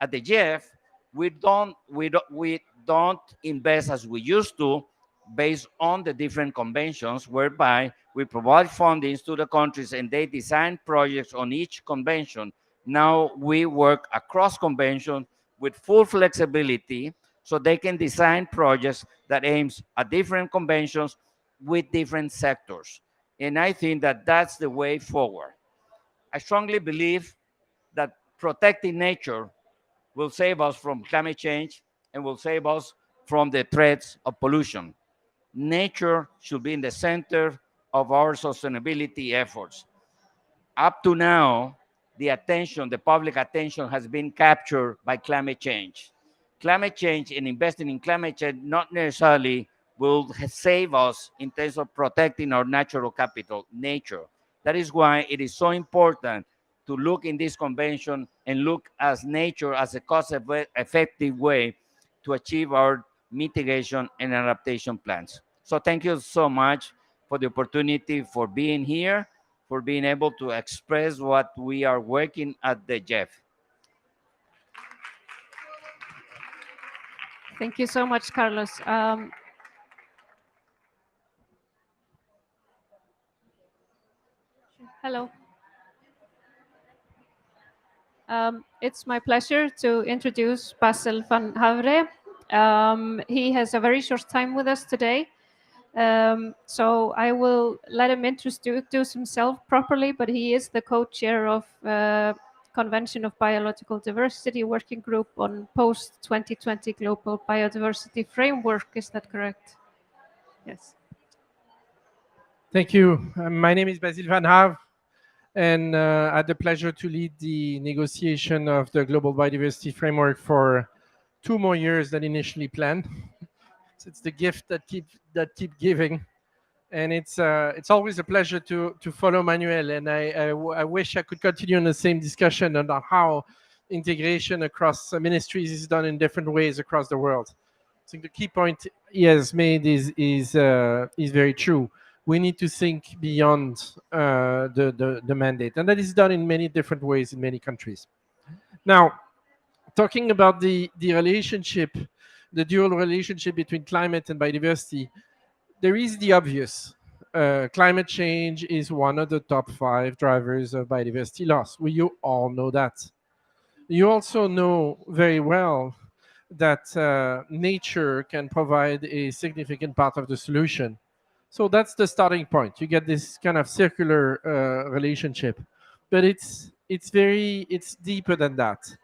At the GEF, we don't invest as we used to based on the different conventions whereby we provide fundings to the countries and they design projects on each convention. Now we work across convention with full flexibility so they can design projects that aims at different conventions with different sectors. And I think that that's the way forward. I strongly believe that protecting nature will save us from climate change and will save us from the threats of pollution. Nature should be in the center of our sustainability efforts. Up to now, the public attention has been captured by climate change. Climate change and investing in climate change not necessarily will save us in terms of protecting our natural capital, nature. That is why it is so important to look in this convention and look at nature as a cost-effective way to achieve our mitigation and adaptation plans. So thank you so much for the opportunity for being here, for being able to express what we are working at the GEF. Thank you so much, Carlos. Hello. It's my pleasure to introduce Basil van Havre. He has a very short time with us today. So I will let him introduce himself properly, but he is the co-chair of Convention of Biological Diversity Working Group on Post-2020 Global Biodiversity Framework. Is that correct? Yes. Thank you. My name is Basil van Havre, and I had the pleasure to lead the negotiation of the Global Biodiversity Framework for 2 more years than initially planned. So it's the gift that keep giving, and it's always a pleasure to follow Manuel. And I wish I could continue on the same discussion on how integration across ministries is done in different ways across the world. I think the key point he has made is very true. We need to think beyond the mandate, and that is done in many different ways in many countries. Now, talking about the relationship, the dual relationship between climate and biodiversity, there is the obvious. Climate change is one of the top 5 drivers of biodiversity loss. You all know that. You also know very well that nature can provide a significant part of the solution. So that's the starting point. You get this kind of circular relationship, but it's deeper than that.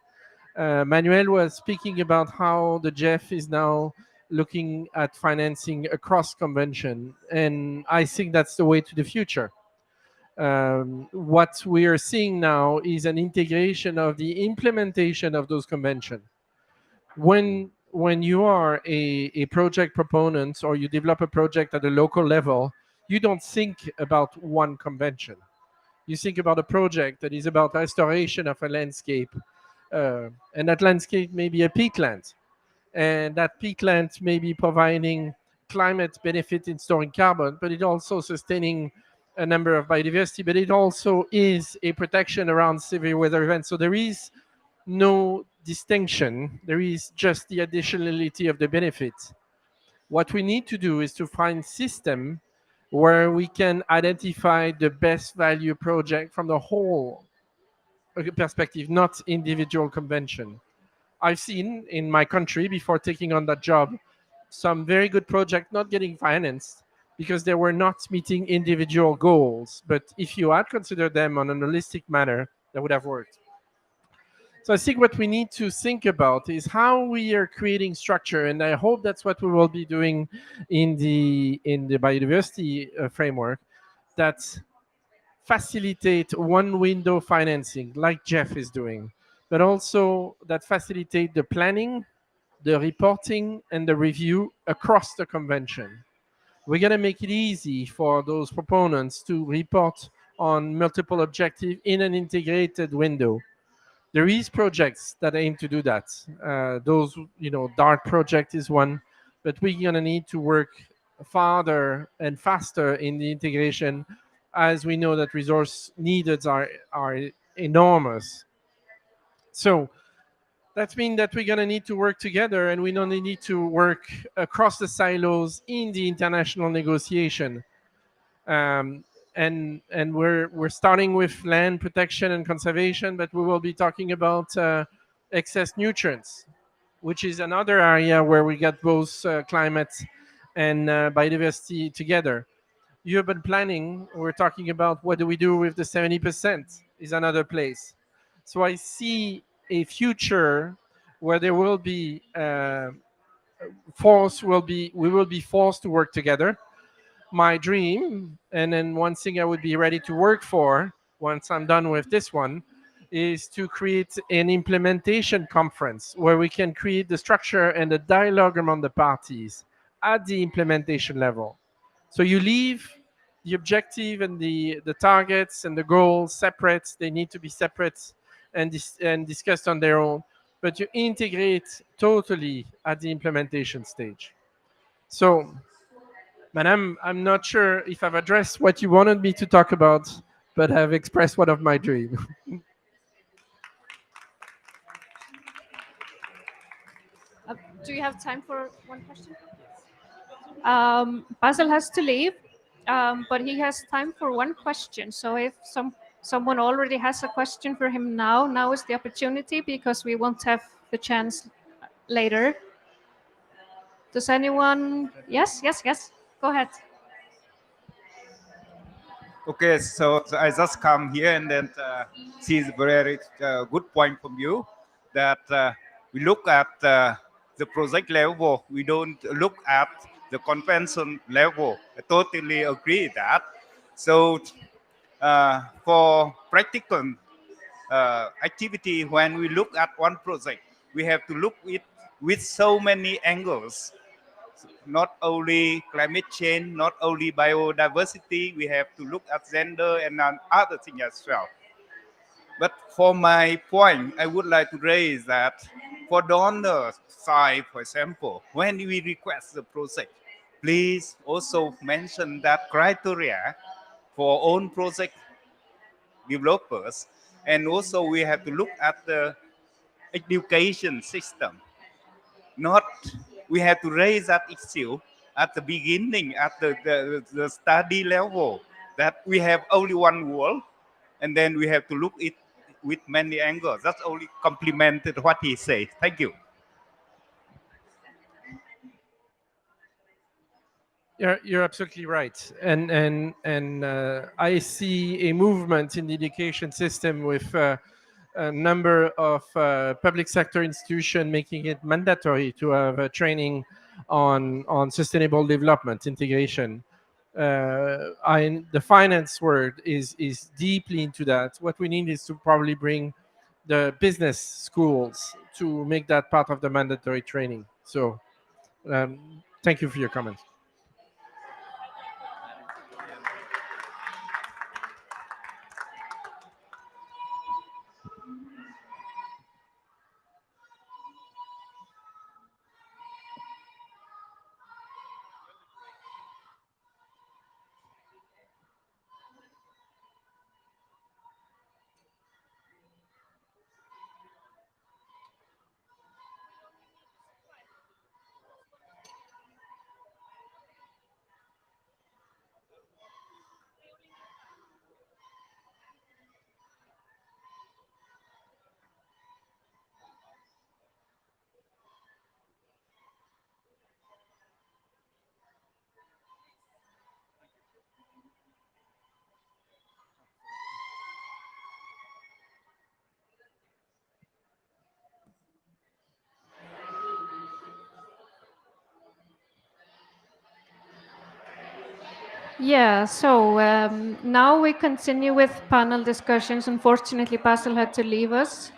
Manuel was speaking about how the GEF is now looking at financing across convention, and I think that's the way to the future. What we are seeing now is an integration of the implementation of those conventions. When you are a project proponent or you develop a project at a local level, you don't think about one convention. You think about a project that is about restoration of a landscape, and that landscape may be a peatland, and that peatland may be providing climate benefit in storing carbon, but it also sustaining a number of biodiversity, but it also is a protection around severe weather events. So there is no distinction. There is just the additionality of the benefit. What we need to do is to find system where we can identify the best value project from the whole perspective, not individual convention. I've seen in my country before taking on that job some very good projects not getting financed because they were not meeting individual goals. But if you had considered them on an holistic manner, that would have worked. So I think what we need to think about is how we are creating structure, and I hope that's what we will be doing in the biodiversity framework, that facilitate one window financing like Jeff is doing, but also that facilitate the planning, the reporting, and the review across the convention. We're going to make it easy for those proponents to report on multiple objectives in an integrated window. There is projects that aim to do that. Those, DART project is one, but we're going to need to work farther and faster in the integration, as we know that resource needs are enormous. So that means that we're going to need to work together, and we only need to work across the silos in the international negotiation. And we're starting with land protection and conservation, but we will be talking about excess nutrients, which is another area where we got both climate and biodiversity together. Urban planning, we're talking about what do we do with the 70% is another place. So I see a future where there will be we will be forced to work together. My dream, and then one thing I would be ready to work for once I'm done with this one, is to create an implementation conference where we can create the structure and the dialogue among the parties at the implementation level. So you leave the objective and the targets and the goals separate. They need to be separate and discussed on their own, but you integrate totally at the implementation stage. So, Madam, I'm not sure if I've addressed what you wanted me to talk about, but I've expressed one of my dreams. Do you have time for one question? Basil has to leave, but he has time for one question. So if someone already has a question for him now is the opportunity, because we won't have the chance later. Does anyone? Yes. Go ahead. Okay, so I just come here and then see the very good point from you that we look at the project level. We don't look at the convention level. I totally agree with that. So for practical activity, when we look at one project, we have to look with so many angles. Not only climate change, not only biodiversity, we have to look at gender and other things as well. But for my point, I would like to raise that for donor side, for example, when we request the project, please also mention that criteria for own project developers. And also we have to look at the education system. Not we have to raise that issue at the beginning, at the study level, that we have only one world, and then we have to look it with many angles. That's only complemented what he said. Thank you. You're absolutely right, and I see a movement in the education system with a number of public sector institutions making it mandatory to have training on sustainable development integration. The finance world is deeply into that. What we need is to probably bring the business schools to make that part of the mandatory training. So thank you for your comments. Yeah, so now we continue with panel discussions. Unfortunately, Basil had to leave us.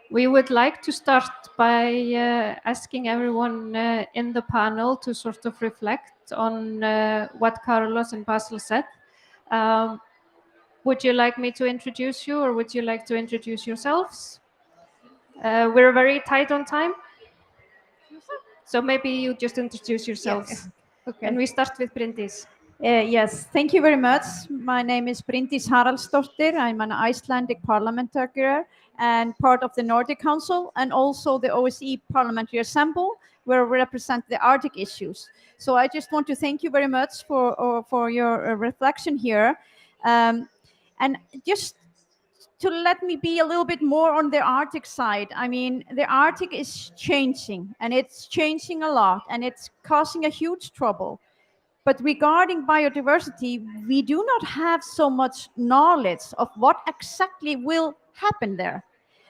We would like to start by asking everyone in the panel to sort of reflect on what Carlos and Basil said. Would you like me to introduce you, or would you like to introduce yourselves? We're very tight on time, so maybe you just introduce yourselves. Okay. And we start with Bryndís. Yes, thank you very much. My name is Bryndís Haraldsdóttir. I'm an Icelandic parliamentarian and part of the Nordic Council and also the OSCE Parliamentary Assembly, where we represent the Arctic issues. So I just want to thank you very much for your reflection here. And just to let me be a little bit more on the Arctic side. I mean, the Arctic is changing, and it's changing a lot, and it's causing a huge trouble. But regarding biodiversity, we do not have so much knowledge of what exactly will happen there.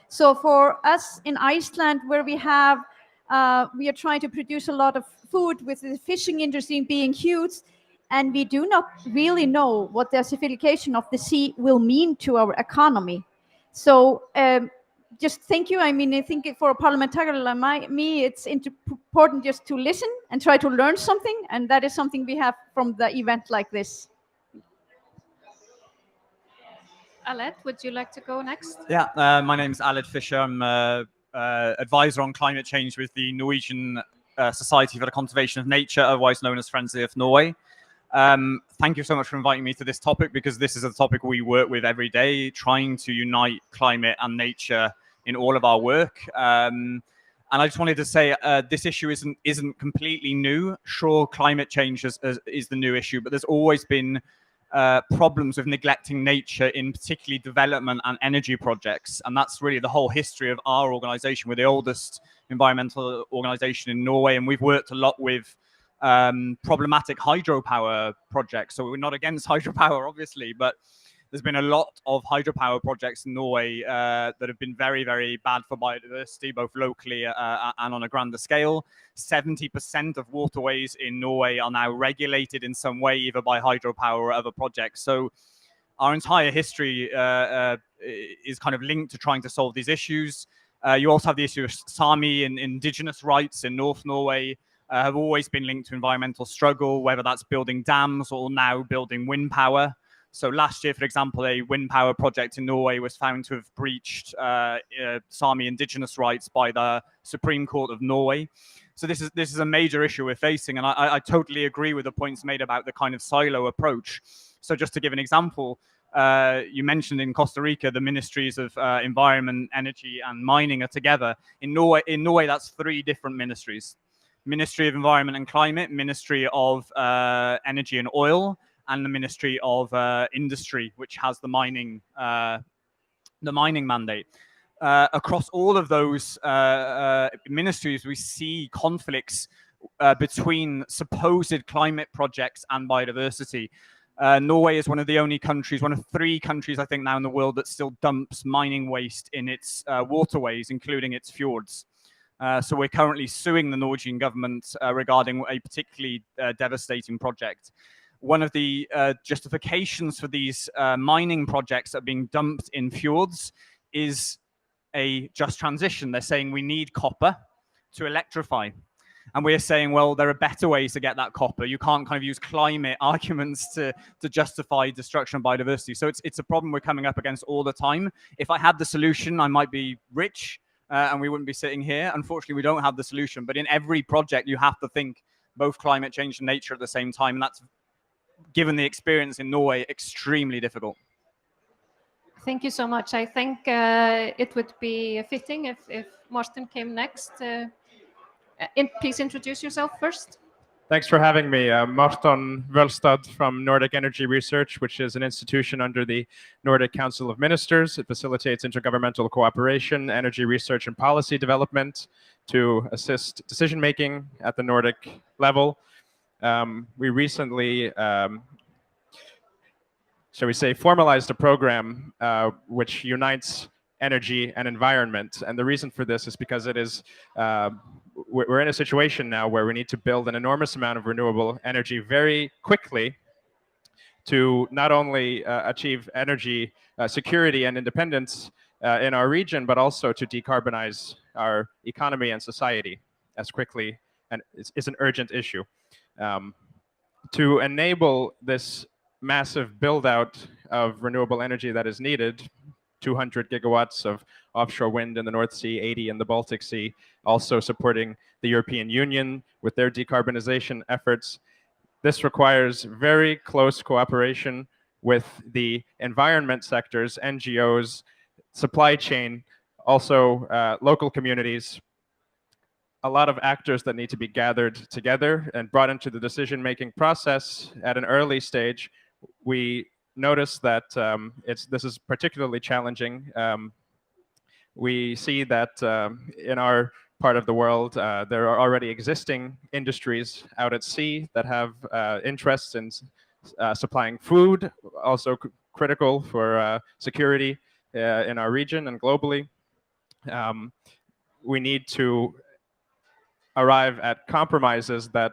So for us in Iceland, where we are trying to produce a lot of food with the fishing industry being huge, and we do not really know what the acidification of the sea will mean to our economy. So just thank you. I mean, I think for a parliamentarian like me, it's important just to listen and try to learn something. And that is something we have from the event like this. Aled, would you like to go next? Yeah, my name is Aled Fisher. I'm advisor on climate change with the Norwegian Society for the Conservation of Nature, otherwise known as Friends of Norway. Thank you so much for inviting me to this topic, because this is a topic we work with every day, trying to unite climate and nature in all of our work. And I just wanted to say this issue isn't completely new. Sure, climate change is the new issue, but there's always been problems with neglecting nature in particularly development and energy projects. And that's really the whole history of our organization. We're the oldest environmental organization in Norway, and we've worked a lot with problematic hydropower projects. So we're not against hydropower, obviously, but there's been a lot of hydropower projects in Norway that have been very, very bad for biodiversity, both locally and on a grander scale. 70% of waterways in Norway are now regulated in some way, either by hydropower or other projects. So our entire history is kind of linked to trying to solve these issues. You also have the issue of Sami and indigenous rights in North Norway. Have always been linked to environmental struggle, whether that's building dams or now building wind power. So last year, for example, a wind power project in Norway was found to have breached Sami indigenous rights by the Supreme Court of Norway. So this is a major issue we're facing, and I totally agree with the points made about the kind of silo approach. So just to give an example, you mentioned in Costa Rica the ministries of environment, energy, and mining are together. In Norway, that's 3 different ministries. Ministry of Environment and Climate, Ministry of Energy and Oil, and the Ministry of Industry, which has the mining mandate. Across all of those ministries, we see conflicts between supposed climate projects and biodiversity. Norway is one of the only countries, one of 3 countries, I think, now in the world that still dumps mining waste in its waterways, including its fjords. So we're currently suing the Norwegian government regarding a particularly devastating project. One of the justifications for these mining projects that are being dumped in fjords is a just transition. They're saying we need copper to electrify. And we're saying, well, there are better ways to get that copper. You can't kind of use climate arguments to justify destruction of biodiversity. So it's a problem we're coming up against all the time. If I had the solution, I might be rich and we wouldn't be sitting here. Unfortunately, we don't have the solution. But in every project, you have to think both climate change and nature at the same time. And that's, given the experience in Norway, extremely difficult. Thank you so much. I think it would be fitting if Morten came next. Please introduce yourself first. Thanks for having me. Morten Wølstad from Nordic Energy Research, which is an institution under the Nordic Council of Ministers. It facilitates intergovernmental cooperation, energy research, and policy development to assist decision-making at the Nordic level. We recently, shall we say, formalized a program which unites energy and environment. And the reason for this is because it is we're in a situation now where we need to build an enormous amount of renewable energy very quickly to not only achieve energy security and independence in our region, but also to decarbonize our economy and society as quickly, and it's an urgent issue. To enable this massive build out of renewable energy that is needed, 200 gigawatts of offshore wind in the North Sea, 80 in the Baltic Sea, also supporting the European Union with their decarbonization efforts. This requires very close cooperation with the environment sectors, NGOs, supply chain, also local communities, a lot of actors that need to be gathered together and brought into the decision-making process at an early stage. We notice that this is particularly challenging. We see that in our part of the world, there are already existing industries out at sea that have interests in supplying food, also critical for security in our region and globally. We need to arrive at compromises that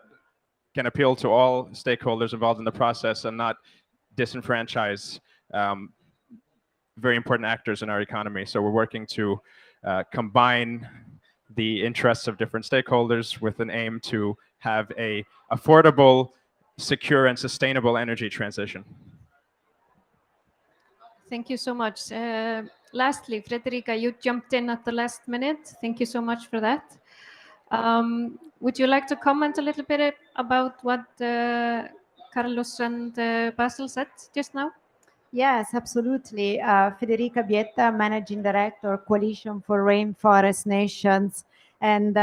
can appeal to all stakeholders involved in the process and not disenfranchise very important actors in our economy. So we're working to combine the interests of different stakeholders with an aim to have a affordable, secure, and sustainable energy transition. Thank you so much. Lastly, Frederica, you jumped in at the last minute. Thank you so much for that. Would you like to comment a little bit about what Carlos and Basil said just now? Yes, absolutely. Federica Bietta, Managing Director, Coalition for Rainforest Nations. And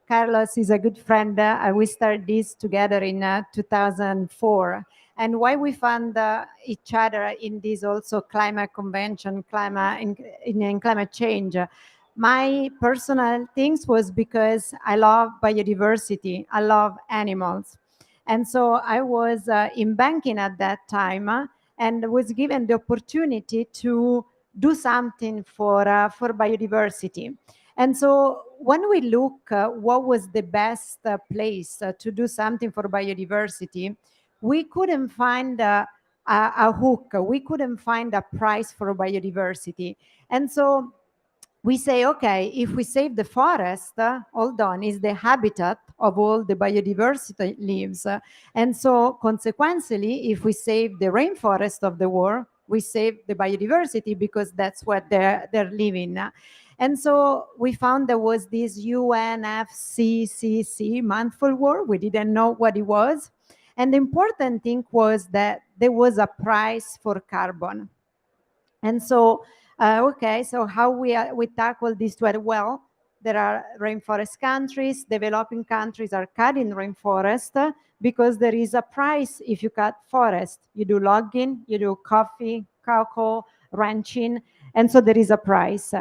Carlos is a good friend. We started this together in 2004. And why we found each other in this also climate convention, in climate change. My personal things was because I love biodiversity. I love animals. And so I was in banking at that time and was given the opportunity to do something for biodiversity. And so when we look what was the best place to do something for biodiversity, we couldn't find a hook. We couldn't find a price for biodiversity. And so we say, okay, if we save the forest, hold on, is the habitat of all the biodiversity lives. And so consequently, if we save the rainforest of the world, we save the biodiversity because that's what they're living. And so we found there was this UNFCCC Mindful World. We didn't know what it was. And the important thing was that there was a price for carbon. And so okay, so how we tackle this well, there are rainforest countries, developing countries are cutting rainforest because there is a price if you cut forest. You do logging, you do coffee, cocoa, ranching, and so there is a price.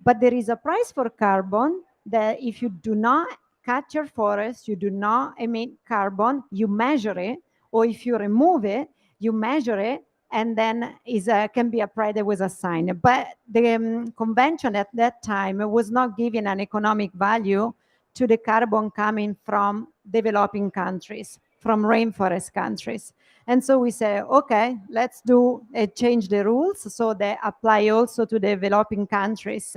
But there is a price for carbon that if you do not cut your forest, you do not emit carbon, you measure it, or if you remove it, you measure it, and then can be a price that was assigned. But the convention at that time was not giving an economic value to the carbon coming from developing countries, from rainforest countries. And so we say, okay, let's change the rules so they apply also to developing countries.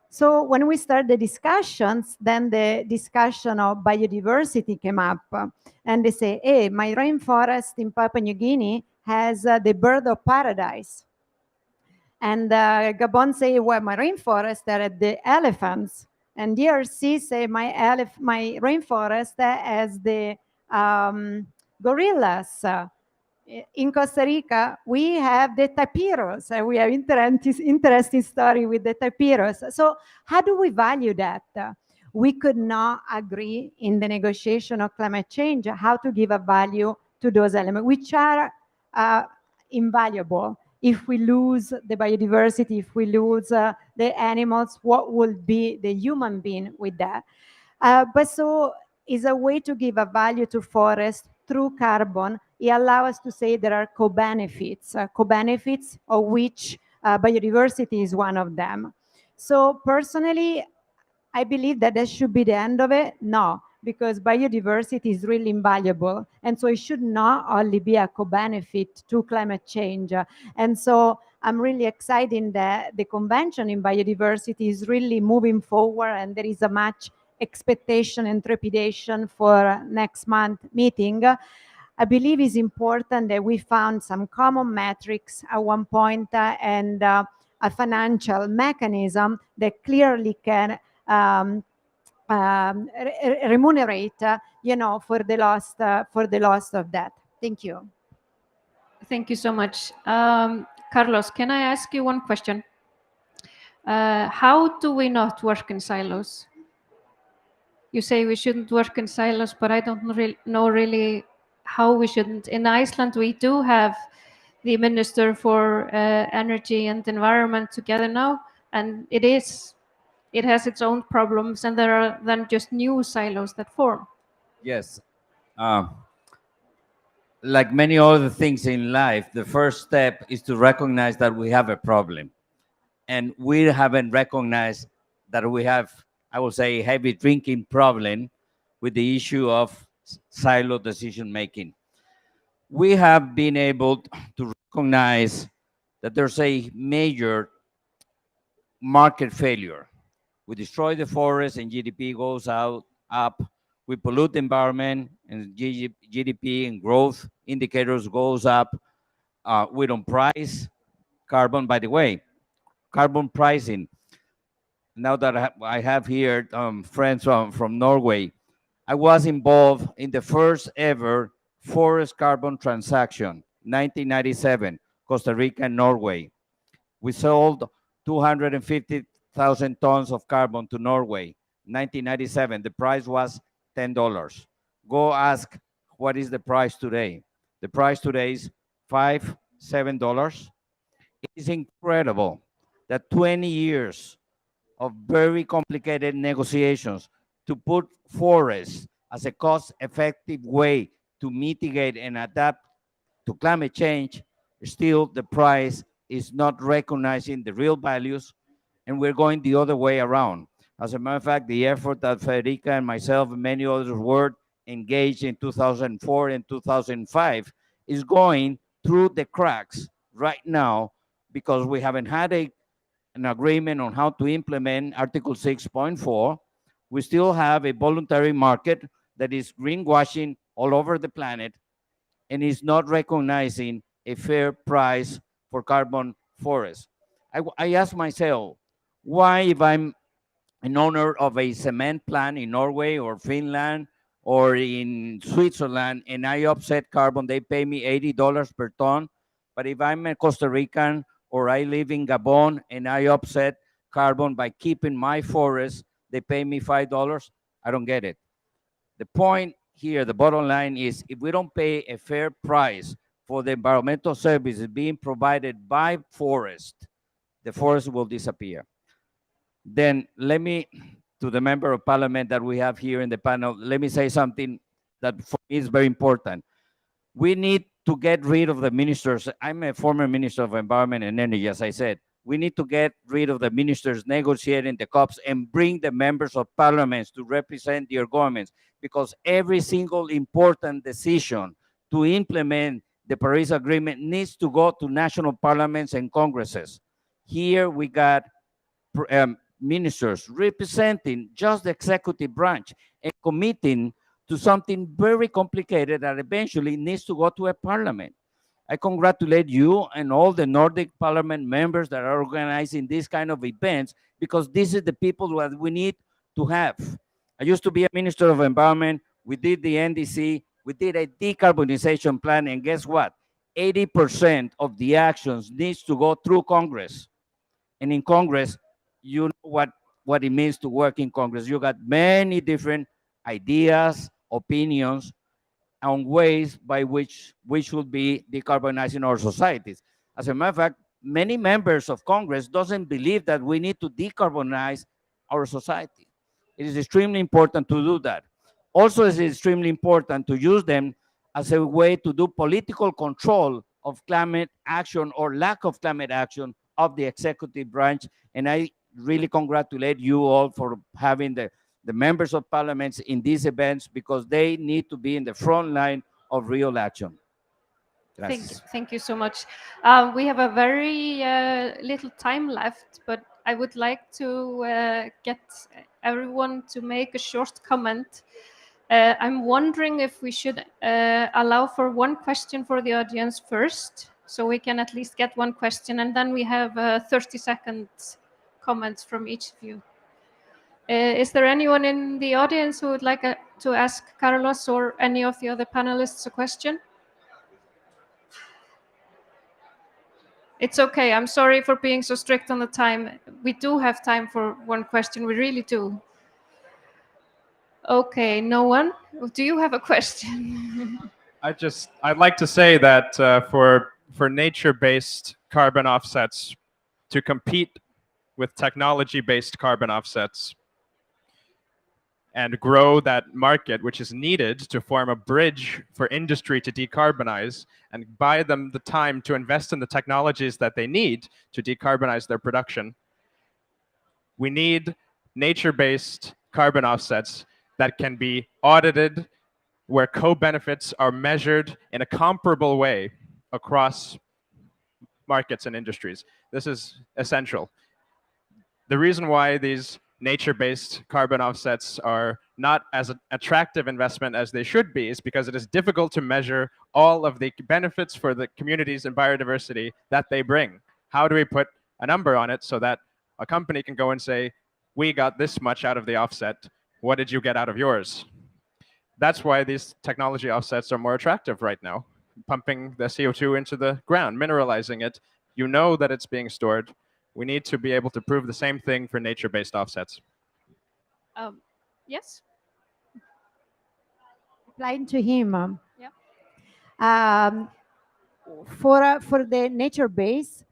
So when we start the discussions, then the discussion of biodiversity came up. And they say, hey, my rainforest in Papua New Guinea has the bird of paradise. And Gabon say, well, my rainforest are the elephants. And DRC say, my rainforest has the gorillas. In Costa Rica, we have the tapiros. We have interesting story with the tapiros. So how do we value that? We could not agree in the negotiation of climate change how to give a value to those elements, which are invaluable. If we lose the biodiversity, if we lose the animals, what will be the human being with that? But so is a way to give a value to forest through carbon. It allows us to say there are co-benefits, of which biodiversity is one of them. So personally, I believe that that should be the end of it. No, because biodiversity is really invaluable. And so it should not only be a co-benefit to climate change. And so I'm really excited that the convention in biodiversity is really moving forward, and there is a much expectation and trepidation for next month meeting. I believe it's important that we found some common metrics at one point, and a financial mechanism that clearly can remunerate, for the loss of that. Thank you. Thank you so much. Carlos, can I ask you one question? How do we not work in silos? You say we shouldn't work in silos, but I don't know really how we shouldn't. In Iceland, we do have the Minister for Energy and Environment together now, and it has its own problems, and there are then just new silos that form. Yes. Like many other things in life, the first step is to recognize that we have a problem. And we haven't recognized that we have, I would say, a heavy drinking problem with the issue of silo decision making. We have been able to recognize that there's a major market failure. We destroy the forest and GDP goes up. We pollute the environment and GDP and growth indicators goes up. We don't price carbon. By the way, carbon pricing. Now that I have here friends from Norway, I was involved in the first ever forest carbon transaction, 1997, Costa Rica and Norway. We sold 250,000 tons of carbon to Norway, 1997. The price was $10. Go ask what is the price today. The price today is $5, $7. It is incredible that 20 years of very complicated negotiations to put forests as a cost-effective way to mitigate and adapt to climate change, still the price is not recognizing the real values, and we're going the other way around. As a matter of fact, the effort that Federica and myself and many others were engaged in 2004 and 2005 is going through the cracks right now because we haven't had an agreement on how to implement Article 6.4. We still have a voluntary market that is greenwashing all over the planet and is not recognizing a fair price for carbon forests. I ask myself, why, if I'm an owner of a cement plant in Norway or Finland or in Switzerland and I offset carbon, they pay me $80 per ton. But if I'm a Costa Rican or I live in Gabon and I offset carbon by keeping my forest, they pay me $5. I don't get it. The point here, the bottom line is, if we don't pay a fair price for the environmental services being provided by forest, the forest will disappear. Then let me, to the member of parliament that we have here in the panel, let me say something that for me is very important. We need to get rid of the ministers. I'm a former minister of environment and energy, as I said. We need to get rid of the ministers negotiating the COPs and bring the members of parliaments to represent their governments, because every single important decision to implement the Paris Agreement needs to go to national parliaments and congresses. Here we got ministers representing just the executive branch and committing to something very complicated that eventually needs to go to a parliament. I congratulate you and all the Nordic Parliament members that are organizing these kind of events, because this is the people that we need to have. I used to be a minister of environment. We did the NDC. We did a decarbonization plan, and guess what? 80% of the actions needs to go through Congress. And in Congress, you know what it means to work in Congress. You got many different ideas, opinions on ways by which we should be decarbonizing our societies. As a matter of fact, many members of Congress doesn't believe that we need to decarbonize our society. It is extremely important to do that. Also, it is extremely important to use them as a way to do political control of climate action or lack of climate action of the executive branch. And I really congratulate you all for having the members of parliaments in these events, because they need to be in the front line of real action. Gracias. Thank you so much. We have a very little time left, but I would like to get everyone to make a short comment. I'm wondering if we should allow for one question for the audience first, so we can at least get one question, and then we have 30-second comments from each of you. Is there anyone in the audience who would like to ask Carlos or any of the other panelists a question? It's okay. I'm sorry for being so strict on the time. We do have time for one question. We really do. Okay, no one? Do you have a question? I'd like to say that for nature-based carbon offsets to compete with technology-based carbon offsets and grow that market, which is needed to form a bridge for industry to decarbonize and buy them the time to invest in the technologies that they need to decarbonize their production, we need nature-based carbon offsets that can be audited, where co-benefits are measured in a comparable way across markets and industries. This is essential. The reason why these nature-based carbon offsets are not as an attractive investment as they should be is because it is difficult to measure all of the benefits for the communities and biodiversity that they bring. How do we put a number on it so that a company can go and say, we got this much out of the offset, what did you get out of yours? That's why these technology offsets are more attractive right now. Pumping the CO2 into the ground, mineralizing it, you know that it's being stored. We need to be able to prove the same thing for nature-based offsets. Yes? Replying to him. Yeah. For the nature base,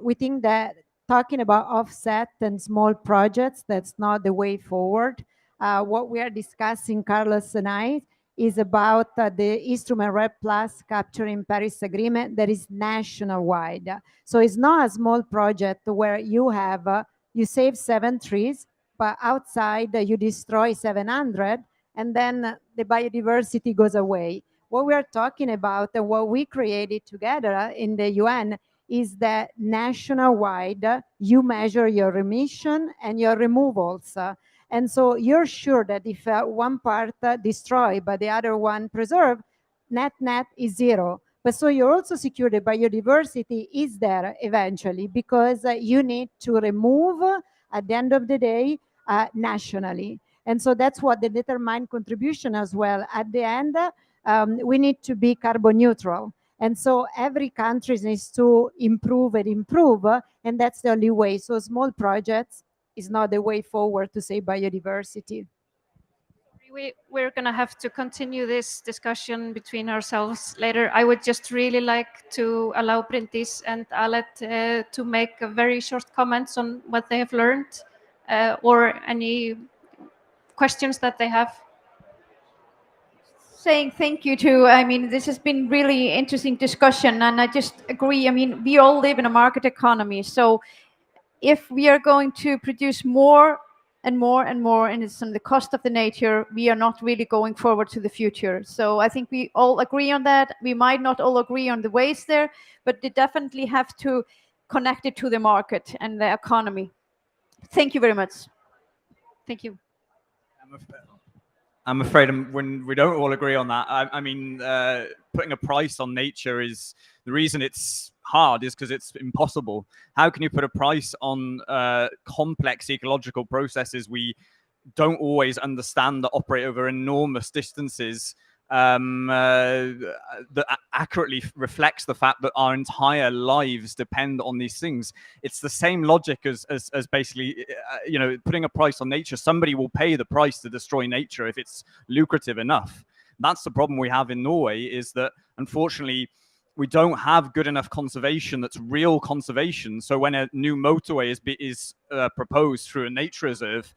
we think that talking about offset and small projects, that's not the way forward. What we are discussing, Carlos and I, is about the instrument RED Plus capturing Paris Agreement that is national-wide. So it's not a small project where you have, you save 7 trees, but outside you destroy 700, and then the biodiversity goes away. What we are talking about and what we created together in the UN is that national-wide, you measure your emission and your removals. And so you're sure that if one part destroyed but the other one preserved, net is 0. But so you're also secure that biodiversity is there eventually, because you need to remove at the end of the day nationally. And so that's what the determined contribution as well. At the end, we need to be carbon neutral. And so every country needs to improve, and that's the only way. So small projects is not the way forward to save biodiversity. We're going to have to continue this discussion between ourselves later. I would just really like to allow Bryndís and Alet to make a very short comments on what they have learned or any questions that they have. Saying thank you to, I mean, this has been really interesting discussion, and I just agree. I mean, we all live in a market economy, so if we are going to produce more and more and more, and it's on the cost of the nature, we are not really going forward to the future. So I think we all agree on that. We might not all agree on the ways there, but they definitely have to connect it to the market and the economy. Thank you very much. Thank you. I'm afraid when we don't all agree on that. I mean, putting a price on nature is the reason it's hard is because it's impossible. How can you put a price on complex ecological processes we don't always understand that operate over enormous distances that accurately reflects the fact that our entire lives depend on these things? It's the same logic as basically, you know, putting a price on nature. Somebody will pay the price to destroy nature if it's lucrative enough. That's the problem we have in Norway, is that unfortunately we don't have good enough conservation that's real conservation. So when a new motorway is proposed through a nature reserve,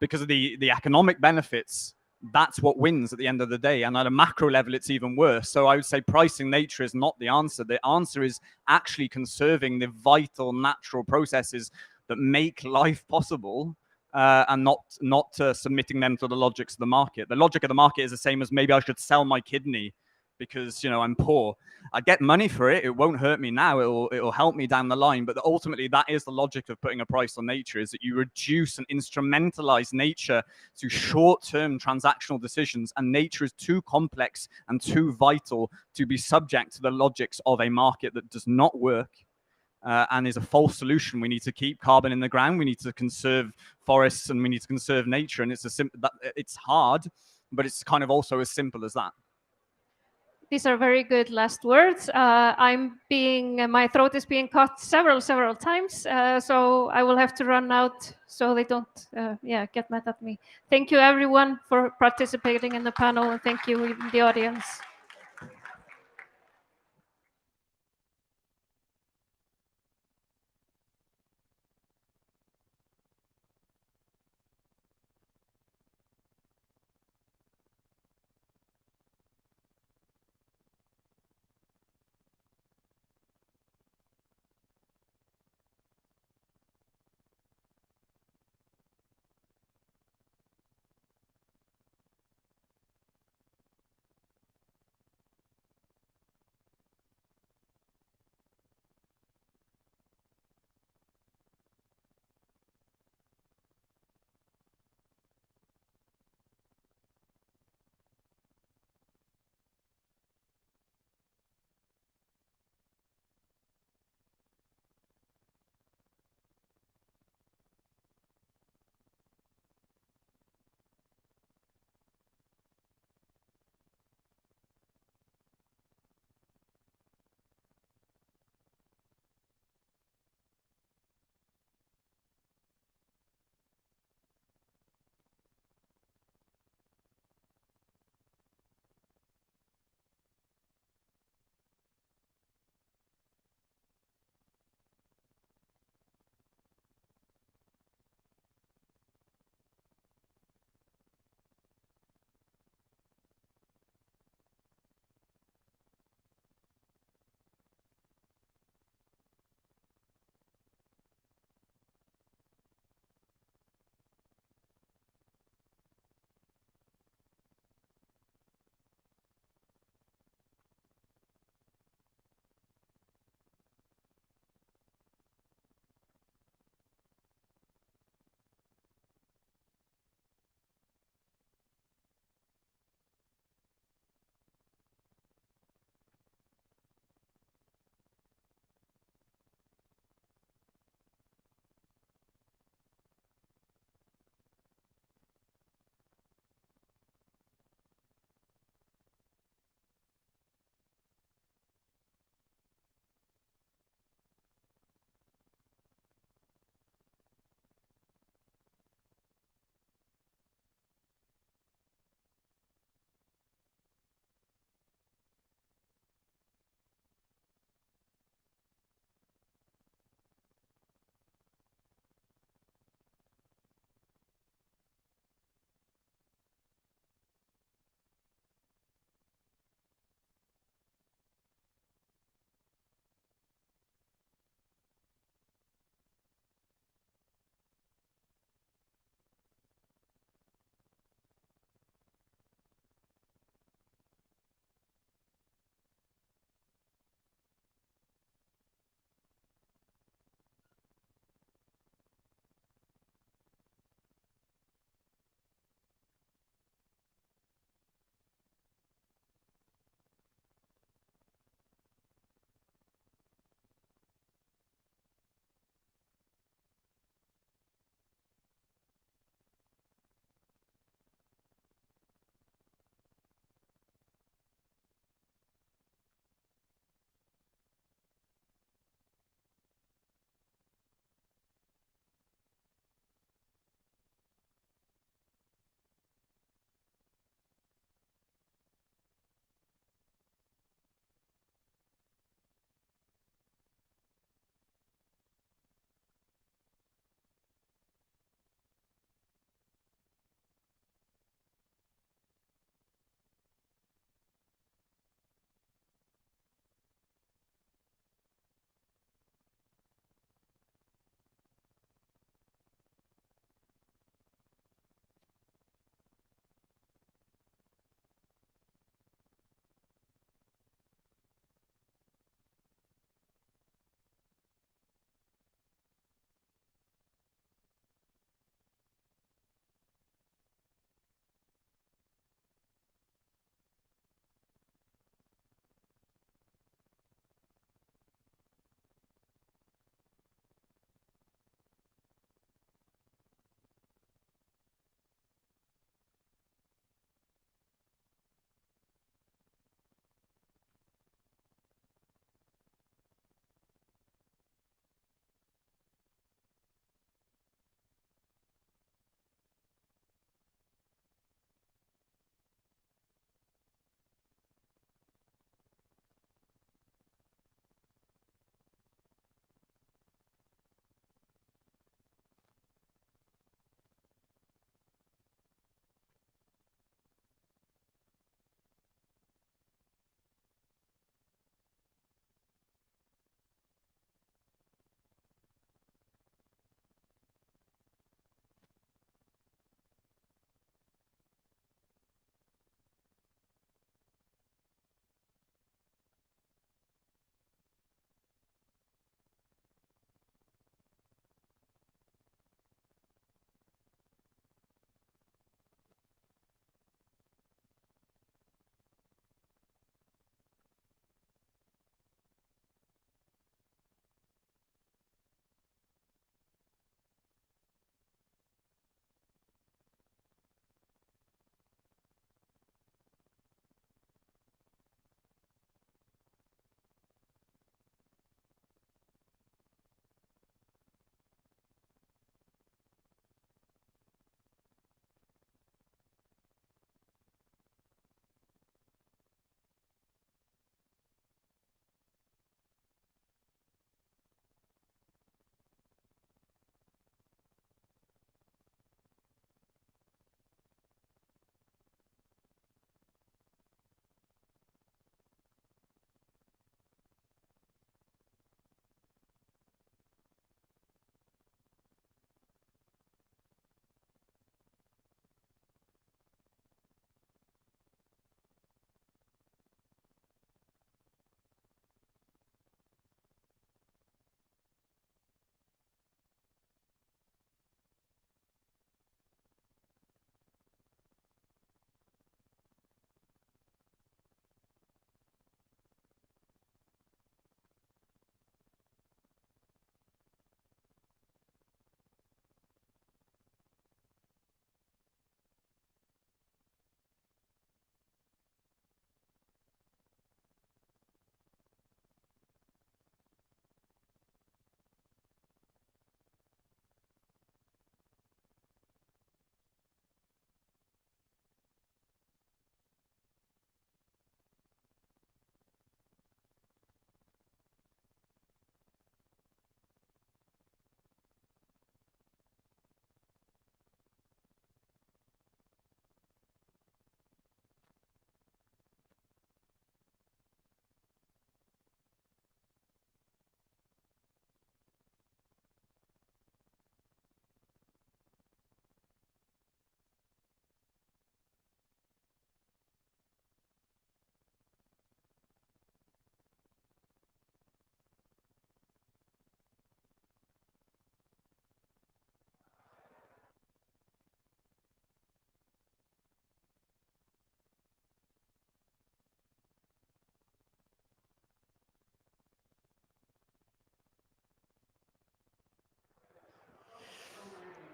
because of the economic benefits, that's what wins at the end of the day. And at a macro level, it's even worse. So I would say pricing nature is not the answer. The answer is actually conserving the vital natural processes that make life possible, and not submitting them to the logics of the market. The logic of the market is the same as maybe I should sell my kidney because I'm poor. I get money for it. It won't hurt me now. It'll help me down the line. But ultimately, that is the logic of putting a price on nature: is that you reduce and instrumentalize nature to short-term transactional decisions, and nature is too complex and too vital to be subject to the logics of a market that does not work. And is a false solution. We need to keep carbon in the ground. We need to conserve forests, and we need to conserve nature. And it's hard, but it's kind of also as simple as that. These are very good last words. My throat is being cut several times, so I will have to run out so they don't, get mad at me. Thank you everyone for participating in the panel, and thank you in the audience.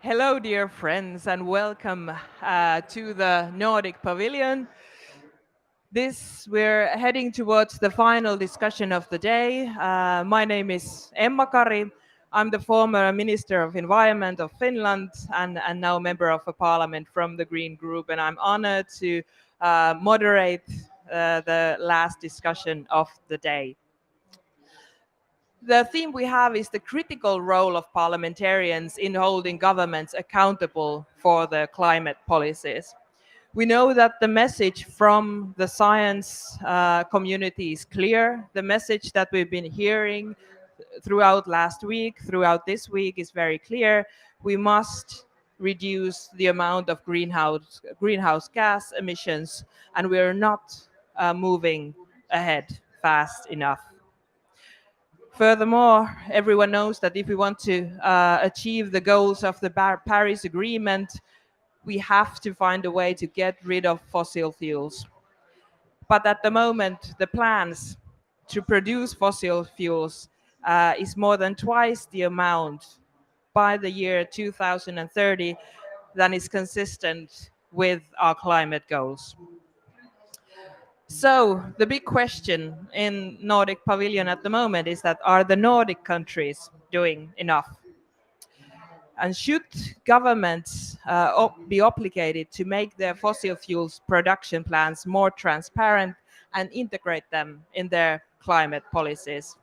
Hello, dear friends, and welcome to the Nordic Pavilion. We're heading towards the final discussion of the day. My name is Emma Kari. I'm the former Minister of Environment of Finland and now member of a parliament from the Green Group, and I'm honored to moderate the last discussion of the day. The theme we have is the critical role of parliamentarians in holding governments accountable for their climate policies. We know that the message from the science community is clear. The message that we've been hearing throughout last week, throughout this week is very clear. We must reduce the amount of greenhouse gas emissions, and we're not moving ahead fast enough. Furthermore, everyone knows that if we want to achieve the goals of the Paris Agreement, we have to find a way to get rid of fossil fuels. But at the moment, the plans to produce fossil fuels is more than twice the amount by the year 2030 than is consistent with our climate goals. So the big question in Nordic Pavilion at the moment is that, are the Nordic countries doing enough? And should governments be obligated to make their fossil fuels production plans more transparent and integrate them in their climate policies?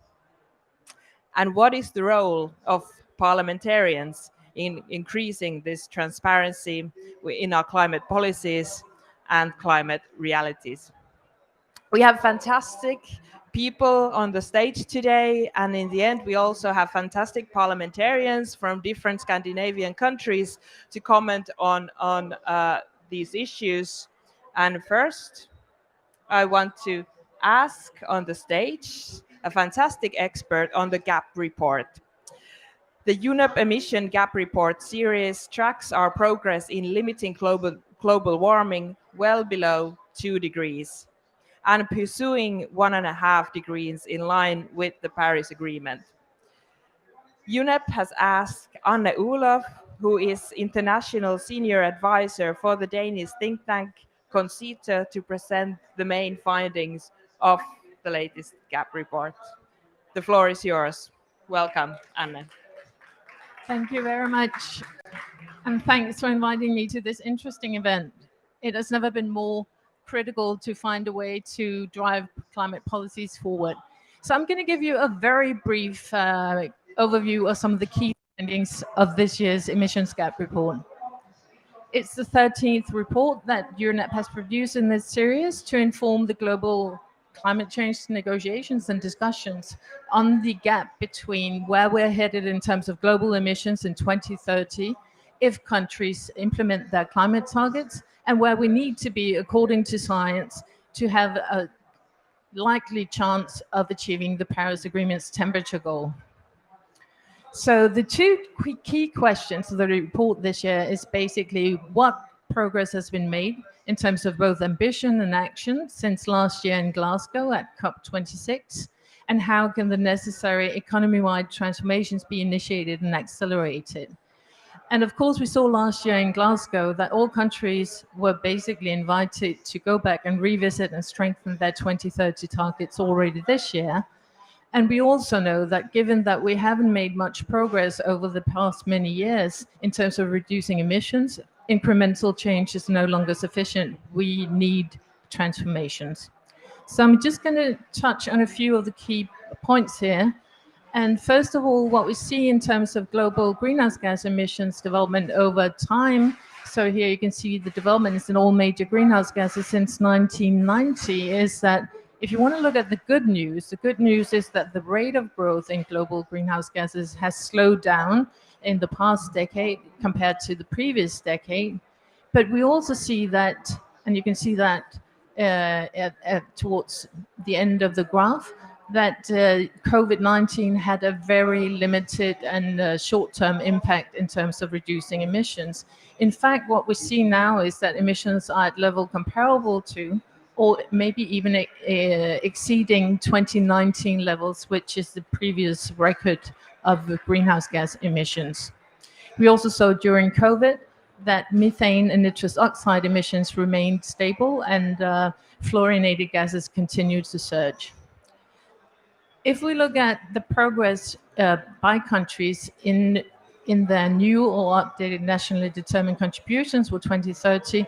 And what is the role of parliamentarians in increasing this transparency in our climate policies and climate realities? We have fantastic people on the stage today, and in the end we also have fantastic parliamentarians from different Scandinavian countries to comment on these issues. And first I want to ask on the stage a fantastic expert on the GAP report. The UNEP emission gap report series tracks our progress in limiting global warming well below 2 degrees and pursuing 1.5 degrees in line with the Paris Agreement. UNEP has asked Anne Olof, who is International Senior Advisor for the Danish think tank Concita, to present the main findings of the latest GAP report. The floor is yours. Welcome, Anne. Thank you very much. And thanks for inviting me to this interesting event. It has never been more critical to find a way to drive climate policies forward. So I'm going to give you a very brief overview of some of the key findings of this year's emissions gap report. It's the 13th report that UNEP has produced in this series to inform the global climate change negotiations and discussions on the gap between where we're headed in terms of global emissions in 2030 if countries implement their climate targets, and where we need to be, according to science, to have a likely chance of achieving the Paris Agreement's temperature goal. So the two key questions of the report this year is basically what progress has been made in terms of both ambition and action since last year in Glasgow at COP26, and how can the necessary economy-wide transformations be initiated and accelerated. And of course, we saw last year in Glasgow that all countries were basically invited to go back and revisit and strengthen their 2030 targets already this year. And we also know that given that we haven't made much progress over the past many years in terms of reducing emissions, incremental change is no longer sufficient. We need transformations. So I'm just going to touch on a few of the key points here. And first of all, what we see in terms of global greenhouse gas emissions development over time. So here you can see the developments in all major greenhouse gases since 1990 is that if you want to look at the good news is that the rate of growth in global greenhouse gases has slowed down in the past decade compared to the previous decade. But we also see that, and you can see that towards the end of the graph, that COVID-19 had a very limited and short-term impact in terms of reducing emissions. In fact, what we see now is that emissions are at level comparable to, or maybe even exceeding 2019 levels, which is the previous record of greenhouse gas emissions. We also saw during COVID that methane and nitrous oxide emissions remained stable and fluorinated gases continued to surge. If we look at the progress by countries in their new or updated nationally determined contributions for 2030,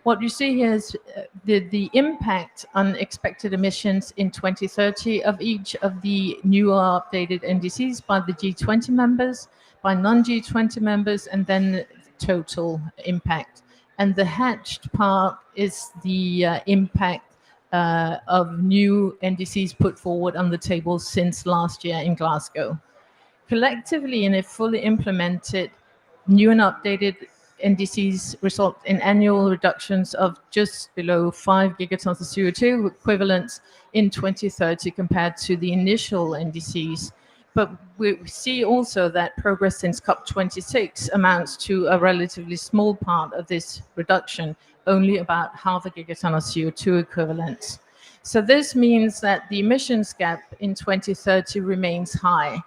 what you see here is the impact on expected emissions in 2030 of each of the new or updated NDCs by the G20 members, by non-G20 members, and then total impact. And the hatched part is the impact of new NDCs put forward on the table since last year in Glasgow. Collectively, and if fully implemented, new and updated NDCs result in annual reductions of just below 5 gigatons of CO2 equivalents in 2030 compared to the initial NDCs. But we see also that progress since COP26 amounts to a relatively small part of this reduction, only about half a gigaton of CO2 equivalents. So this means that the emissions gap in 2030 remains high.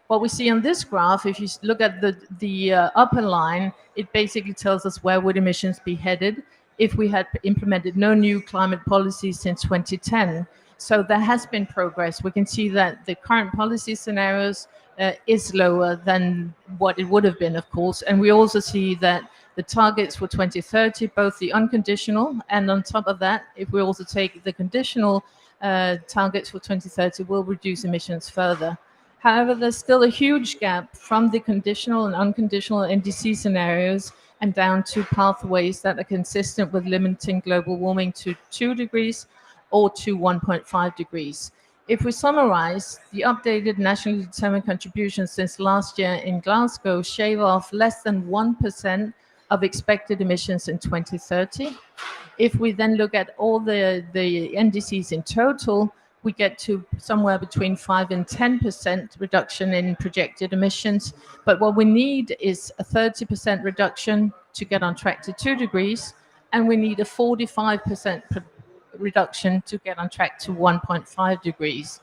What we see on this graph, if you look at the upper line, it basically tells us where would emissions be headed if we had implemented no new climate policies since 2010. So there has been progress. We can see that the current policy scenarios is lower than what it would have been, of course. And we also see that the targets for 2030, both the unconditional and on top of that, if we also take the conditional targets for 2030, will reduce emissions further. However, there's still a huge gap from the conditional and unconditional NDC scenarios and down to pathways that are consistent with limiting global warming to 2 degrees or to 1.5 degrees. If we summarize, the updated nationally determined contributions since last year in Glasgow shave off less than 1% of expected emissions in 2030. If we then look at all the NDCs in total, we get to somewhere between 5 and 10% reduction in projected emissions. But what we need is a 30% reduction to get on track to 2 degrees, and we need a 45% reduction to get on track to 1.5 degrees.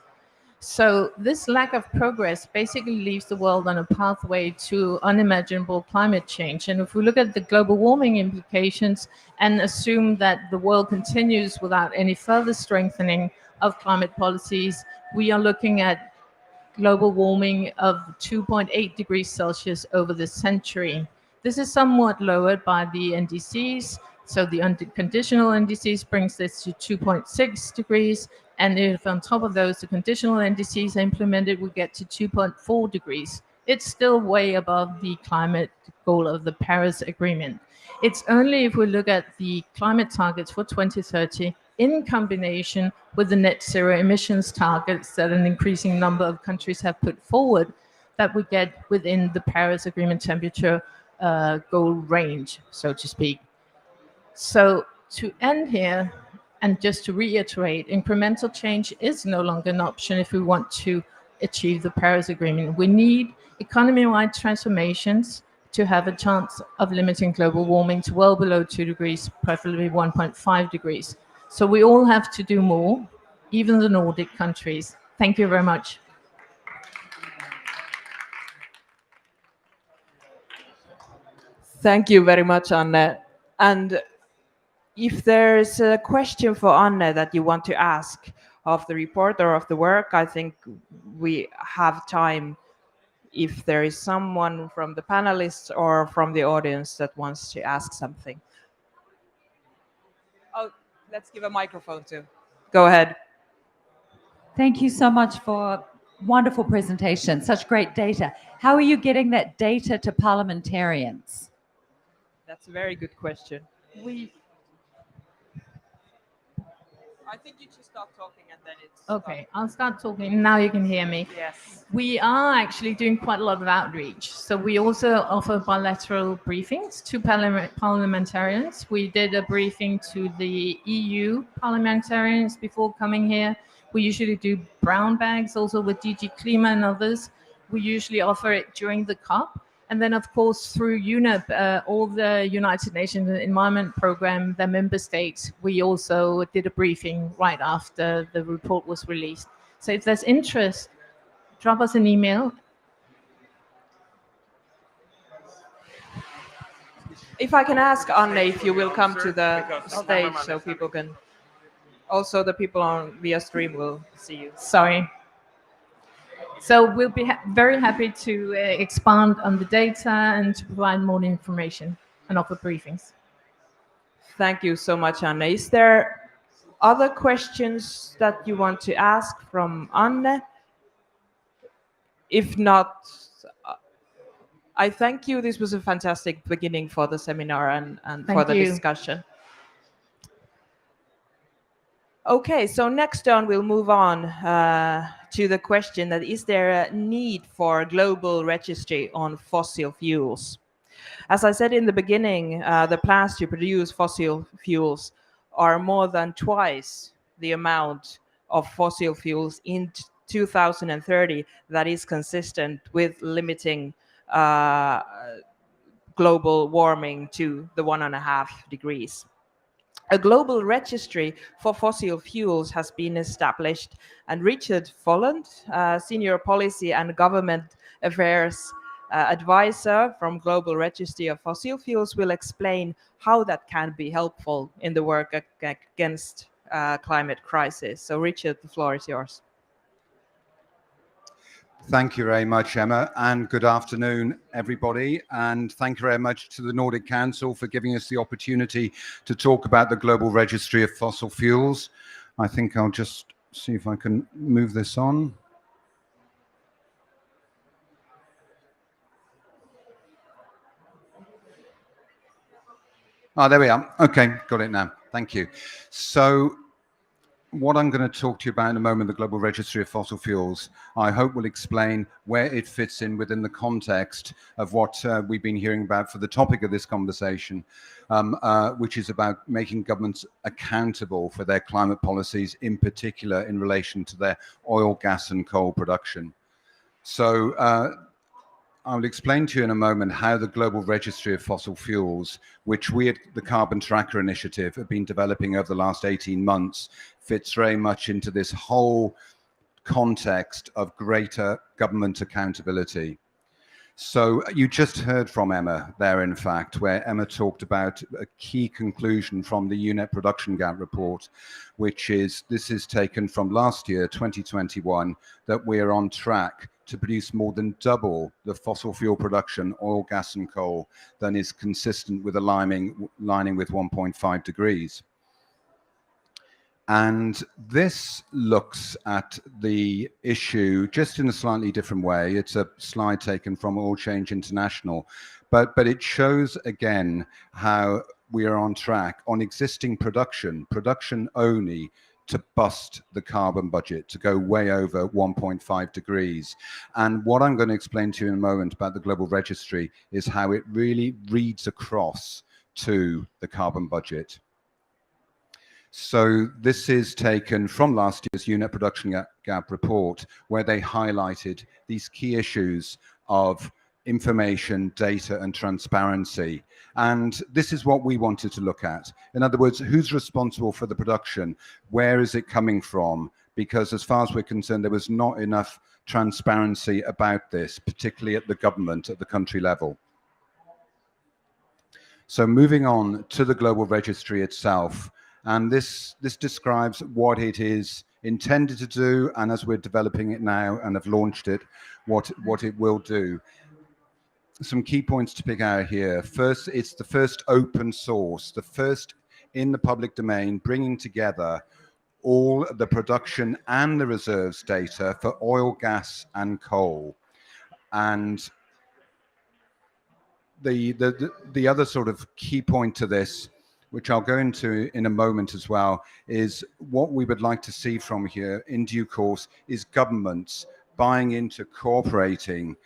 So this lack of progress basically leaves the world on a pathway to unimaginable climate change. And if we look at the global warming implications and assume that the world continues without any further strengthening of climate policies, we are looking at global warming of 2.8 degrees Celsius over the century. This is somewhat lowered by the NDCs. So the unconditional NDCs brings this to 2.6 degrees. And if on top of those, the conditional NDCs are implemented, we get to 2.4 degrees. It's still way above the climate goal of the Paris Agreement. It's only if we look at the climate targets for 2030 in combination with the net zero emissions targets that an increasing number of countries have put forward that we get within the Paris Agreement temperature goal range, so to speak. So to end here, and just to reiterate, incremental change is no longer an option if we want to achieve the Paris Agreement. We need economy-wide transformations to have a chance of limiting global warming to well below 2 degrees, preferably 1.5 degrees. So we all have to do more, even the Nordic countries. Thank you very much. Thank you very much, Anne. And if there's a question for Anne that you want to ask of the report or of the work, I think we have time if there is someone from the panelists or from the audience that wants to ask something. Oh, let's give a microphone to. Go ahead. Thank you so much for wonderful presentation, such great data. How are you getting that data to parliamentarians? That's a very good question. I think you just stop talking and then it's... Okay, I'll start talking. Now you can hear me. Yes. We are actually doing quite a lot of outreach. So we also offer bilateral briefings to parliamentarians. We did a briefing to the EU parliamentarians before coming here. We usually do brown bags also with DG Klima and others. We usually offer it during the COP. And then, of course, through UNEP, all the United Nations Environment Programme, the member states, we also did a briefing right after the report was released. So if there's interest, drop us an email. If I can ask Anne if you will come to the stage so people can, also the people on via stream will see you. Sorry. So we'll be very happy to expand on the data and to provide more information and offer briefings. Thank you so much, Anne. Is there other questions that you want to ask from Anne? If not, I thank you. This was a fantastic beginning for the seminar and for the discussion. Okay, so next on we'll move on to the question that is there a need for a global registry on fossil fuels? As I said in the beginning, the plans to produce fossil fuels are more than twice the amount of fossil fuels in 2030 that is consistent with limiting global warming to the 1.5 degrees. A global registry for fossil fuels has been established, and Richard Folland, Senior Policy and Government Affairs Advisor from Global Registry of Fossil Fuels, will explain how that can be helpful in the work against climate crisis. So Richard, the floor is yours. Thank you very much, Emma, and good afternoon, everybody. And thank you very much to the Nordic Council for giving us the opportunity to talk about the Global Registry of Fossil Fuels. I think I'll just see if I can move this on. Oh, there we are. Okay, got it now. Thank you. So what I'm going to talk to you about in a moment, the Global Registry of Fossil Fuels, I hope will explain where it fits in within the context of what we've been hearing about for the topic of this conversation, which is about making governments accountable for their climate policies, in particular in relation to their oil, gas and coal production. So I'll explain to you in a moment how the Global Registry of Fossil Fuels, which we at the Carbon Tracker Initiative have been developing over the last 18 months, fits very much into this whole context of greater government accountability. So you just heard from Emma there, in fact, where Emma talked about a key conclusion from the UNEP Production Gap report, which is, this is taken from last year, 2021, that we are on track to produce more than double the fossil fuel production, oil, gas and coal, than is consistent with aligning with 1.5 degrees. And this looks at the issue just in a slightly different way. It's a slide taken from Oil Change International, but it shows again how we are on track on existing production only, to bust the carbon budget, to go way over 1.5 degrees. And what I'm going to explain to you in a moment about the Global Registry is how it really reads across to the carbon budget. So this is taken from last year's UNEP Production Gap report, where they highlighted these key issues of information, data and transparency. And this is what we wanted to look at. In other words, who's responsible for the production? Where is it coming from? Because as far as we're concerned, there was not enough transparency about this, particularly at the government, at the country level. So moving on to the Global Registry itself, and this describes what it is intended to do, and as we're developing it now and have launched it, what it will do. Some key points to pick out here. First, it's the first open source, the first in the public domain, bringing together all the production and the reserves data for oil, gas and coal. And the other sort of key point to this, which I'll go into in a moment as well, is what we would like to see from here in due course is governments buying into cooperating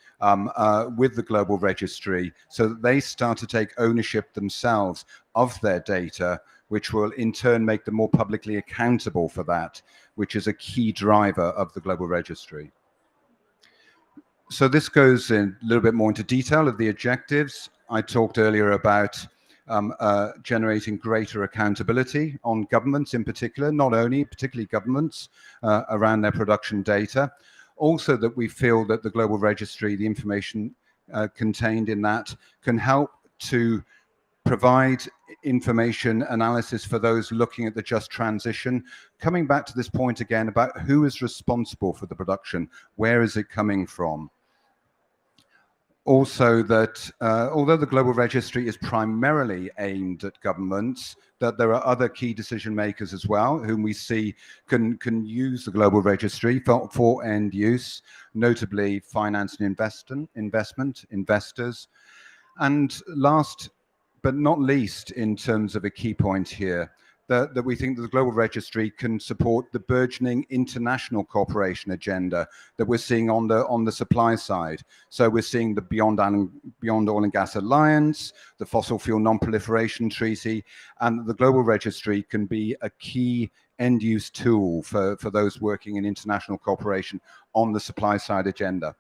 with the Global Registry, so that they start to take ownership themselves of their data, which will in turn make them more publicly accountable for that, which is a key driver of the Global Registry. So this goes in a little bit more into detail of the objectives. I talked earlier about generating greater accountability on governments in particular, not only, particularly governments, around their production data. Also that we feel that the Global Registry, the information contained in that, can help to provide information analysis for those looking at the just transition. Coming back to this point again about who is responsible for the production, where is it coming from? Also that although the Global Registry is primarily aimed at governments, that there are other key decision makers as well whom we see can use the Global Registry for end use, notably finance and investment, investors. And last but not least, in terms of a key point here, that we think that the Global Registry can support the burgeoning international cooperation agenda that we're seeing on the supply side. So we're seeing the Beyond Oil and Gas Alliance, the Fossil Fuel Non-Proliferation Treaty, and the Global Registry can be a key end-use tool for those working in international cooperation on the supply side agenda.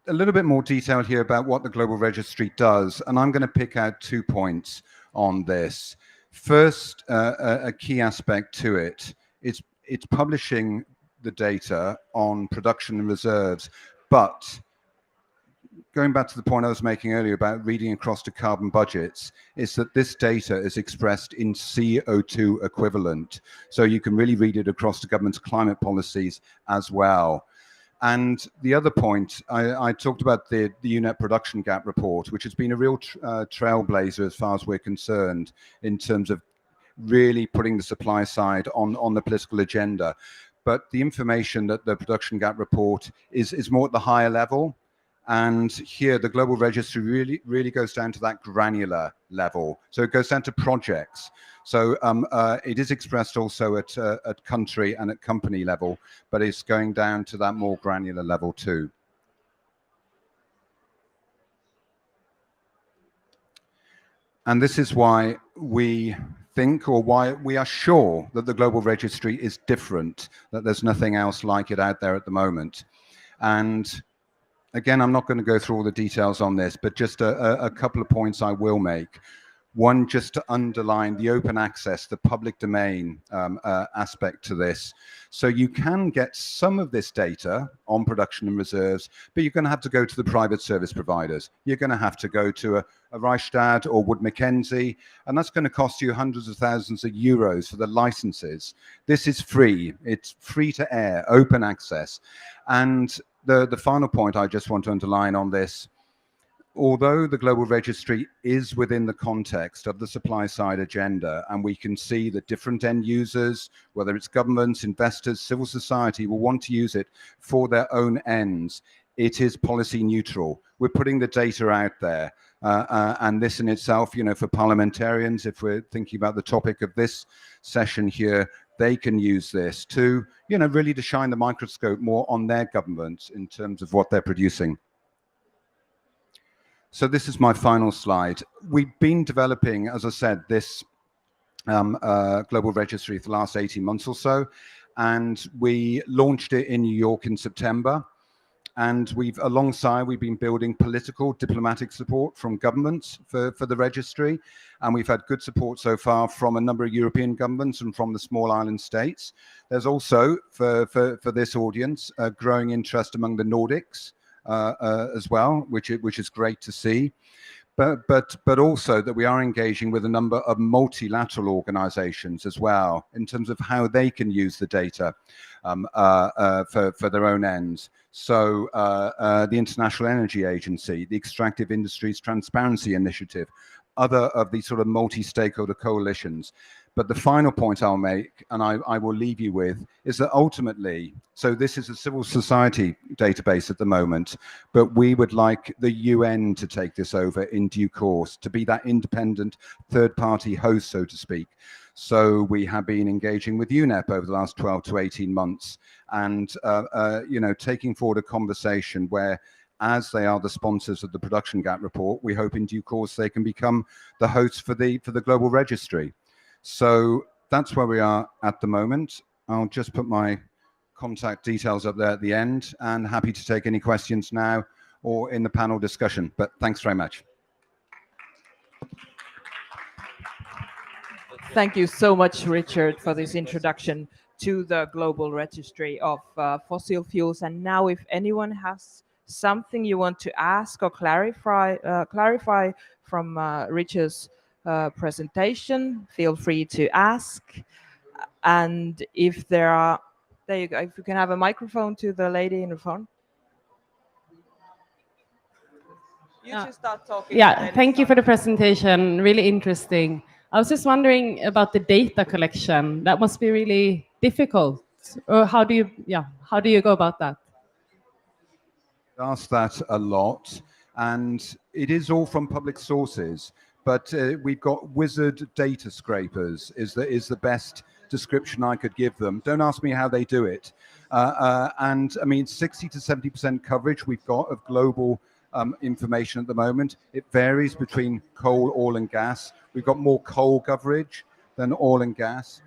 A little bit more detail here about what the Global Registry does, and I'm going to pick out 2 points on this. First, a key aspect to it is it's publishing the data on production and reserves, but going back to the point I was making earlier about reading across to carbon budgets, is that this data is expressed in CO2 equivalent. So you can really read it across to government's climate policies as well. And the other point, I talked about the UNEP production gap report, which has been a real trailblazer as far as we're concerned in terms of really putting the supply side on the political agenda. But the information that the production gap report is more at the higher level. And here the Global Registry really goes down to that granular level. So it goes down to projects. So it is expressed also at country and at company level, but it's going down to that more granular level too. And this is why we think, or why we are sure that the Global Registry is different, that there's nothing else like it out there at the moment. And again, I'm not going to go through all the details on this, but just a couple of points I will make. One, just to underline the open access, the public domain aspect to this. So you can get some of this data on production and reserves, but you're going to have to go to the private service providers. You're going to have to go to a Rystad or Wood Mackenzie, and that's going to cost you hundreds of thousands of euros for the licenses. This is free. It's free to air, open access. And the final point I just want to underline on this, although the Global Registry is within the context of the supply side agenda, and we can see that different end users, whether it's governments, investors, civil society, will want to use it for their own ends, it is policy neutral. We're putting the data out there. And this in itself, you know, for parliamentarians, if we're thinking about the topic of this session here, they can use this to, you know, really to shine the microscope more on their governments in terms of what they're producing. So this is my final slide. We've been developing, as I said, this Global Registry for the last 18 months or so, and we launched it in New York in September. And we've been building political, diplomatic support from governments for the registry. And we've had good support so far from a number of European governments and from the small island states. There's also, for this audience, a growing interest among the Nordics as well, which is great to see. But also that we are engaging with a number of multilateral organizations as well in terms of how they can use the data for their own ends. So the International Energy Agency, the Extractive Industries Transparency Initiative, other of these sort of multi-stakeholder coalitions. But the final point I'll make, and I will leave you with, is that ultimately, so this is a civil society database at the moment, but we would like the UN to take this over in due course, to be that independent third-party host, so to speak. So we have been engaging with UNEP over the last 12 to 18 months and, you know, taking forward a conversation where, as they are the sponsors of the production gap report, we hope in due course they can become the hosts for the Global Registry. So that's where we are at the moment. I'll just put my contact details up there at the end, and happy to take any questions now or in the panel discussion. But thanks very much. Thank you so much, Richard, for this introduction. to the global registry of fossil fuels. And now, if anyone has something you want to ask or clarify from Richard's presentation, feel free to ask. And if there are, there you go. If you can have a microphone to the lady in the front. You just start talking. Yeah, thank you for the presentation. Really interesting. I was just wondering about the data collection. That must be really difficult. Or how do you go about that? Asked that a lot, and it is all from public sources. But we've got wizard data scrapers is the best description I could give them. Don't ask me how they do it. And I mean, 60 to 70% coverage we've got of global information at the moment. It varies between coal, oil and gas. We've got more coal coverage than oil and gas.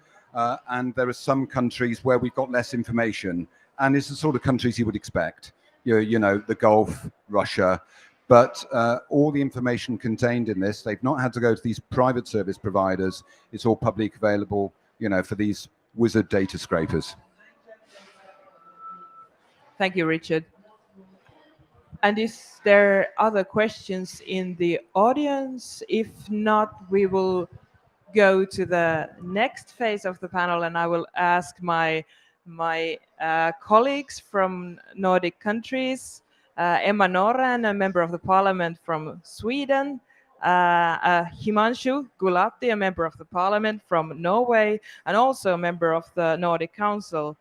And there are some countries where we've got less information. And it's the sort of countries you would expect. You know, the Gulf, Russia. But all the information contained in this, they've not had to go to these private service providers. It's all public available, you know, for these wizard data scrapers. Thank you, Richard. And is there other questions in the audience? If not, we will go to the next phase of the panel, and I will ask my colleagues from Nordic countries, Emma Norren, a member of the parliament from Sweden, Himanshu Gulati, a member of the parliament from Norway, and also a member of the Nordic Council,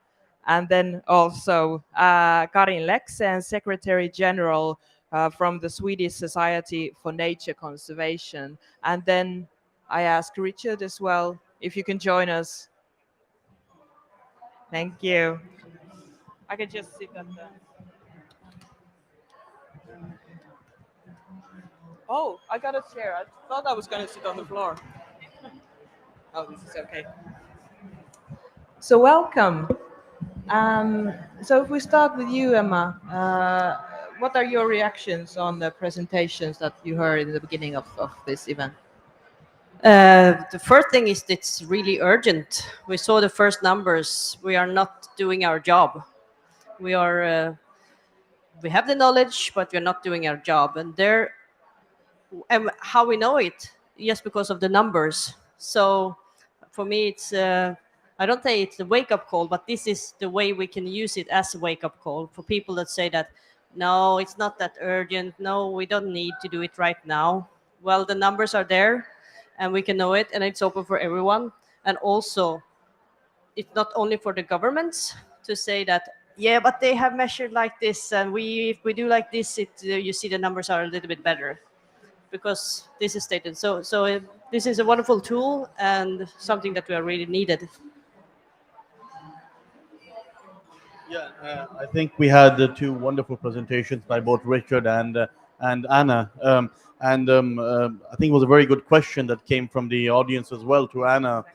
and then also Karin Leksén, Secretary General from the Swedish Society for Nature Conservation. And then I ask Richard as well, if you can join us. Thank you. I can just sit at the... Oh, I got a chair. I thought I was going to sit on the floor. Oh, this is okay. So welcome. So if we start with you, Emma, what are your reactions on the presentations that you heard in the beginning of this event? The first thing is it's really urgent. We saw the first numbers. We are not doing our job. We have the knowledge, but we're not doing our job. And how we know it? Yes, because of the numbers. So for me, it's I don't say it's a wake-up call, but this is the way we can use it as a wake-up call for people that say that, no, it's not that urgent. No, we don't need to do it right now. Well, the numbers are there, and we can know it, and it's open for everyone. And also, it's not only for the governments to say that, yeah, but they have measured like this, and if we do like this, you see the numbers are a little bit better, because this is stated. So this is a wonderful tool and something that we are really needed. Yeah, I think we had two wonderful presentations by both Richard and Anna. I think it was a very good question that came from the audience as well to Anna.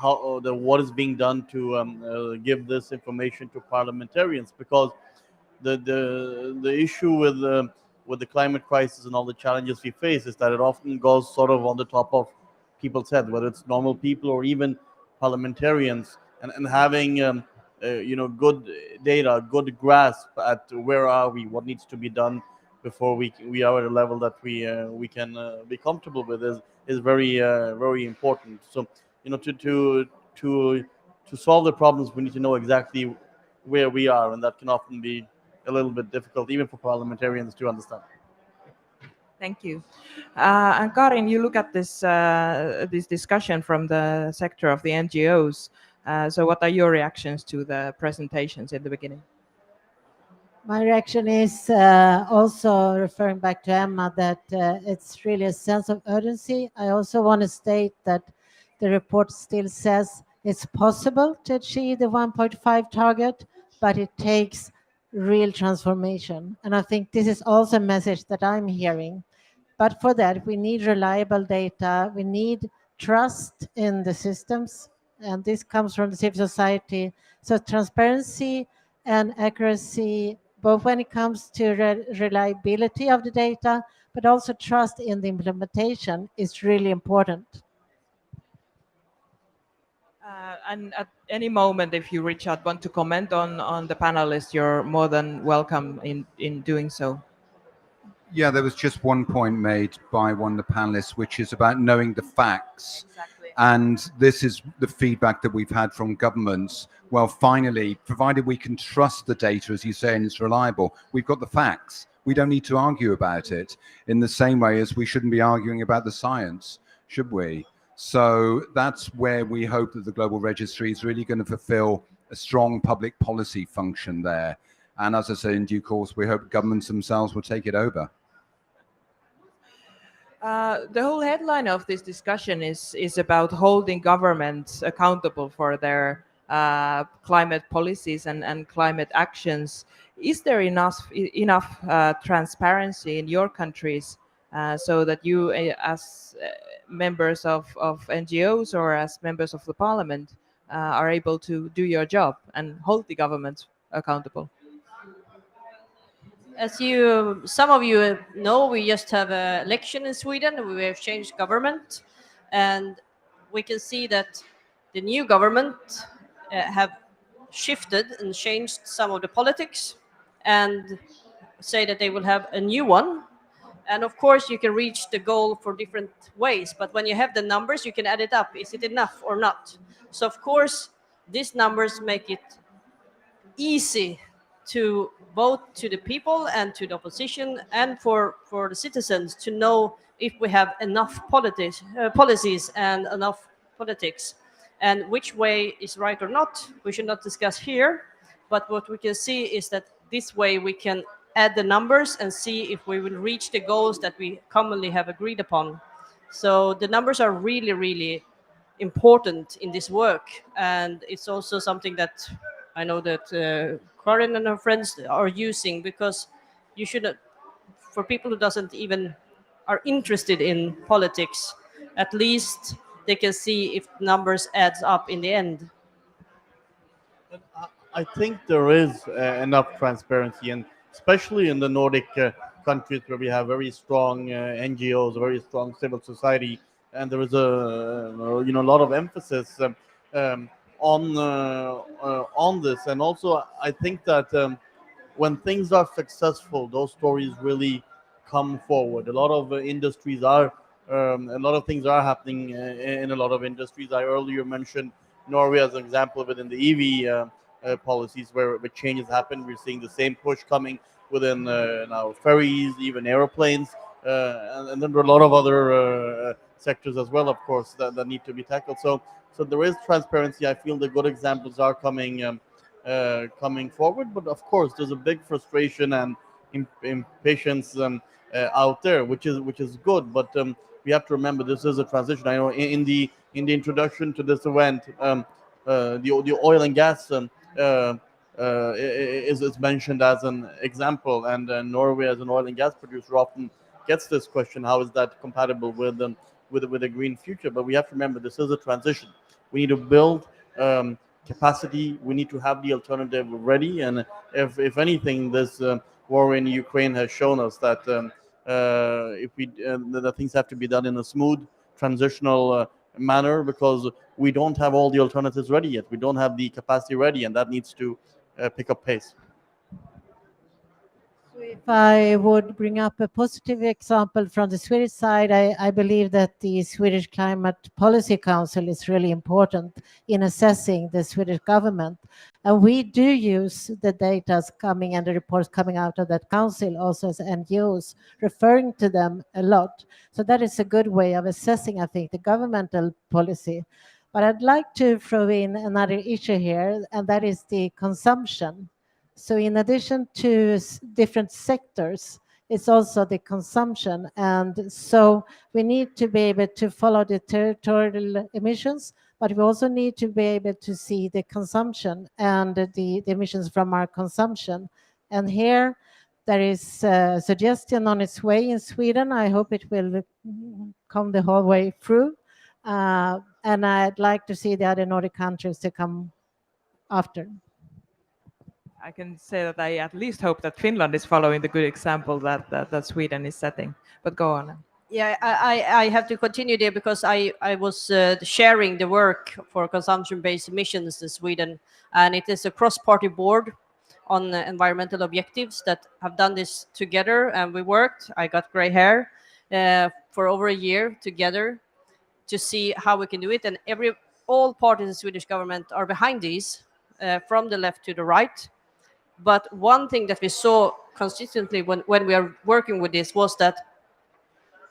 What is being done to give this information to parliamentarians? Because the issue with the climate crisis and all the challenges we face is that it often goes sort of on the top of people's head, whether it's normal people or even parliamentarians, and having good data, good grasp at where are we, what needs to be done before we are at a level that we can be comfortable with is very very important. So to solve the problems, we need to know exactly where we are, and that can often be a little bit difficult even for parliamentarians to understand. Thank you. And Karin, you look at this discussion from the sector of the NGOs. So what are your reactions to the presentations in the beginning? My reaction is also referring back to Emma, that it's really a sense of urgency. I also want to state that the report still says it's possible to achieve the 1.5 target, but it takes real transformation. And I think this is also a message that I'm hearing. But for that, we need reliable data. We need trust in the systems. And this comes from the civil society. So transparency and accuracy, both when it comes to reliability of the data, but also trust in the implementation is really important. And at any moment, if you, Richard, want to comment on the panelists, you're more than welcome in doing so. Yeah, there was just one point made by one of the panelists, which is about knowing the facts. Exactly. And this is the feedback that we've had from governments. Well, finally, provided we can trust the data, as you say, and it's reliable, we've got the facts. We don't need to argue about it in the same way as we shouldn't be arguing about the science, should we? So that's where we hope that the Global Registry is really going to fulfill a strong public policy function there. And as I say, in due course, we hope governments themselves will take it over. The whole headline of this discussion is about holding governments accountable for their climate policies and climate actions. Is there enough transparency in your countries so that you, as members of NGOs or as members of the parliament, are able to do your job and hold the government accountable? As some of you know, we just have an election in Sweden. We have changed government, and we can see that the new government have shifted and changed some of the politics, and say that they will have a new one. And of course, you can reach the goal for different ways. But when you have the numbers, you can add it up. Is it enough or not? So of course, these numbers make it easy to both to the people and to the opposition and for the citizens to know if we have enough policies and enough politics, and which way is right or not we should not discuss here. But what we can see is that this way we can add the numbers and see if we will reach the goals that we commonly have agreed upon. So the numbers are really, really important in this work, and it's also something that I know that Karin and her friends are using, because you should, for people who doesn't even are interested in politics, at least they can see if numbers adds up in the end. I think there is enough transparency, and especially in the Nordic countries where we have very strong NGOs, very strong civil society, and there is a lot of emphasis on this. And also, I think that when things are successful, those stories really come forward. A lot of industries are, a lot of things are happening in a lot of industries. I earlier mentioned Norway as an example within the EV policies where changes happen. We're seeing the same push coming within now ferries, even airplanes, and then there are a lot of other sectors as well, of course, that need to be tackled. So there is transparency. I feel the good examples are coming forward, but of course there's a big frustration and impatience out there, which is good. But we have to remember this is a transition. I know in the introduction to this event, the oil and gas is mentioned as an example, and Norway as an oil and gas producer often gets this question: how is that compatible with a green future? But we have to remember this is a transition. We need to build capacity. We need to have the alternative ready. And if anything, this war in Ukraine has shown us that that things have to be done in a smooth transitional manner, because we don't have all the alternatives ready yet. We don't have the capacity ready, and that needs to pick up pace. If I would bring up a positive example from the Swedish side, I believe that the Swedish Climate Policy Council is really important in assessing the Swedish government. And we do use the data coming and the reports coming out of that council, also as NGOs, referring to them a lot. So that is a good way of assessing, I think, the governmental policy. But I'd like to throw in another issue here, and that is the consumption. So in addition to different sectors, it's also the consumption. And so we need to be able to follow the territorial emissions, but we also need to be able to see the consumption and the emissions from our consumption. And here there is a suggestion on its way in Sweden. I hope it will come the whole way through. And I'd like to see the other Nordic countries to come after. I can say that I at least hope that Finland is following the good example that Sweden is setting. But go on. Yeah, I have to continue there because I was sharing the work for consumption-based emissions in Sweden, and it is a cross-party board on environmental objectives that have done this together, and we worked. I got gray hair for over a year together to see how we can do it, and all parties in the Swedish government are behind these, from the left to the right. But one thing that we saw consistently when we are working with this was that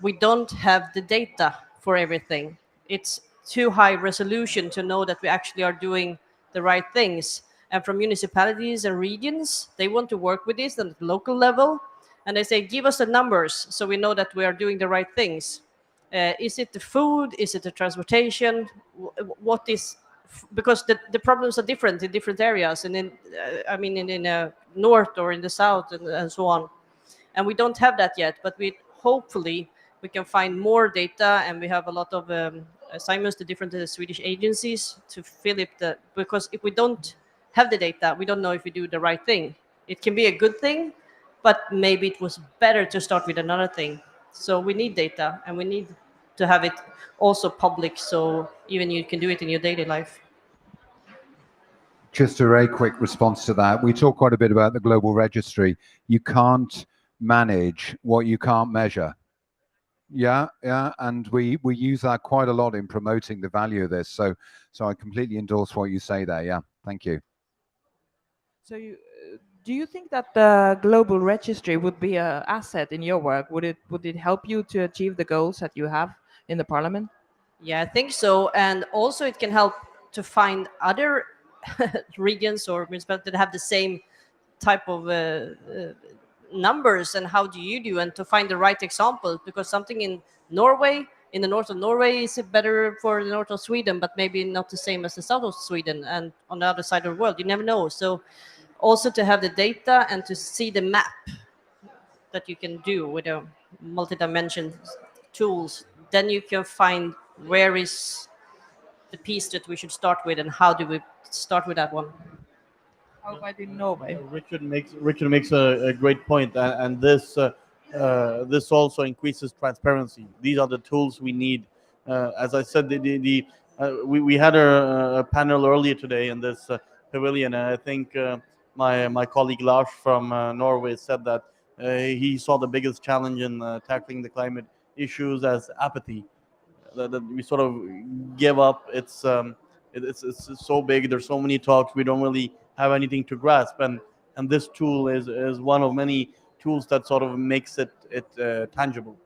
we don't have the data for everything. It's too high resolution to know that we actually are doing the right things. And from municipalities and regions, they want to work with this at the local level. And they say, give us the numbers so we know that we are doing the right things. Is it the food? Is it the transportation? What is, because the problems are different in different areas. And in north or in the south and so on. And we don't have that yet, but hopefully we can find more data, and we have a lot of assignments to different Swedish agencies to fill it. Because if we don't have the data, we don't know if we do the right thing. It can be a good thing, but maybe it was better to start with another thing. So we need data, and we need to have it also public, so even you can do it in your daily life. Just a very quick response to that. We talk quite a bit about the global registry. You can't manage what you can't measure. Yeah, and we use that quite a lot in promoting the value of this. So I completely endorse what you say there. Yeah, thank you. So do you think that the global registry would be an asset in your work? Would it help you to achieve the goals that you have in the parliament? Yeah, I think so. And also it can help to find other regions or municipalities that have the same type of numbers, and how do you do, and to find the right example, because something in Norway, in the north of Norway, is better for the north of Sweden, but maybe not the same as the south of Sweden, and on the other side of the world, you never know. So also to have the data and to see the map that you can do with a multi-dimension tools, then you can find where is the piece that we should start with, and how do we start with that one. How about in Norway? Richard makes a great point, and this also increases transparency. These are the tools we need. As I said, we had a panel earlier today in this pavilion, and I think my colleague Lars from Norway said that he saw the biggest challenge in tackling the climate issues as apathy. That we sort of give up. It's so big. There's so many talks. We don't really have anything to grasp, and this tool is one of many tools that sort of makes it tangible.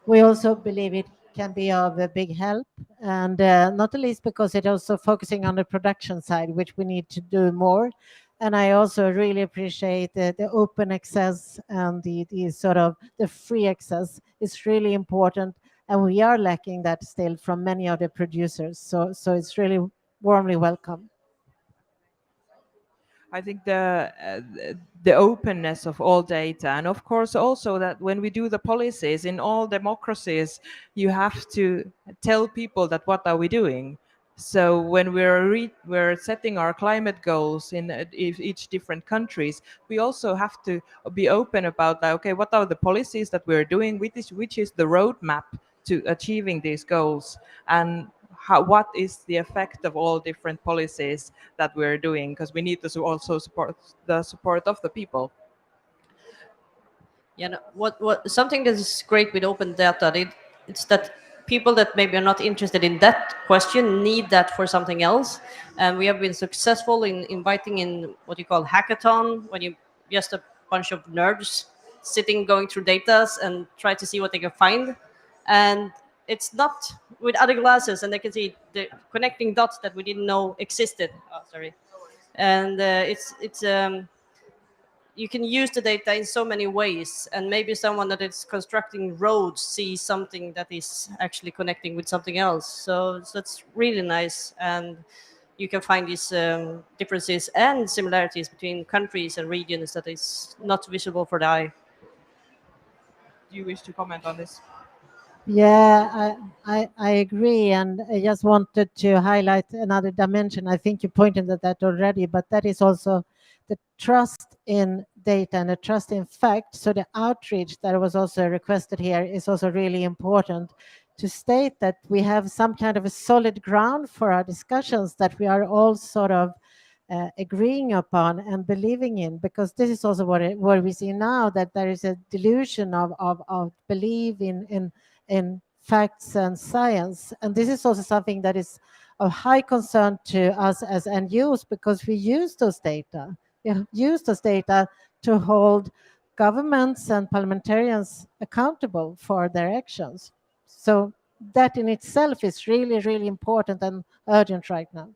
We also believe it can be of a big help, and not the least because it also focusing on the production side, which we need to do more. And I also really appreciate the open access and the sort of the free access is really important, and we are lacking that still from many of the producers. So it's really warmly welcome. I think the openness of all data, and of course also that when we do the policies in all democracies, you have to tell people that what are we doing. So when we're setting our climate goals in each different countries, we also have to be open about that. Okay, what are the policies that we're doing? Which is the roadmap to achieving these goals, and what is the effect of all different policies that we're doing, because we need to also support of the people. Yeah, no, what something that is great with open data, it's that people that maybe are not interested in that question need that for something else. And we have been successful in inviting in what you call hackathon, when you just a bunch of nerds sitting going through data and try to see what they can find. And it's not with other glasses, and they can see the connecting dots that we didn't know existed. Oh, sorry. And you can use the data in so many ways, and maybe someone that is constructing roads sees something that is actually connecting with something else. So that's really nice, and you can find these differences and similarities between countries and regions that is not visible for the eye. Do you wish to comment on this? Yeah, I agree, and I just wanted to highlight another dimension. I think you pointed at that already, but that is also the trust in data and the trust in fact. So the outreach that was also requested here is also really important, to state that we have some kind of a solid ground for our discussions that we are all sort of agreeing upon and believing in, because this is also what we see now, that there is a delusion of belief in facts and science. And this is also something that is of high concern to us as NGOs, because we use those data. We use those data to hold governments and parliamentarians accountable for their actions. So that in itself is really, really important and urgent right now.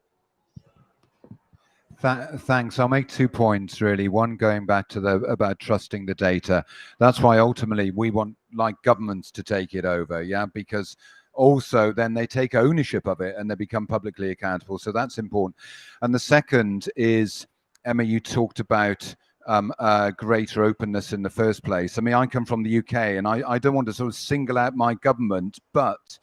Thanks. I'll make 2 points really. One, going back to about trusting the data. That's why ultimately we want like governments to take it over, yeah, because also then they take ownership of it and they become publicly accountable. So that's important. And the second is, Emma, you talked about greater openness in the first place. I mean, I come from the UK, and I don't want to sort of single out my government, but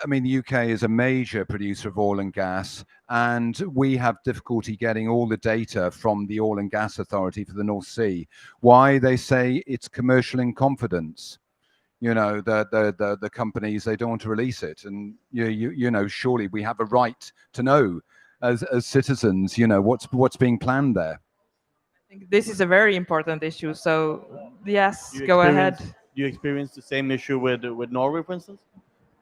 I mean, the UK is a major producer of oil and gas, and we have difficulty getting all the data from the Oil and Gas Authority for the North Sea. Why? They say it's commercial in confidence. You know, the companies, they don't want to release it. And, you know, surely we have a right to know as citizens, you know, what's being planned there. I think this is a very important issue. So, yes, go ahead. Do you experience the same issue with Norway, for instance?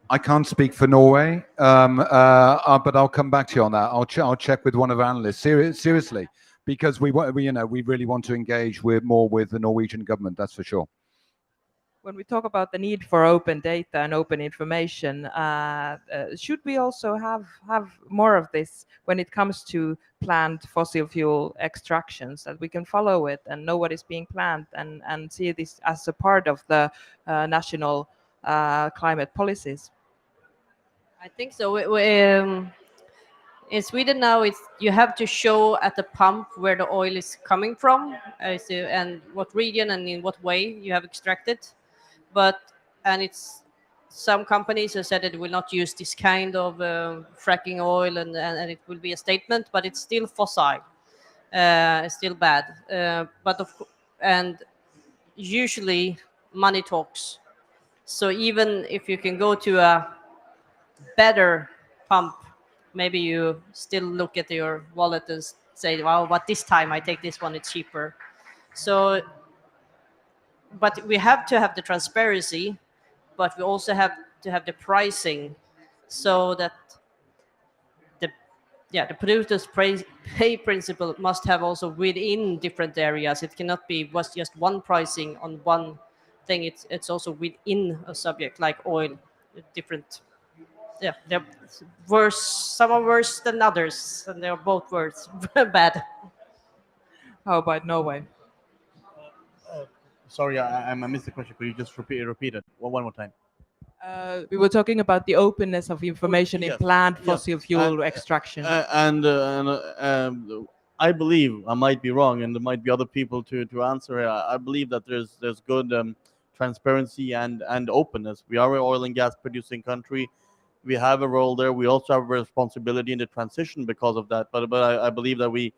I can't speak for Norway, but I'll come back to you on that. I'll check with one of our analysts. Seriously, because we really want to engage more with the Norwegian government. That's for sure. When we talk about the need for open data and open information, should we also have more of this when it comes to planned fossil fuel extractions, that we can follow it and know what is being planned and see this as a part of the national climate policies? I think so. In Sweden now, you have to show at the pump where the oil is coming from, and what region and in what way you have extracted. And it's some companies have said it will not use this kind of fracking oil, and it will be a statement, but it's still fossil. It's still bad. And usually money talks. So even if you can go to a better pump, maybe you still look at your wallet and say, well, but this time I take this one, it's cheaper. So, but we have to have the transparency, but we also have to have the pricing, so that the producer's pay principle must have also within different areas. It cannot be just one pricing on one thing. It's also within a subject like oil, different. Yeah, they're worse. Some are worse than others, and they're both worse. Bad. How about Norway? Sorry, I missed the question. Could you just repeat it one more time? We were talking about the openness of information in planned fossil fuel extraction. I believe, I might be wrong, and there might be other people to answer here. I believe that there's good transparency and openness. We are an oil and gas producing country. We have a role there. We also have a responsibility in the transition because of that. But I believe that we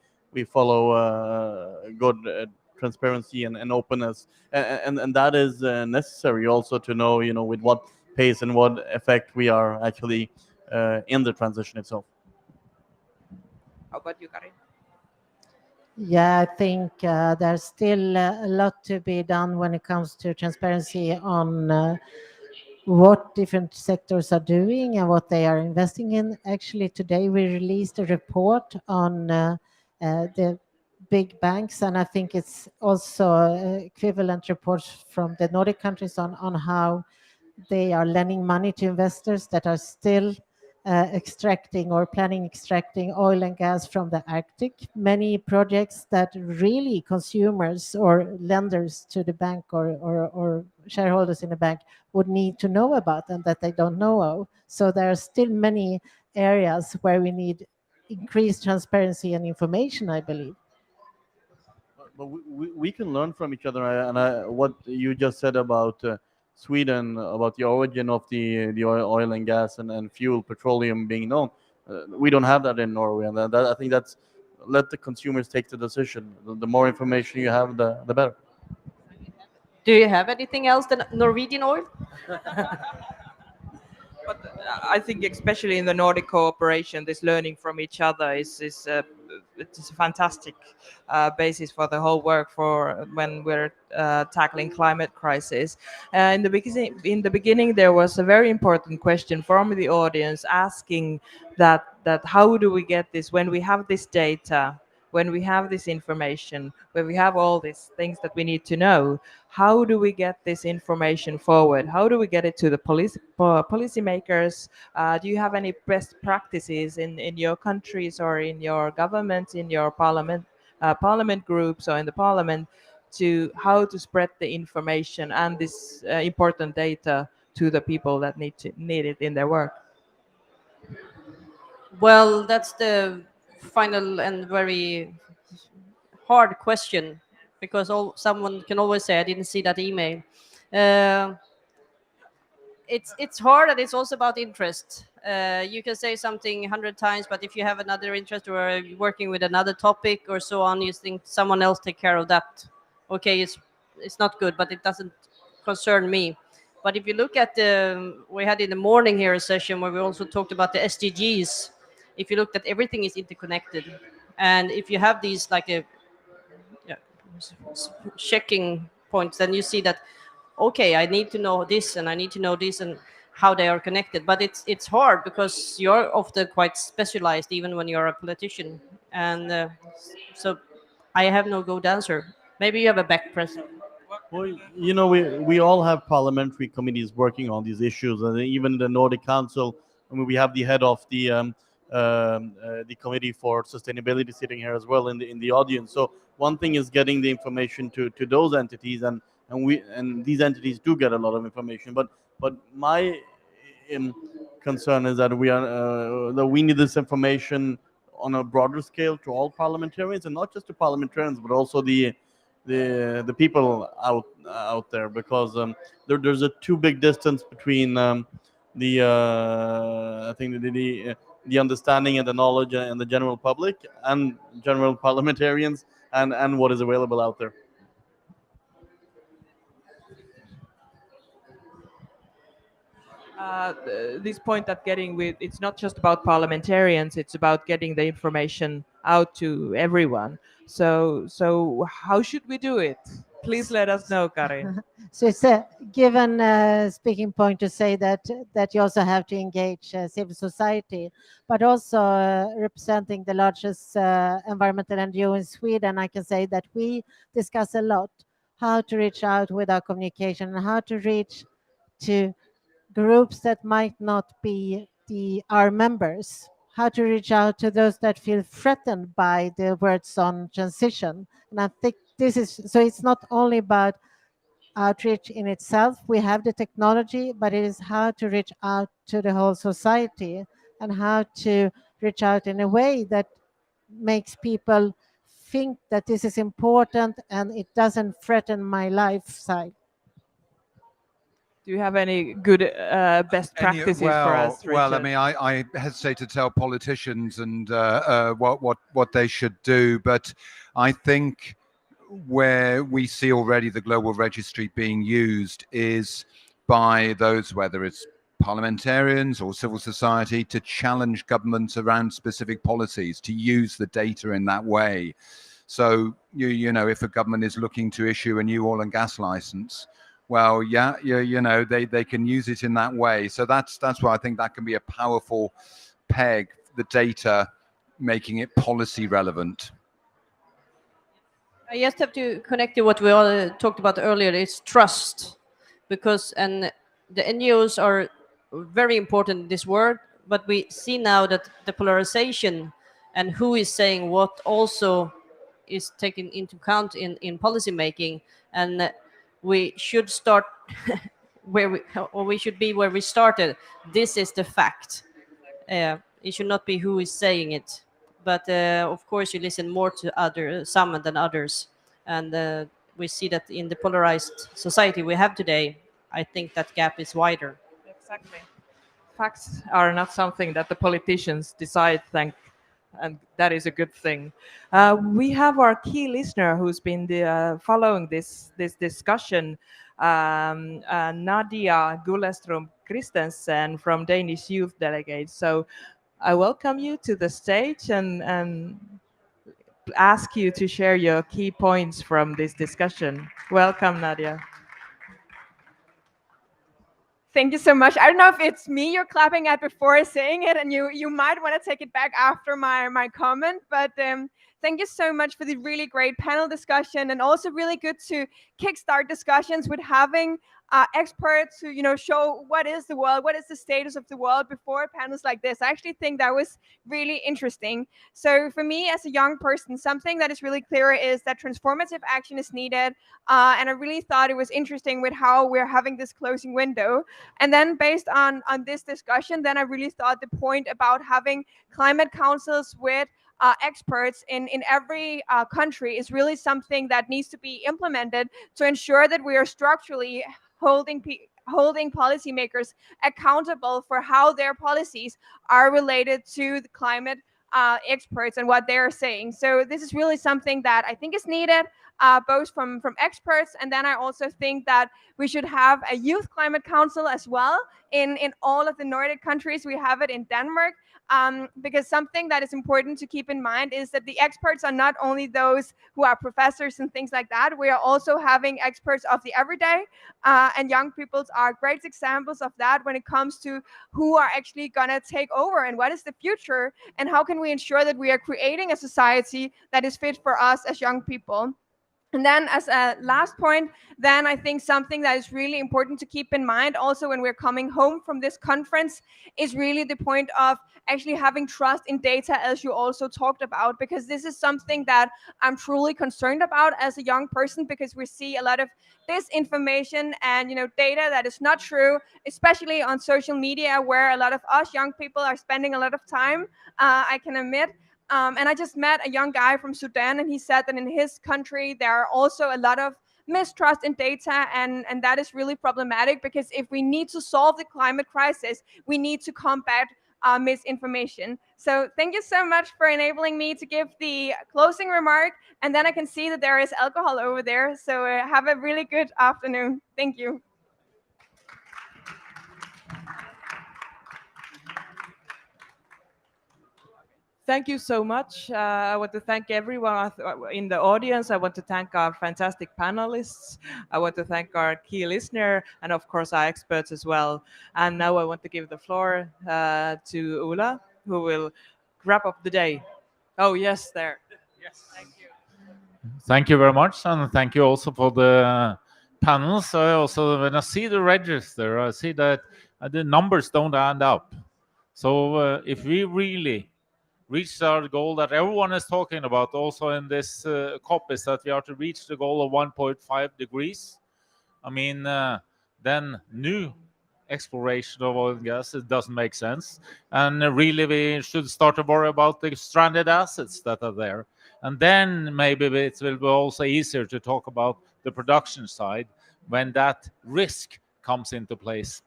follow good transparency and openness, and that is necessary also to know, you know, with what pace and what effect we are actually in the transition itself. How about you, Karin? Yeah, I think there's still a lot to be done when it comes to transparency on what different sectors are doing and what they are investing in. Actually, today we released a report on the big banks, and I think it's also equivalent reports from the Nordic countries on how they are lending money to investors that are still extracting or planning extracting oil and gas from the Arctic. Many projects that really consumers or lenders to the bank or shareholders in the bank would need to know about, and that they don't know of. So there are still many areas where we need increased transparency and information, I believe. But we can learn from each other. What you just said about Sweden, about the origin of the oil and gas and fuel, petroleum being known, we don't have that in Norway, and I think that's let the consumers take the decision. The more information you have, the better. Do you have anything else than Norwegian oil? But I think especially in the Nordic cooperation, this learning from each other is it's a fantastic basis for the whole work for when we're tackling climate crisis. In the beginning, there was a very important question from the audience asking that how do we get this when we have this data, when we have this information, when we have all these things that we need to know, how do we get this information forward? How do we get it to the policymakers? Do you have any best practices in your countries or in your governments, in your parliament groups or in the parliament to how to spread the information and this important data to the people that need it in their work? Well, that's the final and very hard question, because someone can always say, "I didn't see that email." It's hard, and it's also about interest. You can say something 100 times, but if you have another interest or are working with another topic or so on, you think someone else take care of that. Okay, it's not good, but it doesn't concern me. But if you look at we had in the morning here a session where we also talked about the SDGs. If you looked at everything is interconnected, and if you have these like a checking points, then you see that okay, I need to know this and I need to know this and how they are connected. But it's hard because you're often quite specialized even when you're a politician, and so I have no good answer. Maybe you have a back press. Well, we all have parliamentary committees working on these issues, and even the Nordic Council. I mean, we have the head of the committee for sustainability sitting here as well in the audience. So one thing is getting the information to those entities, and these entities do get a lot of information. But my concern is that we need this information on a broader scale to all parliamentarians, and not just to parliamentarians, but also the people out there, because there's a too big distance between I think the understanding and the knowledge and the general public and general parliamentarians and what is available out there. This point that it's not just about parliamentarians, it's about getting the information out to everyone. So how should we do it? Please let us know, Kari. So it's a given speaking point to say that you also have to engage civil society, but also representing the largest environmental NGO in Sweden. I can say that we discuss a lot how to reach out with our communication and how to reach to groups that might not be our members, how to reach out to those that feel threatened by the words on transition. And I think this is, so it's not only about outreach in itself. We have the technology, but it is how to reach out to the whole society and how to reach out in a way that makes people think that this is important and it doesn't threaten my lifestyle. Do you have any good best practices for us, Richard? Well, I mean, I hesitate to tell politicians and what they should do, but I think where we see already the global registry being used is by those, whether it's parliamentarians or civil society, to challenge governments around specific policies, to use the data in that way. So, you know, if a government is looking to issue a new oil and gas license, well, yeah, you know, they can use it in that way. So that's why I think that can be a powerful peg, the data, making it policy relevant. I just have to connect to what we all talked about earlier. It's trust, because the NGOs are very important in this work, but we see now that the polarization and who is saying what also is taken into account in policy making, and we should start we should be where we started. This is the fact. It should not be who is saying it, but of course you listen more to some than others, and we see that in the polarized society we have today, I think that gap is wider. Exactly. Facts are not something that the politicians decide, and that is a good thing. We have our key listener who's been following this discussion, Nadia Gullestrom Christensen from Danish Youth Delegate. So I welcome you to the stage and ask you to share your key points from this discussion. Welcome, Nadia. Thank you so much. I don't know if it's me you're clapping at before saying it, and you might want to take it back after my comment. But thank you so much for the really great panel discussion, and also really good to kickstart discussions with having experts who show what is the world, what is the status of the world before panels like this. I actually think that was really interesting. So for me as a young person, something that is really clear is that transformative action is needed, and I really thought it was interesting with how we're having this closing window. And then based on this discussion, then I really thought the point about having climate councils with experts in every country is really something that needs to be implemented to ensure that we are structurally holding policymakers accountable for how their policies are related to the climate experts and what they're saying. So this is really something that I think is needed, both from experts, and then I also think that we should have a youth climate council as well in all of the Nordic countries. We have it in Denmark, because something that is important to keep in mind is that the experts are not only those who are professors and things like that. We are also having experts of the everyday, and young peoples are great examples of that when it comes to who are actually gonna take over and what is the future and how can we ensure that we are creating a society that is fit for us as young people. And then as a last point, then I think something that is really important to keep in mind also when we're coming home from this conference is really the point of actually having trust in data, as you also talked about, because this is something that I'm truly concerned about as a young person, because we see a lot of disinformation and data that is not true, especially on social media, where a lot of us young people are spending a lot of time, I can admit. And I just met a young guy from Sudan, and he said that in his country there are also a lot of mistrust in data, and that is really problematic, because if we need to solve the climate crisis, we need to combat misinformation. So thank you so much for enabling me to give the closing remark, and then I can see that there is alcohol over there, so have a really good afternoon. Thank you. Thank you so much. I want to thank everyone in the audience. I want to thank our fantastic panelists. I want to thank our key listener, and of course our experts as well. And now I want to give the floor to Ulla, who will wrap up the day. Oh, yes, there. Yes. Thank you. Thank you very much, and thank you also for the panels. I also, when I see the register, I see that the numbers don't add up. So if we really reach our goal that everyone is talking about also in this COP, is that we are to reach the goal of 1.5 degrees. I mean, then new exploration of oil and gas, it doesn't make sense. And really we should start to worry about the stranded assets that are there. And then maybe it will be also easier to talk about the production side when that risk comes into place.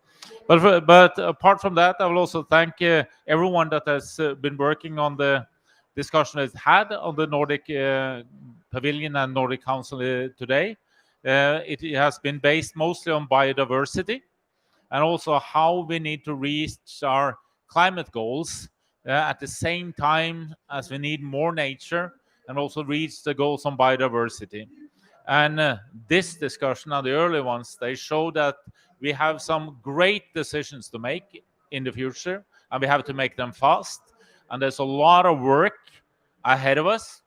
But apart from that, I will also thank everyone that has been working on the discussion we've had on the Nordic Pavilion and Nordic Council today. It has been based mostly on biodiversity and also how we need to reach our climate goals at the same time as we need more nature and also reach the goals on biodiversity. And this discussion and the early ones, they show that we have some great decisions to make in the future, and we have to make them fast. And there's a lot of work ahead of us.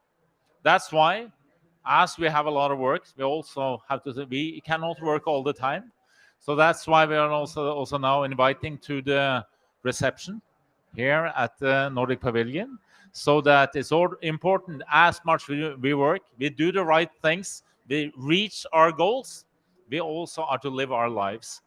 That's why, as we have a lot of work, we also have to, we cannot work all the time. So that's why we are also now inviting to the reception here at the Nordic Pavilion, so that it's all important as much we work, we do the right things, we reach our goals, we also are to live our lives.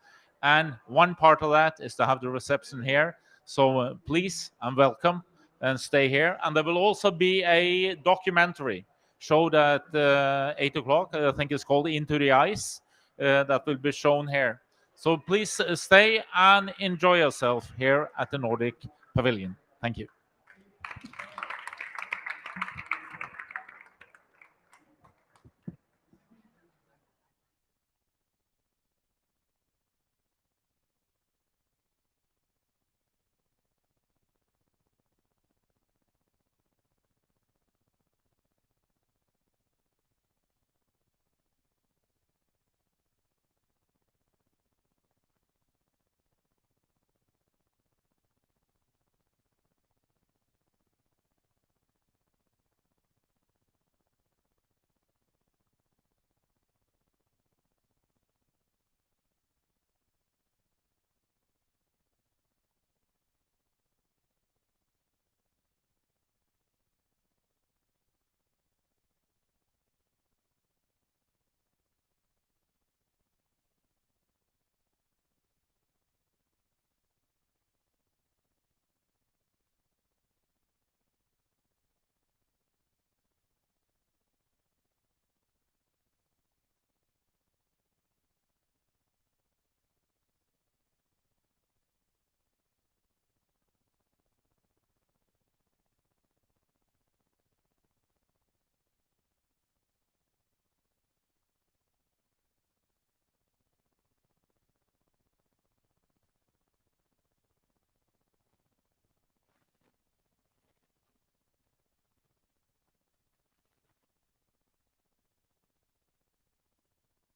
And one part of that is to have the reception here. So please and welcome and stay here. And there will also be a documentary showed at 8 o'clock, I think it's called Into the Ice, that will be shown here. So please stay and enjoy yourself here at the Nordic Pavilion. Thank you.